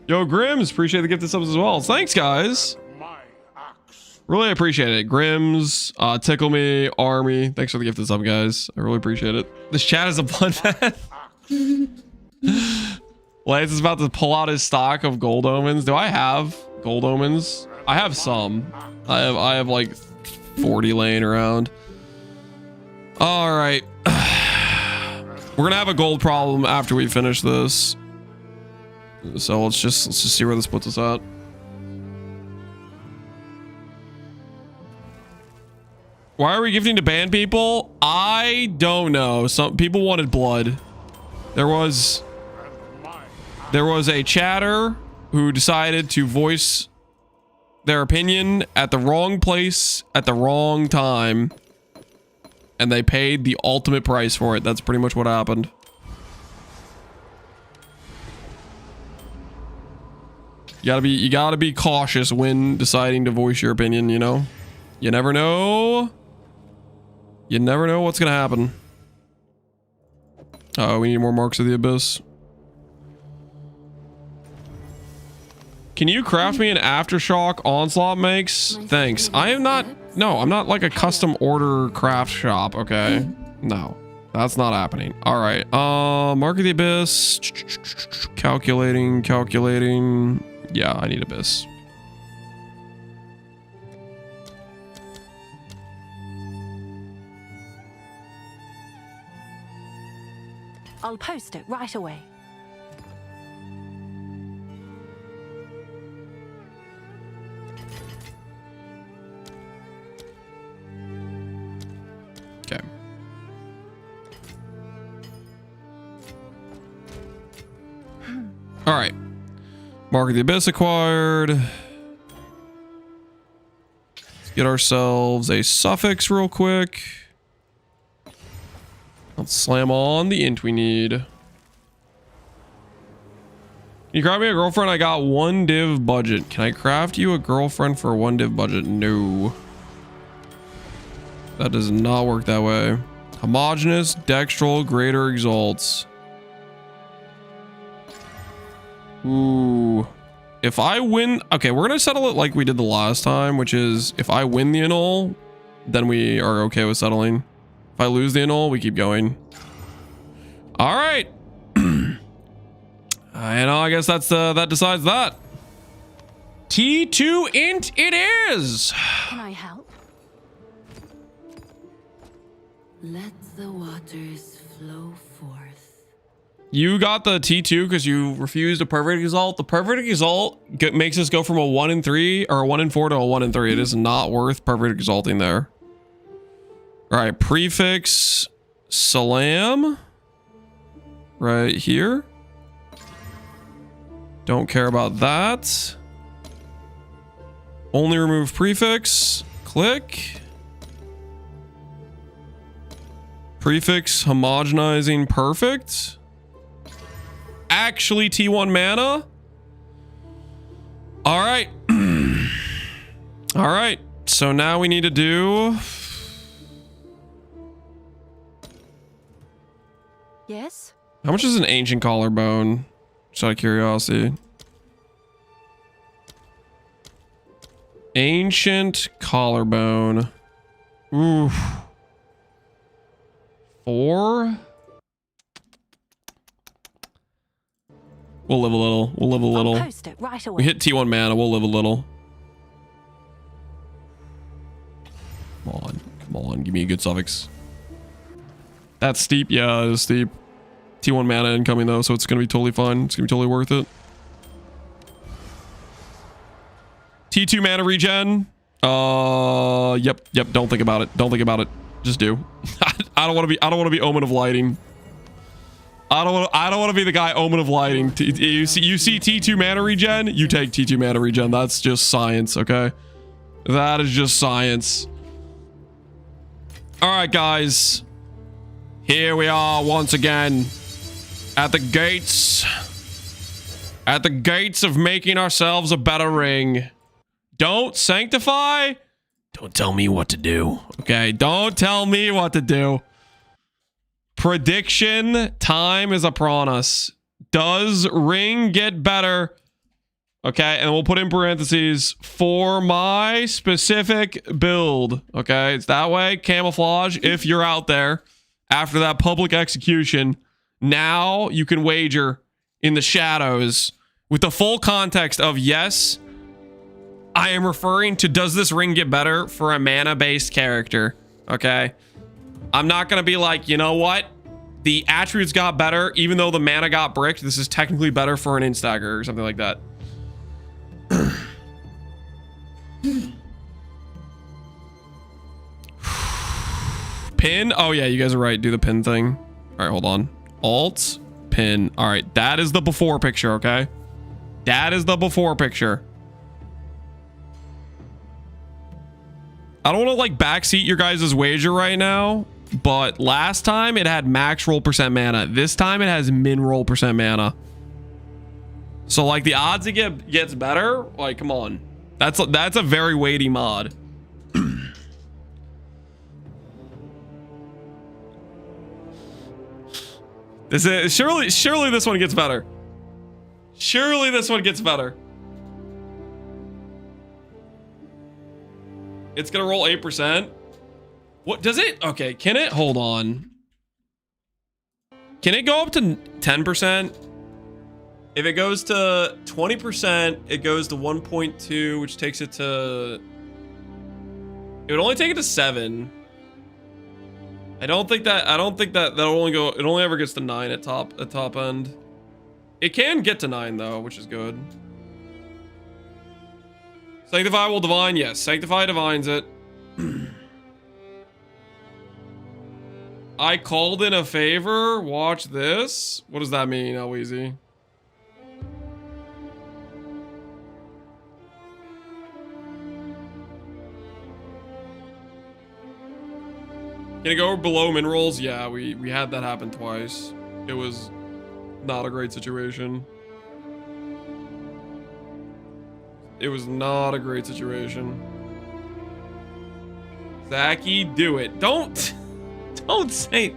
Yo, Grims, appreciate the gifted subs as well. Thanks, guys. Really appreciate it. Grims, Tickle Me, Army. Thanks for the gifted sub, guys. I really appreciate it. This chat is a bloodbath. Lance is about to pull out his stock of gold omens. Do I have gold omens? I have some. I have like 40 laying around. All right. We're gonna have a gold problem after we finish this. So let's just see where this puts us at. Why are we gifting to ban people? I don't know. Some people wanted blood. There was a chatter who decided to voice their opinion at the wrong place at the wrong time. and they paid the ultimate price for it. That's pretty much what happened. You gotta be cautious when deciding to voice your opinion, you know? You never know. You never know what's gonna happen. Oh, we need more Marks of the Abyss. Can you craft me an Aftershock Onslaught makes? Thanks. I am not... No, I'm not like a custom order craft shop, okay? No, that's not happening. All right. Mark of the Abyss. Calculating. Yeah, I need Abyss. I'll post it right away. Okay. All right. Mark of the Abyss acquired. Let's get ourselves a suffix real quick. Let's slam on the int we need. Can you grab me a girlfriend? I got 1 div budget. Can I craft you a girlfriend for 1 div budget? No. That does not work that way. Homogeneous, dextral, greater exalts. Ooh. If I win... Okay, we're going to settle it like we did the last time, which is if I win the annul, then we are okay with settling. If I lose the annul, we keep going. All right. I guess that's that decides that. T2 int it is. Can I help? Let the waters flow forth. You got the T2 because you refused a perfect exalt. The perfect exalt makes us go from a 1 in 3 or a 1 in 4 to a 1 in 3. It is not worth perfect exalting there. All right, prefix salam right here. Don't care about that. Only remove prefix. Click. Prefix homogenizing perfect. Actually T1 mana. All right. All right. So now we need to do... Yes? How much is an ancient collarbone? Just out of curiosity. Ancient collarbone. Oof. 4? We'll live a little. We'll live a little. I'll post it right away. We hit T1 mana. We'll live a little. Come on. Come on. Give me a good suffix. That's steep. Yeah, it is steep. T1 mana incoming though, so it's going to be totally fine. It's going to be totally worth it. T2 mana regen. Yep. Don't think about it. Don't think about it. Just do. I don't want to be Omen of Lighting. I don't want to be the guy Omen of Lighting. You see T2 mana regen, you take T2 mana regen. That's just science, okay? That is just science. All right, guys. Here we are once again at the gates. At the gates of making ourselves a better ring. Don't sanctify. Don't tell me what to do. Okay, don't tell me what to do. Prediction time is upon us. Does ring get better? Okay, and we'll put in parentheses for my specific build. Okay, it's that way. Camouflage. If you're out there after that public execution, now you can wager in the shadows with the full context of yes, I am referring to does this ring get better for a mana-based character? Okay. I'm not going to be like, you know what? The attributes got better, even though the mana got bricked. This is technically better for an instagger or something like that. Pin? Oh yeah, you guys are right. Do the pin thing. All right, hold on. Alt, pin. All right, that is the before picture, okay? That is the before picture. I don't want to like backseat your guys' wager right now, but last time it had max roll percent mana. This time it has min roll percent mana. So like the odds it gets better, like come on. That's a very weighty mod. This is surely this one gets better. Surely this one gets better. It's gonna roll 8%. What does it? Okay, can it? Hold on. Can it go up to 10%? If it goes to 20%, it goes to 1.2, which takes it to... It would only take it to 7. I don't think that'll only go... It only ever gets to 9 at top end. It can get to 9 though, which is good. Sanctify will divine, yes. Sanctify divines it. I called in a favor. Watch this. What does that mean, Elweezy? Can it go below min rolls? Yeah, we had that happen twice. It was not a great situation. It was not a great situation. Zachy, do it. Don't say.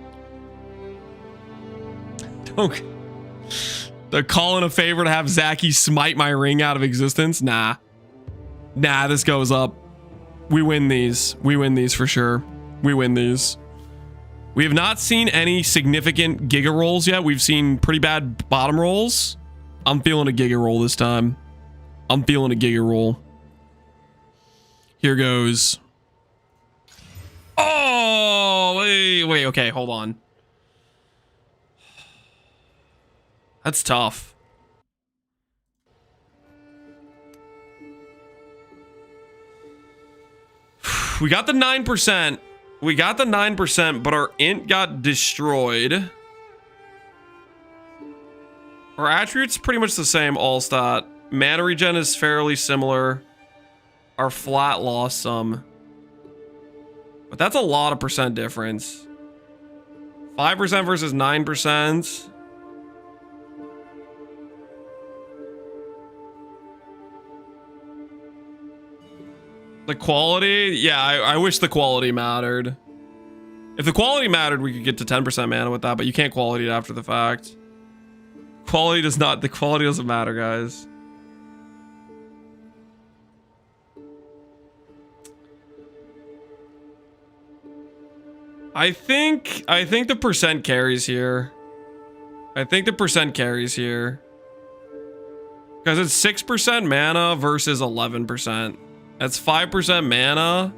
Don't. They're calling a favor to have Zachy smite my ring out of existence. Nah, this goes up. We win these. We win these for sure. We win these. We have not seen any significant giga rolls yet. We've seen pretty bad bottom rolls. I'm feeling a giga roll this time. I'm feeling a giga roll. Here goes. Oh, wait, okay, hold on. That's tough. We got the 9%. We got the 9%, but our int got destroyed. Our attributes pretty much the same, all stat. Mana regen is fairly similar. Our flat lost some. But that's a lot of percent difference. 5% versus 9%. The quality? Yeah, I wish the quality mattered. If the quality mattered, we could get to 10% mana with that, but you can't quality it after the fact. Quality does not, the quality doesn't matter, guys. I think the percent carries here. I think the percent carries here. Because it's 6% mana versus 11%. That's 5% mana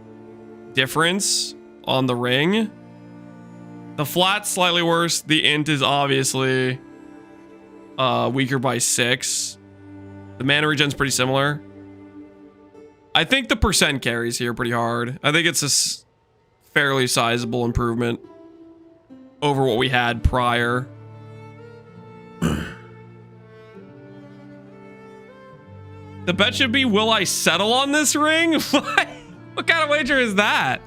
difference on the ring. The flat's slightly worse. The int is obviously weaker by 6. The mana regen's pretty similar. I think the percent carries here pretty hard. I think it's a fairly sizable improvement over what we had prior. The bet should be, will I settle on this ring? What kind of wager is that?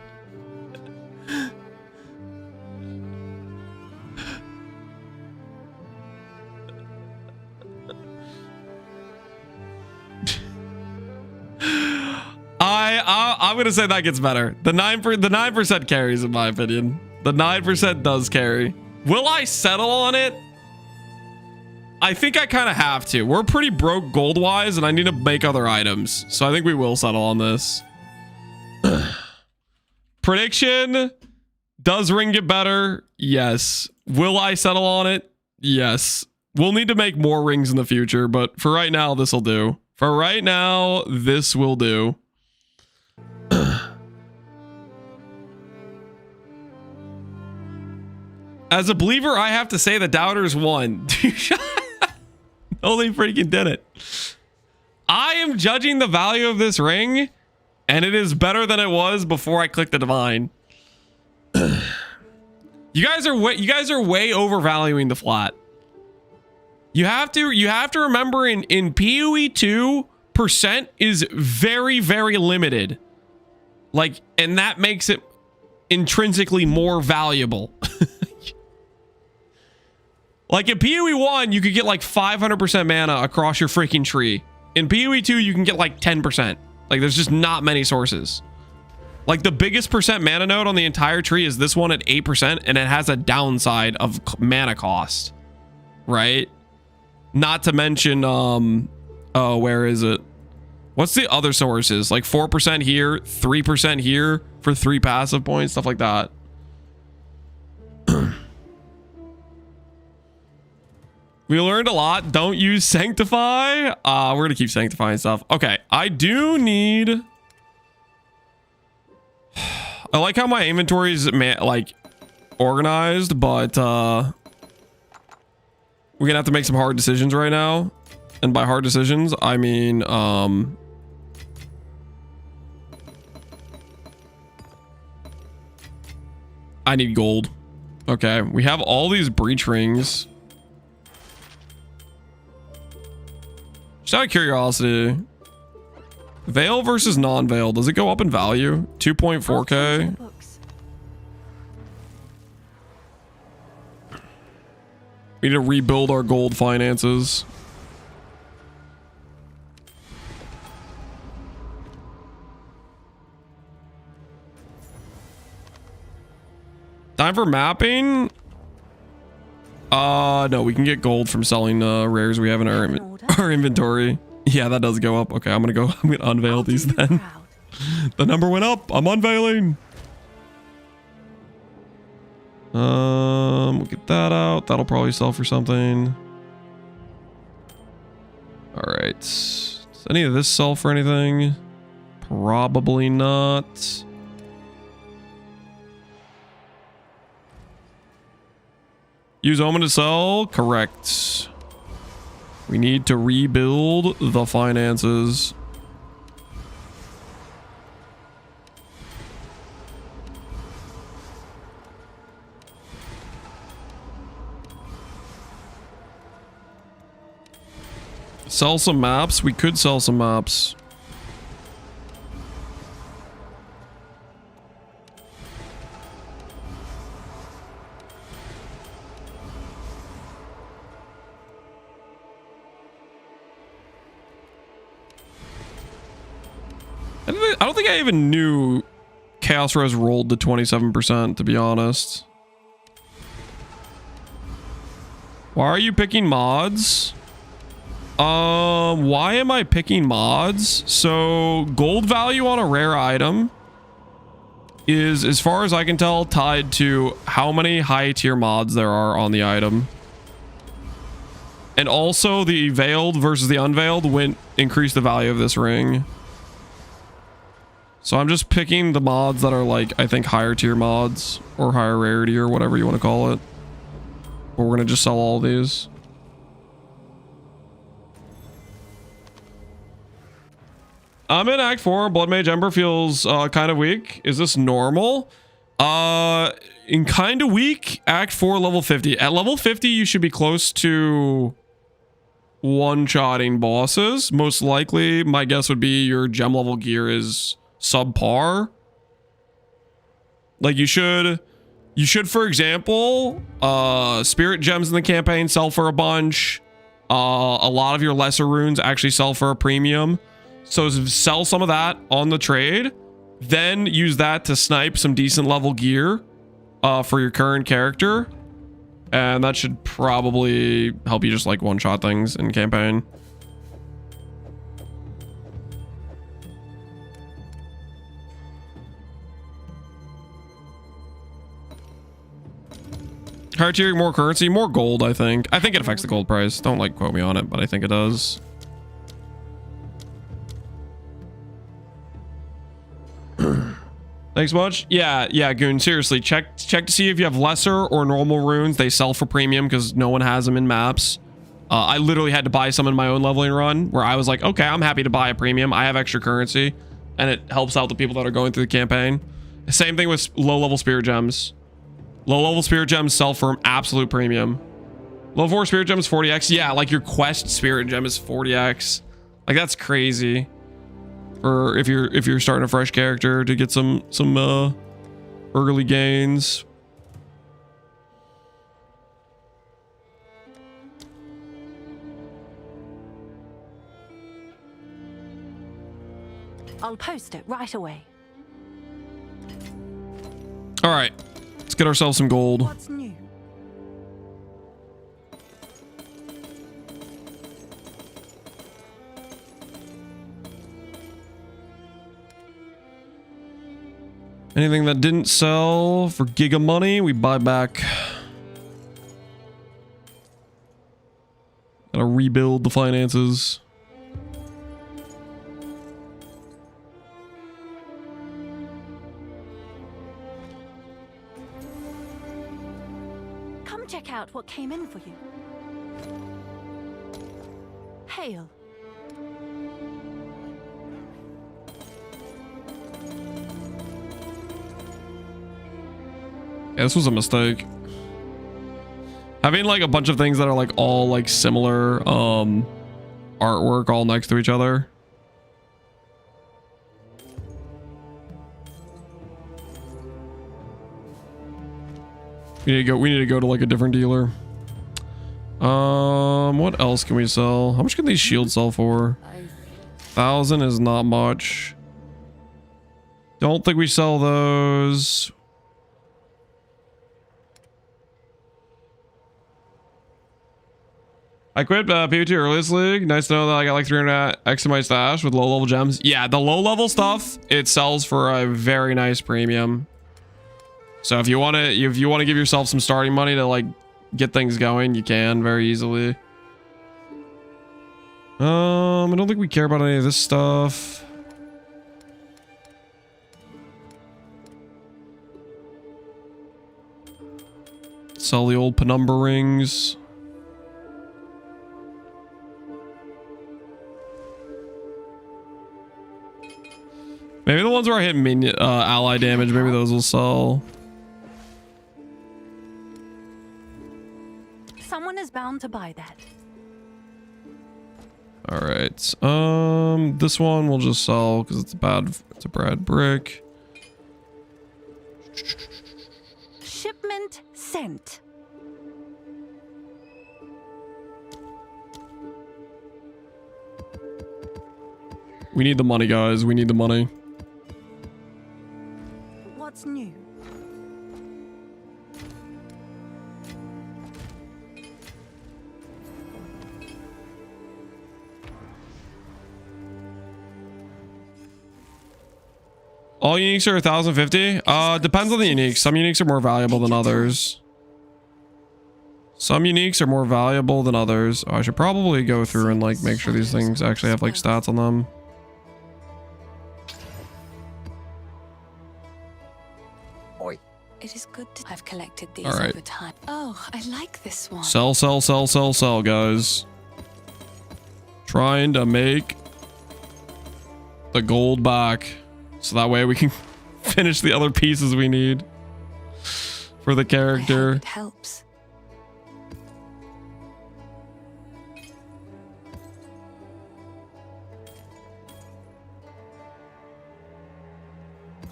I'm gonna say that gets better. The 9% carries in my opinion. The 9% does carry. Will I settle on it? I think I kind of have to. We're pretty broke gold wise and I need to make other items. So I think we will settle on this. Prediction. Does ring get better? Yes. Will I settle on it? Yes. We'll need to make more rings in the future, but for right now, this will do. For right now, this will do. As a believer, I have to say the doubters won. No, they freaking did it. I am judging the value of this ring, and it is better than it was before I clicked the divine. You guys are way overvaluing the flat. You have to remember in PoE 2, percent is very, very limited. Like, and that makes it intrinsically more valuable. Like in PoE 1, you could get like 500% mana across your freaking tree. In PoE 2, you can get like 10%. Like there's just not many sources. Like the biggest percent mana node on the entire tree is this one at 8%, and it has a downside of mana cost, right? Not to mention, oh, where is it? What's the other sources? Like 4% here, 3% here for 3 passive points, stuff like that. We learned a lot. Don't use Sanctify. We're gonna keep sanctifying stuff. Okay, I do need... I like how my inventory is like organized, but we're gonna have to make some hard decisions right now. And by hard decisions, I mean I need gold. Okay, we have all these breach rings. Just out of curiosity, veil versus non-veil, does it go up in value? 2.4k. We need to rebuild our gold finances. Time for mapping. No, we can get gold from selling rares we have in our inventory. Yeah, that does go up. Okay, I'm gonna unveil these then. The number went up. I'm unveiling. We'll get that out. That'll probably sell for something. All right. Does any of this sell for anything? Probably not. Use Omen to sell? Correct. We need to rebuild the finances. Sell some maps? We could sell some maps. I don't think I even knew Chaos Res rolled to 27%, to be honest. Why are you picking mods? Why am I picking mods? So gold value on a rare item is, as far as I can tell, tied to how many high tier mods there are on the item. And also the veiled versus the unveiled increase the value of this ring. So I'm just picking the mods that are like, I think, higher tier mods or higher rarity or whatever you want to call it. But we're going to just sell all these. I'm in Act 4. Bloodmage Ember feels kind of weak. Is this normal? In kind of weak. Act 4, level 50. At level 50, you should be close to one-shotting bosses. Most likely, my guess would be your gem level gear is subpar. Like you should, for example, spirit gems in the campaign sell for a bunch. A lot of your lesser runes actually sell for a premium. So sell some of that on the trade, then use that to snipe some decent level gear for your current character. And that should probably help you just like one-shot things in campaign. Higher tier, more currency, more gold, I think. I think it affects the gold price. Don't like quote me on it, but I think it does. Thanks much. Yeah, Goon, seriously, check to see if you have lesser or normal runes. They sell for premium because no one has them in maps. I literally had to buy some in my own leveling run where I was like, okay, I'm happy to buy a premium. I have extra currency and it helps out the people that are going through the campaign. Same thing with low level spirit gems. Low level spirit gems sell for absolute premium. Low 4 spirit gems 40x. Yeah, like your quest spirit gem is 40x. Like that's crazy. Or if you're starting a fresh character to get some Early gains. I'll post it right away. All right, let's get ourselves some gold. What's new? Anything that didn't sell for giga money, we buy back. Gotta rebuild the finances. Come check out what came in for you. Hail. Yeah, this was a mistake. Having like a bunch of things that are like all like similar artwork all next to each other. We need to go to like a different dealer. What else can we sell? How much can these shields sell for? 1,000 is not much. Don't think we sell those. I quit PvT earliest league. Nice to know that I got like 300 X in my stash with low level gems. Yeah, the low level stuff, it sells for a very nice premium. So if you want to give yourself some starting money to like get things going, you can very easily. I don't think we care about any of this stuff. Sell the old penumbra rings. Maybe the ones where I hit minion, ally damage, maybe those will sell. Someone is bound to buy that. All right. This one we'll just sell because it's a bad brick. Shipment sent. We need the money, guys. We need the money. What's new? All uniques are 1,050. Depends on the uniques. Some uniques are more valuable than others. Some uniques are more valuable than others. Oh, I should probably go through and like make sure these things actually have like stats on them. It is good to I've collected these All right. over time. Oh, I like this one. Sell, sell, sell, sell, sell, guys. Trying to make the gold back. So that way we can finish the other pieces we need for the character. It helps.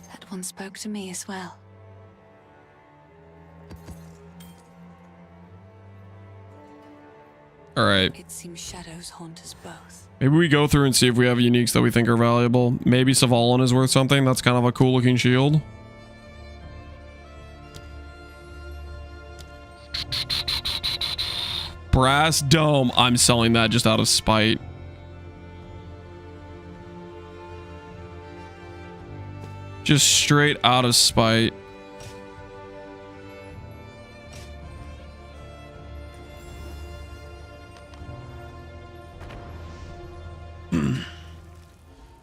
That one spoke to me as well. All right. It seems shadows haunt us both. Maybe we go through and see if we have uniques that we think are valuable. Maybe Savalin is worth something. That's kind of a cool looking shield. Brass dome. I'm selling that just out of spite. Just straight out of spite.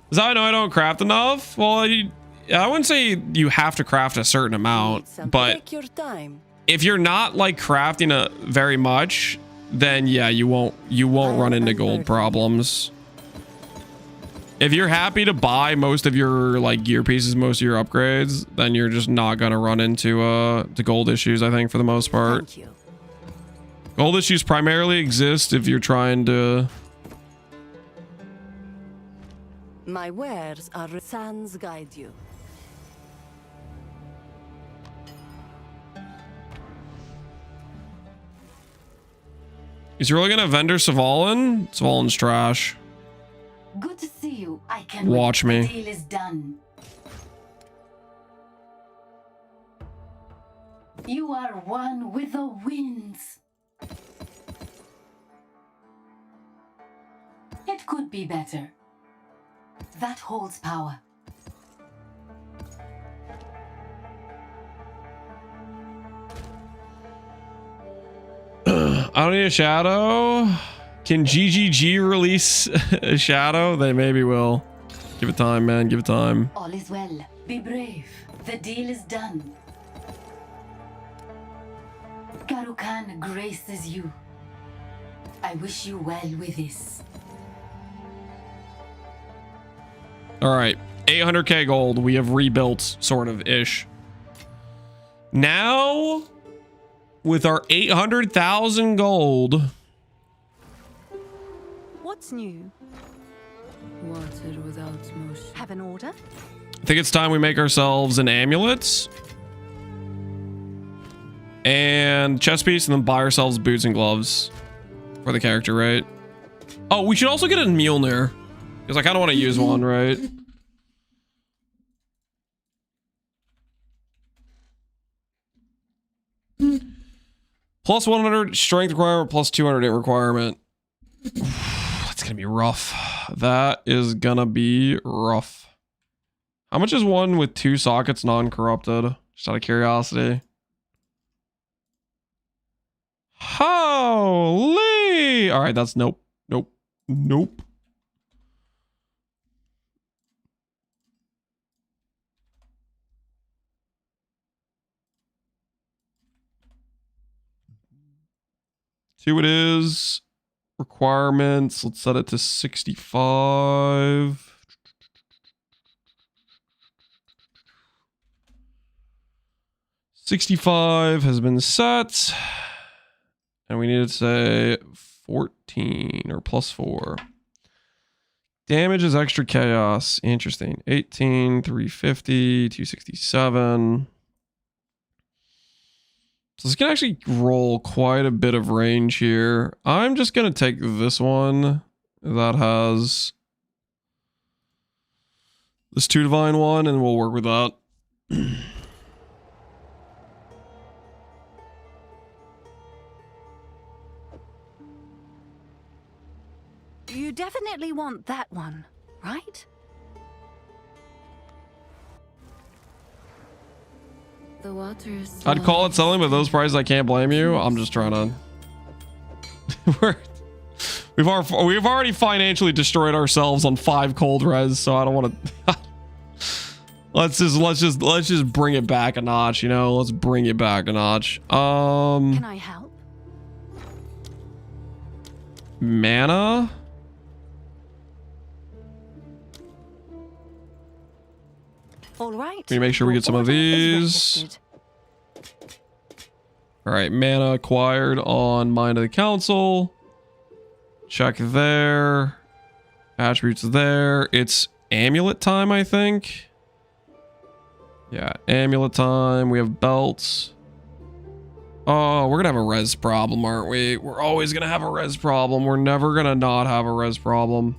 Is that how I know I don't craft enough? Well, I wouldn't say you have to craft a certain amount, but Take your time. if you're not like crafting very much, then yeah, you won't run into gold problems. If you're happy to buy most of your like gear pieces, most of your upgrades, then you're just not gonna run into to gold issues, I think, for the most part. Thank you. Gold issues primarily exist if you're trying to. My wares are sans guide you. Is he really gonna vendor Svalin? Svalin's trash. Good to see you. I can Watch wait. me. The deal is done. You are one with the winds. It could be better. That holds power. I don't need a shadow. Can GGG release a shadow? They maybe will. Give it time, man. Give it time. All is well. Be brave. The deal is done. Karukan graces you. I wish you well with this. All right. 800k gold. We have rebuilt, sort of, ish. Now, with our 800,000 gold. What's new? Water without motion. Have an order? I think it's time we make ourselves an amulet. And chest piece, and then buy ourselves boots and gloves for the character, right? Oh, we should also get a Mjolnir, because I kind of want to use one, right? Plus 100 strength requirement, plus 200 hit requirement. That's gonna be rough. That is gonna be rough. How much is one with 2 sockets non-corrupted? Just out of curiosity. Holy! All right, that's nope. Nope. Nope. See what it is. Requirements. Let's set it to 65. 65 has been set. And we need to say 14 or plus 4. Damage is extra chaos. Interesting. 18, 350, 267. So this can actually roll quite a bit of range here. I'm just going to take this one that has this 2 divine one, and we'll work with that. You definitely want that one, right? The water is I'd call it selling, but those prices I can't blame you. I'm just trying to. We've already financially destroyed ourselves on 5 cold res, so I don't want to. let's just bring it back a notch, you know. Let's bring it back a notch. Can I help? Mana. All right. We make sure we get some of these. All right, mana acquired on Mind of the Council. Check there. Attributes there. It's amulet time, I think. Yeah, amulet time. We have belts. Oh, we're gonna have a res problem, aren't we? We're always gonna have a res problem. We're never gonna not have a res problem.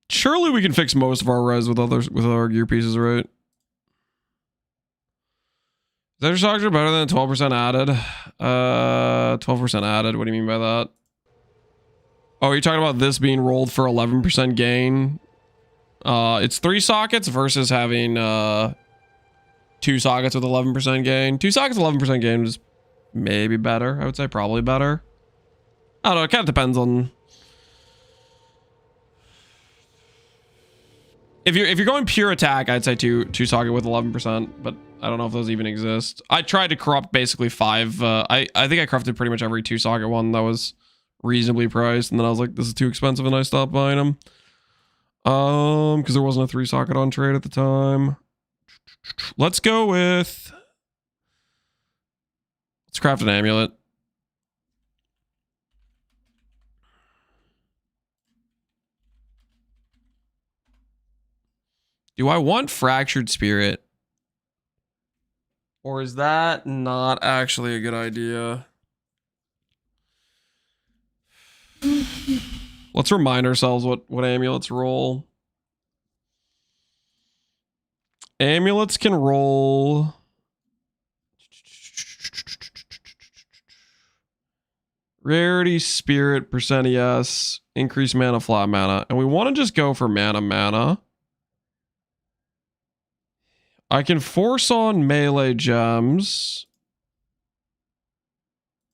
Surely we can fix most of our res with other gear pieces, right? Is that your structure better than 12% added? 12% added. What do you mean by that? Oh, you're talking about this being rolled for 11% gain. It's 3 sockets versus having 2 sockets with 11% gain. 2 sockets, 11% gain is maybe better. I would say probably better. I don't know. It kind of depends on. If you're going pure attack, I'd say two socket with 11%, but I don't know if those even exist. I tried to corrupt basically 5. I think I corrupted pretty much every 2 socket one that was reasonably priced, and then I was like, this is too expensive, and I stopped buying them. Because there wasn't a 3 socket on trade at the time. Let's go with. Let's craft an amulet. Do I want Fractured Spirit? Or is that not actually a good idea? Let's remind ourselves what amulets roll. Amulets can roll... Rarity, Spirit, percent yes, increase mana, flat mana. And we want to just go for mana. I can force on melee gems.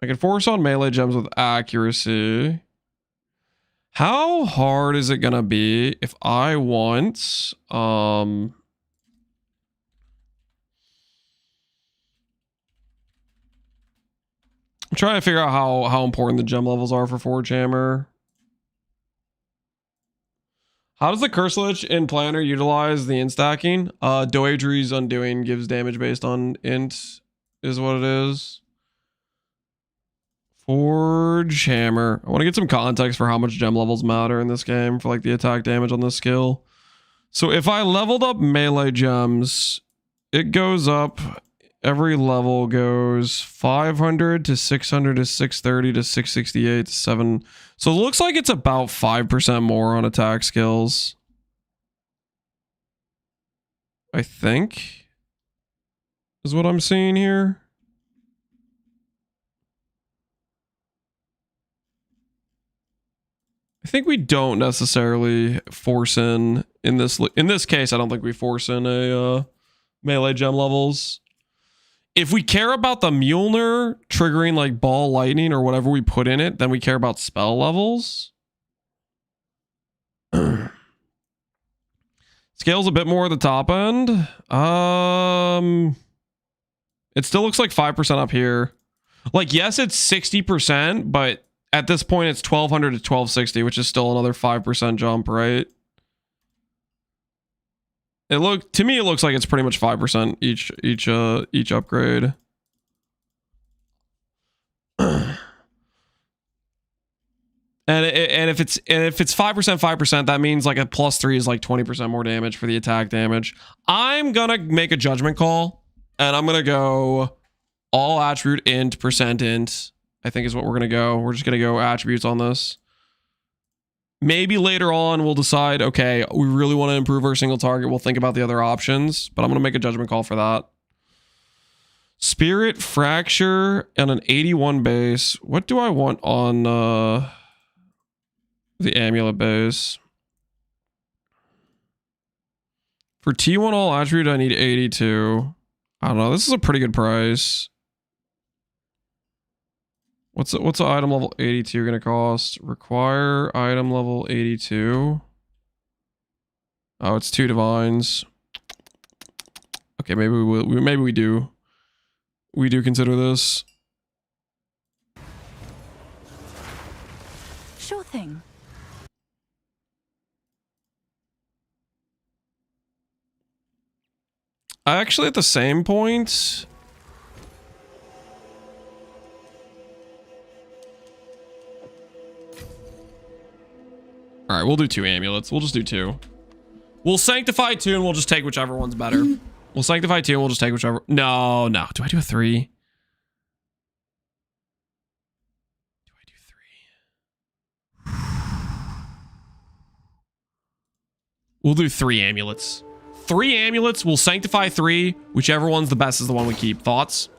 I can force on melee gems with accuracy. How hard is it going to be if I want... I'm trying to figure out how important the gem levels are for Forge Hammer. How does the Curse Lich in Planner utilize the int stacking? Doedri's Undoing gives damage based on int, is what it is. Forge Hammer. I want to get some context for how much gem levels matter in this game for like the attack damage on this skill. So if I leveled up melee gems, it goes up. Every level goes 500 to 600 to 630 to 668 to 7. So it looks like it's about 5% more on attack skills. I think is what I'm seeing here. I think we don't necessarily force in this case. I don't think we force in a melee gem levels. If we care about the Mjolnir triggering like ball lightning or whatever we put in it, then we care about spell levels. Scale's a bit more at the top end. It still looks like 5% up here. Like, yes, it's 60%, but at this point it's 1200 to 1260, which is still another 5% jump, right? To me it looks like it's pretty much 5% each upgrade. And if it's 5%, that means like a +3 is like 20% more damage for the attack damage. I'm gonna make a judgment call, and I'm gonna go all attribute int, percent int, I think is what we're gonna go. We're just gonna go attributes on this. Maybe later on we'll decide, okay, we really want to improve our single target. We'll think about the other options, but I'm going to make a judgment call for that. Spirit, Fracture, and an 81 base. What do I want on the amulet base? For T1 all attribute, I need 82. I don't know. This is a pretty good price. What's the item level 82 going to cost? Require item level 82. Oh, it's 2 divines. Okay, maybe we do. We do consider this. Sure thing. Actually, at the same point, all right, we'll do 2 amulets. We'll just do 2. We'll sanctify 2 and we'll just take whichever one's better. We'll sanctify 2 and we'll just take whichever. No. Do I do a 3? We'll do 3 amulets. 3 amulets. We'll sanctify 3. Whichever one's the best is the one we keep. Thoughts?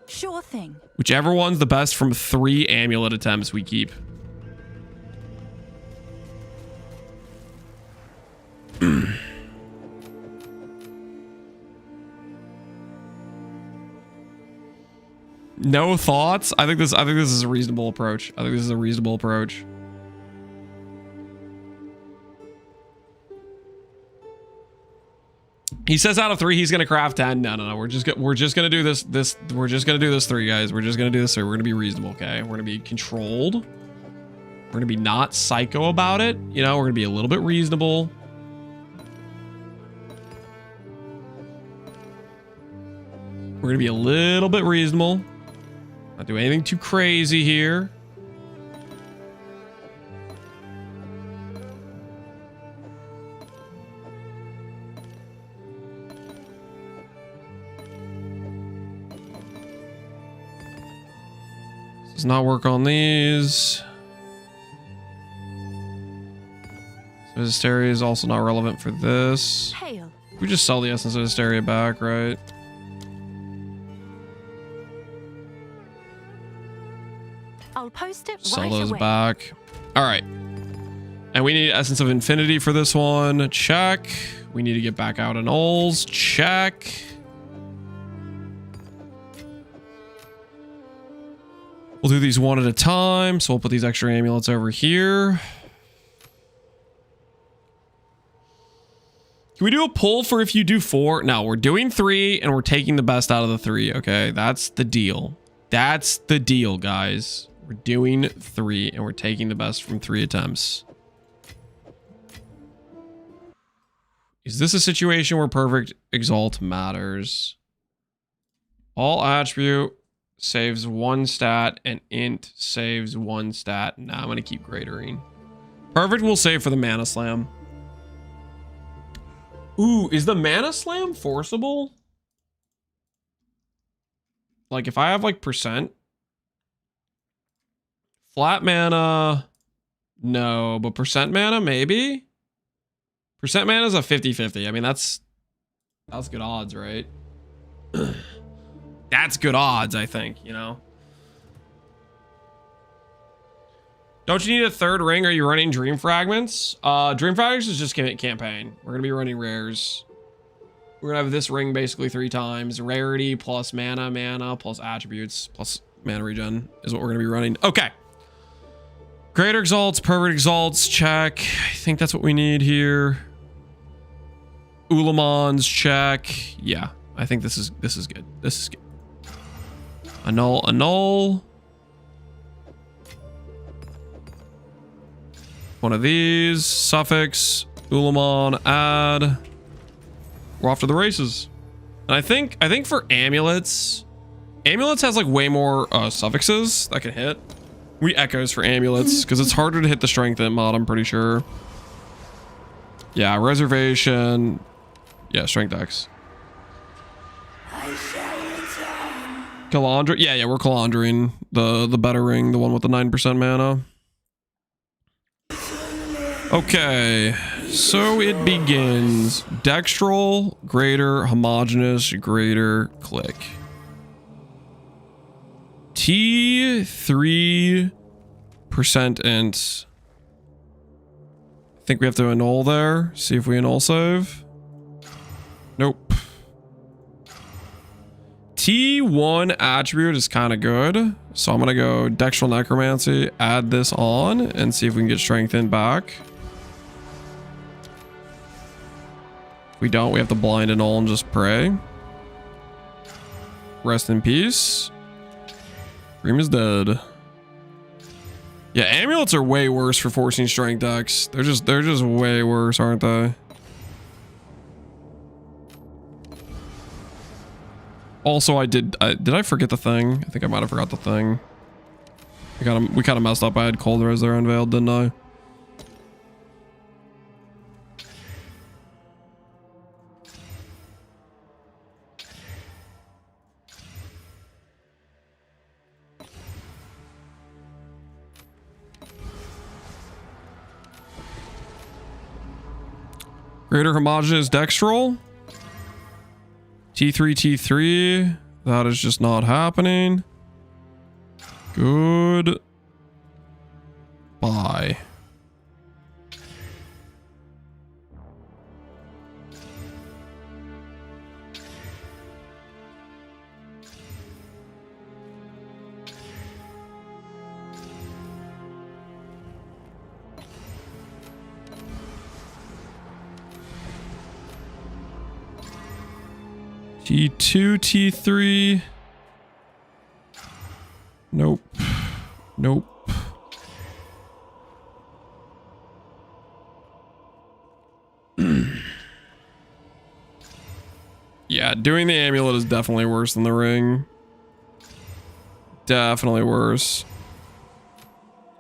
Sure thing. Whichever one's the best from 3 amulet attempts we keep. No thoughts? I think this is a reasonable approach. He says out of 3 he's gonna craft 10. No. We're just gonna do this. We're just gonna do this 3, guys. We're just gonna do this 3. We're gonna be reasonable, okay? We're gonna be controlled. We're gonna be not psycho about it. You know, we're gonna be a little bit reasonable. We're gonna be a little bit reasonable. Not do anything too crazy here. Does not work on these. Hysteria is also not relevant for this. Hail. We just sell the essence of hysteria back, right? I'll post it Sell right those away. back. All right. And we need essence of infinity for this one. Check. We need to get back out in Ols. Check. We'll do these one at a time. So we'll put these extra amulets over here. Can we do a pull for if you do 4? No, we're doing 3 and we're taking the best out of the 3. Okay, that's the deal. That's the deal, guys. We're doing 3 and we're taking the best from 3 attempts. Is this a situation where perfect exalt matters? All attribute saves 1 stat and int saves 1 stat. Nah, I'm gonna keep gradering. Perfect will save for the mana slam. Ooh, is the mana slam forcible? Like if I have like percent. Flat mana, no, but percent mana, maybe? Percent mana is a 50-50. I mean, that's good odds, right? That's good odds, I think, you know? Don't you need a 3rd ring? Are you running Dream Fragments? Dream Fragments is just campaign. We're going to be running rares. We're going to have this ring basically 3 times. Rarity plus mana plus attributes plus mana regen is what we're going to be running. Okay. Greater exalts, perfect exalts, check. I think that's what we need here. Ulamons, check. Yeah, I think this is good. This is good. Annul. One of these. Suffix. Ulamon, add. We're off to the races. And I think for amulets has like way more suffixes that can hit. We echoes for amulets because it's harder to hit the strength in mod, I'm pretty sure. Yeah, reservation. Yeah, strength X. Calandra. Yeah, we're Calandring. The better ring, the one with the 9% mana. Okay, so it begins. Dextral, greater, homogeneous, greater, click. T3% int. I think we have to annul there. See if we annul save. Nope. T1 attribute is kind of good. So I'm going to go Dextral Necromancy, add this on, and see if we can get strengthened back. If we don't, we have to blind annul and just pray. Rest in peace. Dream is dead. Yeah, amulets are way worse for forcing strength decks. They're just way worse, aren't they? Also, did I forget the thing? I think I might have forgot the thing. We kind of messed up. I had Cold Res there unveiled, didn't I? Greater homogeneous Dextral. T3. That is just not happening. Good. Bye. T2, T3. Nope. Nope. Yeah, doing the amulet is definitely worse than the ring. Definitely worse.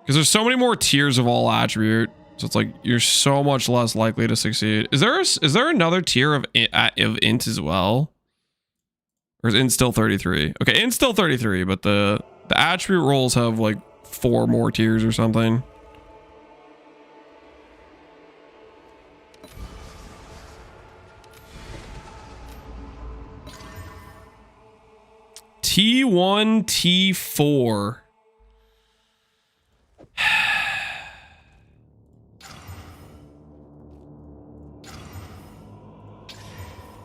Because there's so many more tiers of all attribute. So it's like you're so much less likely to succeed. Is there another tier of int as well? Or is int still 33? Okay, int still 33, but the The attribute roles have like 4 more tiers or something. T1, T4.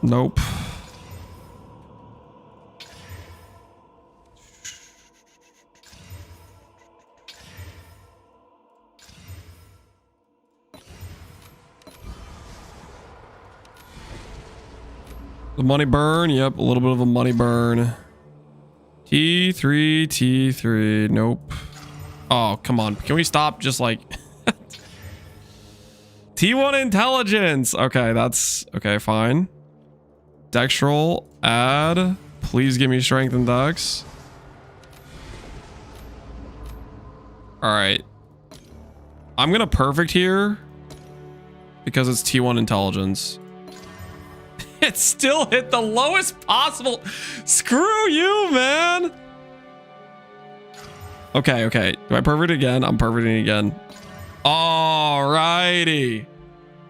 Nope. The money burn. Yep, a little bit of a money burn. T3, T3. Nope. Oh, come on. Can we stop just like... T1 intelligence. Okay, that's... Okay, fine. Dex roll. Add. Please give me strength and dex. Alright. I'm gonna perfect here. Because it's T1 intelligence. It still hit the lowest possible. Screw you, man. Okay, okay. Do I perfect again? I'm perfecting again. Alrighty.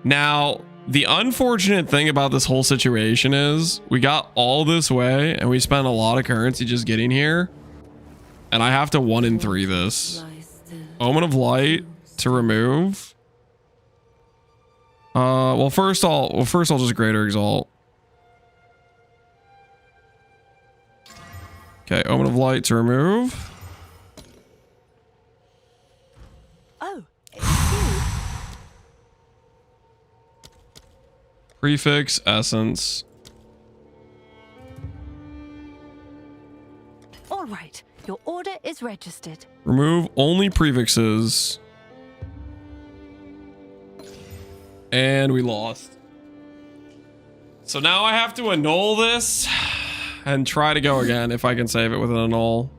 Now, the unfortunate thing about this whole situation is we got all this way and we spent a lot of currency just getting here. And I have to 1 in 3 this. Omen of Light to remove. Well, first I'll just Greater Exalt. Okay, Omen of Light to remove. Oh, it's you. Prefix, Essence. All right, your order is registered. Remove only prefixes. And we lost. So now I have to annul this and try to go again if I can save it with an annul.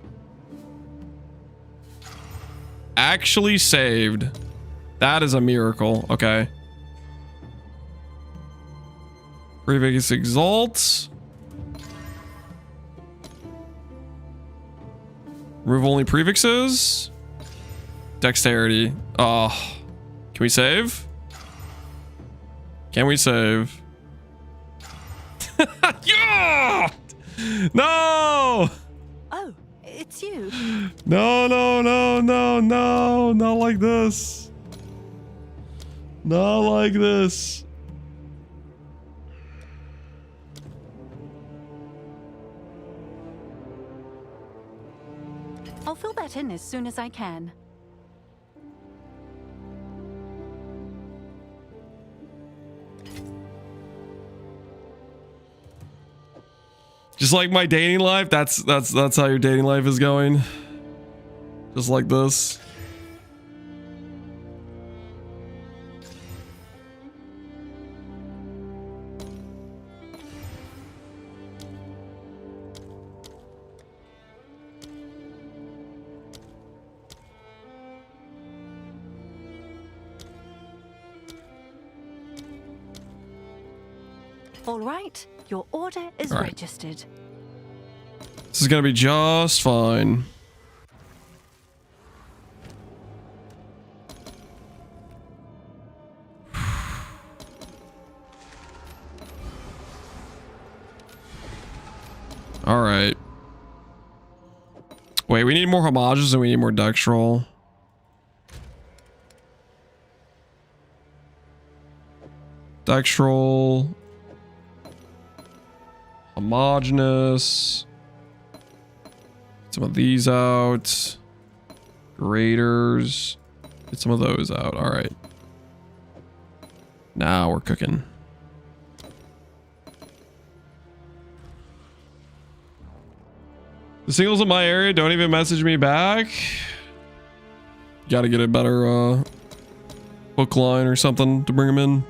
Actually saved. That is a miracle. Okay. Prefix Exalt. Remove only prefixes. Dexterity. Oh. Can we save? Can we save? Yeah! No! Oh, it's you. No, no, no, no, no. Not like this. Not like this. I'll fill that in as soon as I can. Just like my dating life, that's how your dating life is going. Just like this. All right, your order is All right. registered. This is gonna be just fine. All right. Wait, we need more homages and we need more dex roll. Dex roll. Homogeneous. Get some of these out. Graders. Get some of those out. All right. Now we're cooking. The singles in my area don't even message me back. Got to get a better hook line or something to bring them in.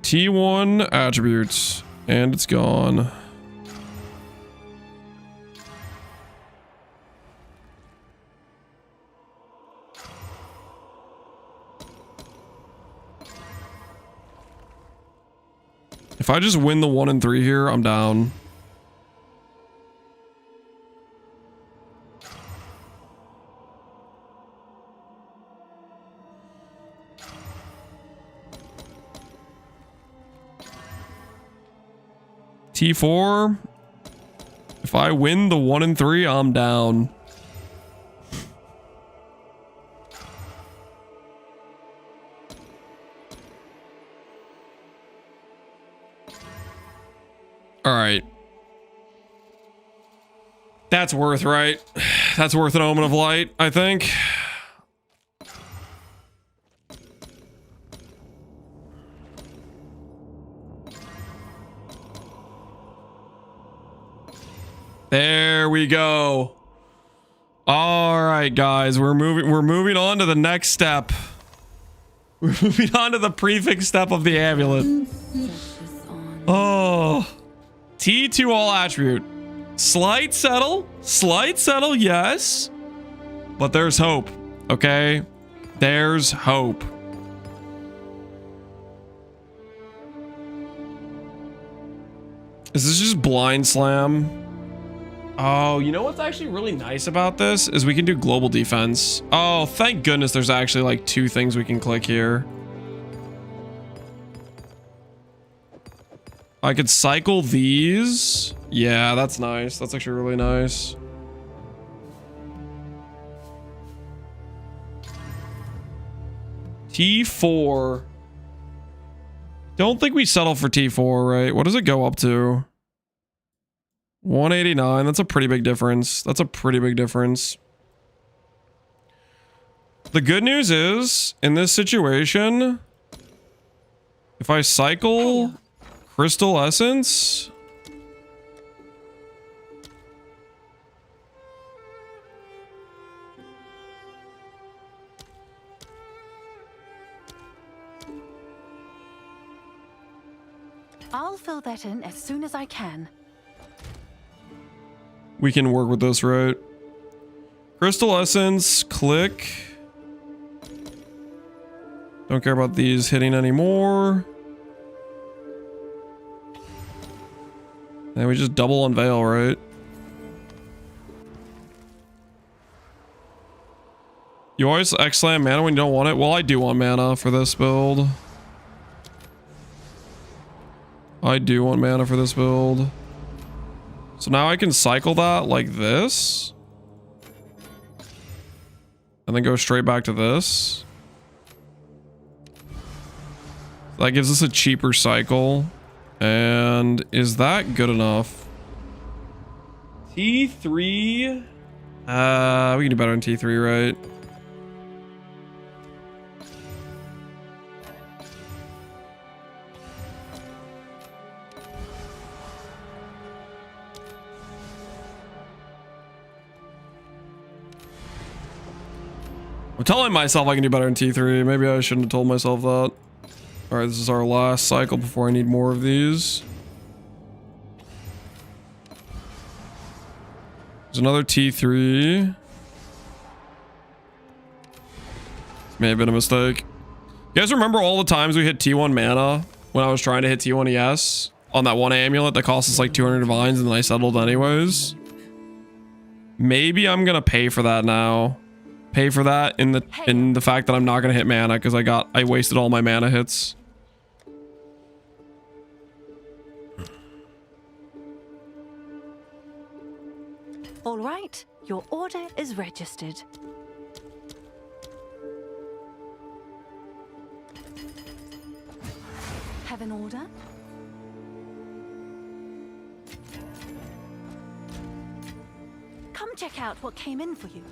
T1 attributes, and it's gone. If I just win the 1 and 3 here, I'm down. T4. If I win the 1 and 3, I'm down. All right. That's worth, right? That's worth an Omen of Light, I think. There we go. All right, guys, we're moving on to the next step. We're moving on to the prefix step of the amulet. Oh, T2 all attribute. Slight settle, yes. But there's hope, okay? There's hope. Is this just blind slam? Oh, you know what's actually really nice about this is we can do global defense. Oh, thank goodness there's actually like 2 things we can click here. I could cycle these. Yeah, that's nice. That's actually really nice. T4. Don't think we settle for T4, right? What does it go up to? 189. That's a pretty big difference. That's a pretty big difference. The good news is, in this situation, if I cycle Crystal Essence, I'll fill that in as soon as I can. we can work with this, right? Crystal Essence, click. Don't care about these hitting anymore. And we just double unveil, right? You always X-slam mana when you don't want it? Well, I do want mana for this build. I do want mana for this build. So now I can cycle that like this. And then go straight back to this. That gives us a cheaper cycle. And is that good enough? T3. We can do better than T3, right? I'm telling myself I can do better in T3. Maybe I shouldn't have told myself that. Alright, this is our last cycle before I need more of these. There's another T3. This may have been a mistake. You guys remember all the times we hit T1 mana when I was trying to hit T1 ES on that one amulet that cost us like 200 divines and then I settled anyways? Maybe I'm gonna pay for that now. Pay for that in the fact that I'm not gonna hit mana because I wasted all my mana hits. All right, your order is registered. Have an order? Come check out what came in for you.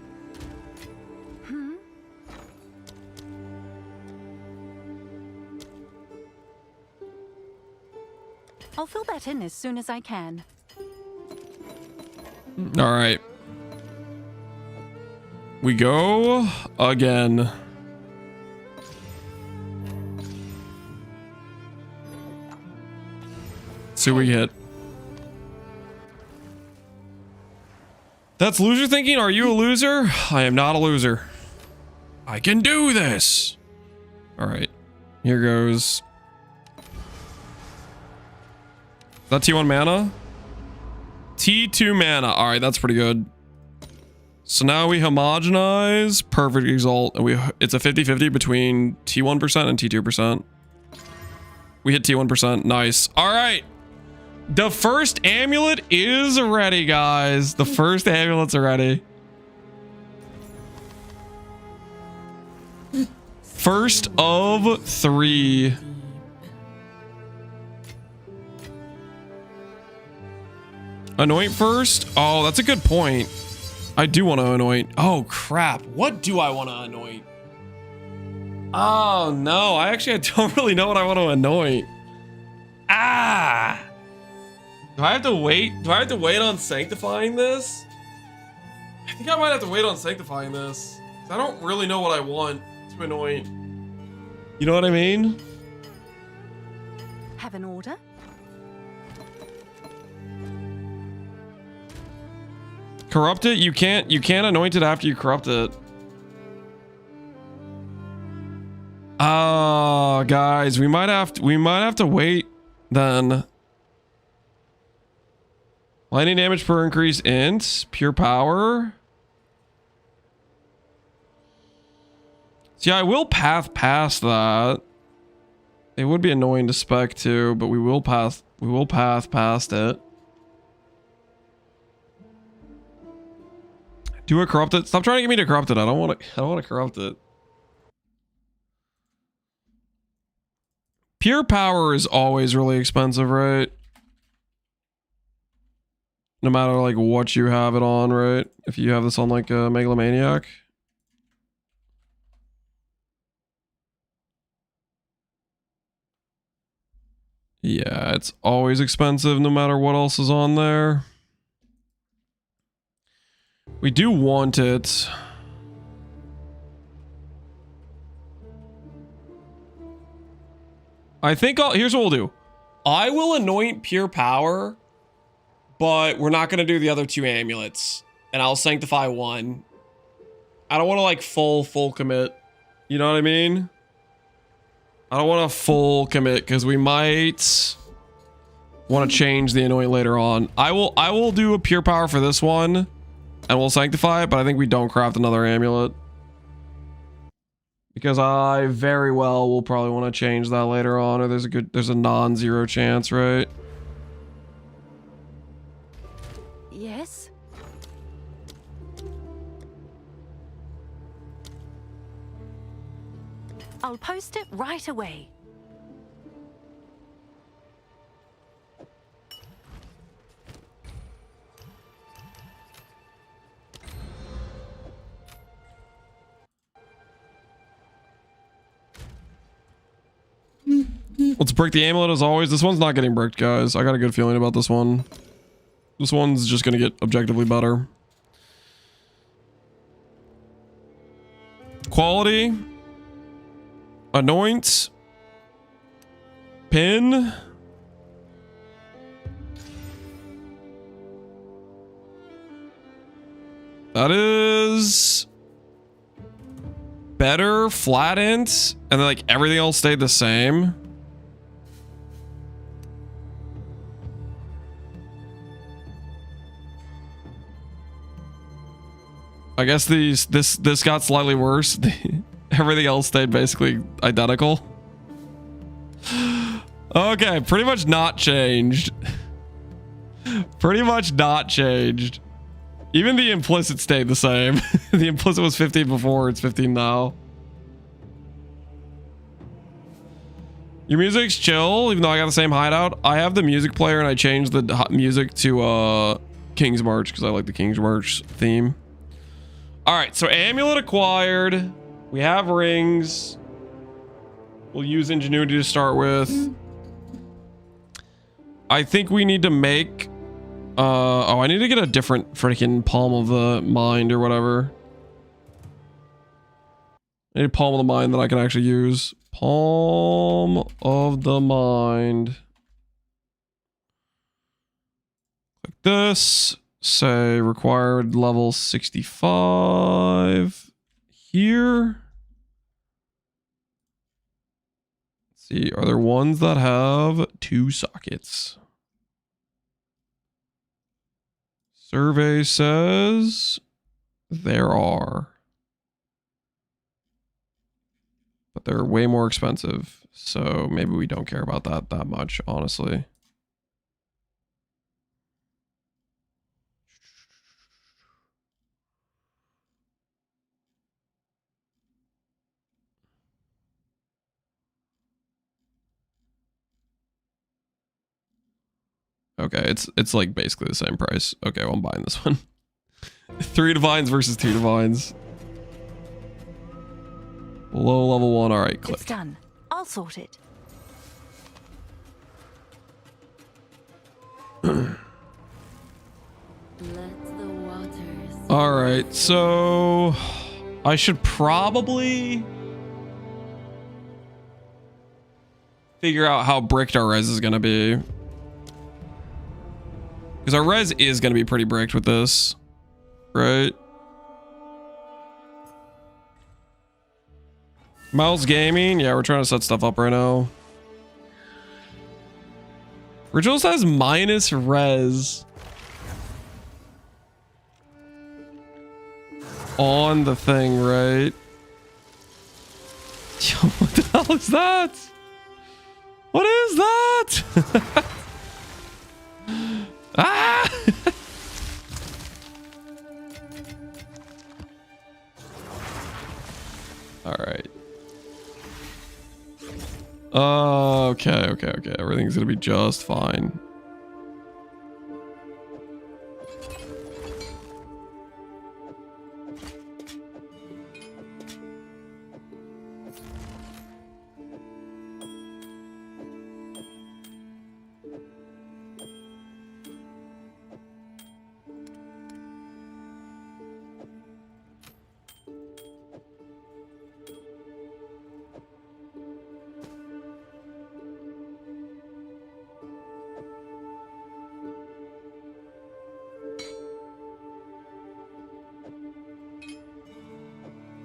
I'll fill that in as soon as I can. All right. We go again. See what we get. That's loser thinking. Are you a loser? I am not a loser. I can do this. All right. Here goes. That T1 mana? T2 mana. All right, that's pretty good. So now we homogenize perfect exalt, and it's a 50-50 between T1% and T2%. We hit T1%. Nice. All right. The first amulet is ready, guys. The first amulet's ready. First of 3. Anoint first? Oh, that's a good point. I do want to anoint. Oh, crap. What do I want to anoint? Oh, no. I don't really know what I want to anoint. Ah! Do I have to wait? Do I have to wait on sanctifying this? I think I might have to wait on sanctifying this. I don't really know what I want to anoint. You know what I mean? Have an order? Corrupt it? You can't anoint it after you corrupt it. Oh, guys, we might have to wait then. Lightning damage per increase int, pure power. See, I will path past that. It would be annoying to spec too, but we will path past it. Do a corrupt it. Stop trying to get me to corrupt it. I don't want to corrupt it. Pure power is always really expensive, right? No matter like what you have it on, right? If you have this on like a megalomaniac. Yeah, it's always expensive no matter what else is on there. We do want it. I think here's what we'll do. I will anoint pure power, but we're not going to do the other 2 amulets. And I'll sanctify 1. I don't want to like full commit. You know what I mean? I don't want to full commit because we might want to change the anoint later on. I will do a pure power for this one. And we'll sanctify it, but I think we don't craft another amulet. Because I very well will probably want to change that later on, or there's a non-zero chance, right? Yes. I'll post it right away. Let's break the amulet as always. This one's not getting bricked, guys. I got a good feeling about this one. This one's just gonna get objectively better. Quality. Anoint. Pin. That is better, flattened, and then like everything else stayed the same. I guess this got slightly worse. Everything else stayed basically identical. Okay, pretty much not changed. Pretty much not changed. Even the implicit stayed the same. The implicit was 15 before, it's 15 now. Your music's chill, even though I got the same hideout. I have the music player and I changed the music to King's March because I like the King's March theme. All right, so amulet acquired. We have rings. We'll use ingenuity to start with. I think we need to make... oh, I need to get a different freaking palm of the mind or whatever. I need a palm of the mind that I can actually use. Palm of the mind. Like this. Say required level 65 here. Let's see, are there ones that have 2 sockets? Survey says there are. But they're way more expensive. So maybe we don't care about that much, honestly. Okay, it's like basically the same price. Okay, well, I'm buying this one. 3 divines versus 2 divines. Low level 1. All right, click. It's done. I'll sort it. Let the waters. All right, so I should probably figure out how bricked our res is gonna be. Because our res is going to be pretty bricked with this, right? Miles Gaming, yeah, we're trying to set stuff up right now. Ritualist has minus res on the thing, right? Yo, what the hell is that? What is that? Ah! All right. Okay. Everything's gonna be just fine.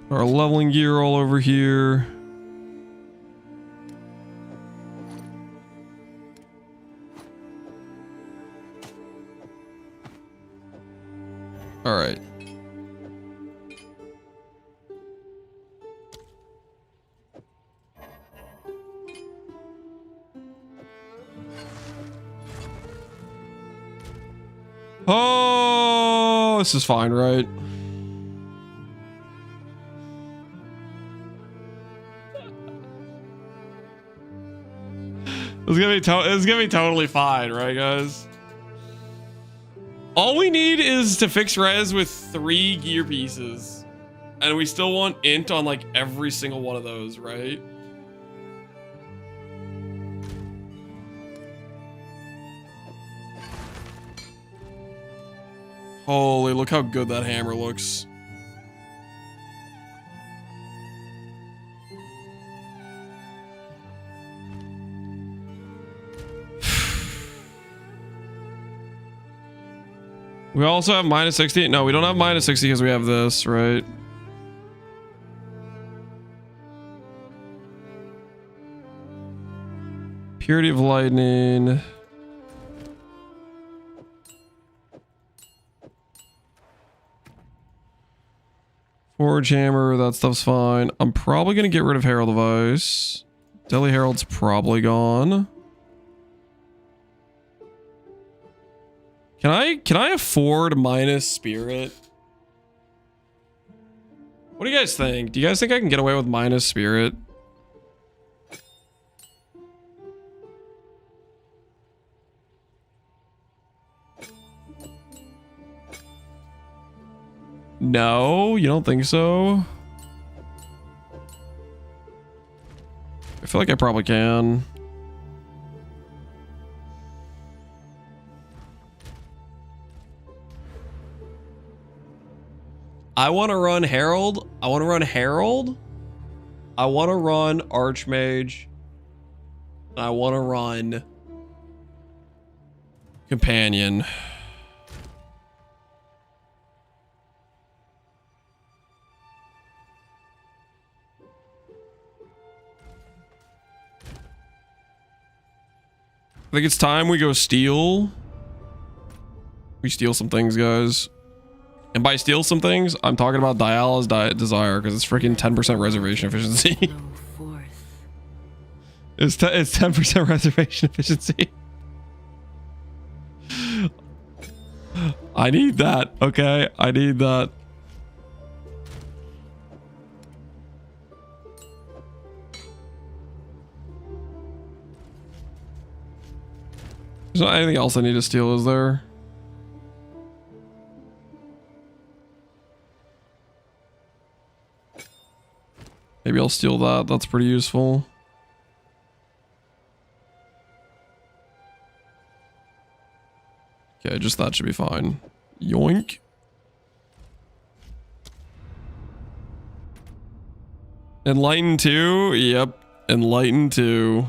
Our leveling gear all over here. All right. Oh, this is fine, right? It's gonna be totally fine, right, guys? All we need is to fix res with 3 gear pieces, and we still want int on like every single one of those, right? Holy, look how good that hammer looks. We also have minus 60. No, we don't have minus 60 because we have this, right? Purity of lightning. Forge hammer, that stuff's fine. I'm probably gonna get rid of Herald of Ice. Deadly Herald's probably gone. Can I afford minus spirit? What do you guys think? Do you guys think I can get away with minus spirit? No, you don't think so? I feel like I probably can. I want to run Herald. I want to run Herald. I want to run Archmage. I want to run Companion. I think it's time we go Steel. We steal some things, guys. And by steal some things, I'm talking about Diala's Desire, because it's freaking 10% reservation efficiency. It's 10% reservation efficiency. I need that, okay? I need that. There's not anything else I need to steal, is there? Maybe I'll steal that. That's pretty useful. Okay, just that should be fine. Yoink. Enlighten 2? Yep. Enlighten 2.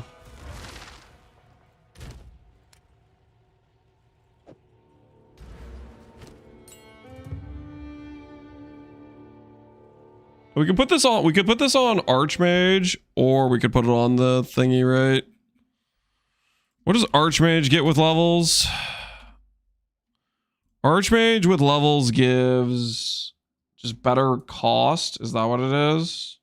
We could put this on. We could put this on Archmage, or we could put it on the thingy, right? What does Archmage get with levels? Archmage with levels gives just better cost. Is that what it is?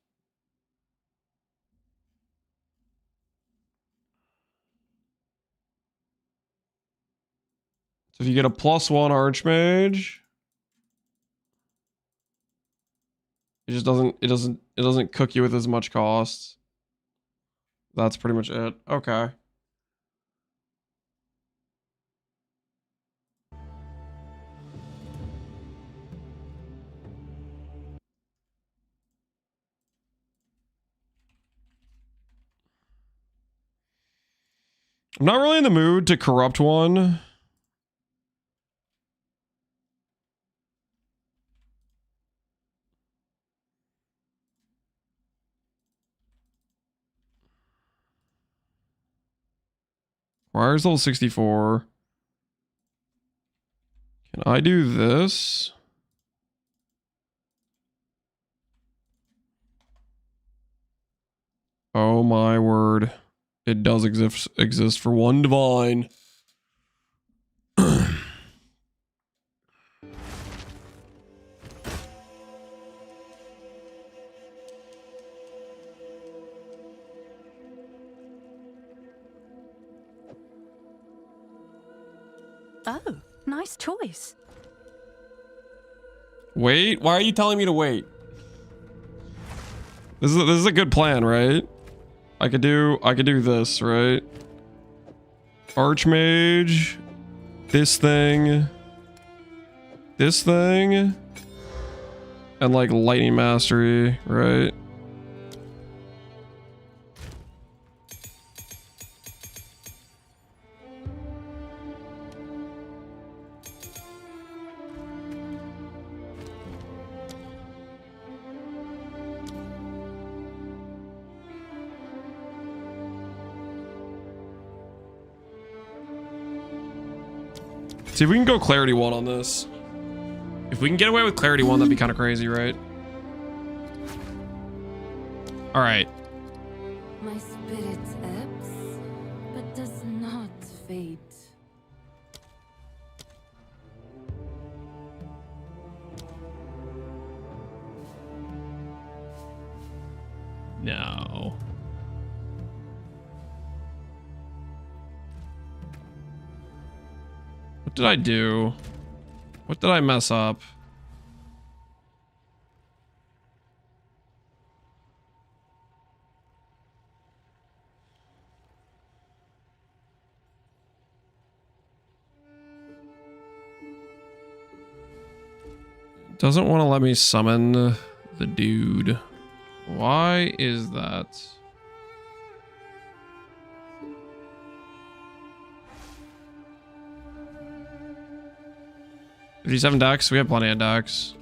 So if you get a +1 Archmage, it just doesn't cook you with as much cost. That's pretty much it. Okay. I'm not really in the mood to corrupt one. Wire's level 64. Can I do this? Oh my word. It does exist for one divine. Oh, nice choice. Wait, why are you telling me to wait? This is a good plan, right? I could do this, right? Archmage, this thing, and like lightning mastery, right? See if we can go clarity 1 on this. If we can get away with clarity 1, that'd be kind of crazy, right? All right. My spirit ebbs, but does not fade. No. What did I do? What did I mess up? It doesn't want to let me summon the dude. Why is that? $57 decks. We have plenty of decks.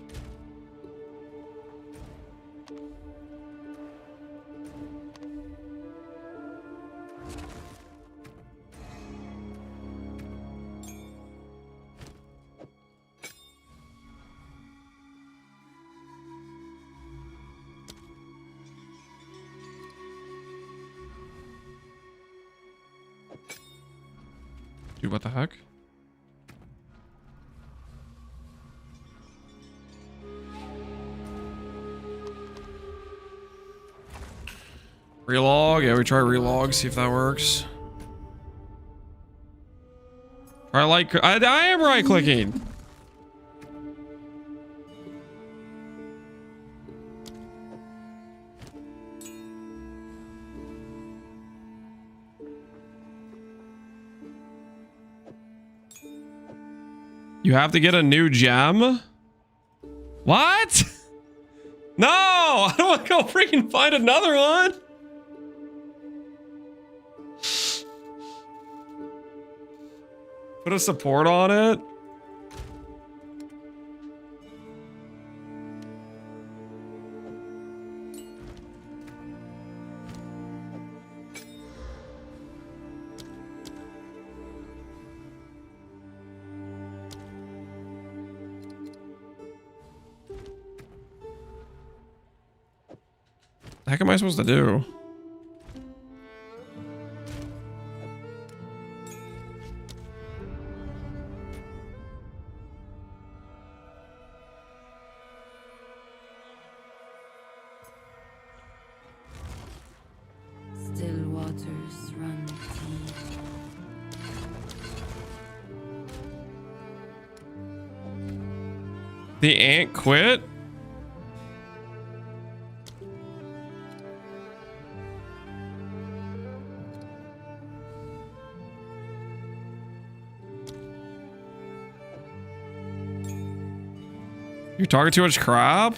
Dude, what the heck? Relog? Yeah, we try relog, see if that works. I am right clicking. You have to get a new gem? What? No, I don't want to go freaking find another one. Put a support on it. The heck am I supposed to do? Still waters run deep. The ant quit? You're talking too much crap?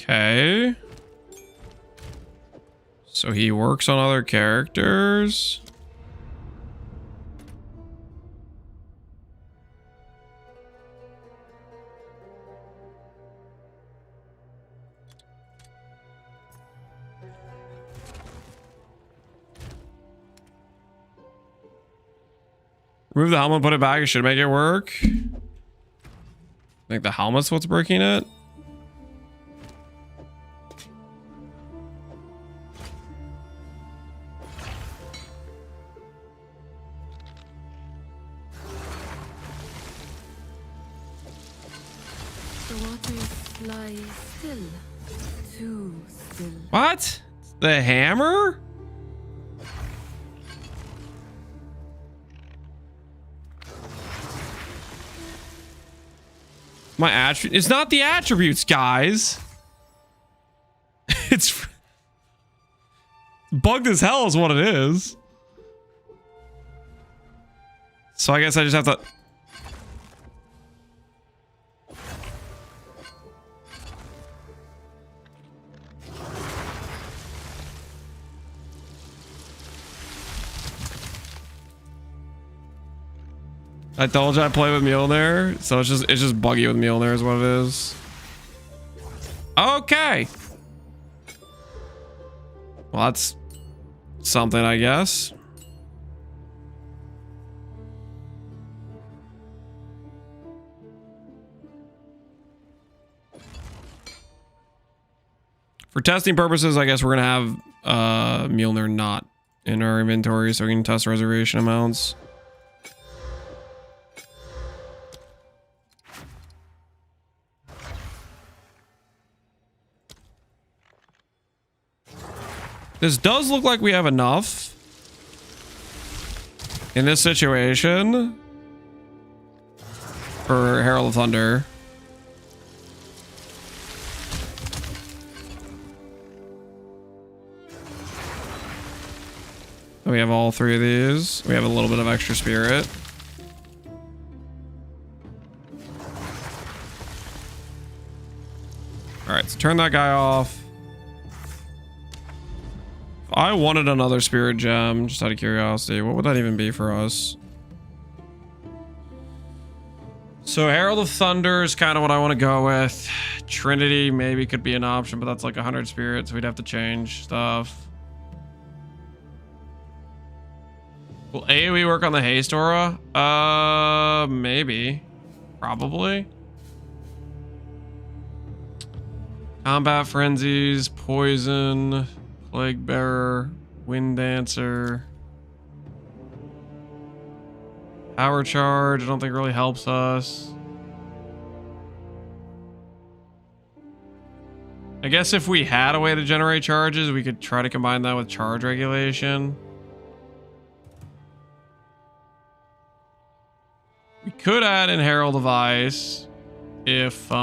Okay. So he works on other characters. Remove the helmet, put it back. It should make it work. I think the helmet's what's breaking it. The waters lie still. Too still. What? The hammer? My attribute. It's not the attributes, guys. It's bugged as hell is what it is. So I guess I just have to. I told you I play with Mjolnir, so it's just buggy with Mjolnir is what it is. Okay. Well, that's something, I guess. For testing purposes, I guess we're gonna have Mjolnir not in our inventory so we can test reservation amounts. This does look like we have enough in this situation for Herald of Thunder. We have all three of these. We have a little bit of extra spirit. All right, so turn that guy off. I wanted another spirit gem, just out of curiosity, what would that even be for us? So Herald of Thunder is kind of what I want to go with. Trinity maybe could be an option, but that's like 100 spirits. We'd have to change stuff. Will AoE work on the haste aura? Maybe. Probably. Combat frenzies, poison, plague bearer, wind dancer. Power charge, I don't think really helps us. I guess if we had a way to generate charges, we could try to combine that with charge regulation. We could add in Herald of Ice if we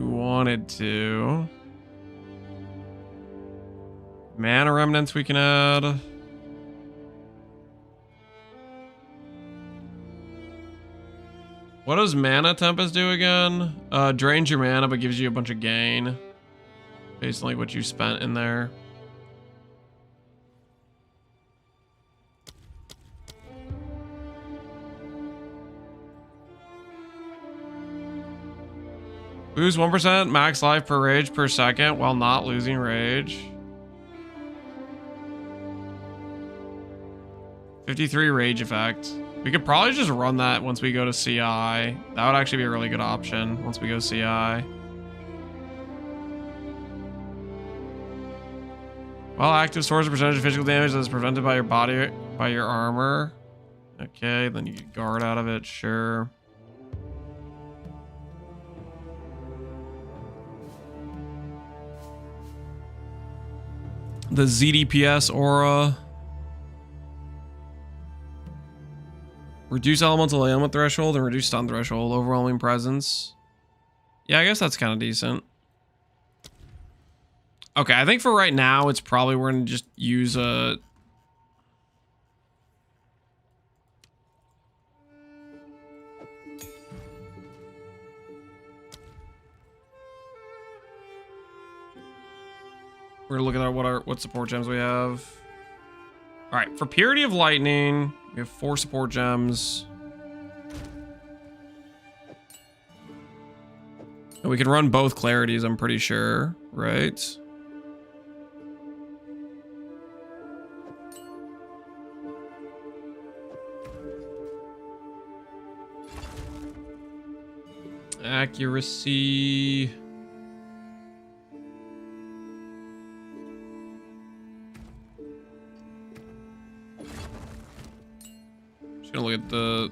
wanted to. Mana remnants we can add. What does Mana Tempest do again? Drains your mana but gives you a bunch of gain. Based on like what you spent in there. Lose 1% max life per rage per second while not losing rage. 53 rage effect. We could probably just run that once we go to CI. That would actually be a really good option once we go CI. While active, stores a percentage of physical damage that is prevented by your body by your armor. Okay, then you get guard out of it, sure. The ZDPS aura. Reduce elemental ailment threshold and reduce stun threshold. Overwhelming presence. Yeah, I guess that's kind of decent. Okay, I think for right now, it's probably we're going to just use a... We're going to look at what support gems we have. All right, for Purity of Lightning, we have 4 support gems. And we can run both Clarities, I'm pretty sure, right? Accuracy. Just gonna look at the...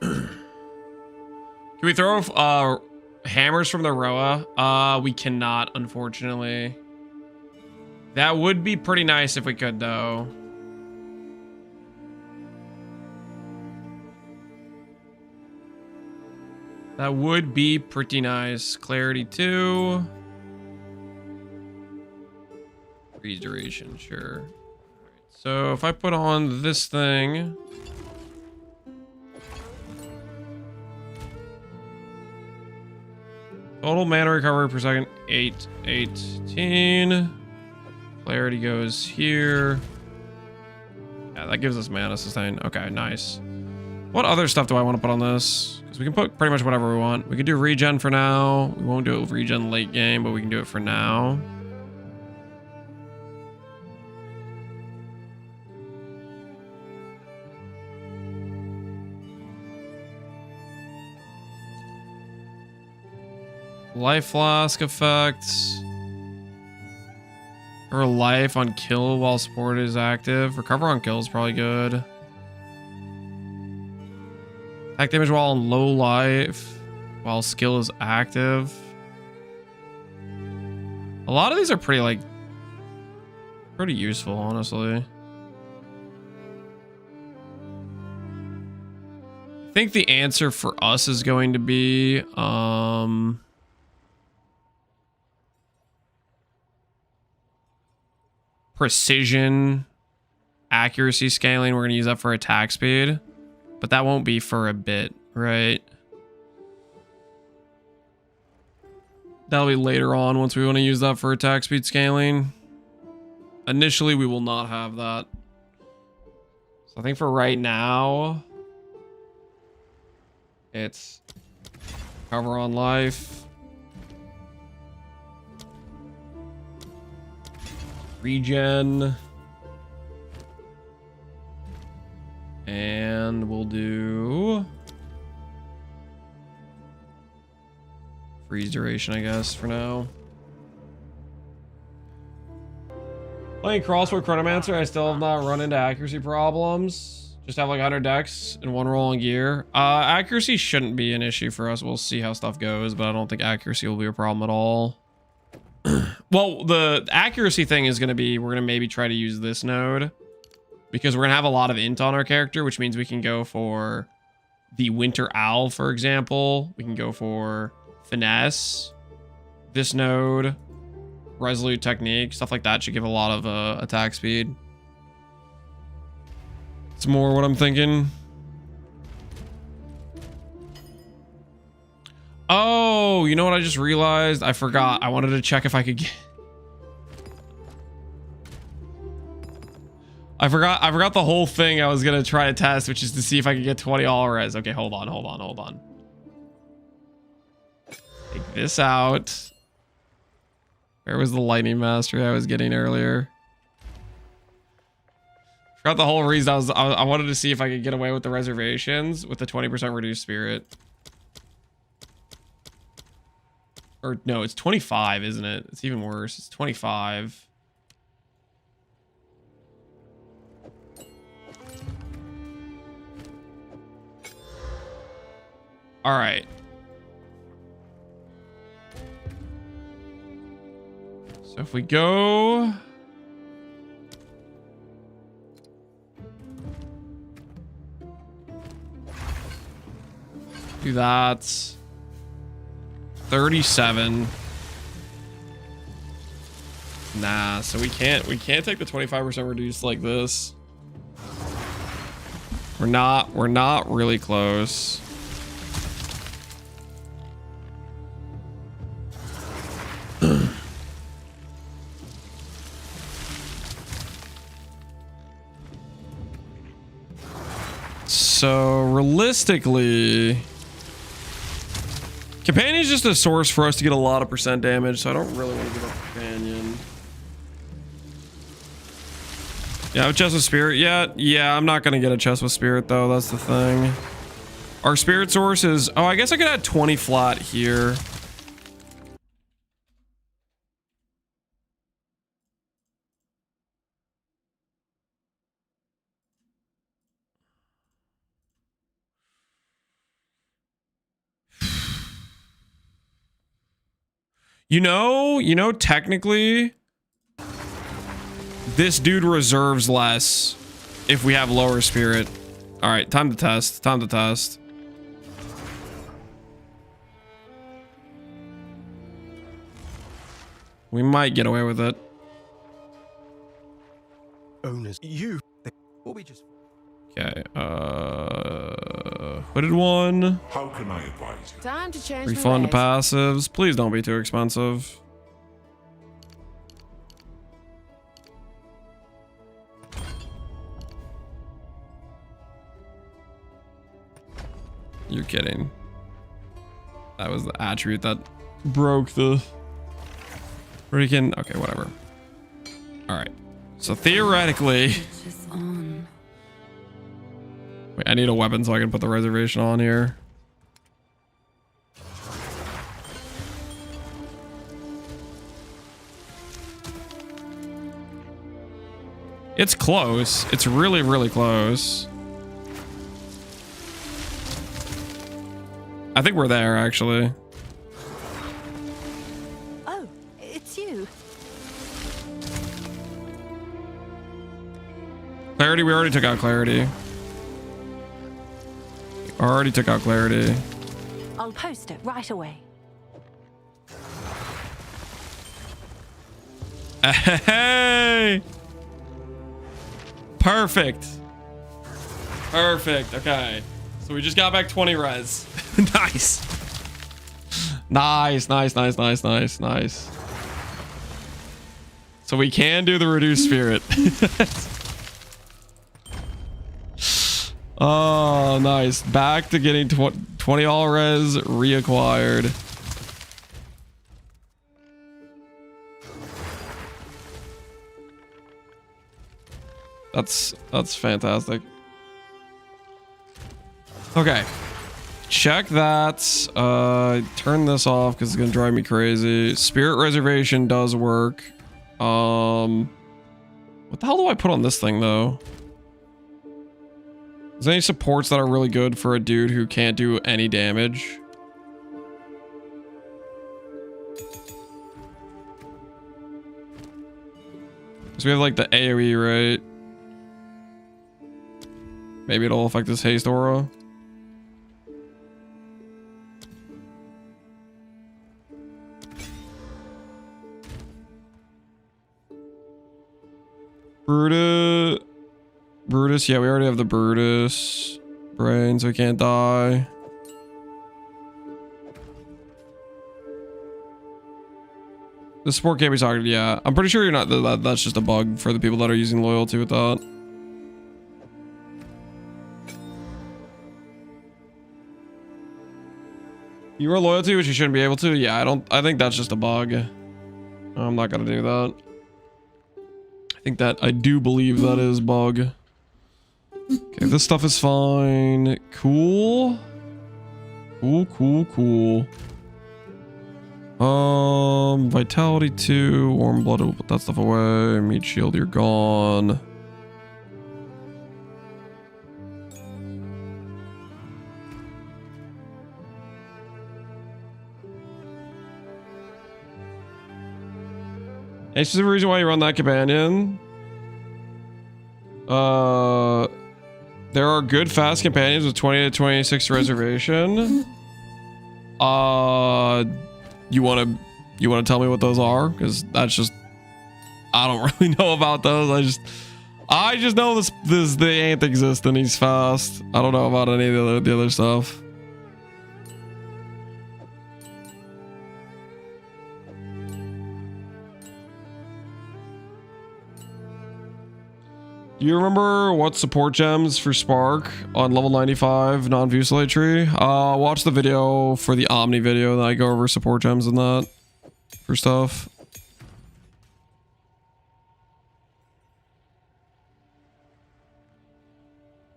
Can we throw hammers from the Roa? We cannot, unfortunately. That would be pretty nice if we could, though. That would be pretty nice. Clarity 2. Freeze duration, sure. Right, so if I put on this thing... Total mana recovery per second, 818. Clarity goes here. Yeah, that gives us mana sustain. Okay, nice. What other stuff do I want to put on this? Because we can put pretty much whatever we want. We could do regen for now. We won't do it with regen late game, but we can do it for now. Life flask effects. Or life on kill while support is active. Recover on kill is probably good. Attack damage while on low life while skill is active. A lot of these are pretty useful, honestly. I think the answer for us is going to be precision, accuracy scaling. We're going to use that for attack speed, but that won't be for a bit, right? That'll be later on once we want to use that for attack speed scaling. Initially, we will not have that. So I think for right now, it's cover on life, regen, and we'll do freeze duration, I guess, for now. Playing Crossword Chronomancer, I still have not run into accuracy problems. Just have like 100 decks and one roll on gear. Accuracy shouldn't be an issue for us. We'll see how stuff goes, but I don't think accuracy will be a problem at all. Well, the accuracy thing is going to be, we're going to maybe try to use this node because we're going to have a lot of int on our character, which means we can go for the Winter Owl, for example. We can go for finesse, this node, resolute technique, stuff like that should give a lot of attack speed. It's more what I'm thinking. Oh, you know what I just realized? I forgot. I wanted to check if I could get... I forgot the whole thing I was going to try to test, which is to see if I could get 20 all res. Okay, hold on. Take this out. Where was the lightning mastery I was getting earlier? Forgot the whole reason I wanted to see if I could get away with the reservations with the 20% reduced spirit. Or no, it's 25, isn't it? It's even worse. It's 25. All right. So if we go... do that. 37. Nah, so we can't take the 25% reduced like this. We're not really close. So realistically, Companion is just a source for us to get a lot of percent damage, so I don't really want to give up Companion. Yeah, a chest with Spirit yet? Yeah, I'm not going to get a chest with Spirit though, that's the thing. Our Spirit source is... oh, I guess I could add 20 flat here. You know, technically, this dude reserves less if we have lower spirit. All right, time to test. We might get away with it. Owners, you, or we just... Okay, hooded one. How can I advise you? Time to change Refund my ways. passives. Please don't be too expensive. You're kidding. That was the attribute that broke the freaking... okay, whatever. All right. So theoretically... wait, I need a weapon so I can put the reservation on here. It's close. It's really, really close. I think we're there, actually. Oh, it's you. Clarity, we already took out clarity. Already took out clarity. I'll post it right away. Hey! Perfect. Perfect. Okay. So we just got back 20 res. Nice. Nice, nice, nice, nice, nice, nice. So we can do the reduced spirit. Oh, nice. Back to getting 20 all res reacquired. That's fantastic. Okay. Check that. Turn this off because it's gonna drive me crazy. Spirit reservation does work. What the hell do I put on this thing though? Is there any supports that are really good for a dude who can't do any damage? So we have like the AoE, right? Maybe it'll affect this haste aura. Brutus, yeah, we already have the Brutus brain, so we can't die. The support can't be targeted, yeah. I'm pretty sure you're not, that's just a bug for the people that are using loyalty with that. You were loyalty, which you shouldn't be able to? Yeah, I think that's just a bug. I'm not gonna do that. I do believe that is bug. Okay, this stuff is fine. Cool. Cool. Vitality 2, warm blood, we'll put that stuff away. Meat shield, you're gone. Any specific reason why you run that companion? There are good fast companions with 20 to 26 reservation. You want to tell me what those are? Because that's just, I don't really know about those. I just know this they ain't exist and he's fast. I don't know about any of the other stuff. Do you remember what support gems for Spark on level 95 non-fusilade tree? Watch the video for the Omni video that I go over support gems and that for stuff.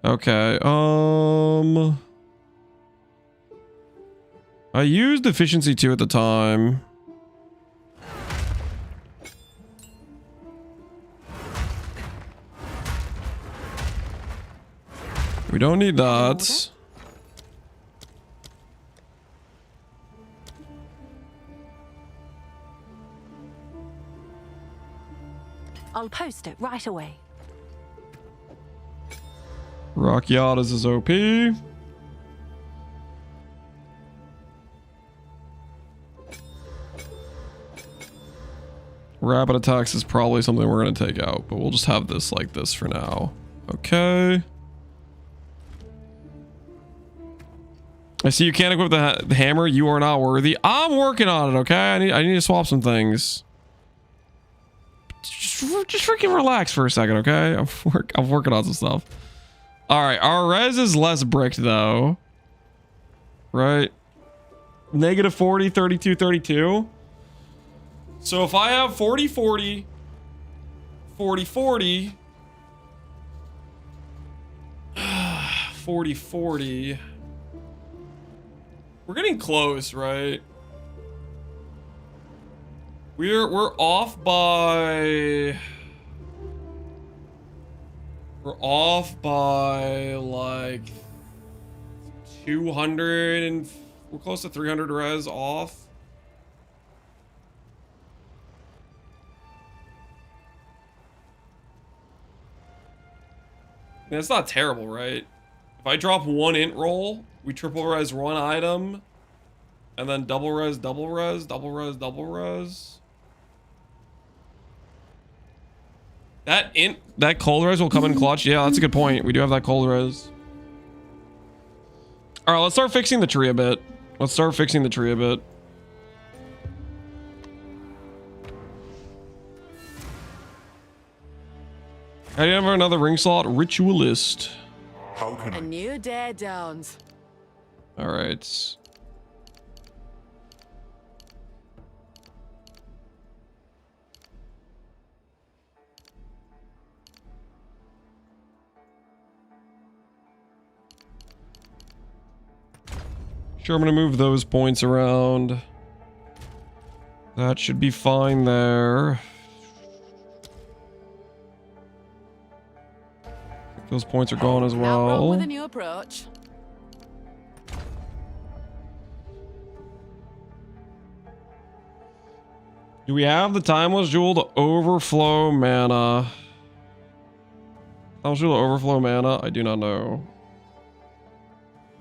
Okay, I used efficiency 2 at the time. We don't need that. I'll post it right away. Rock Yacht is OP. Rapid attacks is probably something we're going to take out, but we'll just have this like this for now. Okay. I see you can't equip the hammer. You are not worthy. I'm working on it, okay? I need to swap some things. Just freaking relax for a second, okay? I'm working on some stuff. All right, our res is less bricked though. Right? Negative 40, 32, 32. So if I have 40, 40, 40, 40, 40, 40. We're getting close, right? We're off by like 200 and we're close to 300 res off. That's not terrible, right? If I drop one int roll, we triple res one item, and then double res, double res, double res, double res. That cold res will come in clutch. Yeah, that's a good point. We do have that cold res. All right, let's start fixing the tree a bit. I have another ring slot, Ritualist. How can A new day dawns. All right. Sure, I'm gonna move those points around. That should be fine there. Those points are gone as Not wrong with well. a new approach. Do we have the Timeless Jewel to overflow mana? Timeless Jewel to overflow mana? I do not know.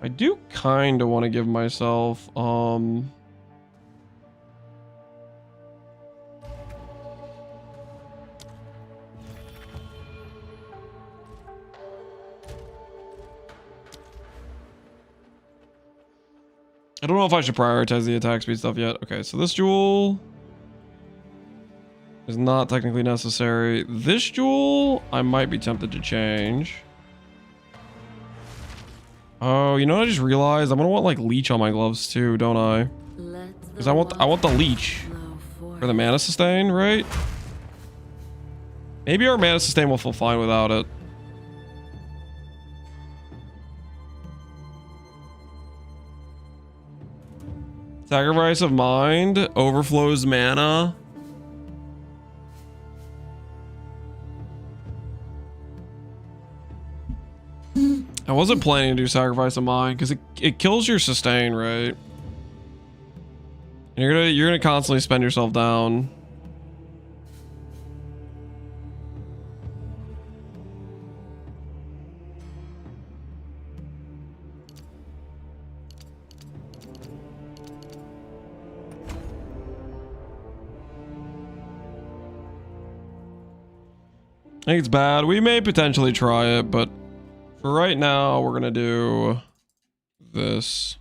I do kind of want to give myself, I don't know if I should prioritize the attack speed stuff yet. Okay, so this jewel is not technically necessary. This jewel, I might be tempted to change. Oh, you know what I just realized? I'm gonna want like leech on my gloves too, don't I? Because I want the leech for the mana sustain, right? Maybe our mana sustain will feel fine without it. Sacrifice of Mind overflows mana. I wasn't planning to do Sacrifice of Mind because it kills your sustain, right? And you're gonna constantly spend yourself down. I think it's bad. We may potentially try it, but for right now, we're gonna do this.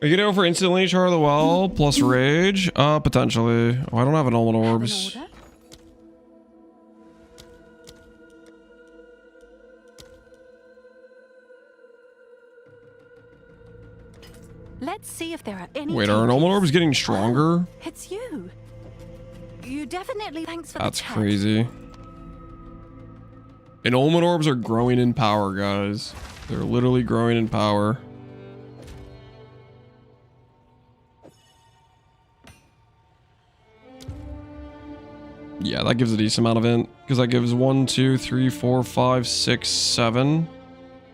Are you gonna go for instantly Char the Well plus rage? Potentially. Oh, I don't have an Ultimate Orbs. Let's see if there are any. Wait, are an Ultimate Orbs getting stronger? It's you. You definitely. Thanks for That's the chat. crazy. And Ultimate Orbs are growing in power, guys. They're literally growing in power. Yeah, that gives a decent amount of int because that gives 1, 2, 3, 4, 5, 6, 7.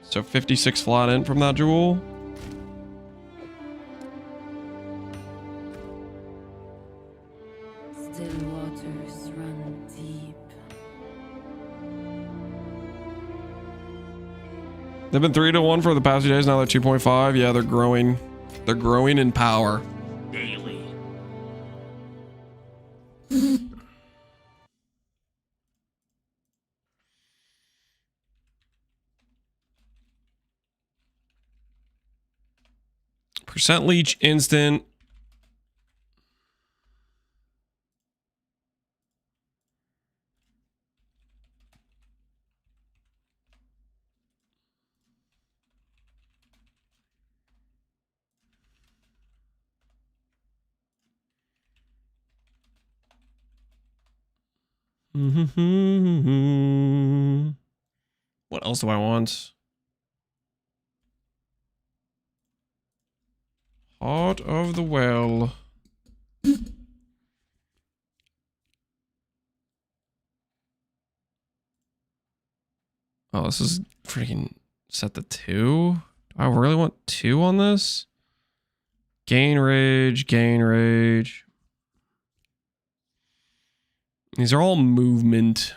So 56 flat int from that jewel. Still waters run deep. They've been 3-1 for the past few days. Now they're 2.5. Yeah, they're growing. They're growing in power. daily. Percent leech instant. What else do I want? Heart of the Well. this is freaking set to 2. Do I really want 2 on this? Gain rage, gain rage. These are all movement.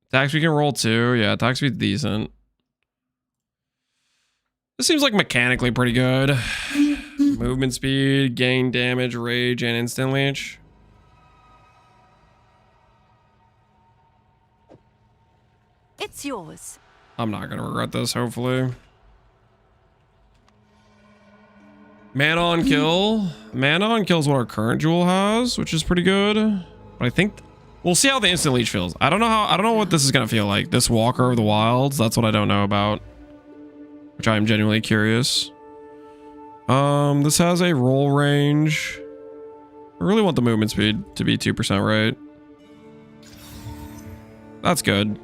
Attack speed can roll 2. Yeah, attack speed's decent. This seems like mechanically pretty good. Movement speed, gain damage, rage, and instant leech. It's yours. I'm not gonna regret this, hopefully. Mana on kill. Mana on kill is what our current jewel has, which is pretty good. But I think we'll see how the instant leech feels. I don't know what this is gonna feel like. This Walker of the Wilds, that's what I don't know about. Which I am genuinely curious. This has a roll range. I really want the movement speed to be 2%, right? That's good.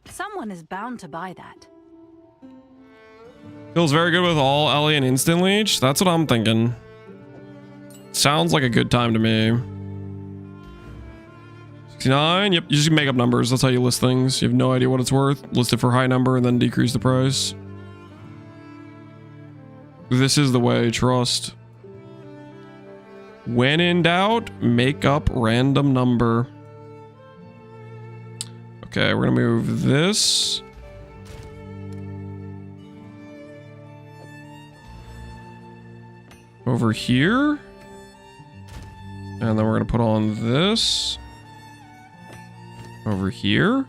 Someone is bound to buy that. Feels very good with all Ellie and instant leech. That's what I'm thinking. Sounds like a good time to me. 69. Yep, you just make up numbers. That's how you list things. You have no idea what it's worth. List it for a high number and then decrease the price. This is the way. Trust. When in doubt, make up random number. Okay, we're gonna move this. Over here. And then we're gonna put on this. Over here.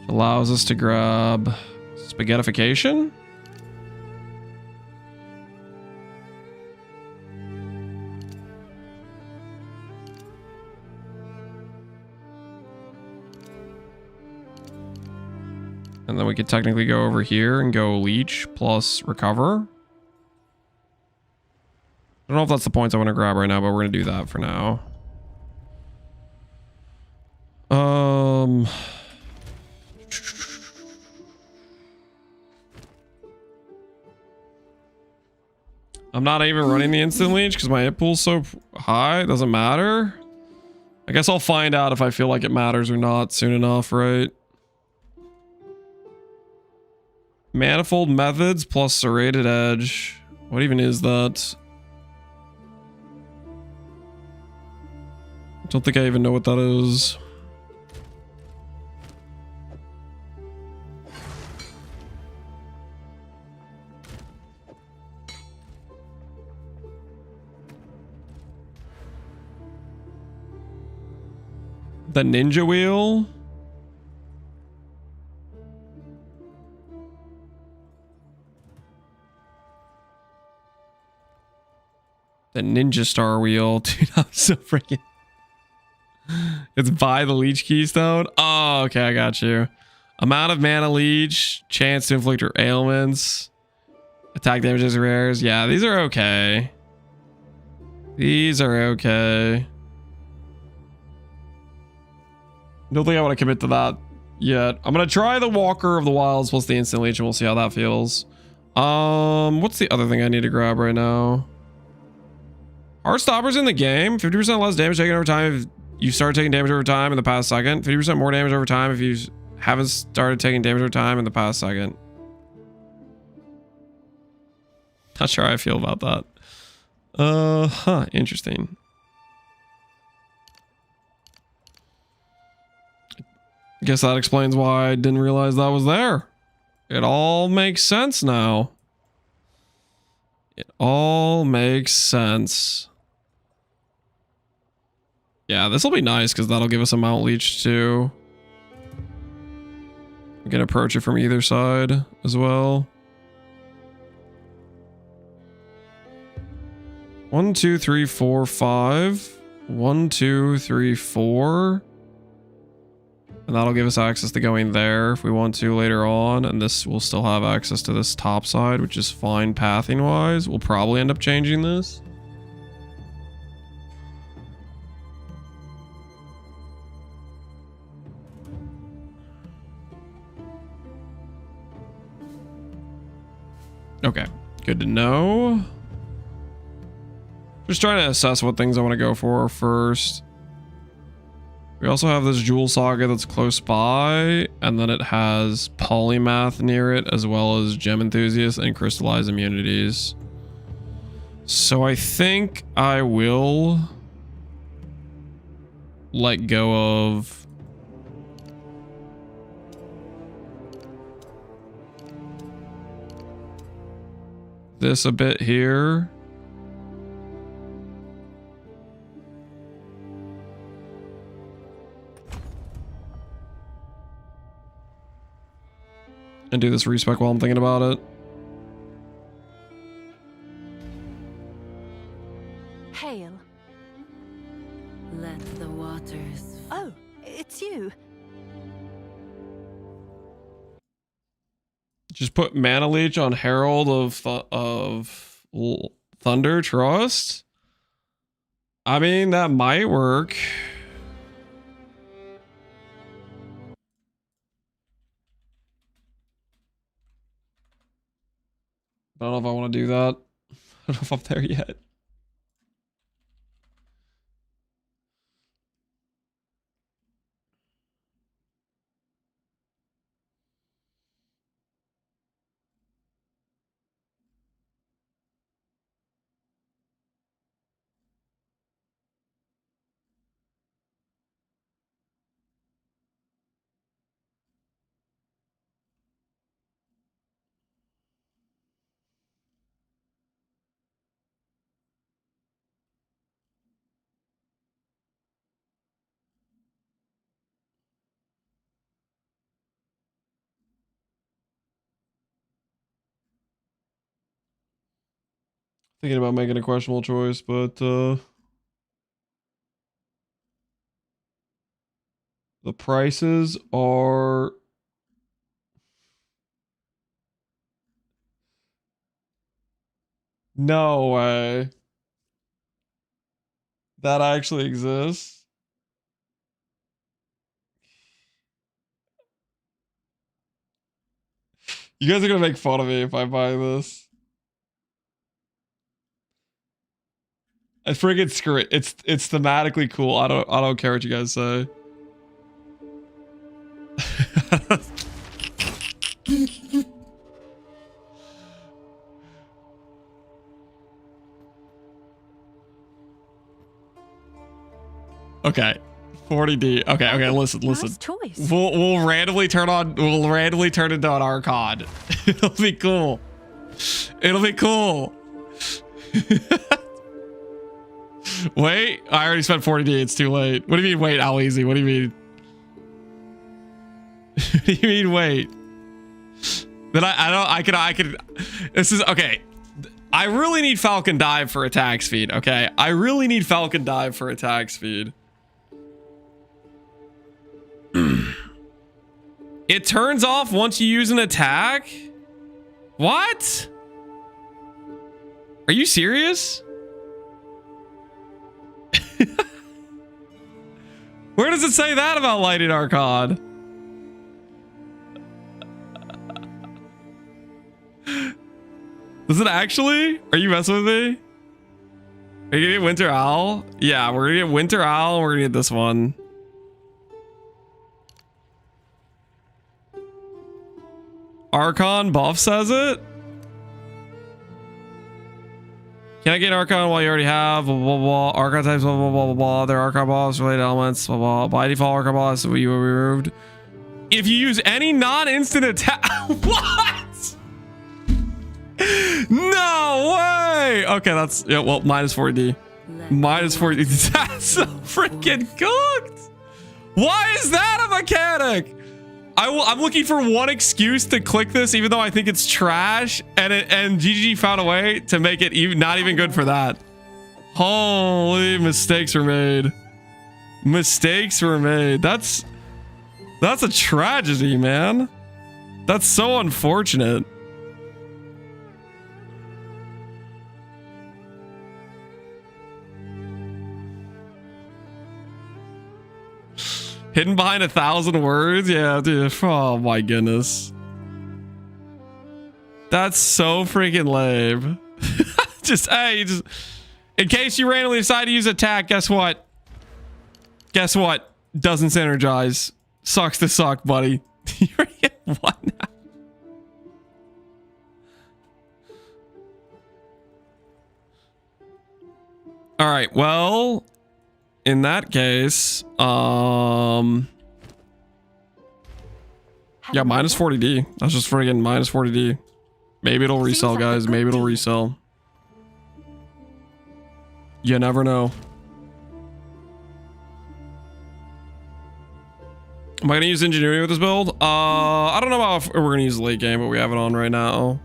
Which allows us to grab spaghettification. And then we could technically go over here and go leech plus recover. I don't know if that's the points I want to grab right now, but we're going to do that for now. I'm not even running the instant leech because my hit pool's so high. It doesn't matter. I guess I'll find out if I feel like it matters or not soon enough, right? Manifold methods plus serrated edge. What even is that? I don't think I even know what that is. The ninja wheel? The ninja star wheel. Dude, I'm so freaking... It's by the leech keystone. Oh, okay, I got you. Amount of mana leech, chance to inflict your ailments, attack damages rares. Yeah, these are okay. These are okay. Don't think I want to commit to that yet. I'm gonna try the Walker of the Wilds plus the instant leech and we'll see how that feels. What's the other thing I need to grab right now? Heart stoppers in the game. 50% less damage taken over time if you start taking damage over time in the past second. 50% more damage over time if you haven't started taking damage over time in the past second. Not sure how I feel about that. Interesting. Guess that explains why I didn't realize that was there. It all makes sense now. It all makes sense. Yeah, this will be nice because that'll give us a mount leech too. We can approach it from either side as well. 1, 2, 3, 4, 5. 1, 2, 3, 4. And that'll give us access to going there if we want to later on. And this will still have access to this top side, which is fine pathing wise. We'll probably end up changing this. Okay, good to know. Just trying to assess what things I want to go for first. We also have this Jewel Saga that's close by, and then it has Polymath near it, as well as Gem Enthusiast and Crystallize immunities. So I think I will let go of this a bit here. And do this respec while I'm thinking about it. Hail. Let the waters. Oh, it's you. Just put Mana Leech on Herald of Thunder Trust. I mean, that might work. I don't know if I want to do that. I don't know if I'm there yet. Thinking about making a questionable choice, but the prices are no way. That actually exists. You guys are gonna make fun of me if I buy this. I friggin' screw it. It's thematically cool. I don't care what you guys say. Okay. 40D. Okay, listen. Nice choice. We'll randomly turn into an Archon. It'll be cool. It'll be cool. Wait, I already spent 40D. It's too late. What do you mean wait, how easy? What do you mean? What do you mean wait? Then I could this is okay. I really need Falcon Dive for attack speed, okay? I really need Falcon Dive for attack speed. It turns off once you use an attack? What? Are you serious? Where does it say that about Lighting Archon? Does it actually? Are you messing with me? Are you gonna get Winter Owl? Yeah, we're gonna get Winter Owl and we're gonna get this one. Archon buff says it? Can I get Archon while you already have blah blah blah Archon types blah blah blah blah blah other Archon buffs related elements blah blah by default Archon buffs you were removed if you use any non-instant attack. What? No way. Okay, that's yeah, well, minus 40D. Minus 40. That's so freaking cooked. Why is that a mechanic? I'm looking for one excuse to click this, even though I think it's trash, and GG found a way to make it even not even good for that. Holy mistakes were made. Mistakes were made. That's That's a tragedy, man. That's so unfortunate. Hidden behind 1,000 words? Yeah, dude. Oh my goodness. That's so freaking lame. Hey, in case you randomly decide to use attack, guess what? Guess what? Doesn't synergize. Sucks to suck, buddy. You're at 1 now. All right, well, in that case, yeah, minus 40D. That's just friggin' minus 40D. Maybe it'll resell, guys. Maybe it'll resell. You never know. Am I gonna use engineering with this build? I don't know about if we're gonna use late game, but we have it on right now.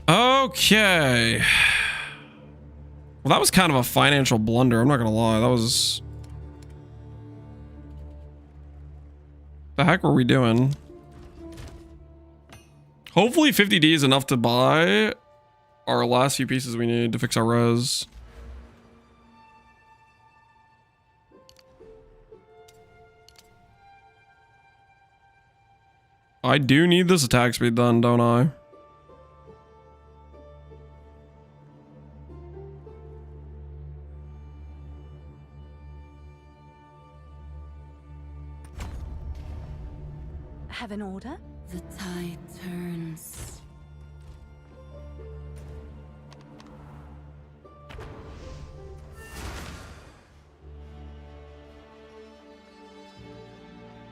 Okay. Well, that was kind of a financial blunder. I'm not gonna lie. That was... The heck were we doing? Hopefully 50D is enough to buy our last few pieces we need to fix our res. I do need this attack speed done, don't I? Have an order? The tide turns.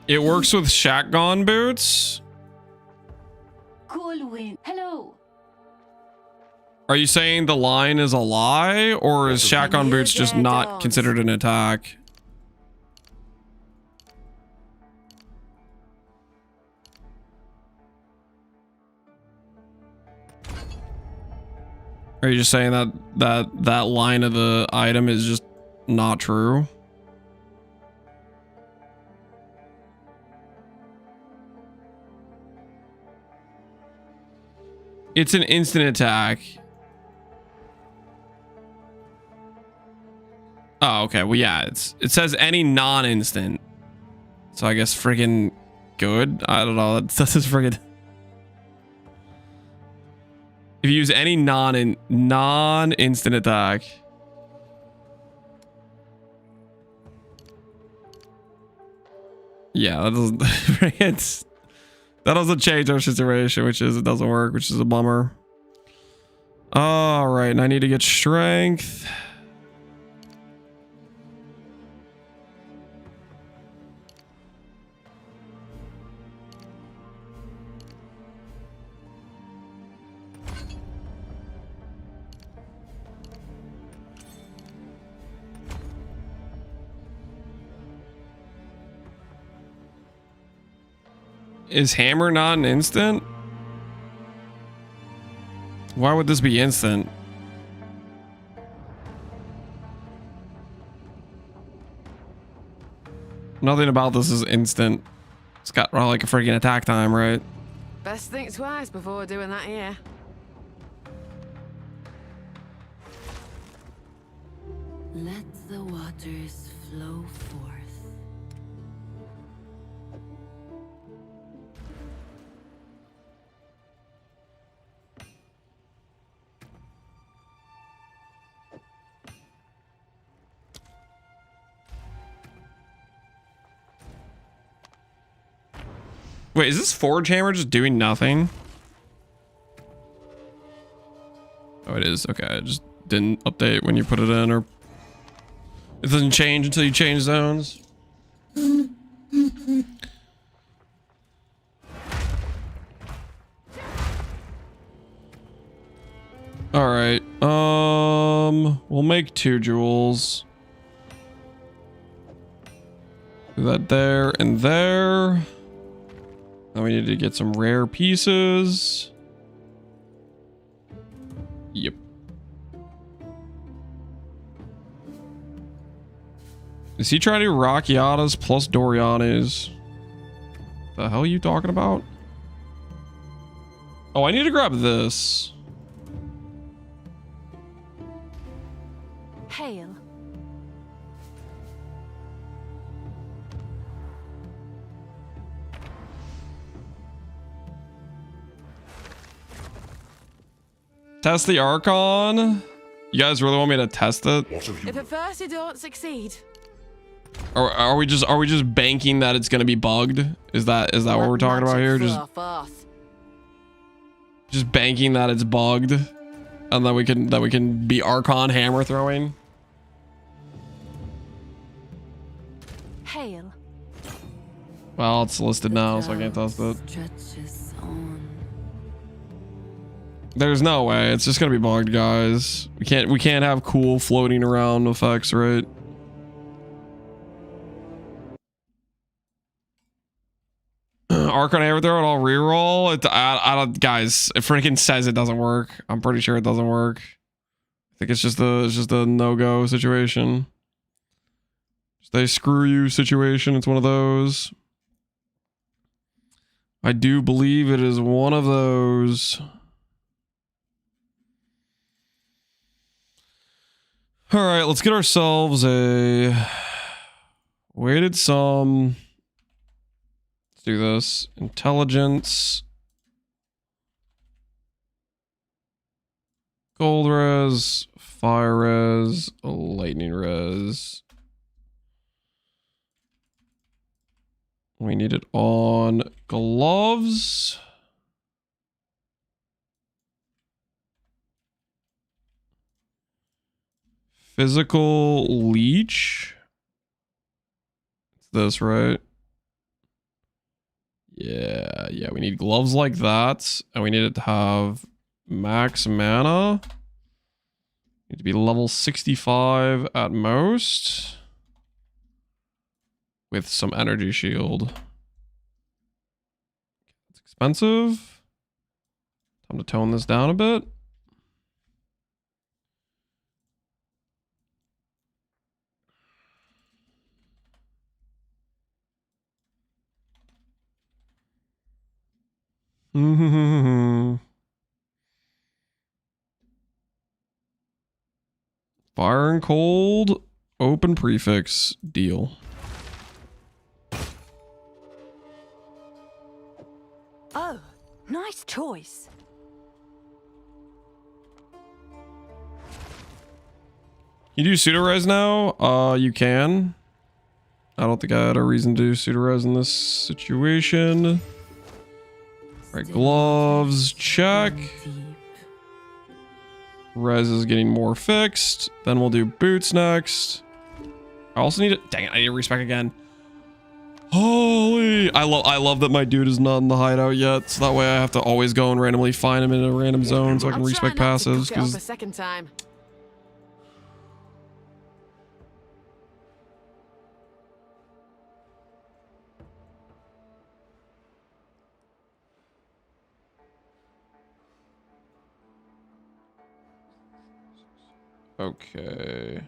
It works with shotgun boots. Cool wind. Hello. Are you saying the line is a lie, or is shotgun boots just not considered an attack? Are you just saying that line of the item is just not true? It's an instant attack. Oh, okay. Well, yeah, it says any non-instant. So I guess friggin' good. I don't know. That's just friggin'. If you use any non-instant attack. Yeah, that doesn't change our situation, which is it doesn't work, which is a bummer. All right, and I need to get strength. Is hammer not an instant? Why would this be instant? Nothing about this is instant. It's got like a freaking attack time, right? Best think twice before doing that here. Let the waters flow forth. Wait, is this forge hammer just doing nothing? Oh, it is. Okay, it just didn't update when you put it in, or it doesn't change until you change zones. All right. We'll make 2 jewels. Do that there and there. Now we need to get some rare pieces. Yep. Is he trying to do Racchiatas plus Dorianes? The hell are you talking about? Oh, I need to grab this. Hail. Test the Archon. You guys really want me to test it? If at first you don't succeed, Or are we just banking that it's gonna be bugged? Is that what we're talking about here? Just banking that it's bugged, and that we can be Archon hammer throwing. Hail. Well, it's listed now, so I can't test it. There's no way. It's just gonna be bugged, guys. We can't have cool floating around effects, right? Archon hammer throw and I'll reroll. I don't, guys. It freaking says it doesn't work. I'm pretty sure it doesn't work. I think it's just a no-go situation. Just a screw you situation. It's one of those. I do believe it is one of those. All right, let's get ourselves a weighted sum. Let's do this. Intelligence. Gold res, fire res, lightning res. We need it on gloves. Physical leech. It's this, right? Yeah, we need gloves like that. And we need it to have max mana. Need to be level 65 at most. With some energy shield. It's expensive. Time to tone this down a bit. Fire and cold, open prefix, deal. Oh, nice choice. You do pseudo-res now? You can. I don't think I had a reason to do pseudo-res in this situation. Right, gloves, check. Res is getting more fixed. Then we'll do boots next. I also need it. Dang it, I need to respec again. Holy! I love that my dude is not in the hideout yet, so that way I have to always go and randomly find him in a random zone so I can respec passives. Because a second time. Okay.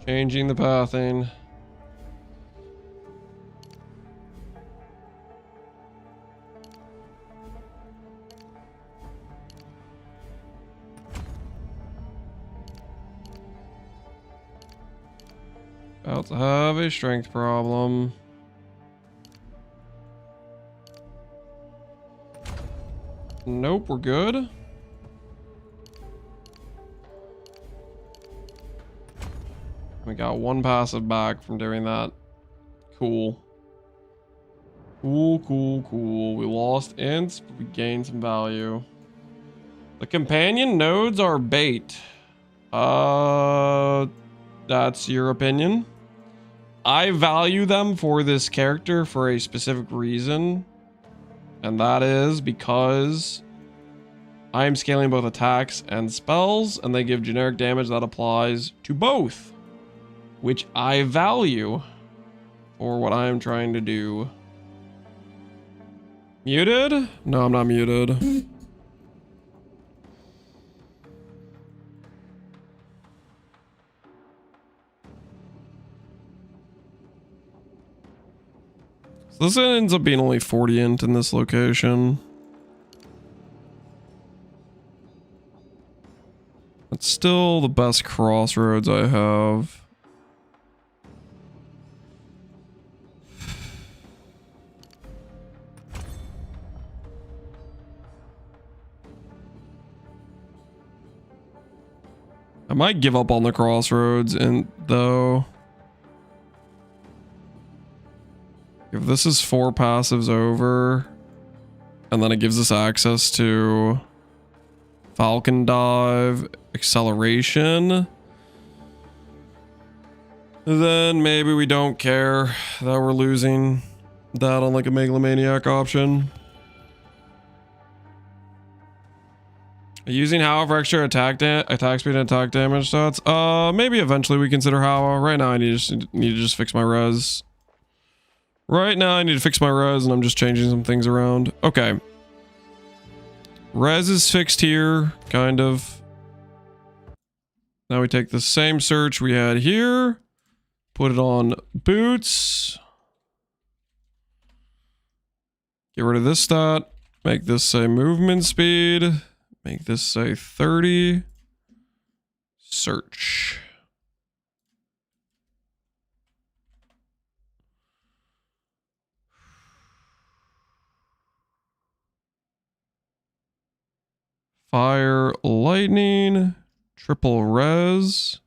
Changing the pathing. About to have a strength problem. Nope, we're good. We got one passive back from doing that. Cool. Cool. We lost ints, but we gained some value. The companion nodes are bait. That's your opinion. I value them for this character for a specific reason. And that is because I am scaling both attacks and spells, and they give generic damage that applies to both, which I value. for what I am trying to do. Muted? No, I'm not muted. So this ends up being only 40 int in this location. It's still the best crossroads I have. I might give up on the crossroads and though. If this is 4 passives over, and then it gives us access to Falcon Dive, Acceleration, then maybe we don't care that we're losing that on like a Megalomaniac option. Using Howa for extra attack speed and attack damage stats. Maybe eventually we consider Howa. Right now I need to just fix my res. Right now I need to fix my res and I'm just changing some things around. Okay. Res is fixed here, kind of. Now we take the same search we had here, put it on boots. Get rid of this stat. Make this say movement speed. Make this say 30. Search. Fire, lightning, triple res.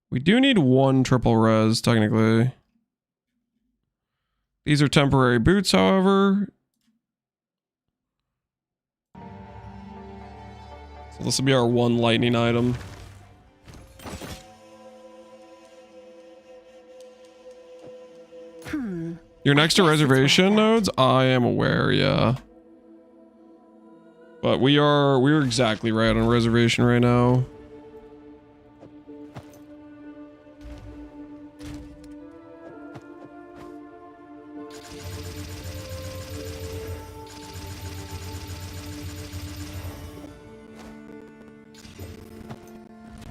We do need 1 triple res, technically. These are temporary boots, however. So this will be our 1 lightning item. You're next to reservation nodes? I am aware, yeah. But we're exactly right on reservation right now.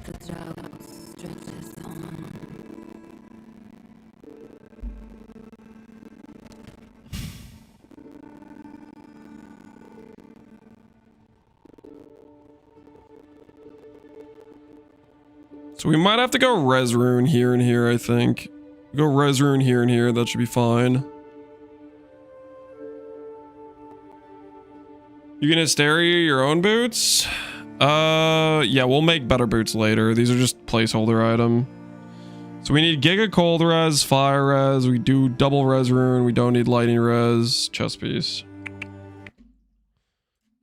The drought stretches on. So we might have to go res rune here and here, I think. Go res rune here and here, that should be fine. You gonna stereo your own boots? Yeah, we'll make better boots later. These are just placeholder item. So we need Giga Cold Res, Fire Res, we do double Res Rune, we don't need Lightning Res, Chest Piece.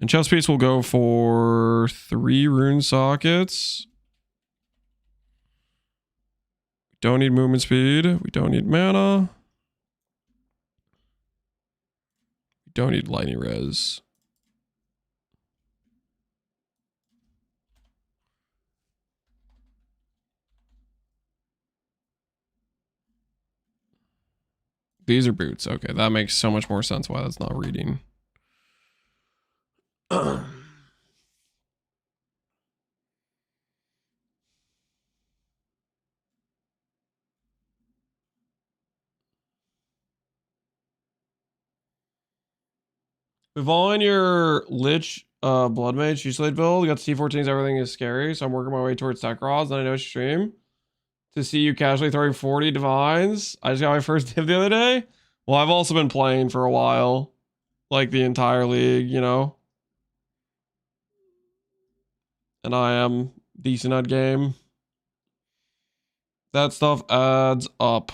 And Chest Piece will go for 3 rune sockets. Don't need movement speed. We don't need mana. We don't need lightning res. These are boots. Okay, that makes so much more sense why that's not reading. Vaughn, your Lich bloodmage Fusilade build. You got C14s, everything is scary. So I'm working my way towards tech rods. Then I know stream to see you casually throwing 40 divines. I just got my first div the other day. Well, I've also been playing for a while, like the entire league, you know. And I am decent at game. That stuff adds up.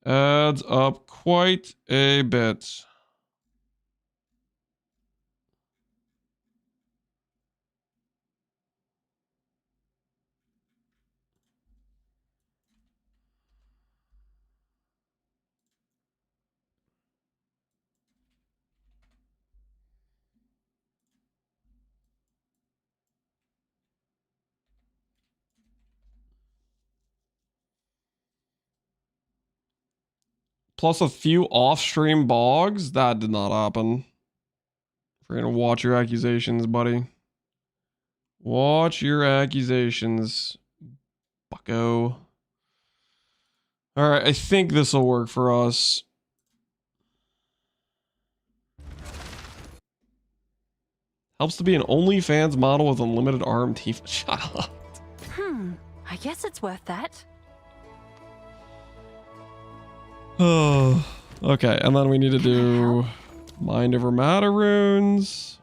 Adds up quite a bit. plus a few off-stream bogs. That did not happen. We're gonna watch your accusations, buddy. Watch your accusations, bucko. All right, I think this will work for us. Helps to be an OnlyFans model with unlimited arm teeth. Shut up. I guess it's worth that. Oh, okay. And then we need to do Mind Over Matter runes.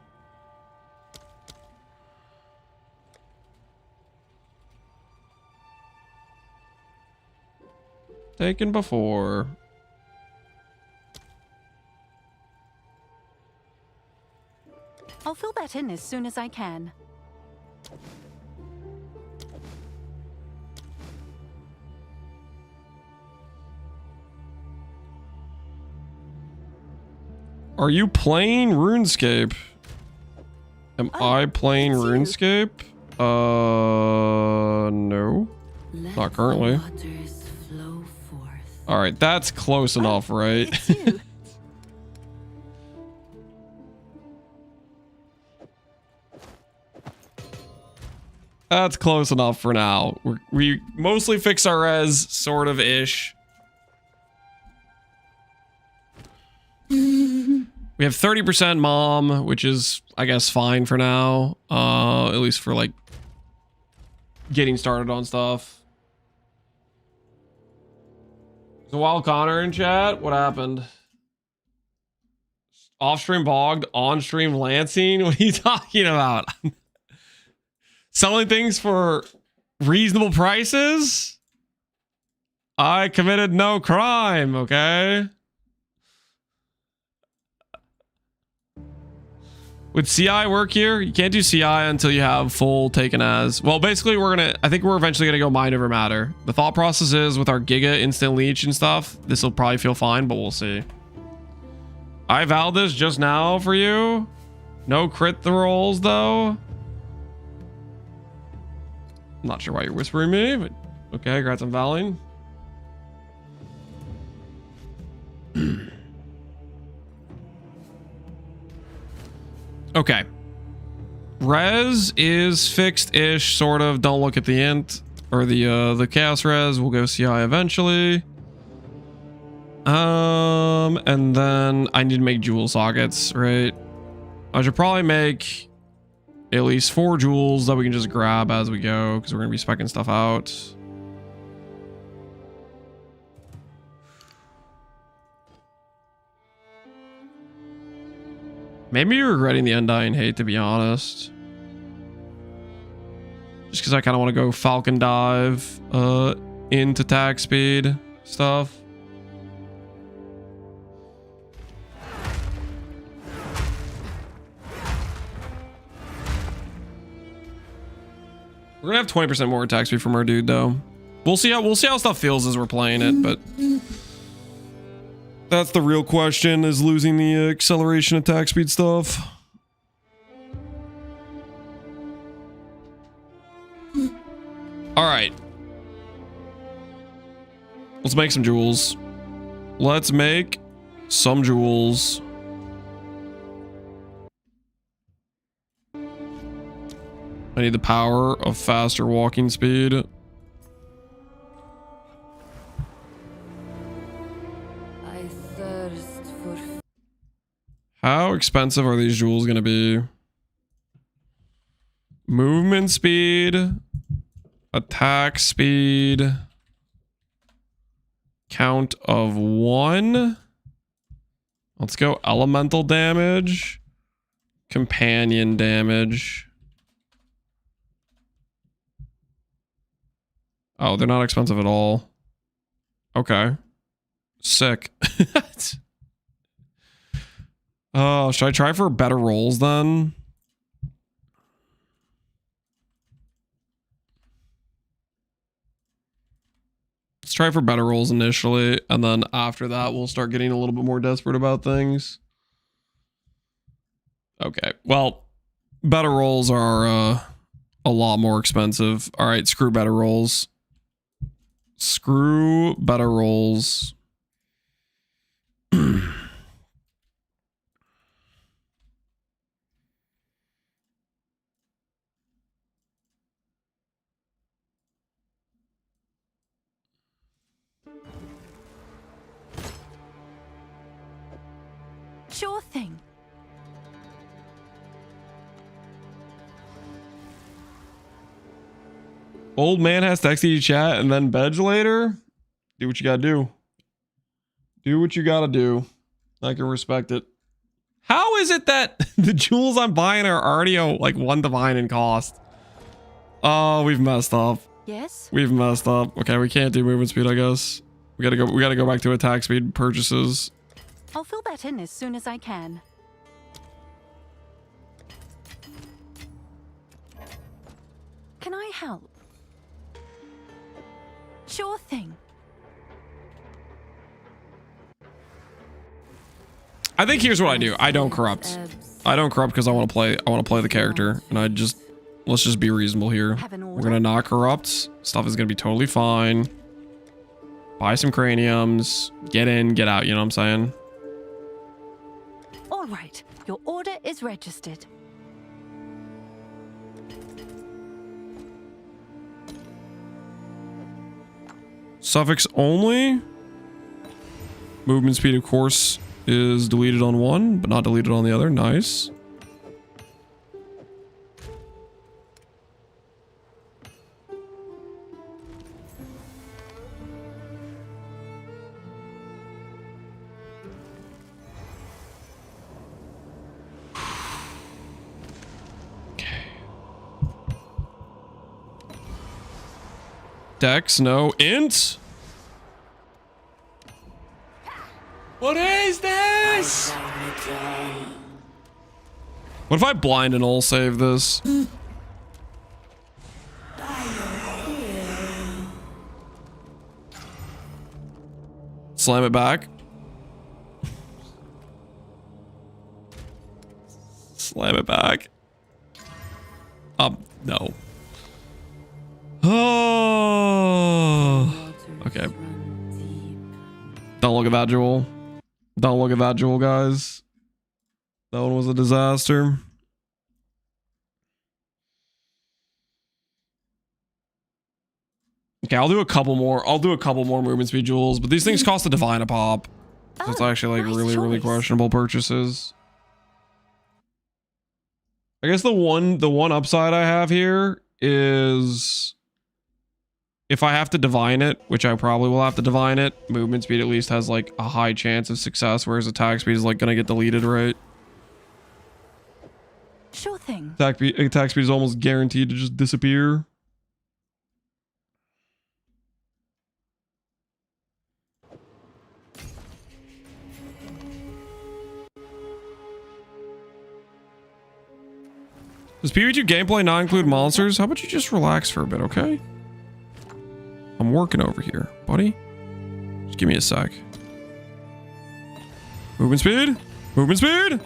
Taken before. I'll fill that in as soon as I can. Are you playing RuneScape? Am I playing RuneScape? No. Not currently. All right, that's close enough, right? That's close enough for now. We mostly fix our res, sort of ish. We have 30% mom, which is, I guess, fine for now. At least for like getting started on stuff. So while Connor in chat, what happened? Off-stream bogged, on-stream lancing? What are you talking about? Selling things for reasonable prices? I committed no crime, okay? Would CI work here? You can't do CI until you have full taken as. Well, basically, I think we're eventually gonna go Mind Over Matter. The thought process is with our Giga instant leech and stuff, this will probably feel fine, but we'll see. I vowed this just now for you. No crit the rolls though. I'm not sure why you're whispering me, but okay, congrats on vowing. Okay. Res is fixed-ish, sort of. Don't look at the int or the chaos res. We'll go CI eventually. And then I need to make jewel sockets, right? I should probably make at least 4 jewels that we can just grab as we go, because we're gonna be speccing stuff out. Maybe you're regretting the Undying Hate, to be honest. Just because I kind of want to go Falcon Dive into attack speed stuff. We're gonna have 20% more attack speed from our dude, though. We'll see how stuff feels as we're playing it, but that's the real question: is losing the acceleration attack speed stuff. All right, let's make some jewels. Let's make some jewels. I need the power of faster walking speed. I thirst for... How expensive are these jewels going to be? Movement speed, attack speed, count of 1. Let's go elemental damage, companion damage. Oh, they're not expensive at all. Okay. Sick. Oh, should I try for better rolls then? Let's try for better rolls initially, and then after that, we'll start getting a little bit more desperate about things. Okay, well, better rolls are a lot more expensive. All right, screw better rolls. Screw better rolls. Sure thing. Old man has texted you chat and then veg later. Do what you gotta do. Do what you gotta do. I can respect it. How is it that the jewels I'm buying are already like 1 divine in cost? Oh, we've messed up. Yes? We've messed up. Okay, we can't do movement speed, I guess. We gotta go back to attack speed purchases. I'll fill that in as soon as I can. Can I help? Sure thing. I think here's what I do. I don't corrupt. I don't corrupt because I want to play the character, and let's just be reasonable here. We're gonna not corrupt. Stuff is gonna be totally fine. Buy some craniums. Get in, get out. You know what I'm saying? All right. Your order is registered. Suffix only. Movement speed, of course, is deleted on one, but not deleted on the other. Nice. Dex, no. Int? What is this? What if I blind and all save this? Slam it back. Slam it back. No. Oh. Okay. Don't look at that jewel. Don't look at that jewel, guys. That one was a disaster. Okay, I'll do a couple more. I'll do a couple more movement speed jewels, but these things cost a divine a pop. So it's actually like really questionable purchases. I guess the one upside I have here is if I have to divine it, which I probably will have to divine it, movement speed at least has like a high chance of success, whereas attack speed is like gonna get deleted, right? Sure thing. Attack speed is almost guaranteed to just disappear. Does PvP gameplay not include monsters? How about you just relax for a bit, okay? I'm working over here, buddy. Just give me a sec. Movement speed! Movement speed!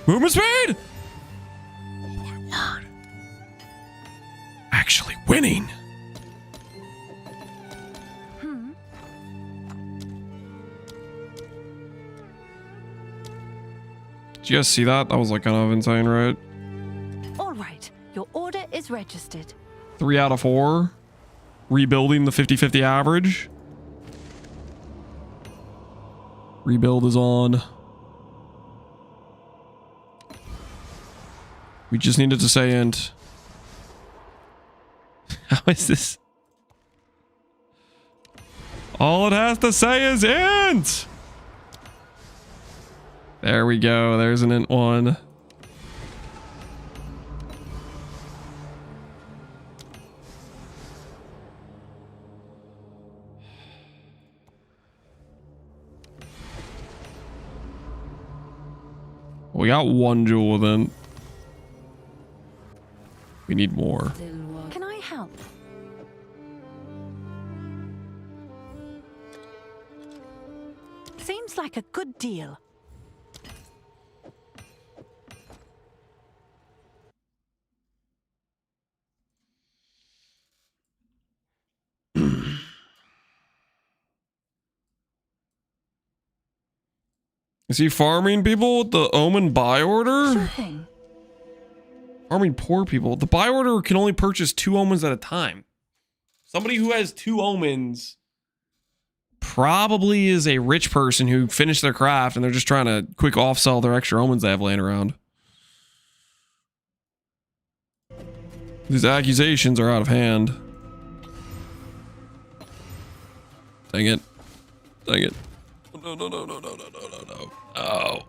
Movement speed! Oh my word. Actually winning. Did you guys see that? That was like kind of insane, right? All right. Your order is registered. 3 out of 4. Rebuilding the 50-50 average. Rebuild is on. We just needed to say int. How is this? All it has to say is int! There we go. There's an int one. We got one jewel then. We need more. Can I help? Seems like a good deal. Is he farming people with the Omen buy order? Sure thing. Farming poor people. The buy order can only purchase 2 Omens at a time. Somebody who has 2 Omens probably is a rich person who finished their craft and they're just trying to quick off-sell their extra Omens they have laying around. These accusations are out of hand. Dang it. Dang it. No, no, no, no, no, no, no, no, no. Oh.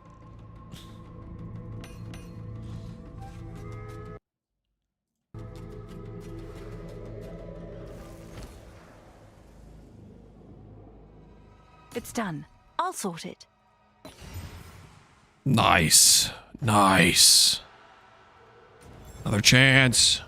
It's done. I'll sort it. Nice. Nice. Another chance.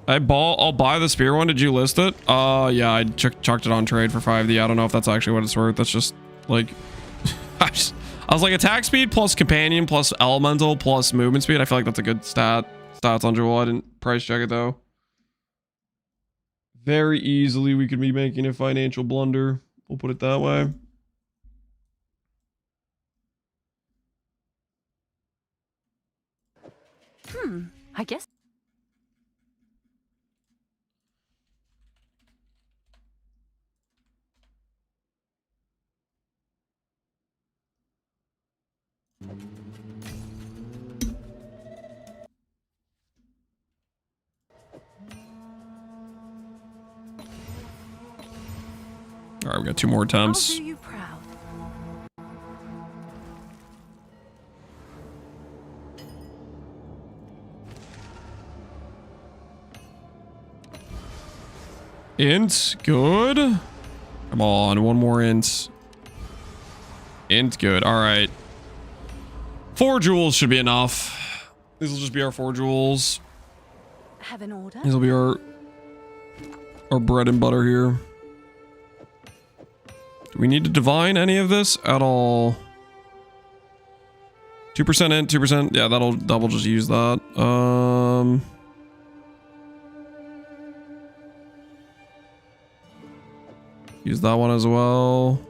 I'll buy the spear one. Did you list it? Yeah, I chucked it on trade for 5D. I don't know if that's actually what it's worth. That's just like I was like attack speed plus companion plus elemental plus movement speed. I feel like that's a good stats on Jewel. I didn't price check it though. Very easily we could be making a financial blunder. We'll put it that way. I guess. All right, we got 2 more attempts. I'll do you proud. Int, good. Come on, 1 more int. Int, good. All right. 4 jewels should be enough. These will just be our 4 jewels. Have an order? These will be our bread and butter here. Do we need to divine any of this at all? 2% int, 2%. Yeah, that'll just use that. Use that one as well.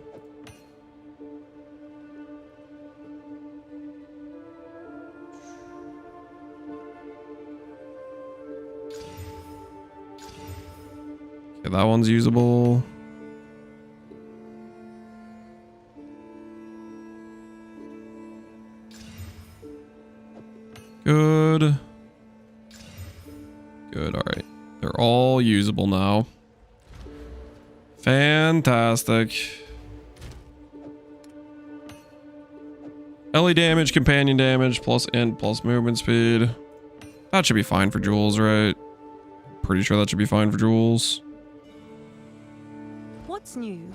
Okay, that one's usable. Good. Good, all right. They're all usable now. Fantastic. LE damage, companion damage, plus int, plus movement speed. That should be fine for jewels, right? Pretty sure that should be fine for jewels. What's new?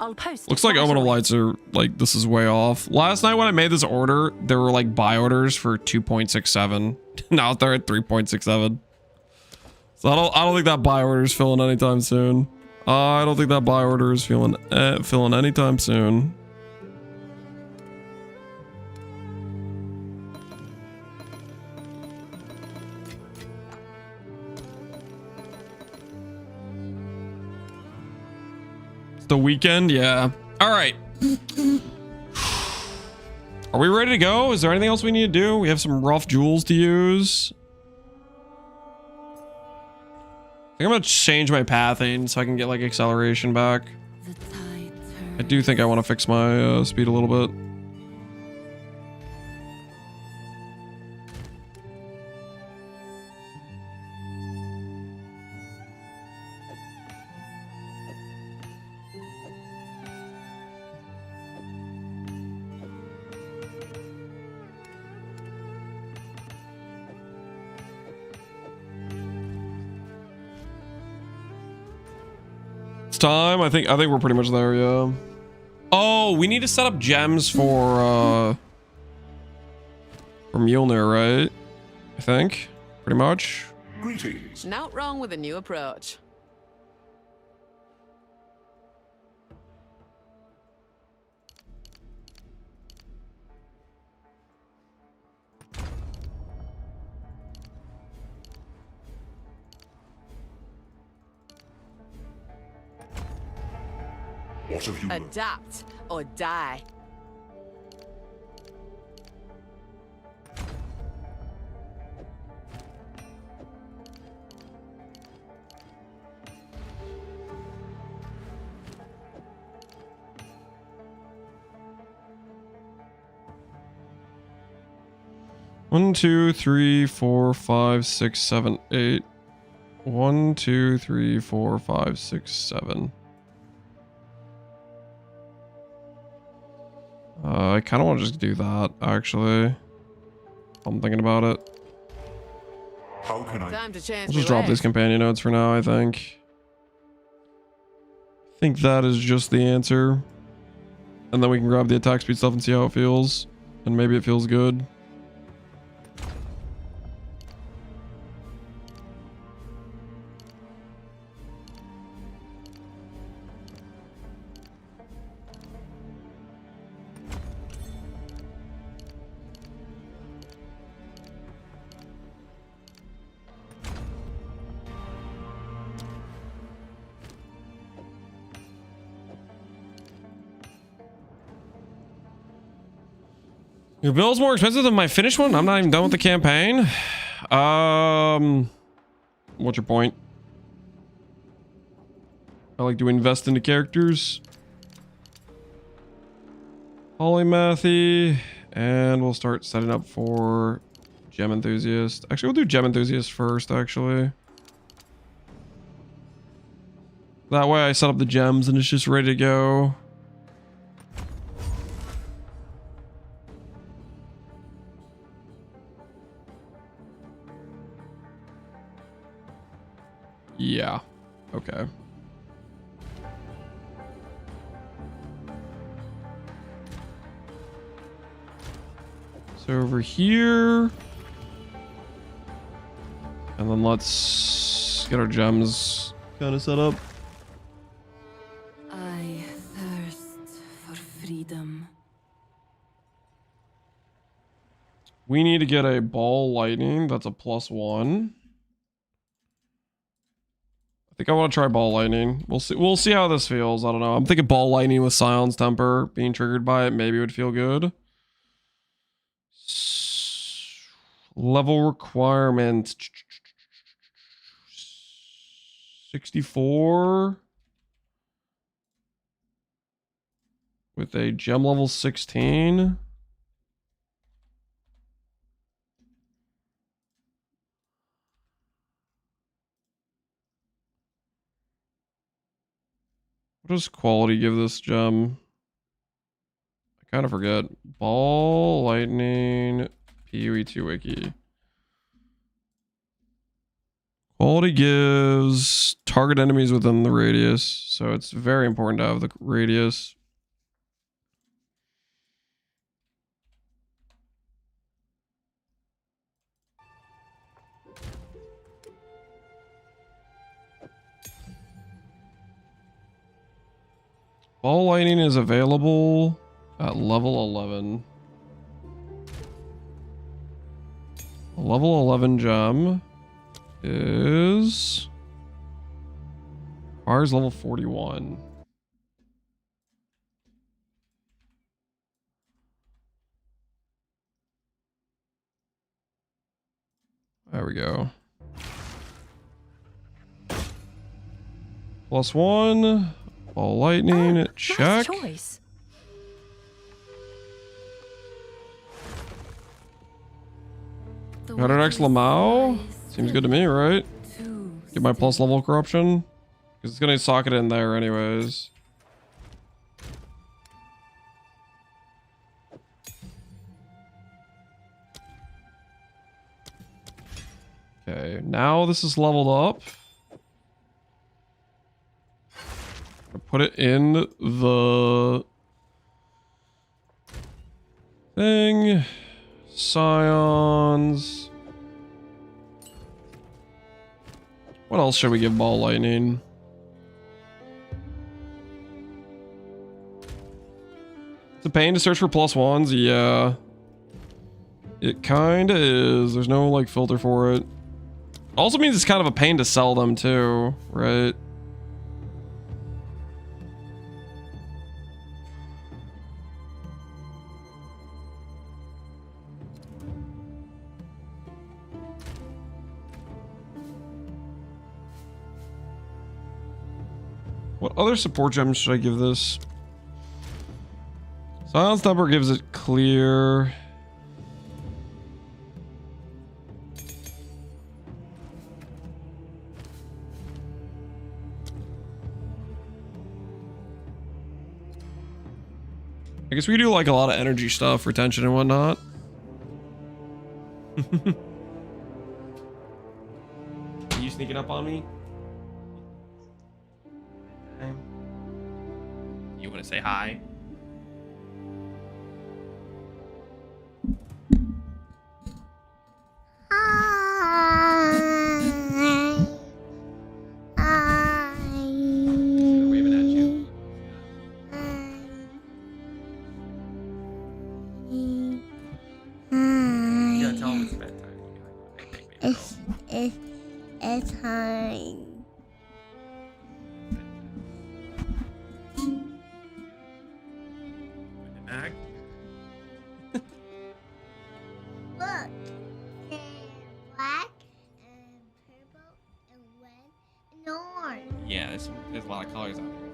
I'll post. Looks like Omen of Lights are like, this is way off. Last night when I made this order, there were like buy orders for 2.67. Now they're at 3.67. So I don't think that buy order is filling anytime soon. I don't think that buy order is filling anytime soon. The weekend, yeah. All right. Are we ready to go? Is there anything else we need to do? We have some rough jewels to use. I think I'm gonna change my pathing so I can get like acceleration back. I do think I want to fix my speed a little bit. Time. I think we're pretty much there, yeah. Oh, we need to set up gems for Mjolnir, right? I think. Pretty much. Greetings. Not wrong with a new approach. What have you learned? Adapt or die. One, 2, 3, 4, 5, 6, 7, 8. 1, 2, 3, 4, 5, 6, 7. I kind of want to just do that, actually. I'm thinking about it. How can I? Time to change I'll just drop these companion notes for now, I think. I think that is just the answer. And then we can grab the attack speed stuff and see how it feels. And maybe it feels good. Your bill's more expensive than my finished one? I'm not even done with the campaign. What's your point? I like to invest into characters. Polymathy. And we'll start setting up for Gem Enthusiast. Actually, we'll do Gem Enthusiast first, actually. That way I set up the gems and it's just ready to go. Yeah. Okay. So over here. And then let's get our gems kind of set up. I thirst for freedom. We need to get a ball lightning. That's a +1. I think I want to try ball lightning. We'll see. We'll see how this feels. I don't know. I'm thinking ball lightning with Scion's temper being triggered by it maybe would feel good. Level requirement 64 with a gem level 16. What does quality give this gem? I kind of forget. Ball, lightning, PoE2 wiki. Quality gives target enemies within the radius. So it's very important to have the radius. Ball lightning is available at level 11. A level 11 gem is ours level 41. There we go. +1. Ball lightning, check. Nice choice. Got an X Lamau? Seems good to me, right? Get my plus level corruption. Because it's going to socket in there anyways. Okay, now this is leveled up. Put it in the thing. Scions. What else should we give ball lightning? It's a pain to search for +1s. Yeah. It kind of is. There's no like filter for it. Also means it's kind of a pain to sell them too, right? What other support gems should I give this? Silence number gives it clear. I guess we do like a lot of energy stuff, retention and whatnot. Are you sneaking up on me? You want to say hi? Waving at you. You gotta tell him it's bedtime. It's time. Mag? Look, there's black and purple and red and orange. Yeah, there's a lot of colors out there.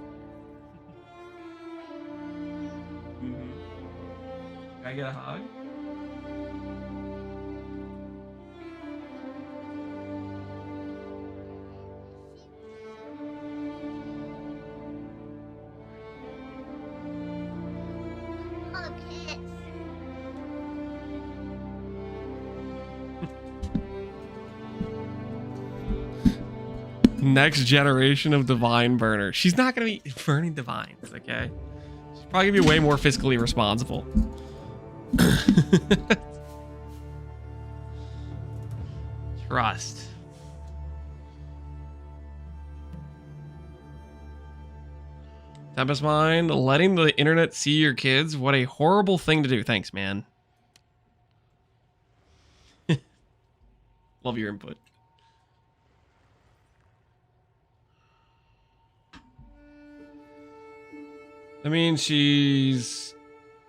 Can I get a hug? Next generation of divine burner. She's not gonna be burning divines, okay? She's probably gonna be way more fiscally responsible. Trust. Tempest Mind, letting the internet see your kids. What a horrible thing to do. Thanks, man. Love your input. I mean, she's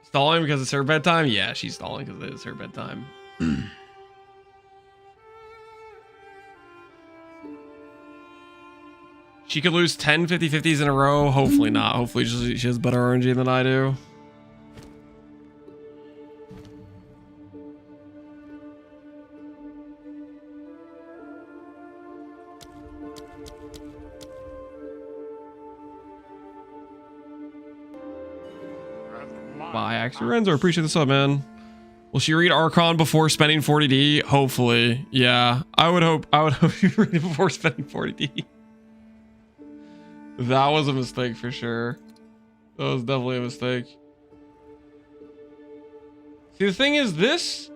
stalling because it's her bedtime. Yeah, she's stalling because it's her bedtime. She could lose 10 50-50s in a row. Hopefully not. Hopefully she has better RNG than I do. Bye, Axe Renzo. Appreciate the sub, man. Will she read Archon before spending 40D? Hopefully. Yeah. I would hope you read it before spending 40D. That was a mistake for sure. That was definitely a mistake. See, the thing is this.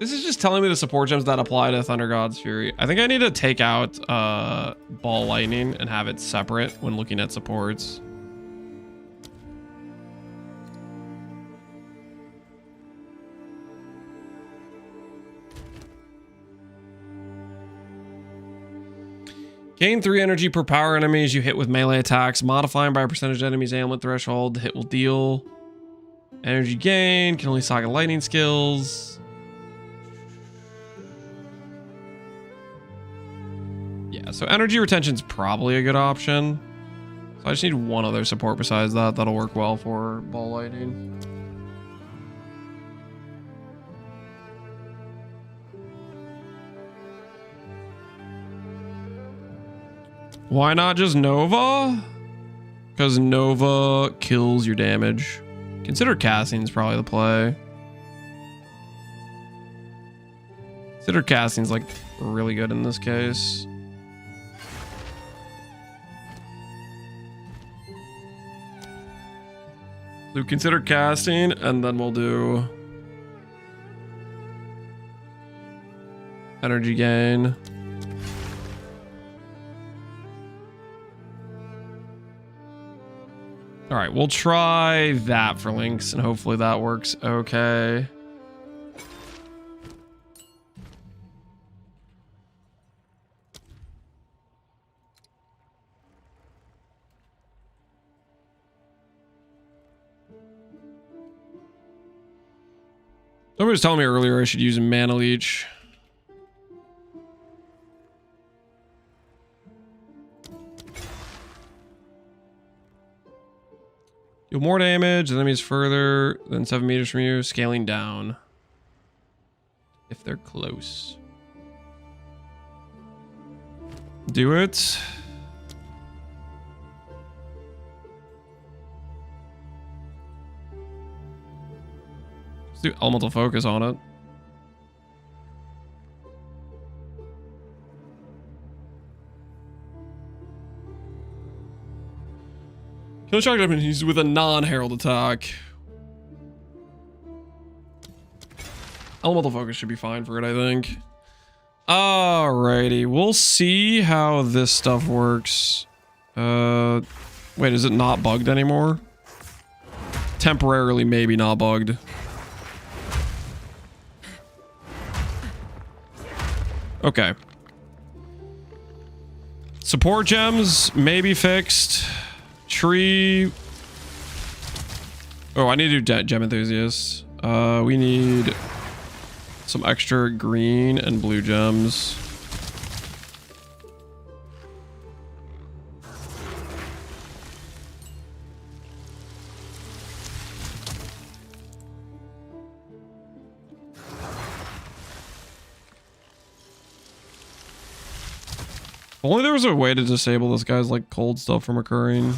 This is just telling me the support gems that apply to Thunder God's Fury. I think I need to take out Ball Lightning and have it separate when looking at supports. Gain 3 energy per power enemies you hit with melee attacks, modifying by a percentage of enemies' ailment threshold. The hit will deal energy gain, can only socket lightning skills. Yeah, so energy retention is probably a good option. So I just need one other support besides that. That'll work well for Ball Lightning. Why not just Nova? Because Nova kills your damage. Consider casting is probably the play. Consider casting's like really good in this case. So consider casting, and then we'll do energy gain. All right, we'll try that for links, and hopefully that works okay. Somebody was telling me earlier I should use a Mana Leech. Deal more damage. Enemies further than 7 meters from you. Scaling down. If they're close. Do it. Let's do elemental focus on it. Kill shock enemies with a non-herald attack. Elemental focus should be fine for it, I think. Alrighty, we'll see how this stuff works. Wait, is it not bugged anymore? Temporarily, maybe not bugged. Okay. Support gems may be fixed. Tree. Oh, I need to do gem enthusiasts. We need some extra green and blue gems. If only there was a way to disable this guy's like cold stuff from occurring.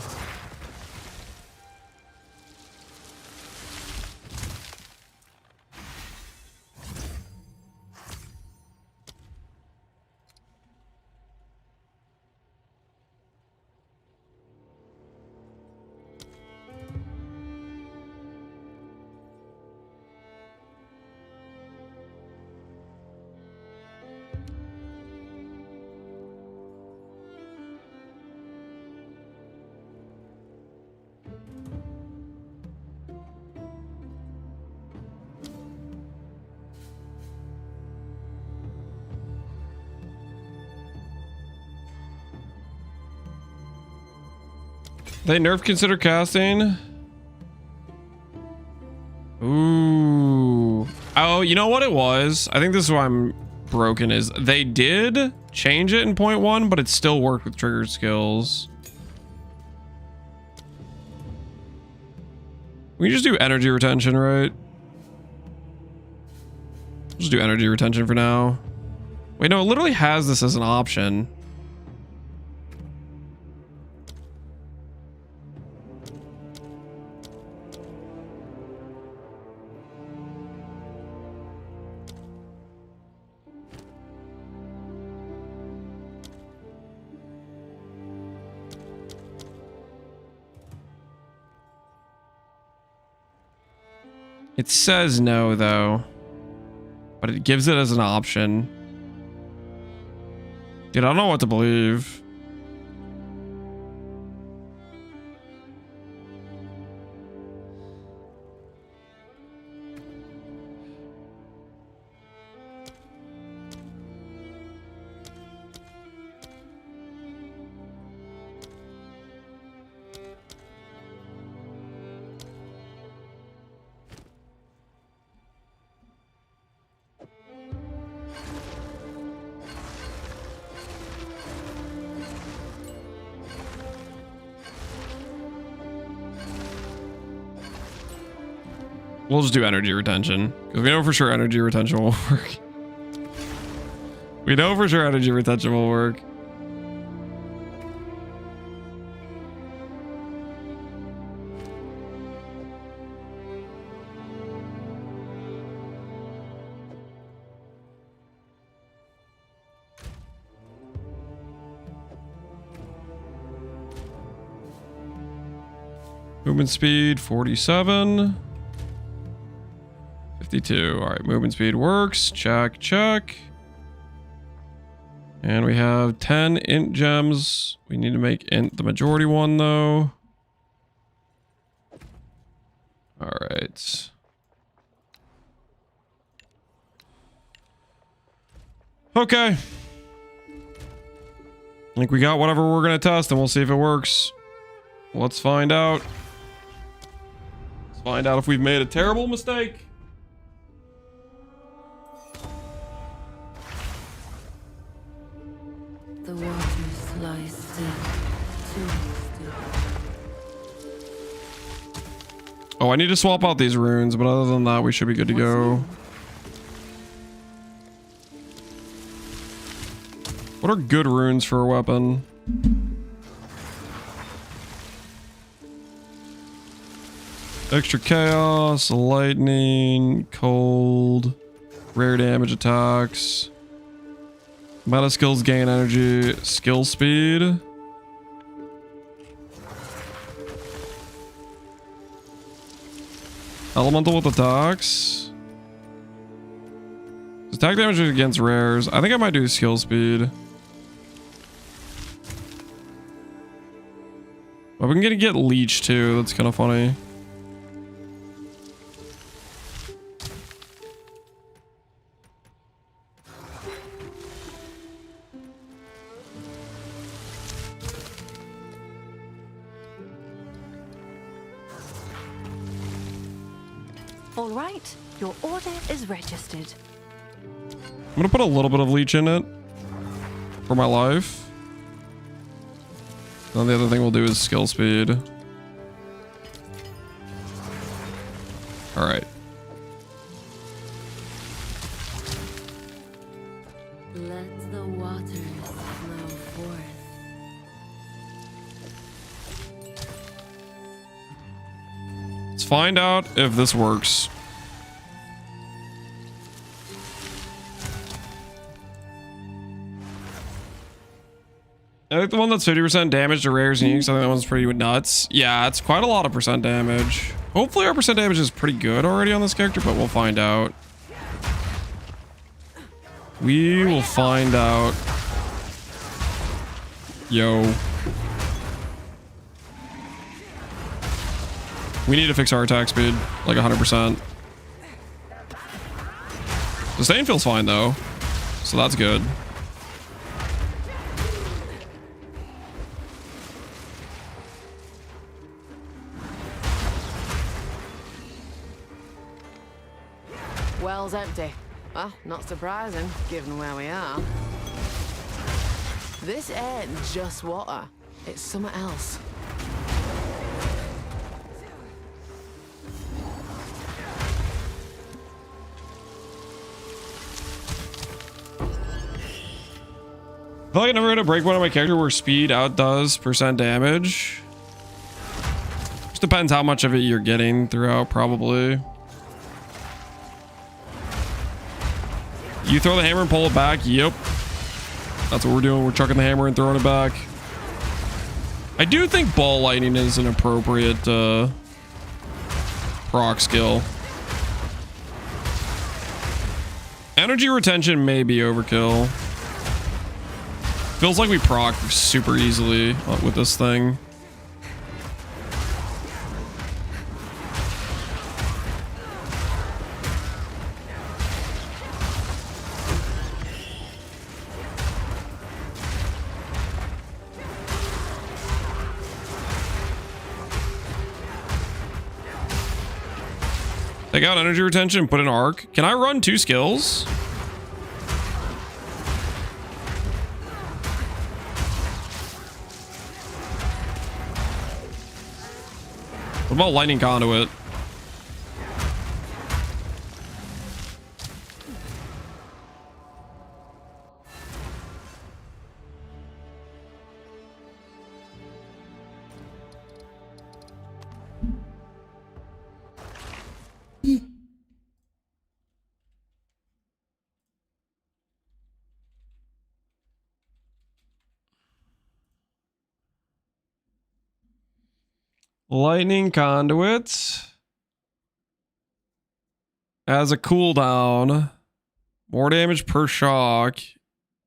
They nerfed consider casting. Ooh. Oh, you know what it was? I think this is why I'm broken is they did change it in 0.1, but it still worked with trigger skills. We can just do energy retention, right? Just do energy retention for now. Wait, no, it literally has this as an option. It says no, though, but it gives it as an option. Dude, I don't know what to believe. We'll just do energy retention because we know for sure energy retention will work. We know for sure energy retention will work. Movement speed 47. 52. All right, movement speed works. Check, check. And we have 10 int gems. We need to make int the majority one, though. All right. Okay. I think we got whatever we're going to test, and we'll see if it works. Let's find out. Let's find out if we've made a terrible mistake. The waters lie still, too still. Oh, I need to swap out these runes, but other than that, we should be good to go. What are good runes for a weapon? Extra chaos, lightning, cold, rare damage attacks. Meta skills gain energy, skill speed. Elemental with attacks. Attack damage against rares. I think I might do skill speed. But we can get leech too. That's kind of funny. All right, your order is registered. I'm gonna put a little bit of leech in it for my life. And the other thing we'll do is skill speed. All right. Let the waters flow forth. Let's find out if this works. I think the one that's 50% damage to rares and uniques, I think that one's pretty nuts. Yeah, it's quite a lot of percent damage. Hopefully our percent damage is pretty good already on this character, but we'll find out. We will find out. Yo. We need to fix our attack speed, like 100%. Sustain feels fine though, so that's good. Well's empty. Well, not surprising, given where we are. This ain't just water. It's something else. I feel like I never had to break one of my character where speed outdoes percent damage. Just depends how much of it you're getting throughout, probably. You throw the hammer and pull it back. Yep. That's what we're doing. We're chucking the hammer and throwing it back. I do think ball lightning is an appropriate proc skill. Energy retention may be overkill. Feels like we proc super easily with this thing. Take out energy retention, put in arc. Can I run 2 skills? What about lightning conduit? Lightning conduit has a cooldown, more damage per shock,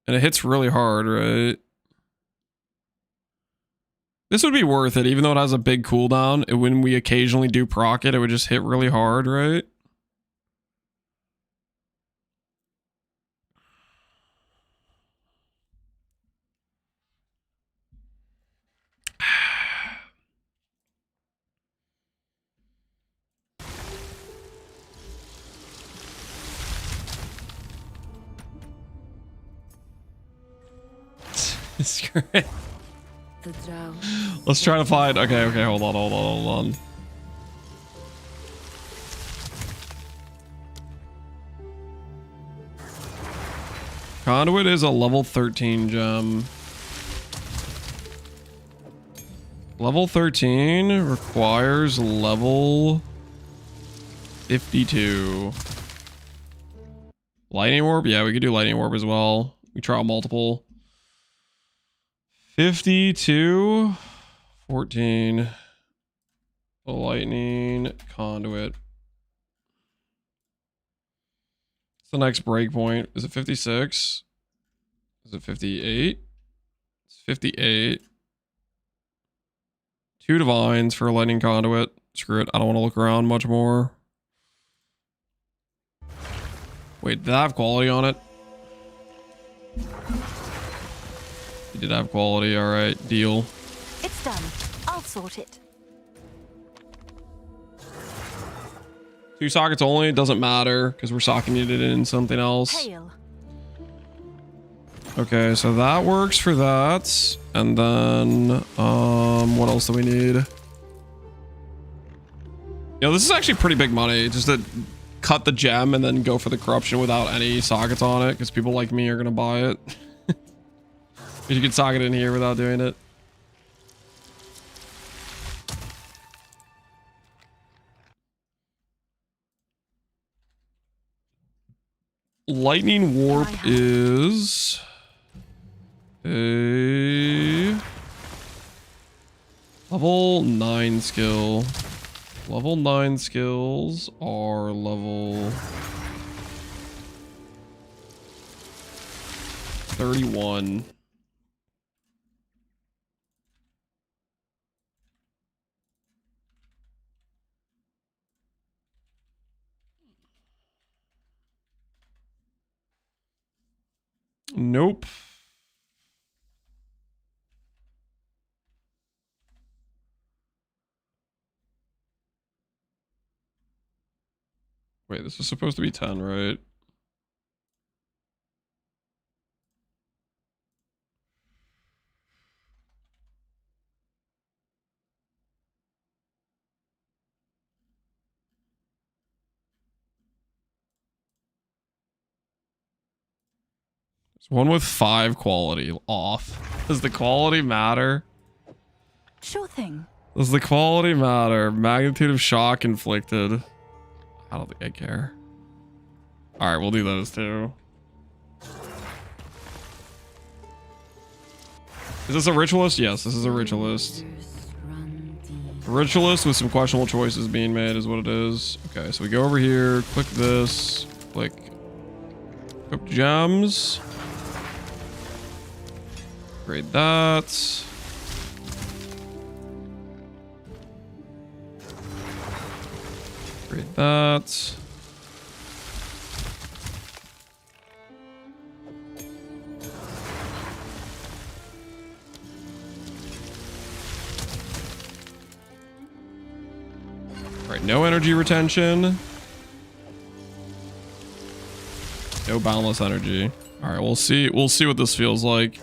and it hits really hard, right? This would be worth it, even though it has a big cooldown. When we occasionally do proc it, it would just hit really hard, right? Great. The drought. Let's try to find. Okay, hold on. Conduit is a level 13 gem. Level 13 requires level 52. Lightning Orb? Yeah, we could do Lightning Orb as well. We try out multiple. 52. 14. Lightning Conduit. What's the next breakpoint? Is it 56? Is it 58? It's 58. 2 divines for a lightning conduit. Screw it. I don't want to look around much more. Wait, did that have quality on it? It did have quality. All right, deal. It's done. I'll sort it. 2 sockets only. It doesn't matter because we're socketing it in something else. Hail. Okay, so that works for that. And then, what else do we need? This is actually pretty big money. Just to cut the gem and then go for the corruption without any sockets on it, because people like me are gonna buy it. You can socket in here without doing it. Lightning Warp is a level 9 skill. Level 9 skills are level 31. Nope. Wait, this is supposed to be 10, right? There's one with 5 quality off. Does the quality matter? Sure thing. Does the quality matter? Magnitude of shock inflicted. I don't think I care. All right, we'll do those too. Is this a ritualist? Yes, this is a ritualist. Ritualist with some questionable choices being made is what it is. Okay, so we go over here, click this, click equip gems. Grade that. Grade that. All right, no energy retention. No boundless energy. All right, we'll see what this feels like.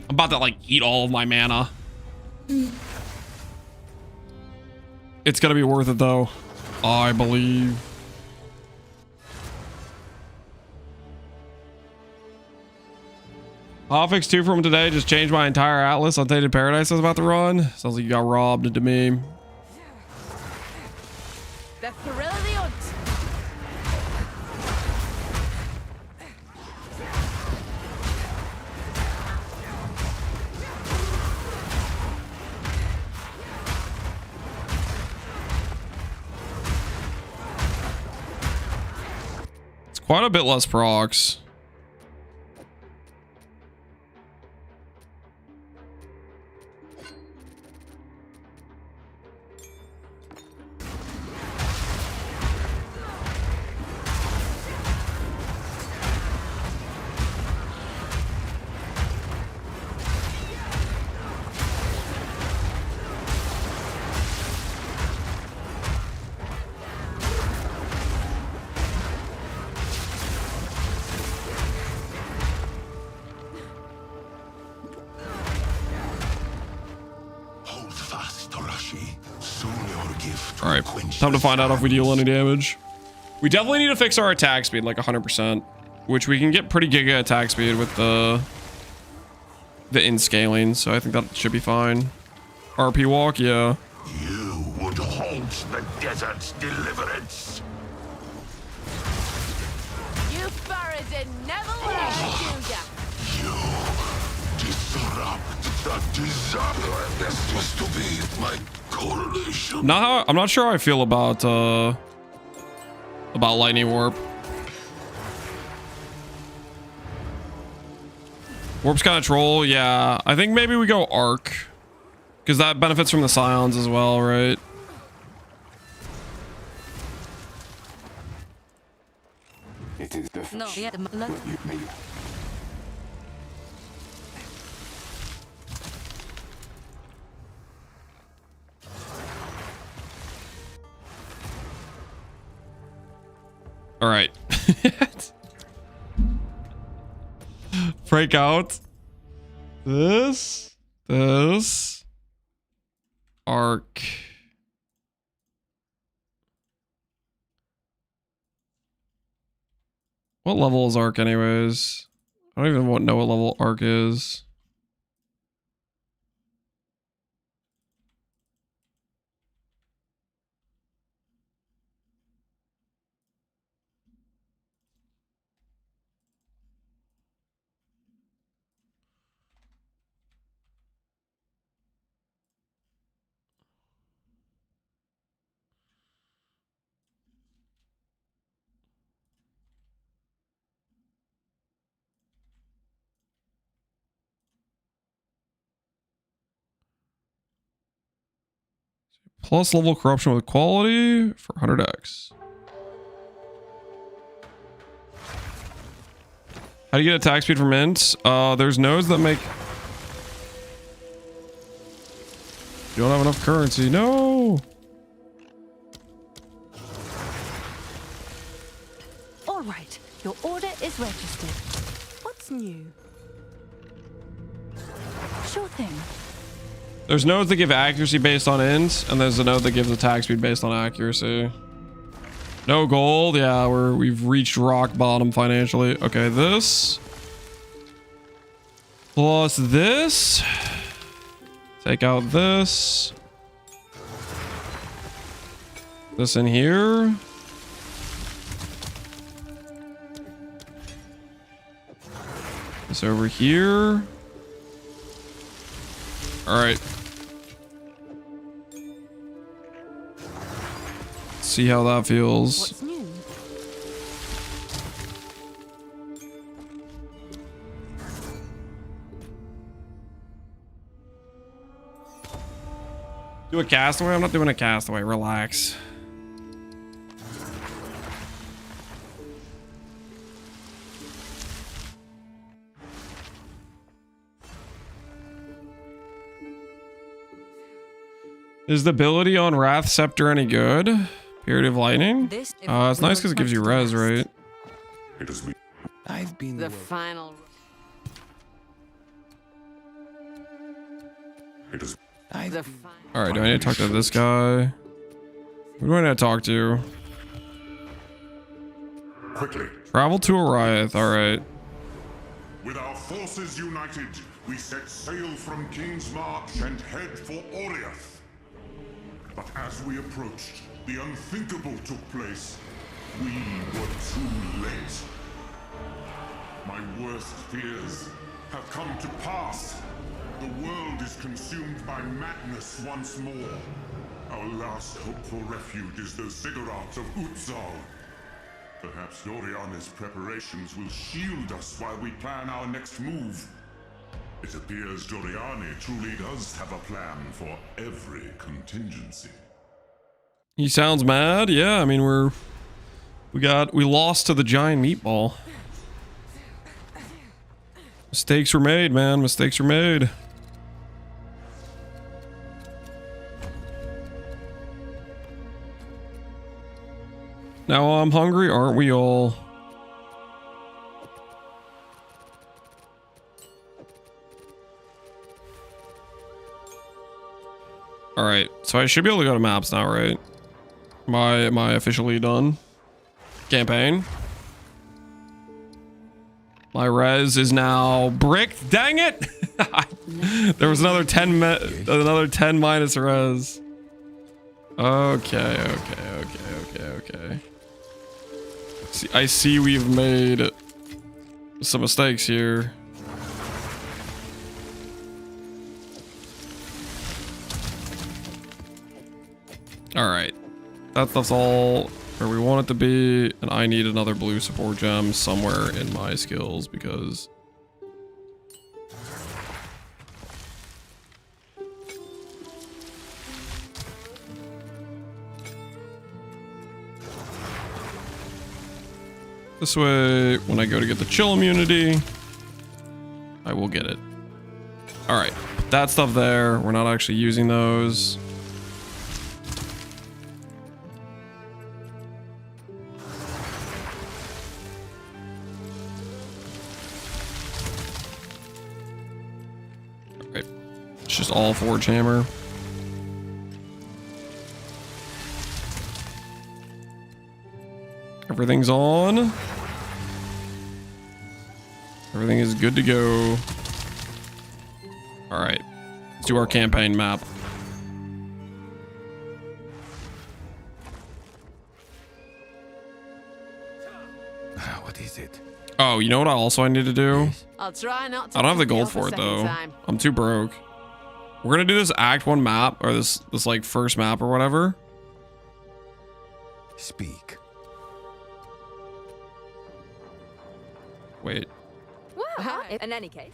I'm about to like eat all of my mana. It's gonna be worth it though, I believe. Hotfix 2 from today just changed my entire atlas on Tainted Paradise I was about to run. Sounds like you got robbed to me. The thrill of the hunt. It's quite a bit less procs. All right, time to find out if we deal any damage. We definitely need to fix our attack speed like 100%, which we can get pretty giga attack speed with the in-scaling, so I think that should be fine. RP walk, yeah. You would halt the desert's deliverance. You Faradin never learned, do ya? You disrupt the desire. This was to be my coronation. I'm not sure how I feel about lightning warp. Warp's kind of troll, yeah. I think maybe we go arc, because that benefits from the scions as well, right? It is the No, yeah, All right. Break out. This. Arc. What level is arc anyways? I don't even know what level arc is. Plus level corruption with quality for 100x. How do you get attack speed from int? There's nodes that make... You don't have enough currency. No! All right, your order is registered. What's new? Sure thing. There's nodes that give accuracy based on int, and there's a node that gives attack speed based on accuracy. No gold. Yeah, we've reached rock bottom financially. Okay, this plus this. Take out this. This in here. This over here. All right. See how that feels. What's new? Do a castaway? I'm not doing a castaway. Relax. Is the ability on Wrath Scepter any good? Period of Lightning? It's nice because it gives you res, right? It is me. I've been The final. It is. All right, do I need to talk to this guy? Who do I need to talk to? Quickly. Travel to Oriath. All right. With our forces united, we set sail from King's March and head for Oriath. But as we approached, the unthinkable took place. We were too late. My worst fears have come to pass. The world is consumed by madness once more. Our last hope for refuge is the ziggurat of Exile. Perhaps Doriana's preparations will shield us while we plan our next move. It appears Doriani truly does have a plan for every contingency. He sounds mad. Yeah, I mean we lost to the giant meatball. Mistakes were made, man. Mistakes were made. Now I'm hungry, aren't we all? All right, so I should be able to go to maps now, right? Am I officially done? Campaign. My res is now bricked. Dang it! There was another 10 minus res. Okay. See, I see we've made some mistakes here. All right, that's all where we want it to be, and I need another blue support gem somewhere in my skills because this way, when I go to get the chill immunity, I will get it. All right, put that stuff there. We're not actually using those. All right, it's just all forge hammer. Everything's on. Everything is good to go. All right, let's do our campaign map. What is it? Oh, you know what I need to do? I'll try not to. I don't have the kill gold for for a it second though. time. I'm too broke. We're gonna do this Act 1 map, or this like first map or whatever. Speak. Wait. Well, in any case.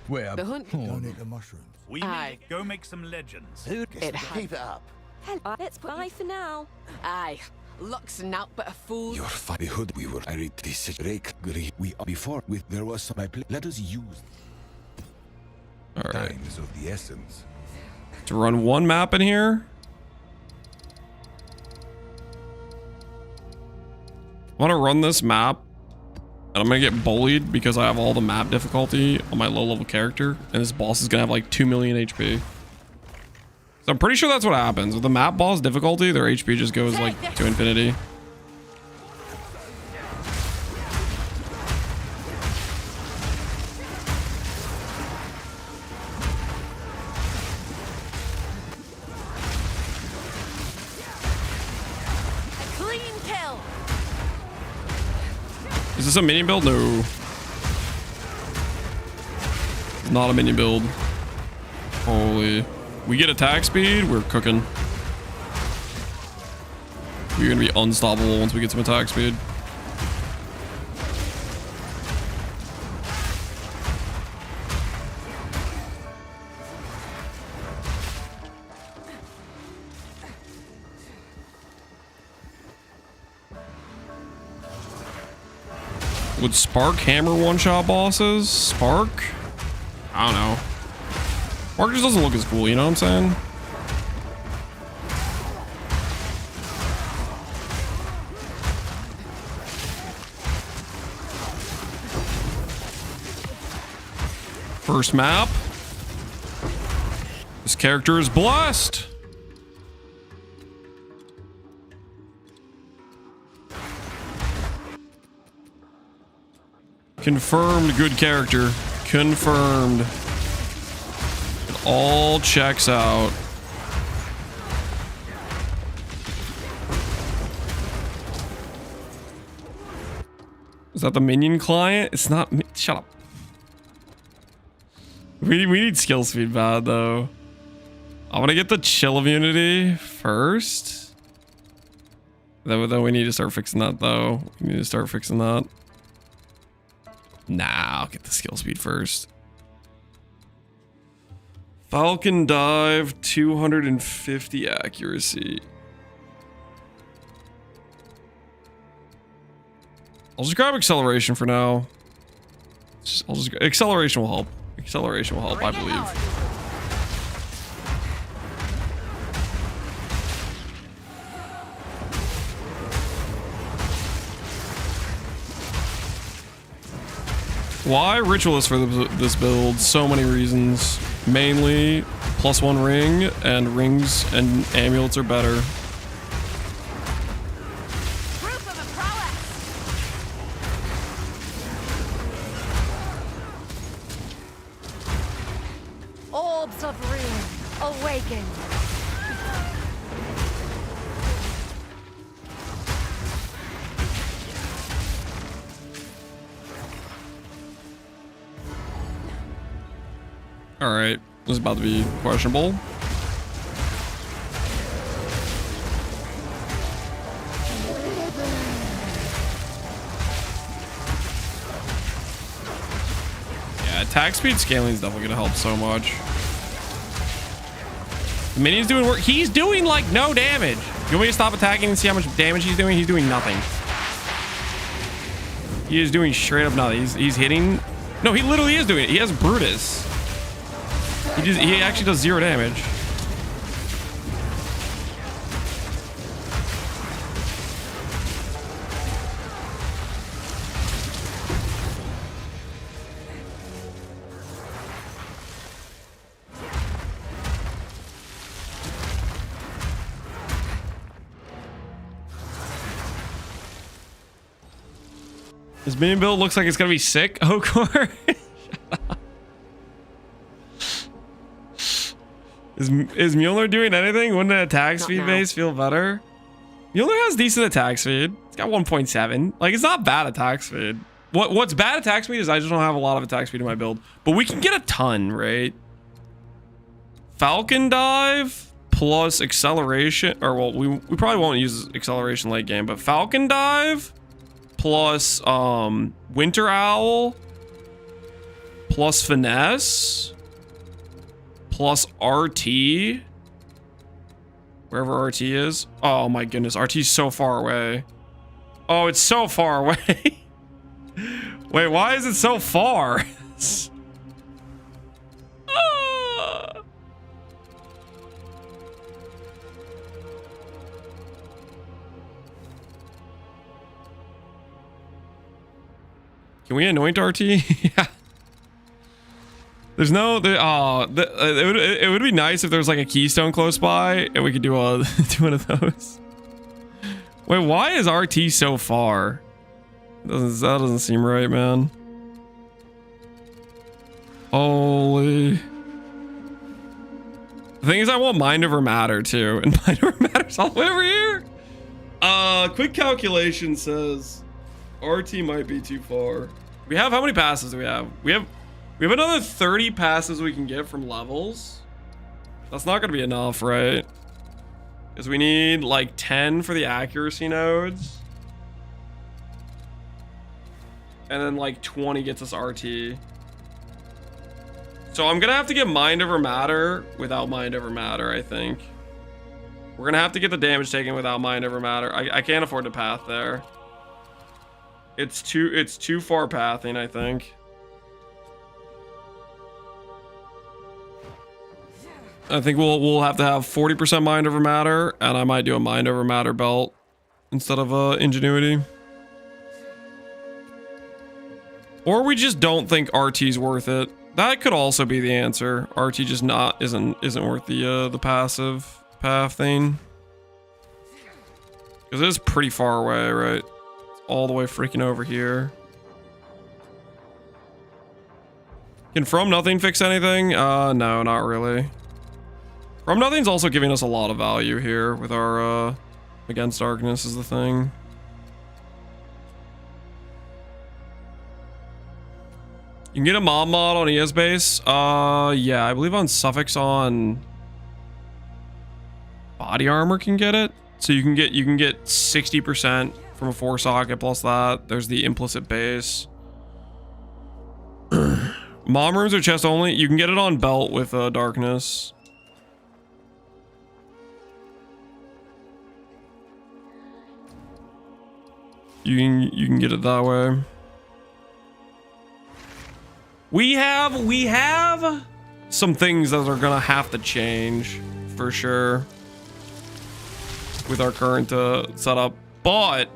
Where? The hunt. Donate the mushrooms. We need go make some legends. Keep it up. Hello, let's bye for now. Aye. Luck's naught but a fool. Your fatherhood, we were married this rake agree. We are before with there was some let us use. All right. Time is of the essence. To run one map in here. I want to run this map, and I'm gonna get bullied because I have all the map difficulty on my low-level character, and this boss is gonna have like 2 million HP. So I'm pretty sure that's what happens with the map boss difficulty. Their HP just goes like to infinity. Clean kill. Is this a minion build? No. It's not a minion build. Holy. We get attack speed, we're cooking. We're gonna be unstoppable once we get some attack speed. Would Spark hammer one-shot bosses? Spark? I don't know. Spark just doesn't look as cool, you know what I'm saying? First map. This character is blessed. Confirmed good character. Confirmed. It all checks out. Is that the minion client? It's not. Shut up. We need skill speed bad though. I want to get the chill immunity first. Then we need to start fixing that though. We need to start fixing that. Nah, I'll get the skill speed first. Falcon dive, 250 accuracy. I'll just grab acceleration for now. Acceleration will help. Acceleration will help, I believe. Why Ritualist for this build? So many reasons. Mainly, +1 ring, and rings and amulets are better. Gods of ruin, awaken! All right, this is about to be questionable. Yeah, attack speed scaling is definitely gonna help so much. The minion's doing work. He's doing like no damage. You want me to stop attacking and see how much damage he's doing? He's doing nothing. He is doing straight up nothing. He's hitting. No, he literally is doing it. He has Brutus. He actually does 0 damage. His minion build looks like it's gonna be sick. Oh, Core. Is Mjolnir doing anything? Wouldn't an attack speed base feel better? Mjolnir has decent attack speed. It's got 1.7. Like, it's not bad attack speed. What's bad attack speed is I just don't have a lot of attack speed in my build. But we can get a ton, right? Falcon dive plus acceleration. Or, well, we probably won't use acceleration late game. But Falcon dive plus Winter Owl plus finesse plus RT, wherever RT is. Oh my goodness, RT's so far away. Oh, it's so far away. Wait, why is it so far? Can we anoint RT? Yeah. There's no, it would be nice if there was like a keystone close by and we could do one of those. Wait, why is RT so far? That doesn't seem right, man. Holy. The thing is, I want mind over matter too, and mind over matter's all the way over here. Quick calculation says RT might be too far. We have, how many passes do we have? We have another 30 passes we can get from levels. That's not gonna be enough, right? Because we need like 10 for the accuracy nodes. And then like 20 gets us RT. So I'm gonna have to get mind over matter without mind over matter, I think. We're gonna have to get the damage taken without mind over matter. I can't afford to path there. It's too far pathing, I think. I think we'll have to have 40% mind over matter, and I might do a mind over matter belt instead of ingenuity. Or we just don't think RT's worth it. That could also be the answer. RT just isn't worth the passive path thing. Because it is pretty far away, right? It's all the way freaking over here. Can From Nothing fix anything? No, not really. From Nothing's also giving us a lot of value here with our Against Darkness is the thing. You can get a mob mod on ES base. Yeah, I believe on Suffix on body armor can get it. So you can get 60% from a 4 socket plus that. There's the implicit base. Mom rooms are chest only. You can get it on belt with darkness. You can get it that way. We have some things that are gonna have to change for sure with our current setup, but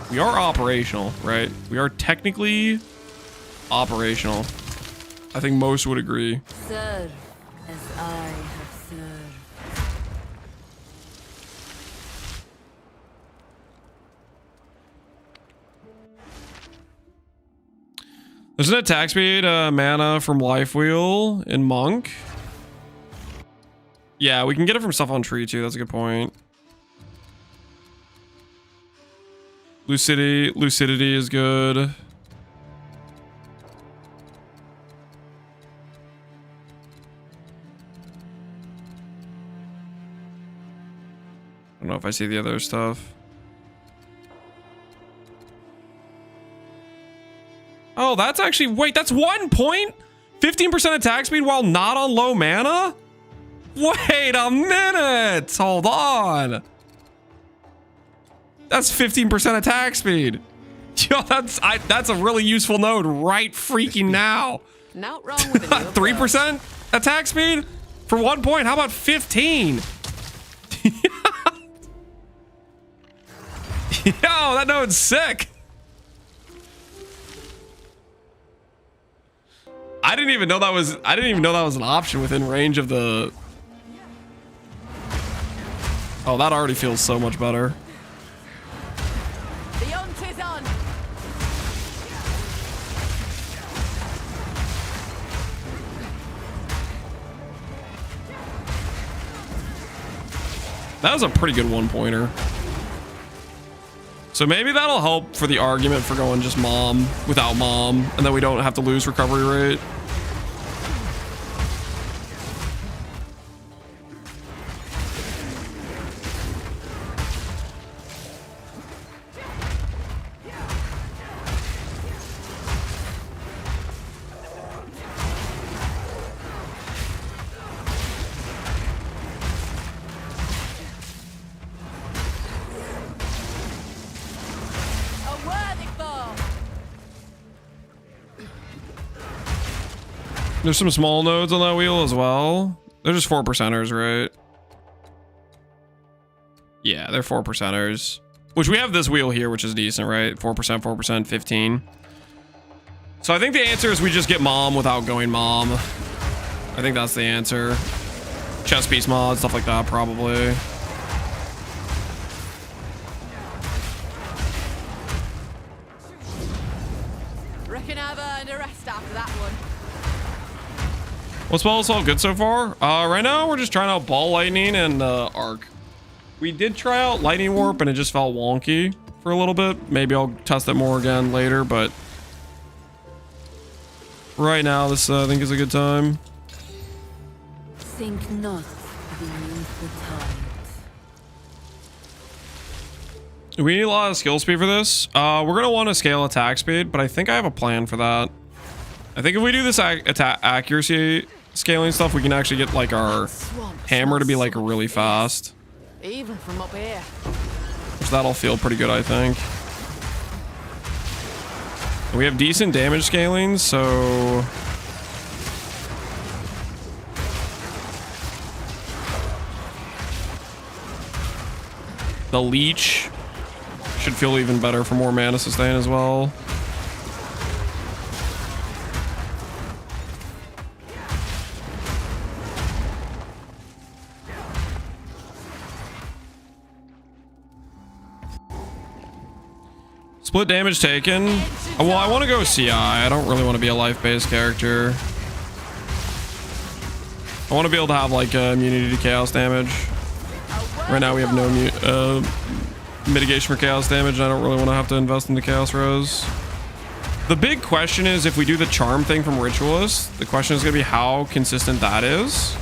we are operational, right? We are technically operational. I think most would agree. Serve as I have served. There's an attack speed mana from Life Wheel in Monk. Yeah, we can get it from stuff on tree too. That's a good point. Lucidity is good. I don't know if I see the other stuff. Oh, that's actually, wait, that's 1 point? 15% attack speed while not on low mana? Wait a minute. Hold on. That's 15% attack speed. Yo, that's a really useful node right freaking now. Not wrong with it. 3% attack speed for 1 point. How about 15? Yo, that node's sick. I didn't even know that was an option within range of the. Oh, that already feels so much better. The hunt is on. That was a pretty good 1-pointer. So maybe that'll help for the argument for going just mom without mom, and then we don't have to lose recovery rate. There's some small nodes on that wheel as well. They're just 4%ers, right? Yeah, they're 4%ers. Which we have this wheel here, which is decent, right? 4%, 4%, 15. So I think the answer is we just get mom without going mom. I think that's the answer. Chess piece mod, stuff like that, probably. Reckon I've earned a rest after that one. Well, spells all good so far. Right now we're just trying out ball lightning and arc. We did try out lightning warp and it just felt wonky for a little bit. Maybe I'll test it more again later, but right now this I think is a good time. Think not beneath the tide. We need a lot of skill speed for this. We're gonna want to scale attack speed, but I think I have a plan for that. I think if we do this attack accuracy scaling stuff, we can actually get like our hammer to be like really fast. Even from up here. Which that'll feel pretty good, I think. And we have decent damage scaling, so the leech should feel even better for more mana sustain as well. Split damage taken. Well, I want to go CI. I don't really want to be a life-based character. I want to be able to have like immunity to chaos damage. Right now we have no mitigation for chaos damage, and I don't really want to have to invest in the chaos rose. The big question is if we do the charm thing from Ritualist, the question is going to be how consistent that is.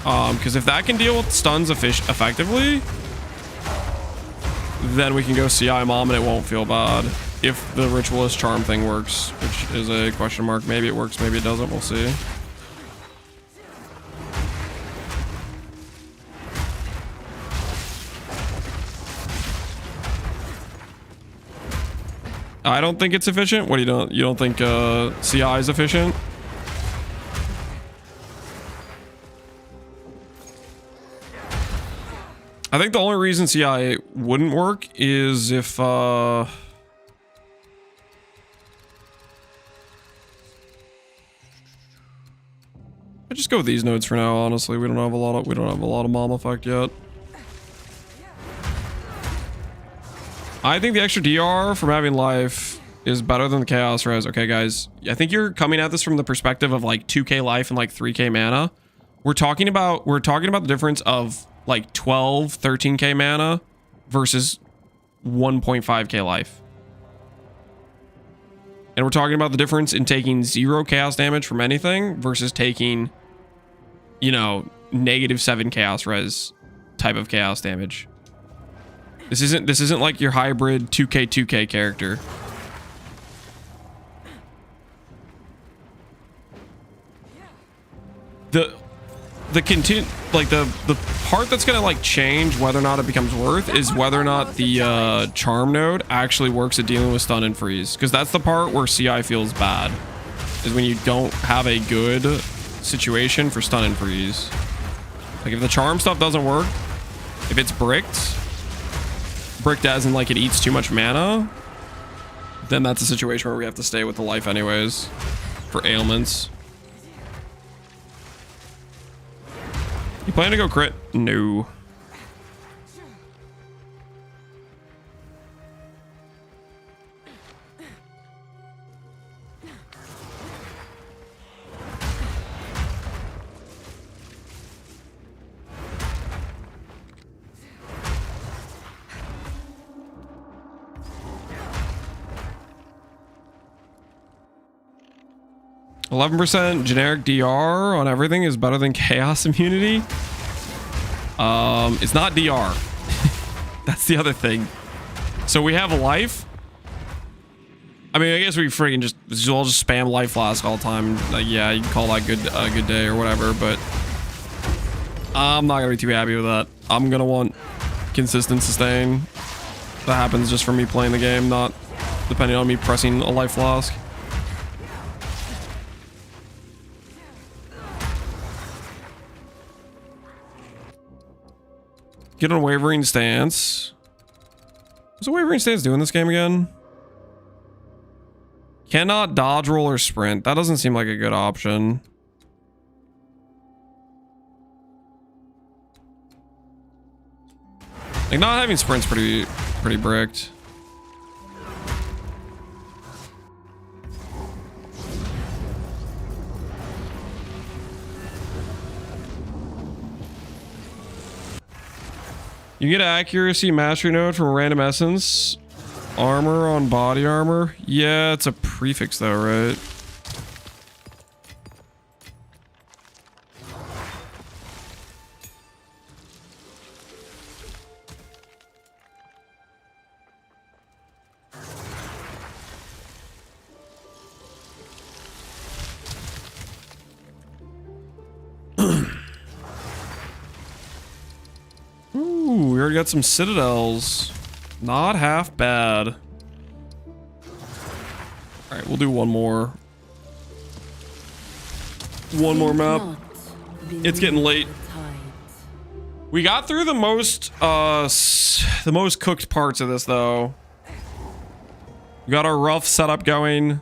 Because if that can deal with stuns effectively, then we can go CI mom and it won't feel bad. If the Ritualist charm thing works, which is a question mark. Maybe it works, maybe it doesn't. We'll see. I don't think it's efficient. What do you don't think CI is efficient? I think the only reason CI wouldn't work is if I just go with these nodes for now. Honestly, we don't have a lot of mom effect yet. I think the extra DR from having life is better than the Chaos Res. Okay, guys. I think you're coming at this from the perspective of like 2k life and like 3k mana. We're talking about the difference of like 12, 13k mana versus 1.5k life. And we're talking about the difference in taking 0 chaos damage from anything versus taking, you know, -7 chaos res type of chaos damage. This isn't like your hybrid 2k character. The part that's gonna like change whether or not it becomes worth is whether or not the charm node actually works at dealing with stun and freeze, because that's the part where CI feels bad, is when you don't have a good situation for stun and freeze. Like if the charm stuff doesn't work, if it's bricked as in like it eats too much mana, then that's a situation where we have to stay with the life anyways for ailments. You plan to go crit? No. %, generic DR on everything is better than chaos immunity. It's not DR. That's the other thing. So we have life. I mean, I guess we freaking just spam life flask all the time. Yeah, you can call that a good day or whatever, but I'm not gonna be too happy with that. I'm gonna want consistent sustain. That happens just from me playing the game, not depending on me pressing a life flask. Get on Wavering Stance. What's a Wavering Stance do in this game again? Cannot dodge, roll, or sprint. That doesn't seem like a good option. Like, not having sprint's pretty bricked. You get accuracy mastery node from a random essence. Armor on body armor. Yeah, it's a prefix though, right? Ooh, we already got some citadels. Not half bad. Alright, we'll do one more. One more map. It's getting late. We got through the most cooked parts of this though. We got our rough setup going.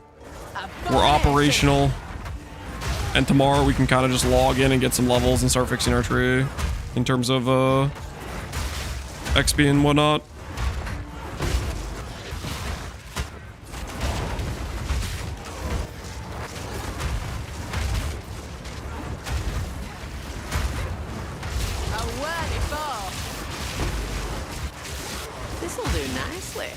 We're operational. And tomorrow we can kind of just log in and get some levels and start fixing our tree in terms of XP and whatnot. This'll do nicely.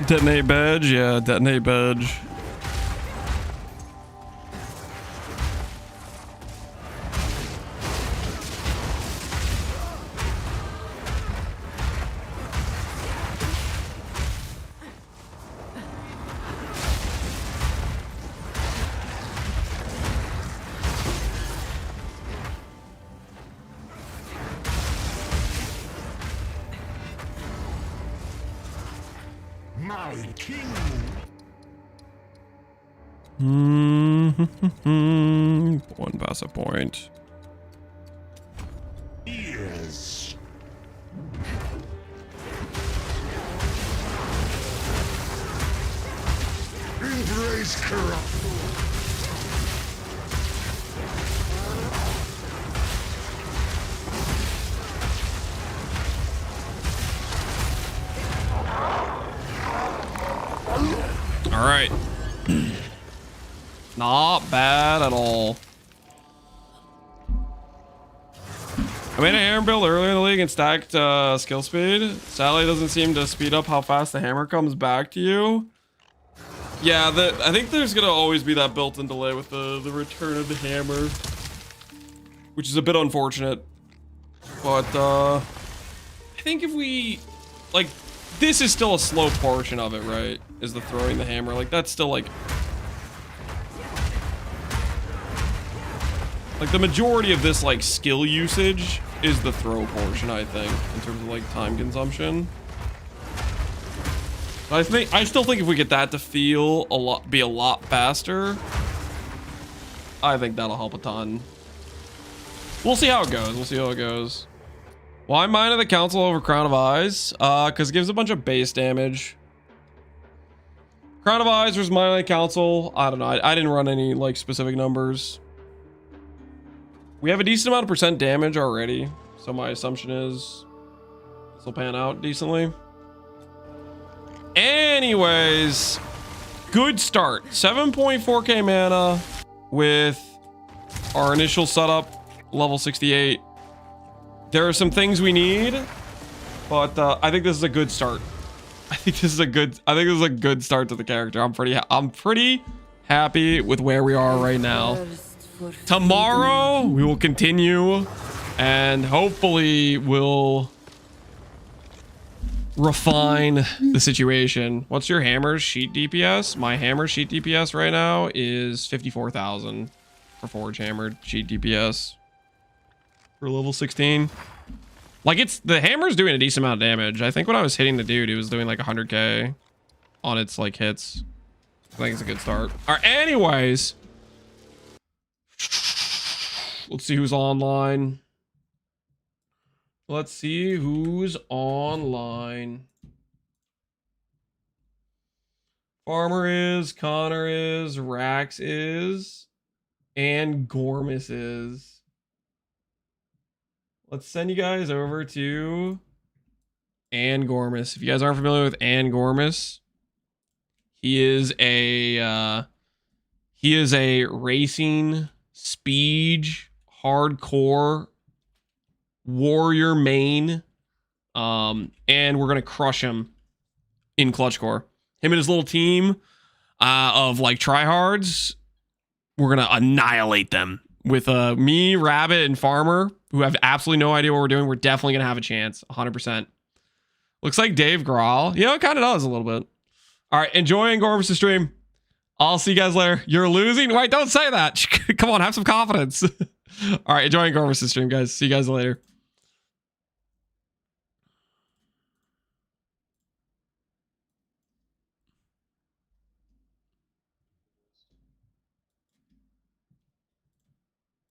Detonate badge? Yeah, detonate badge. My king. One passive point. Yes. Embrace corruption. All right. Not bad at all. I made a hammer build earlier in the league and stacked skill speed. Sadly, it doesn't seem to speed up how fast the hammer comes back to you. Yeah, I think there's gonna always be that built-in delay with the return of the hammer, which is a bit unfortunate. But I think if we, like, this is still a slow portion of it, right? Is the throwing the hammer. Like, that's still like the majority of this, like, skill usage is the throw portion, I think, in terms of, like, time consumption. I still think if we get that to be a lot faster, I think that'll help a ton. We'll see how it goes. We'll see how it goes. Why Mine of the Council over Crown of Eyes? Because it gives a bunch of base damage. Crown of Eyes versus Mine of the Council. I don't know. I didn't run any, like, specific numbers. We have a decent amount of percent damage already, so my assumption is this will pan out decently. Anyways, good start. 7.4k mana with our initial setup, level 68. There are some things we need, but I think this is a good start. I think this is a good start to the character. I'm pretty happy with where we are right now. Tomorrow we will continue and hopefully we'll refine the situation. What's your hammer sheet DPS? My hammer sheet DPS right now is 54,000 for forge hammered sheet DPS for level 16. Like, the hammer's doing a decent amount of damage. I think when I was hitting the dude, it was doing like 100k on its, like, hits. I think it's a good start. All right, anyways, let's see who's online. Let's see who's online. Farmer is, Connor is, Rax is, and Gormus is. Let's send you guys over to Ann Gormus. If you guys aren't familiar with Ann Gormus, he is a racing speed hardcore warrior main, and we're gonna crush him in clutch core. Him and his little team of, like, tryhards, we're gonna annihilate them with me, Rabbit, and Farmer, who have absolutely no idea what we're doing. We're definitely gonna have a chance, 100%. Looks like Dave Grawl. You know, it kind of does a little bit. All right, enjoying Gormus' stream. I'll see you guys later. You're losing? Wait, don't say that. Come on, have some confidence. All right, enjoying Gormus' stream, guys. See you guys later.